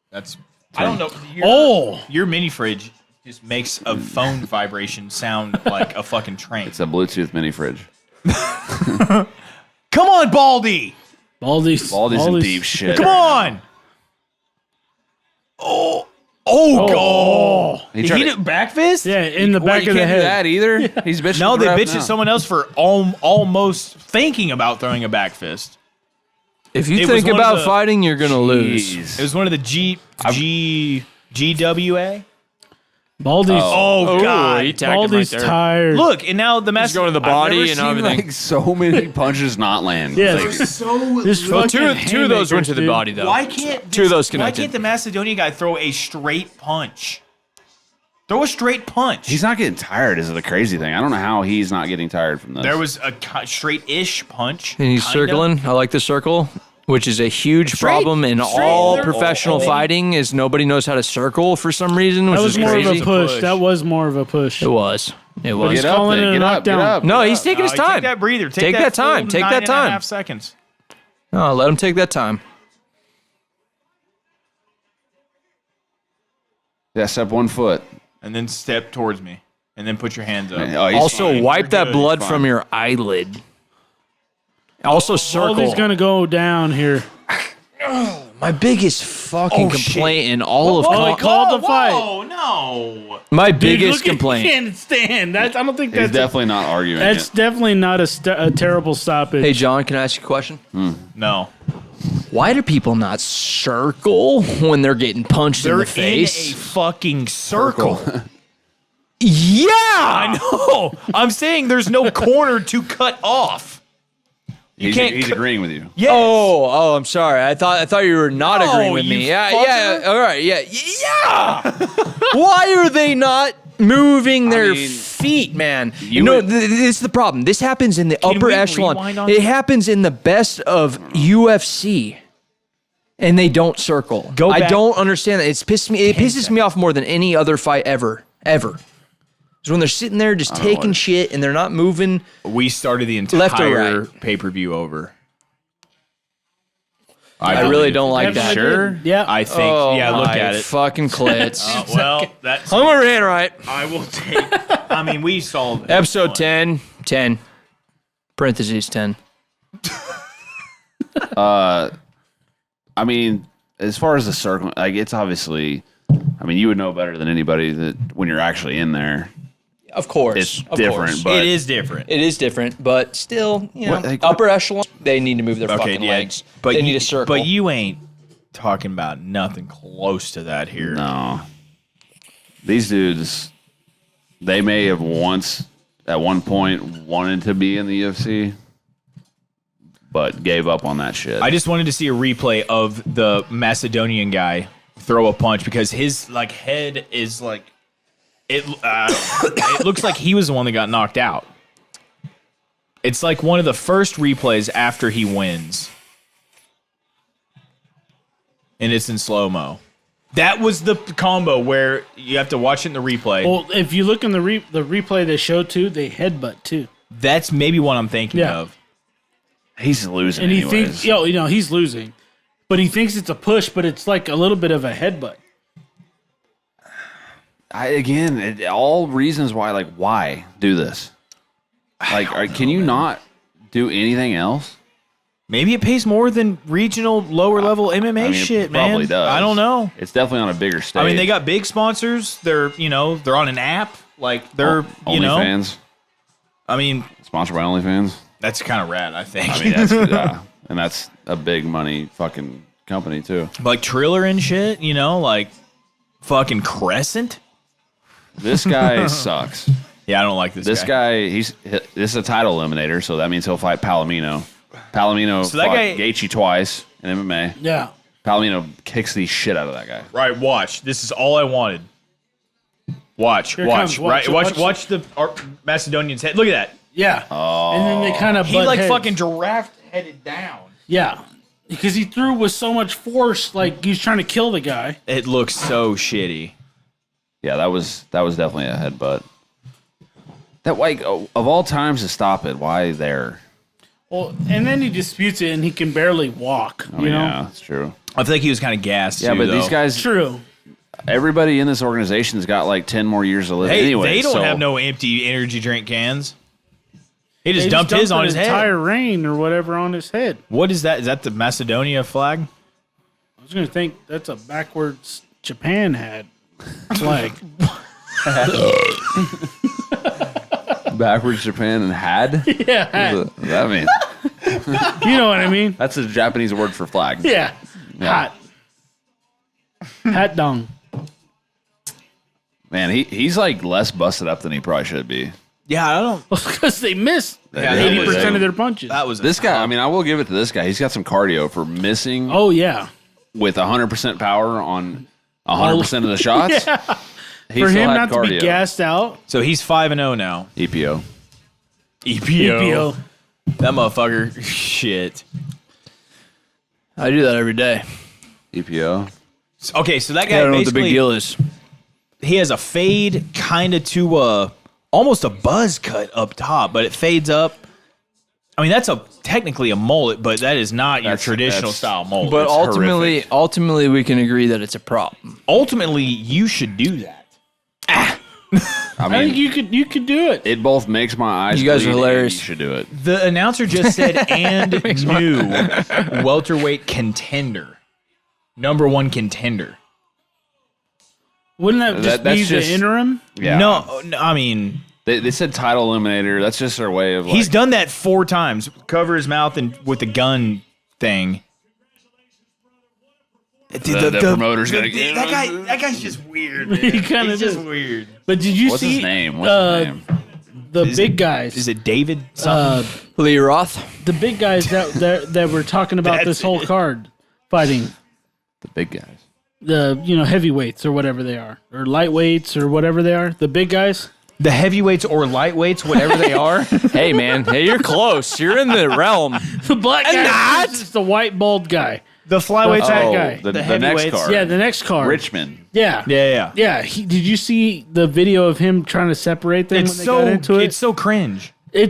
That's. I don't know. Your mini fridge just makes a phone vibration sound like a fucking train. It's a Bluetooth mini fridge. Come on, Baldy! Baldy's Baldy's in deep shit. Come on! Oh, He Did tried he to- do back fist? Yeah, in the What, back you of the can't do head. that either. He's bitching. No, at the they ref bitched now. at someone else for almost thinking about throwing a back fist. If you It think was one of about the- fighting, you're going to lose. Jeez. It was one of the GWA. Baldy's Oh, God. he tagged him Baldy's right there. tired. Look, and now the master. going to the I've body never and seen, everything. like, so many punches not land. Yeah. Like, This Well, fucking two of those went haymakers, to the dude. body, though. Why can't Two of those Why connected. can't the Macedonia guy throw a straight punch? Throw a straight punch. he's not getting tired. Is the crazy thing. I don't know how he's not getting tired from this. There was a straight-ish punch. And he's kinda. circling. I like the circle, which is a huge Straight- problem in straight- all they're- professional oh. fighting. Is nobody knows how to circle for some reason, which That was is more crazy. of a push. Push. That was more of a push. It was. It was. he's Get up, calling then. it a Get up. Get knockdown. up. No, he's taking his Take time. that breather. Take that time. full Take that 9.5 time. seconds. No, let him take that time. Yeah, step 1 foot. And then step towards me. And then put your hands up. Oh, he's Also, fine. wipe You're that good. blood Fine. from your eyelid. Also, circle. Baldy's gonna go down here. My biggest fucking complaint in all of he called the fight. Oh no! my Dude, biggest look at- complaint. He can't stand. I don't think He's that's definitely not arguing. that's it. definitely not a terrible stoppage. Hey, John, can I ask you a question? No. Why do people not circle when they're getting punched in They're the face? in a fucking circle. Yeah, I know. I'm saying there's no corner to cut off. He's agreeing with you. Yes. Oh, I'm sorry. I thought you were not No, agreeing with you me. Yeah, fucker. all right, yeah. Why are they not moving their mean, feet, man? you You know, would- this is the problem. This happens in the upper we echelon. rewind on It that? happens in the best of UFC, and they don't circle. Go I back- don't understand that. It pisses me off more than any other fight ever. Is when they're sitting there just taking shit and they're not moving. We started the Left or entire right? pay-per-view over. I really don't like that. Sure. Yeah. I think. Oh, yeah, look my at it. fucking clits. Well, that's. Hungoverhand, right? I will take. I mean, we solved Episode 10. Parentheses 10. I mean, as far as the circle, like it's obviously. I mean, you would know better than anybody that when you're actually in there, Of course. it's different. But It is different. It is different, but still, you know, What, like- upper echelon, they need to move their fucking legs. But they you, need to circle. But you ain't talking about nothing close to that here. no, these dudes, they may have once at one point wanted to be in the UFC, but gave up on that shit. I just wanted to see a replay of the Macedonian guy throw a punch because his like head is like it looks like he was the one that got knocked out. It's like one of the first replays after he wins. And it's in slow-mo. That was the combo where you have to watch it in the replay. Well, if you look in the replay they show too, they headbutt too, That's maybe what I'm thinking Yeah. of. He's losing and he anyways. thinks, he's losing, but he thinks it's a push, but it's like a little bit of a headbutt. All reasons why, like, why do this? Like, can you not do anything else? Maybe it pays more than regional lower level MMA I mean, shit, it probably man. does. I don't know. It's definitely on a bigger stage. I mean, they got big sponsors. They're on an app. Like they're OnlyFans, I mean, sponsored by OnlyFans. that's kind of rad. I think. I mean, that's and that's a big money fucking company too. like Triller and shit. Like fucking Crescent. This guy sucks. Yeah, I don't like this. This guy, this is a title eliminator, so that means he'll fight Palomino. Palomino So that fought guy- Gaethje twice in MMA. Yeah. Palomino kicks the shit out of that guy. Right, watch. This is all I wanted. Watch, Here watch, comes, right, watch. watch the Macedonian's head. Look at that. Yeah. And then they kind of He like fucking giraffe headed down. Yeah. Because he threw with so much force, like he was trying to kill the guy. It looks so shitty. Yeah, that was definitely a headbutt. That like of all times to stop it, why there? Well, and then he disputes it and he can barely walk. I mean, yeah, that's true. I think he was kind of gassed. Yeah, too, but these though. guys, True. everybody in this organization's got like 10 more years to live Hey, anyway. they don't so have no empty energy drink cans. He just They dumped his on an his head. entire rain or whatever on his head. What is that? Is that the Macedonia flag? I was going to think that's a backwards Japan had flag. backwards Japan and had. Yeah. Hat. What does that mean? You know what I mean? That's a Japanese word for flag. Yeah. Hat. Hat dong. Man, he's like less busted up than he probably should be. Yeah, I don't. Because they missed Yeah, 80% of their punches. That was This guy, I mean, I will give it to this guy. He's got some cardio for missing Oh, yeah. with 100% power on 100% of the shots. He For still him had not to be cardio. gassed out. So he's 5-0 now. EPO. EPO. That motherfucker. Shit. I do that every day. EPO. Okay, so that I guy don't know what the basically big deal is. he has a fade kind of to almost a buzz cut up top, but it fades up. I mean, that's technically a mullet, but that is not your traditional that's- style mullet. But It's ultimately, we can agree that it's a problem. ultimately, you should do that. I I mean, think you could do it. it both makes my eyes You guys are bleed and hilarious. You should do it. The announcer just said, and new welterweight contender. number one contender. Wouldn't that just be that's the just- interim? Yeah. No, I mean, They said title eliminator. That's just their way of like. he's done that 4 times. Cover his mouth and with the gun thing. the promoter's gonna get that guy's just weird. Man. He kinda He's just is. weird. But did you What's see his name? What's his name? the big guys? Is it David? Something? Lee Roth. The big guys that were talking about That's this whole it. card fighting The big guys. the heavyweights or whatever they are, or lightweights or whatever they are. The big guys. The heavyweights or lightweights, whatever they are. Hey, man. Hey, you're close. You're in the realm. The black guy. This is the white bald guy. The flyweights. That Oh, guy. the next heavyweights. card. Yeah, the next card. Richmond. Yeah. Yeah. Yeah. Did you see the video of him trying to separate them It's when they so got into it? it's so cringe. I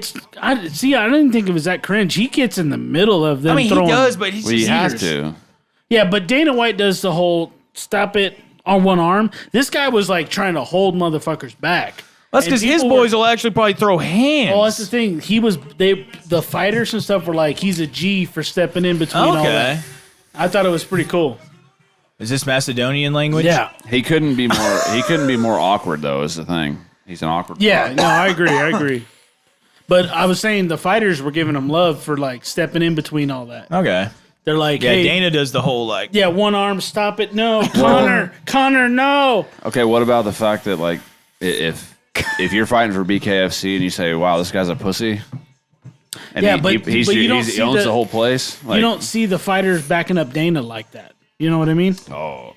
didn't think it was that cringe. He gets in the middle of them. I mean, throwing, he does, but he's Well, you just have ears. to. Yeah, but Dana White does the whole stop it on one arm. This guy was like trying to hold motherfuckers back. That's And because his people boys will actually probably throw hands. Oh, that's the thing. The fighters and stuff were like, he's a G for stepping in between all Okay. that. I thought it was pretty cool. Is this Macedonian language? Yeah. He couldn't be more. He couldn't be more awkward though. Is the thing. He's an awkward. Yeah, fuck. no, I agree. But I was saying the fighters were giving him love for like stepping in between all that. Okay. They're like, Yeah, hey, Dana does the whole like. yeah, one arm, stop it. No, Connor, no. Okay. What about the fact that like if you're fighting for BKFC and you say, "Wow, this guy's a pussy," and Yeah, he but owns the whole place. Like, You don't see the fighters backing up Dana like that. You know what I mean? Oh,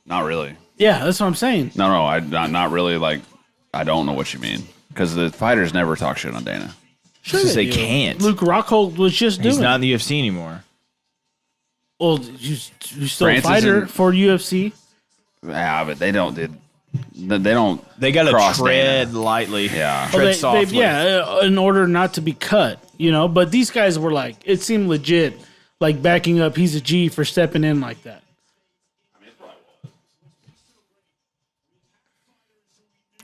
not really. Yeah, that's what I'm saying. No, not really. Like, I don't know what you mean because the fighters never talk shit on Dana. Sure They do. can't. Luke Rockhold was just doing He's it. not in the UFC anymore. Well, you're still Francis a fighter and- for UFC. Yeah, but they don't. They don't. They got to cross tread Dana. lightly. Yeah. Tread softly. In order not to be cut, But these guys were like, it seemed legit, like backing up. He's a G for stepping in like that.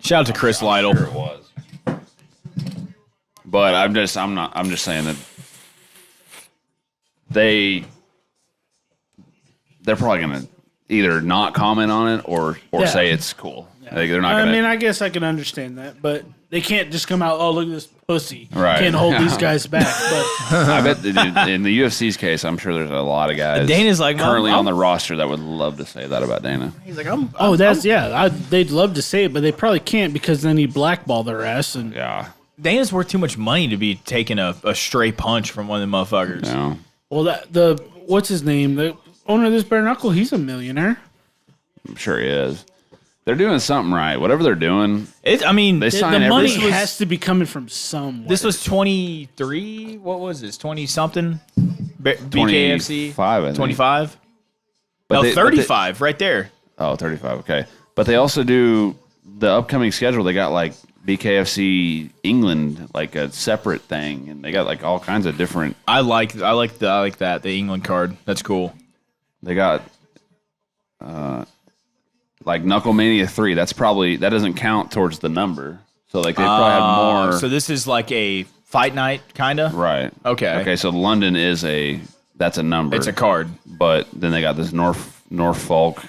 Shout out to Chris Lytle. Sure it was. But I'm just saying that they're probably gonna either not comment on it or Yeah. say it's cool. Like, they're not I gonna. mean, I guess I can understand that, but they can't just come out. Oh, look at this pussy! Right. Can't hold these guys back. But I bet in the UFC's case, I'm sure there's a lot of guys Dana's like, currently I'm- on the roster that would love to say that about Dana. He's like, they'd love to say it, but they probably can't because then you blackball their ass. And Yeah. Dana's worth too much money to be taking a stray punch from one of the motherfuckers. No. well, what's his name? The owner of this bare knuckle, he's a millionaire. I'm sure he is. They're doing something right. Whatever they're doing, They The sign money every. has to be coming from somewhere. This was 23. What was this? 20 something. BKFC. 25, I think. 25. But No, they- 35 right there. Oh, 35. Okay. But they also do the upcoming schedule. They got like BKFC England, like a separate thing, and they got like all kinds of different. I like that the England card. That's cool. They got like Knucklemania 3. That doesn't count towards the number. So like they probably had more. So this is like a fight night kind of. Right. Okay. Okay. So London that's a number. It's a card. But then they got this Norfolk.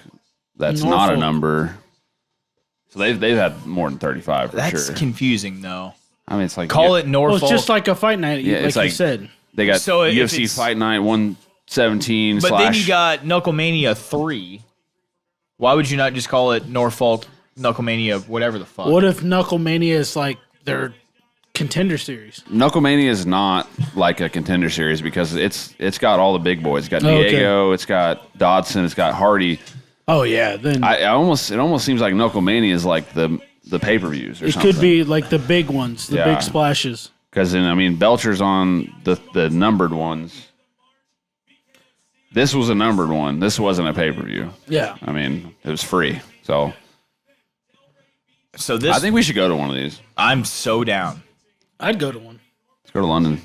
That's not a Norfolk. number. So they've had more than 35 for That's sure. confusing though. I mean, it's like Call it well, Norfolk. it's just like a fight night, Yeah, like it's you like- said. They got So if UFC it's- Fight Night 117 but slash. then you got Knucklemania 3. Why would you not just call it Norfolk Knucklemania whatever the fuck? What if Knucklemania is like their contender series? Knucklemania is not like a contender series because it's got all the big boys. It's got Okay. Diego, it's got Dodson, it's got Hardy. Oh yeah, then It almost seems like Knucklemania is like the pay-per-views or it something. could be like the big ones, the Yeah. big splashes. Because then, I mean, Belcher's on the numbered ones. This was a numbered one. This wasn't a pay-per-view. Yeah. I mean, it was free. So So this I think we should go to one of these. I'm so down. I'd go to one. Let's go to London.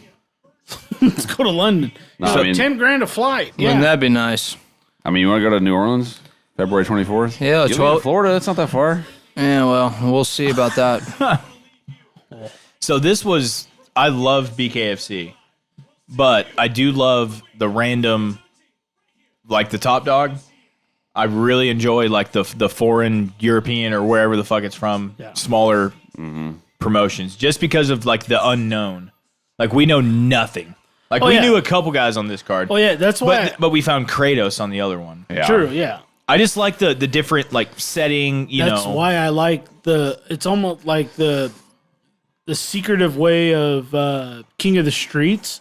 Let's go to London. No, So I mean- $10,000 a flight. Yeah. Wouldn't that be nice? I mean, you want to go to New Orleans, February 24th? Yeah, You live in 12. Florida. That's not that far. Yeah, well, we'll see about that. So I love BKFC, but I do love the random, like the top dog. I really enjoy like the foreign European or wherever the fuck it's from, smaller promotions, just because of like the unknown. Like we know nothing. Like we knew a couple guys on this card. Oh yeah, that's why. But we found Kratos on the other one. Yeah. True, yeah. I just like the different like setting. That's why I like it's almost like the secretive way of King of the Streets.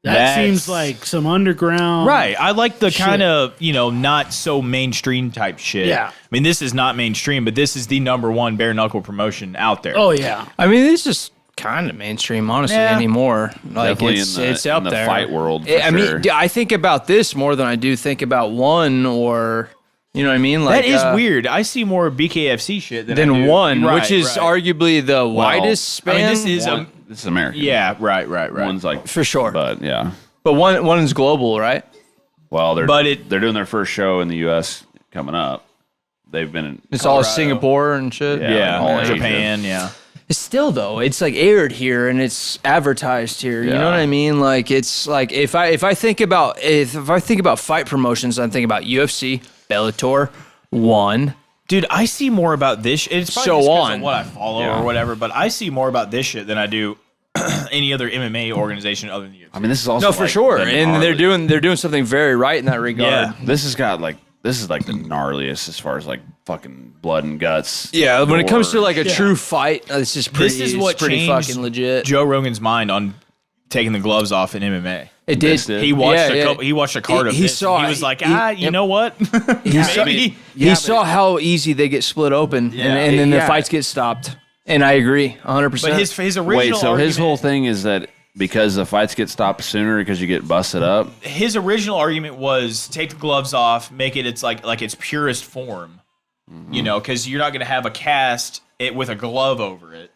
That seems like some underground. Right. I like the kind of, not so mainstream type shit. Yeah. I mean, this is not mainstream, but this is the #1 bare knuckle promotion out there. Oh yeah. I mean, this is kind of mainstream, honestly, anymore. Like Definitely it's out in the there. fight world. For I mean, sure. I think about this more than I do think about one or, you know what I mean? Like That is weird. I see more BKFC shit than I than do. one, Right, which is arguably the widest span. I mean, this is This is American. yeah, right. One's like for sure. but yeah. But one is global, right? Well, they're But they're doing their first show in the U.S. coming up. They've been in It's Colorado. all Singapore and shit. yeah, all Asia. Japan, yeah. It's still though, it's like aired here and it's advertised here. You Yeah. know what I mean? Like it's like if I think about fight promotions, I'm thinking about UFC, Bellator, One. Dude, I see more about this. It's probably So just 'cause on. of what I follow Yeah. or whatever, but I see more about this shit than I do any other MMA organization other than you. I mean, this is also No, for like sure. the And they're gnarly- doing something very right in that regard. Yeah. This is like the gnarliest as far as like fucking blood and guts. Yeah, when it comes to gore. like a true fight, this is pretty. This is what it's pretty changed fucking legit. Joe Rogan's mind on taking the gloves off in MMA. It did. This did. He watched Yeah, he watched a card of He this. saw and he it. was like, He- you know what? He saw, Maybe. he saw how easy they get split open, and then the fights get stopped. And I agree, 100%. But his original Wait, so his argument- whole thing is that because the fights get stopped sooner because you get busted up. his original argument was take the gloves off, make it its like its purest form. You know, because you're not going to have a cast with a glove over it.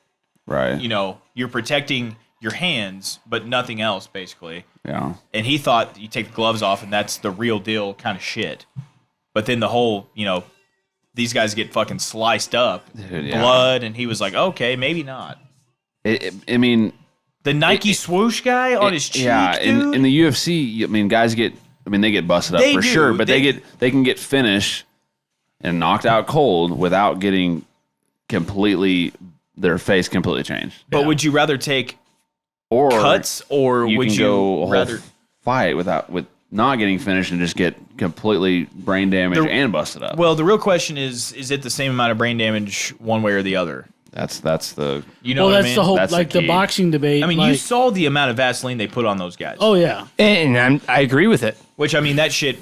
Right. You know, you're protecting your hands, but nothing else, basically. Yeah. And he thought you take the gloves off and that's the real deal kind of shit. But then the whole, these guys get fucking sliced up, Dude, yeah. blood, and he was like, okay, maybe not. I mean, The Nike swoosh guy on his cheek, yeah. dude? In the UFC, I mean, guys get. I mean, they get busted up They for do. sure, but They- they can get finished and knocked out cold without getting their face completely changed. But would you rather take Or cuts, or you would can you go a whole rather? fight with not getting finished and just get completely brain damage and busted up. Well, the real question is it the same amount of brain damage one way or the other? That's the You know Well, what I that's mean? the whole That's the like the key. boxing debate. I mean, you like, saw the amount of Vaseline they put on those guys. Oh yeah. and I agree with it. Which, I mean, that shit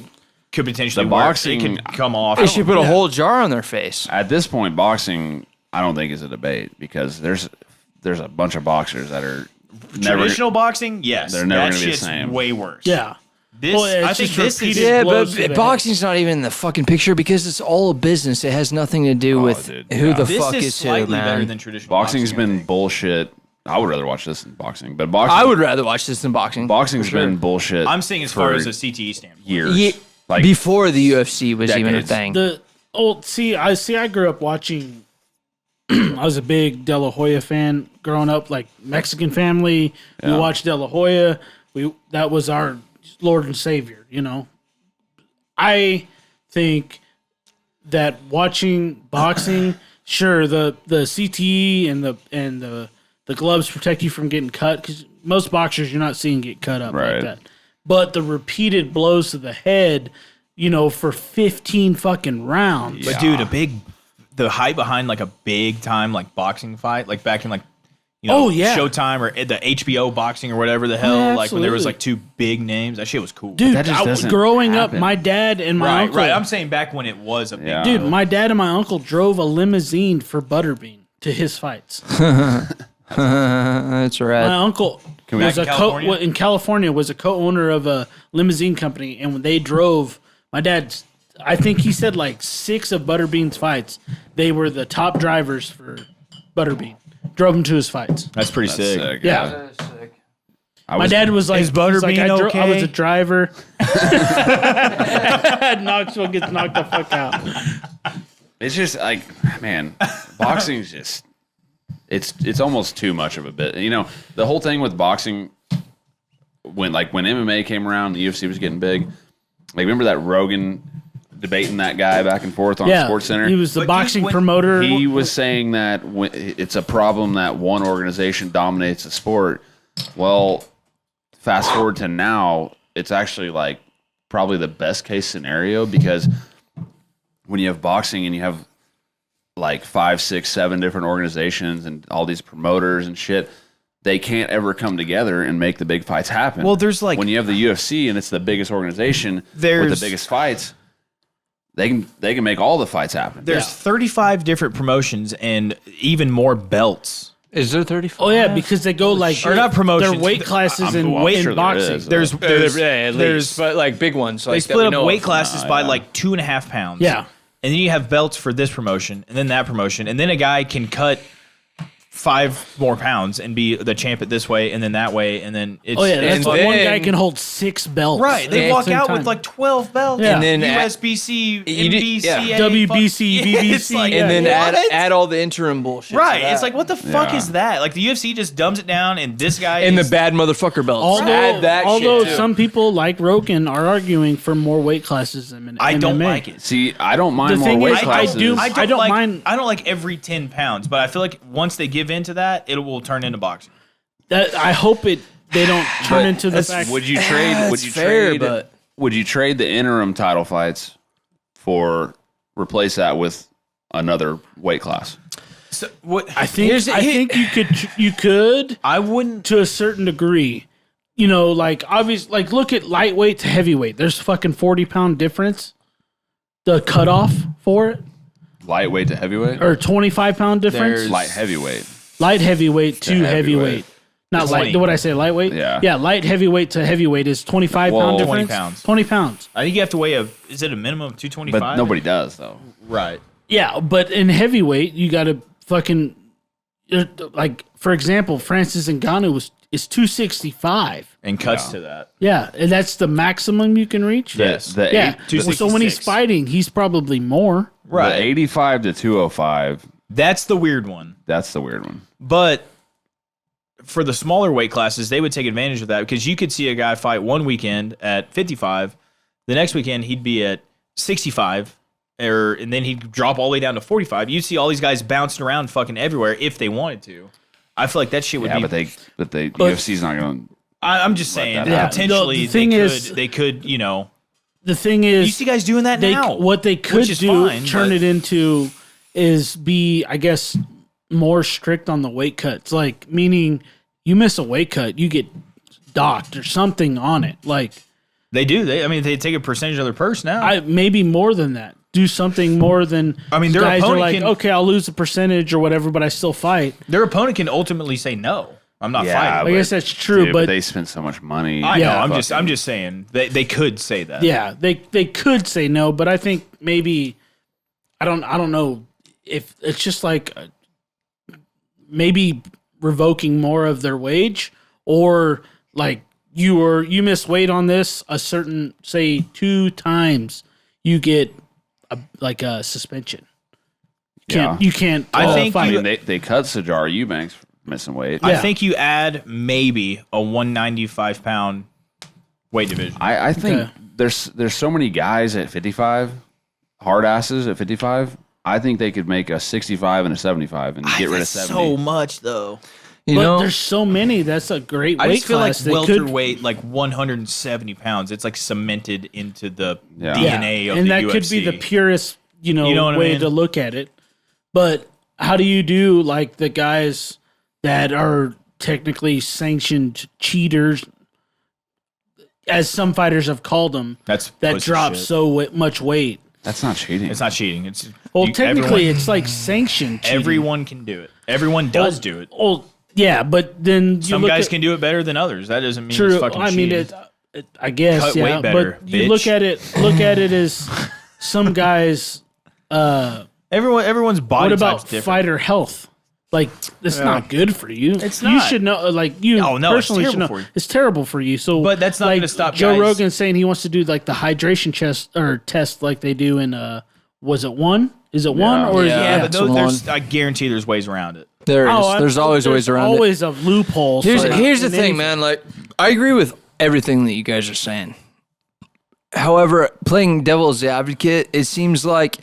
could potentially The work. boxing- It could come off. They should put a whole jar on their face. at this point boxing. I don't think is a debate because there's a bunch of boxers that are never. Traditional boxing, yes. They're never that gonna be the shit's same. way worse. Yeah. This, Well, it's I think just this is... repeated- Yeah, blows to but the boxing's not even in the fucking picture because it's all a business. It has nothing to do with dude, who yeah. the This fuck is is who, slightly better man. than traditional Boxing's boxing, I been think. bullshit. I would rather watch this than boxing, but boxing. I would rather watch this than boxing. Boxing's for sure. been bullshit. I'm saying as far for as a CTE standpoint. years. Ye- Like before the UFC was even a decades. thing. I grew up watching. I was a big De La Hoya fan growing up, like Mexican family. We watched De La Hoya. That was our Lord and Savior. I think that watching boxing, sure, the CTE and the gloves protect you from getting cut because most boxers you're not seeing get cut up Right. like that. But the repeated blows to the head, for 15 fucking rounds. But dude, the hype behind like a big time like boxing fight, like back in like Oh, yeah. Showtime or the HBO boxing or whatever the hell, Yeah, like when there was absolutely. like two big names, that shit was cool. Dude, That just doesn't growing happen. up, my dad and my right, uncle. right. I'm saying back when it was a big Yeah. Dude, my dad and my uncle drove a limousine for Butterbean to his fights. That's My right. uncle we- was Back in in California was a co-owner of a limousine company, and when they drove, my dad, I think he said like 6 of Butterbean's fights, they were the top drivers for Butterbean. Drove him to his fights. That's pretty That's sick. sick. Yeah. I My was- dad was like, Is he's like, Butterbean I was okay? a driver. Knoxville gets knocked the fuck out. It's just like, man, boxing's just it's almost too much of a bit. The whole thing with boxing when MMA came around, the UFC was getting big. Like, remember that Rogan debating that guy back and forth on Yeah, SportsCenter. he was the But boxing when- promoter. He was saying that it's a problem that one organization dominates the sport. Well, fast forward to now, it's actually like probably the best case scenario because when you have boxing and you have like 5, 6, 7 different organizations and all these promoters and shit, they can't ever come together and make the big fights happen. Well, there's like- when you have the UFC and it's the biggest organization with There's- the biggest fights, they can make all the fights happen. There's 35 different promotions and even more belts. Is there 35? Oh yeah, because they go like Or not promotions. Their weight classes in sure there boxing. is. There's but like big ones. they Like split up weight classes by like 2.5 pounds. Yeah. And then you have belts for this promotion and then that promotion. And then a guy can cut 5 more pounds and be the champ at this way and then that way. And then it's, Oh yeah, that's And why one then- guy can hold 6 belts. right. They at walk the same out time. with like 12 belts. Yeah. And then USBC, You did- NBC, yeah. WBC, BBC, It's like, yeah. and then what? add all the interim bullshit. to Right. that. It's like, what the fuck Yeah. is that? Like the UFC just dumbs it down and this guy and the is, bad motherfucker belts. Although, add that although shit too. some people like Rogan are arguing for more weight classes in MMA. I don't like it. See, I don't mind The more thing weight is, I classes. do- I don't like, mind- I don't like every 10 pounds, but I feel like once they give into that, it will turn into boxing. That I hope they don't turn into the fact. Would you trade? Would That's you fair, trade? but- Would you trade the interim title fights for replace that with another weight class? So what I think you could I wouldn't. to a certain degree. You know, like obvious, like look at lightweight to heavyweight. There's fucking 40-pound difference. The cutoff for it, Lightweight to heavyweight, or 25-pound difference. There's- light heavyweight. Light heavyweight to heavyweight. heavyweight. Not light. 20. What I say? Lightweight. Yeah. Yeah. Light heavyweight to heavyweight is 25 Whoa. pound 20 difference. pounds. 20 pounds. I think you have to weigh is it a minimum of 225? But nobody does though. Right. Yeah, but in heavyweight, you got to fucking like for example, Francis Ngannou is 265. And cuts to that. Yeah, and that's the maximum you can reach. Yes. The Yeah. eight, So when he's 266. fighting, he's probably more. Right. the 85 to 205. That's the weird one. That's the weird one. But for the smaller weight classes, they would take advantage of that because you could see a guy fight one weekend at 55, the next weekend he'd be at 65, and then he'd drop all the way down to 45. You'd see all these guys bouncing around fucking everywhere if they wanted to. I feel like that shit would Yeah, be. but the UFC's not going to. I'm just saying that that happen. potentially The thing is- they could, you know. The thing You is, see guys doing that now. what they could which is do, fine, turn but- it into, is be, I guess, more strict on the weight cuts. Like, meaning you miss a weight cut, you get docked or something on it. Like, They do. They take a percentage of their purse now. maybe more than that. Do something more than. I mean, their guys are opponent like, can- okay, I'll lose a percentage or whatever, but I still fight. Their opponent can ultimately say no. I'm not Yeah, fighting. I guess that's true, Dude, but they spend so much money. I know. Yeah. I'm just saying they could say that. yeah, they could say no, but I think maybe I don't know if it's just like maybe revoking more of their wage, or like you miss weight on this a certain, say 2 times, you get a suspension. You can't. I think fight. I mean, they cut Sajara Eubanks for missing weight. I Yeah. think you add maybe a 195-pound weight division. I think Okay. there's so many guys at 55, hard asses at 55. I think they could make a 65 and a 75 and get rid of 70. much though. You but know, there's so many. That's a great I weight just feel like class. They could- welterweight, like 170 pounds. It's like cemented into the Yeah. DNA of and the that UFC. could be the purest, You know what I way mean? to look at it. But how do you do like the guys that are technically sanctioned cheaters, as some fighters have called them, That's that pussy drop shit. so much weight? That's not cheating. It's not cheating. It's Well, you- technically, everyone, it's like sanctioned. cheating. everyone can do it. Everyone does do it. Well, yeah, but then you Some look guys at, can do it better than others. That doesn't mean True. it's fucking I mean, cheating. I guess Cut yeah, weight better, but you bitch. look at it as some guys. Everyone's body What type's about different. fighter health? Like, it's not good for you. It's You not. should know. Like, you Oh, no, it's personally should know. terrible for you. It's terrible for you. So, But that's not like, gonna stop Joe guys- Rogan saying he wants to do like the hydration test like they do in was it one? Is it one or is Yeah, it? but it's there's, I guarantee there's ways around it. there is. Oh, There's always ways around Always a loophole. it. Here's so the in thing, anything. man. Like, I agree with everything that you guys are saying. However, playing devil's advocate, it seems like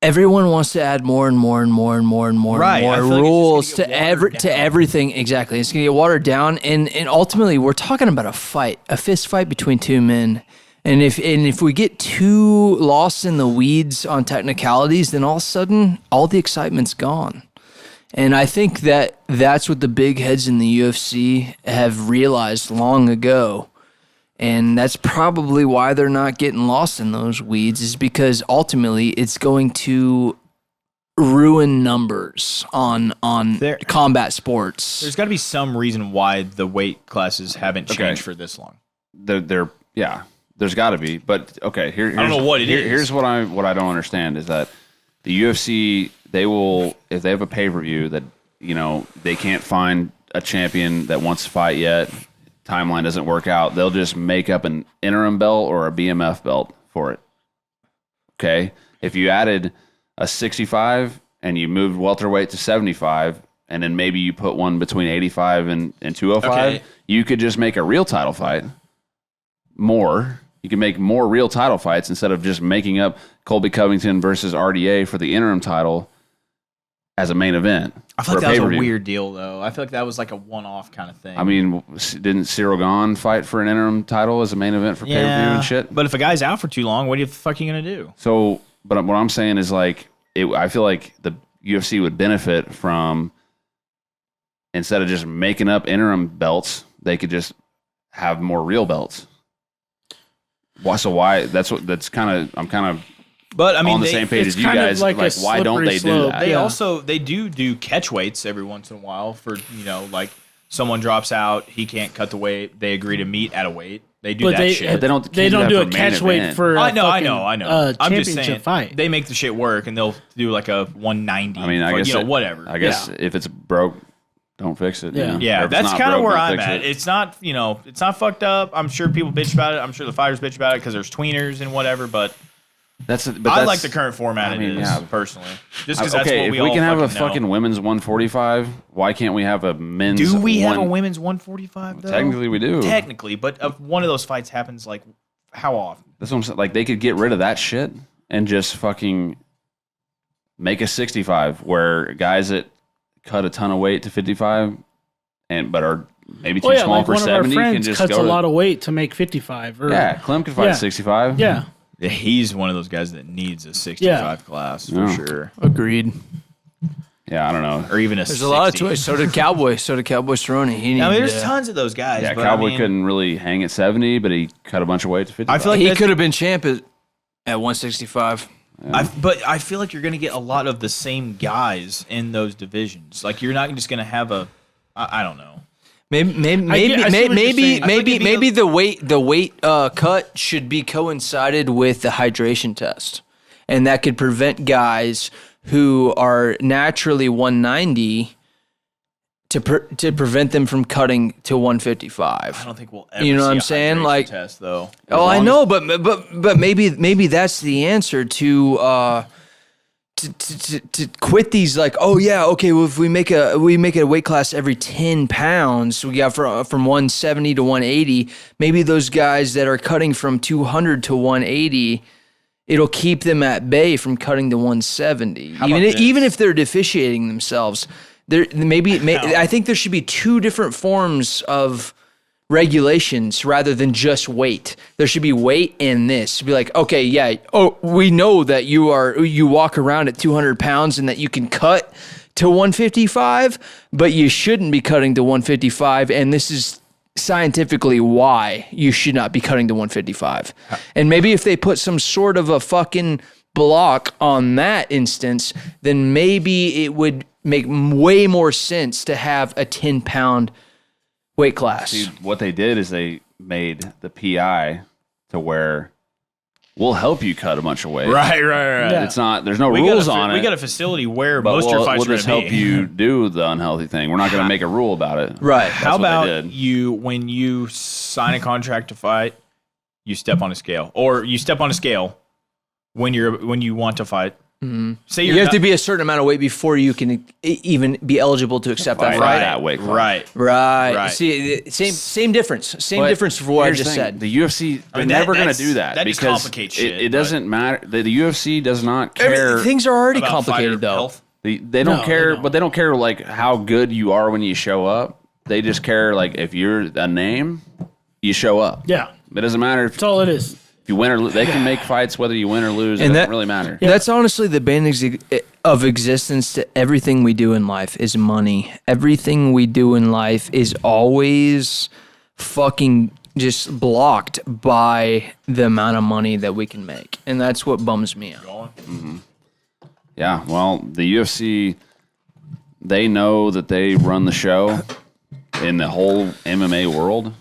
everyone wants to add more and more and more and more and more Right, and I more feel like rules it's to just gonna get watered down. everything. Exactly, it's gonna get watered down, and ultimately, we're talking about a fist fight between two men. And if we get too lost in the weeds on technicalities, then all of a sudden, all the excitement's gone. And I think that's what the big heads in the UFC have realized long ago. And that's probably why they're not getting lost in those weeds, is because ultimately it's going to ruin numbers on combat sports. There's got to be some reason why the weight classes haven't changed for this long. There's got to be. But okay, here's I don't know what it is. Here's what I don't understand is that the UFC, they will, if they have a pay-per-view that, they can't find a champion that wants to fight yet, timeline doesn't work out, they'll just make up an interim belt or a BMF belt for it. Okay? If you added a 65 and you moved welterweight to 75, and then maybe you put one between 85 and 205, Okay. you could just make a real title fight. You can make more real title fights instead of just making up Colby Covington versus RDA for the interim title as a main event. I feel like for that was a pay-per-view. weird deal, though. I feel like that was like a one-off kind of thing. I mean, didn't Cyril Gahn fight for an interim title as a main event for pay-per-view and shit? But if a guy's out for too long, what the fuck are you going to do? So, but what I'm saying is like, I feel like the UFC would benefit from, instead of just making up interim belts, they could just have more real belts. Why? So why? That's kind of, I'm kind of But I mean, on the same page it's as you kind of guys. like a Why don't they slippery do slope. that? They Yeah. also they do catch weights every once in a while for like someone drops out, he can't cut the weight. They agree to meet at a weight. They do But that they shit. But they don't. They can't don't that do for a main catch weight event. for I know. I'm just championship saying fight. they make the shit work and they'll do like a 190. I mean, I for, guess whatever. I guess if it's broke, don't fix it. Yeah. Yeah, Or if it's that's not kind of broke, where don't I'm fix at. it. It's not, it's not fucked up. I'm sure people bitch about it. I'm sure the fighters bitch about it because there's tweeners and whatever. But I like the current format it is, personally. Just because that's what if we we all can have a fucking know. fucking women's 145, why can't we have a men's? Do we have a women's 145 though? Technically, we do. Technically, but one of those fights happens like how often? That's what I'm saying. Like, they could get rid of that shit and just fucking make a 65 where guys that cut a ton of weight to 55 but are maybe too small like for one 70 of our can friends just cuts go a to, lot of weight to make 55. Yeah, Clem could fight Yeah. 65. Yeah. He's one of those guys that needs a 65 class for Yeah. sure, Agreed. Yeah, I don't know. or even a. There's 60. a lot of choice. So did Cowboy. Cerrone. He I needed. mean, there's tons of those guys. Yeah, but Cowboy I mean, couldn't really hang at 70, but he cut a bunch of weight to 55. I feel like He that's- could have been champ at 165. But I feel like you're going to get a lot of the same guys in those divisions. Like you're not just going to have a. I don't know. I see what you're saying. Maybe the weight cut should be coincided with the hydration test, and that could prevent guys who are naturally 190 to prevent them from cutting to 155. I don't think we'll ever. You know see what I'm a saying? hydration Like- test though. Oh, I know, but maybe that's the answer to quit these. Like, oh yeah, okay. Well, if we make a weight class every 10 pounds, we got from 170 to 180. Maybe those guys that are cutting from 200 to 180, it'll keep them at bay from cutting to 170. Even if they're deficiating themselves, I think there should be two different forms of regulations rather than just weight. There should be weight in this. To be like, okay, yeah, we know that you walk around at 200 pounds and that you can cut to 155, but you shouldn't be cutting to 155, and this is scientifically why you should not be cutting to 155. And maybe if they put some sort of a fucking block on that instance, then maybe it would make way more sense to have a 10-pound weight class. See, what they did is they made the PI to where we'll help you cut a bunch of weight. Right. Yeah. It's not. There's no We rules got on it. We got a facility where but most of your we'll fights are just gonna help be. you do the unhealthy thing. We're not going to make a rule about it. Right. How what they about did. you when you sign a contract to fight, you step on a scale, or you step on a scale when you want to fight, Say You you're have to be a certain amount of weight before you can even be eligible to accept that Fight fight. that weight class. right. Right. See, same difference. Same But difference for what I here's the just thing, said. The UFC, they're mean, never going to that's- do that that just because complicates it shit, doesn't matter. The UFC does not care. Things are already About fighter complicated, though. health. They don't No, care, they don't. but they don't care like how good you are when you show up. They just care like if you're a name, you show up. Yeah, It doesn't matter if that's all it is. you win or lose. They can make fights whether you win or lose. It And doesn't that- really matter. That's honestly the bane of existence to everything we do in life is money. Everything we do in life is always fucking just blocked by the amount of money that we can make. And that's what bums me out. Yeah, well, the UFC, they know that they run the show in the whole MMA world,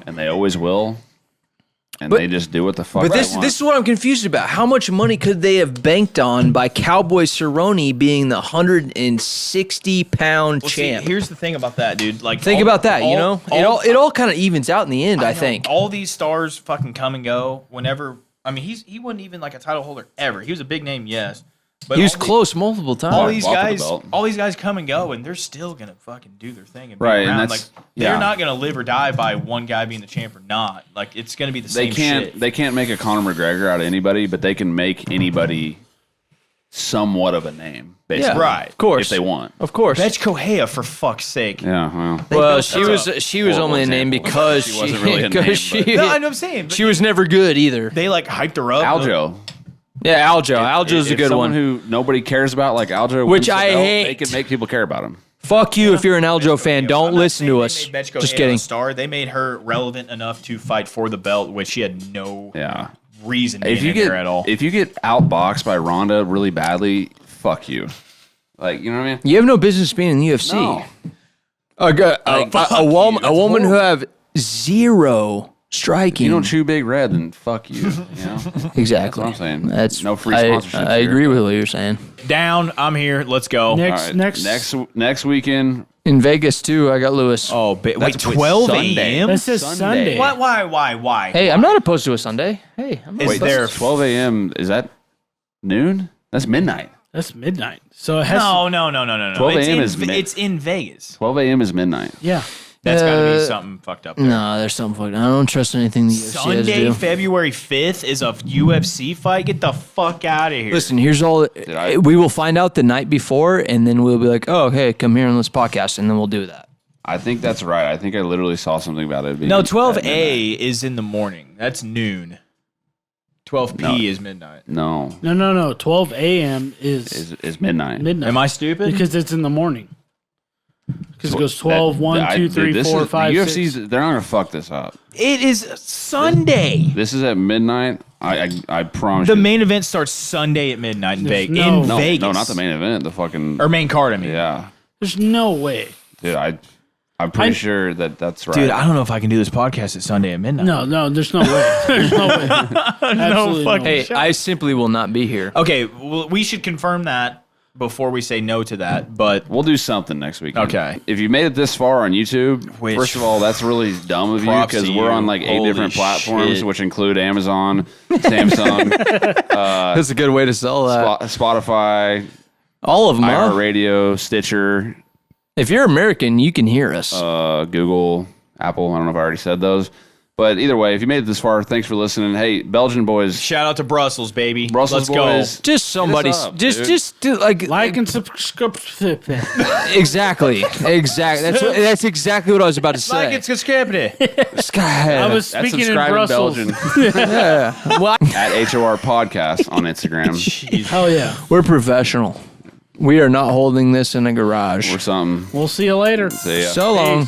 and they always will. And they just do what the fuck But they this want. this is what I'm confused about. How much money could they have banked on by Cowboy Cerrone being the 160-pound Well, see, champ? here's the thing about that, dude. Like, Think about that, you know? It all kind of evens out in the end, I know, think. all these stars fucking come and go whenever. I mean, he wasn't even like a title holder ever. He was a big name, yes, but He was all the- close multiple times. All these Walk with the guys, belt. all these guys come and go, and they're still gonna fucking do their thing and be Right, and around. that's- Like they're yeah. not gonna live or die by one guy being the champ or not. Like it's gonna be the they same can't shit. they can't make a Conor McGregor out of anybody, but they can make anybody somewhat of a name, basically. Yeah, Right. Of course. If they want. Of course. Betch Kohea, for fuck's sake. Yeah, well. Well, she was horrible only a name example. because She wasn't really a name, because she, but- No, I know what I'm saying. But she was never good either. They like hyped her up. Aljo. Yeah, Aljo. Aljo's a If good someone one. who nobody cares about, like Aljo, Which wins the I belt, hate. They can make people care about him. Fuck you if you're an Aljo fan. I'm Don't not listen saying to they us. made Betch Just Kohea kidding. a star. They made her relevant enough to fight for the belt, which she had no Yeah. reason being If you in get there at all. if you get outboxed by Ronda really badly, fuck you. Like, you know what I mean? You have no business being in the UFC. No. A woman, That's a woman who horrible. have zero striking. You don't chew Big Red, then fuck you. You know? exactly. That's what I'm saying. That's No free I sponsorships I here. agree with what you're saying. Down, I'm here. Let's go. All Next, right, next weekend. In Vegas too, I got Lewis. Oh, wait, That's 12 Sunday. a.m. That says Sunday. Why? Hey, I'm not opposed to a Sunday. Hey, I'm not Is opposed there 12 a.m. Is that noon? That's midnight. That's midnight. So it has No. 12 It's a.m. in- is mid- It's in Vegas. 12 a.m. is midnight. yeah. That's got to be something fucked up there. No, there's something fucked. I don't trust anything the UFC has to Sunday, do. February 5th is a UFC fight. Get the fuck out of here. Listen, here's all. I- We will find out the night before, and then we'll be like, "Oh, hey, come here on this podcast," and then we'll do that. I think that's right. I think I literally saw something about it. Being No, at 12A midnight. is in the morning. That's noon. 12P No. is midnight. No, No. 12 a.m. is is midnight. midnight. Am I stupid? Because it's in the morning. Because it goes 12, That- 1, I- 2, dude, 3, this 4, is- 5, the 6. UFC's, they're not gonna fuck this up. It is Sunday. This is at midnight. I promise The you. main event starts Sunday at midnight in, There's Vegas. no- in no, Vegas. no, not the main event. The fucking Or main card, I mean. yeah, There's no way. dude. I'm pretty sure that's right. Dude, I don't know if I can do this podcast at Sunday at midnight. No, there's no way. There's no way. Absolutely no fucking way. Hey, I simply will not be here. Okay, well, we should confirm that before we say no to that. But We'll do something next week. Okay. If you made it this far on YouTube, Which- first of all, that's really dumb of you Props because to we're you. on like 8 Holy different platforms, shit. which include Amazon, Samsung, That's a good way to sell that. Spotify, All of them, huh? iHeartRadio, Stitcher, If you're American, you can hear us. Google, Apple. I don't know if I already said those. But either way, if you made it this far, thanks for listening. Hey, Belgian boys, shout out to Brussels, baby. Brussels Let's boys. just somebody, up, just dude. just do, Like and subscribe. exactly. That's exactly what I was about to go. Like say. it's Skipity. I was that's speaking in subscribe in Brussels. Belgian Well, at HOR Podcast on Instagram Hell yeah. we're professional. We are not holding this in a garage. or something. We'll see you later. See ya. So long.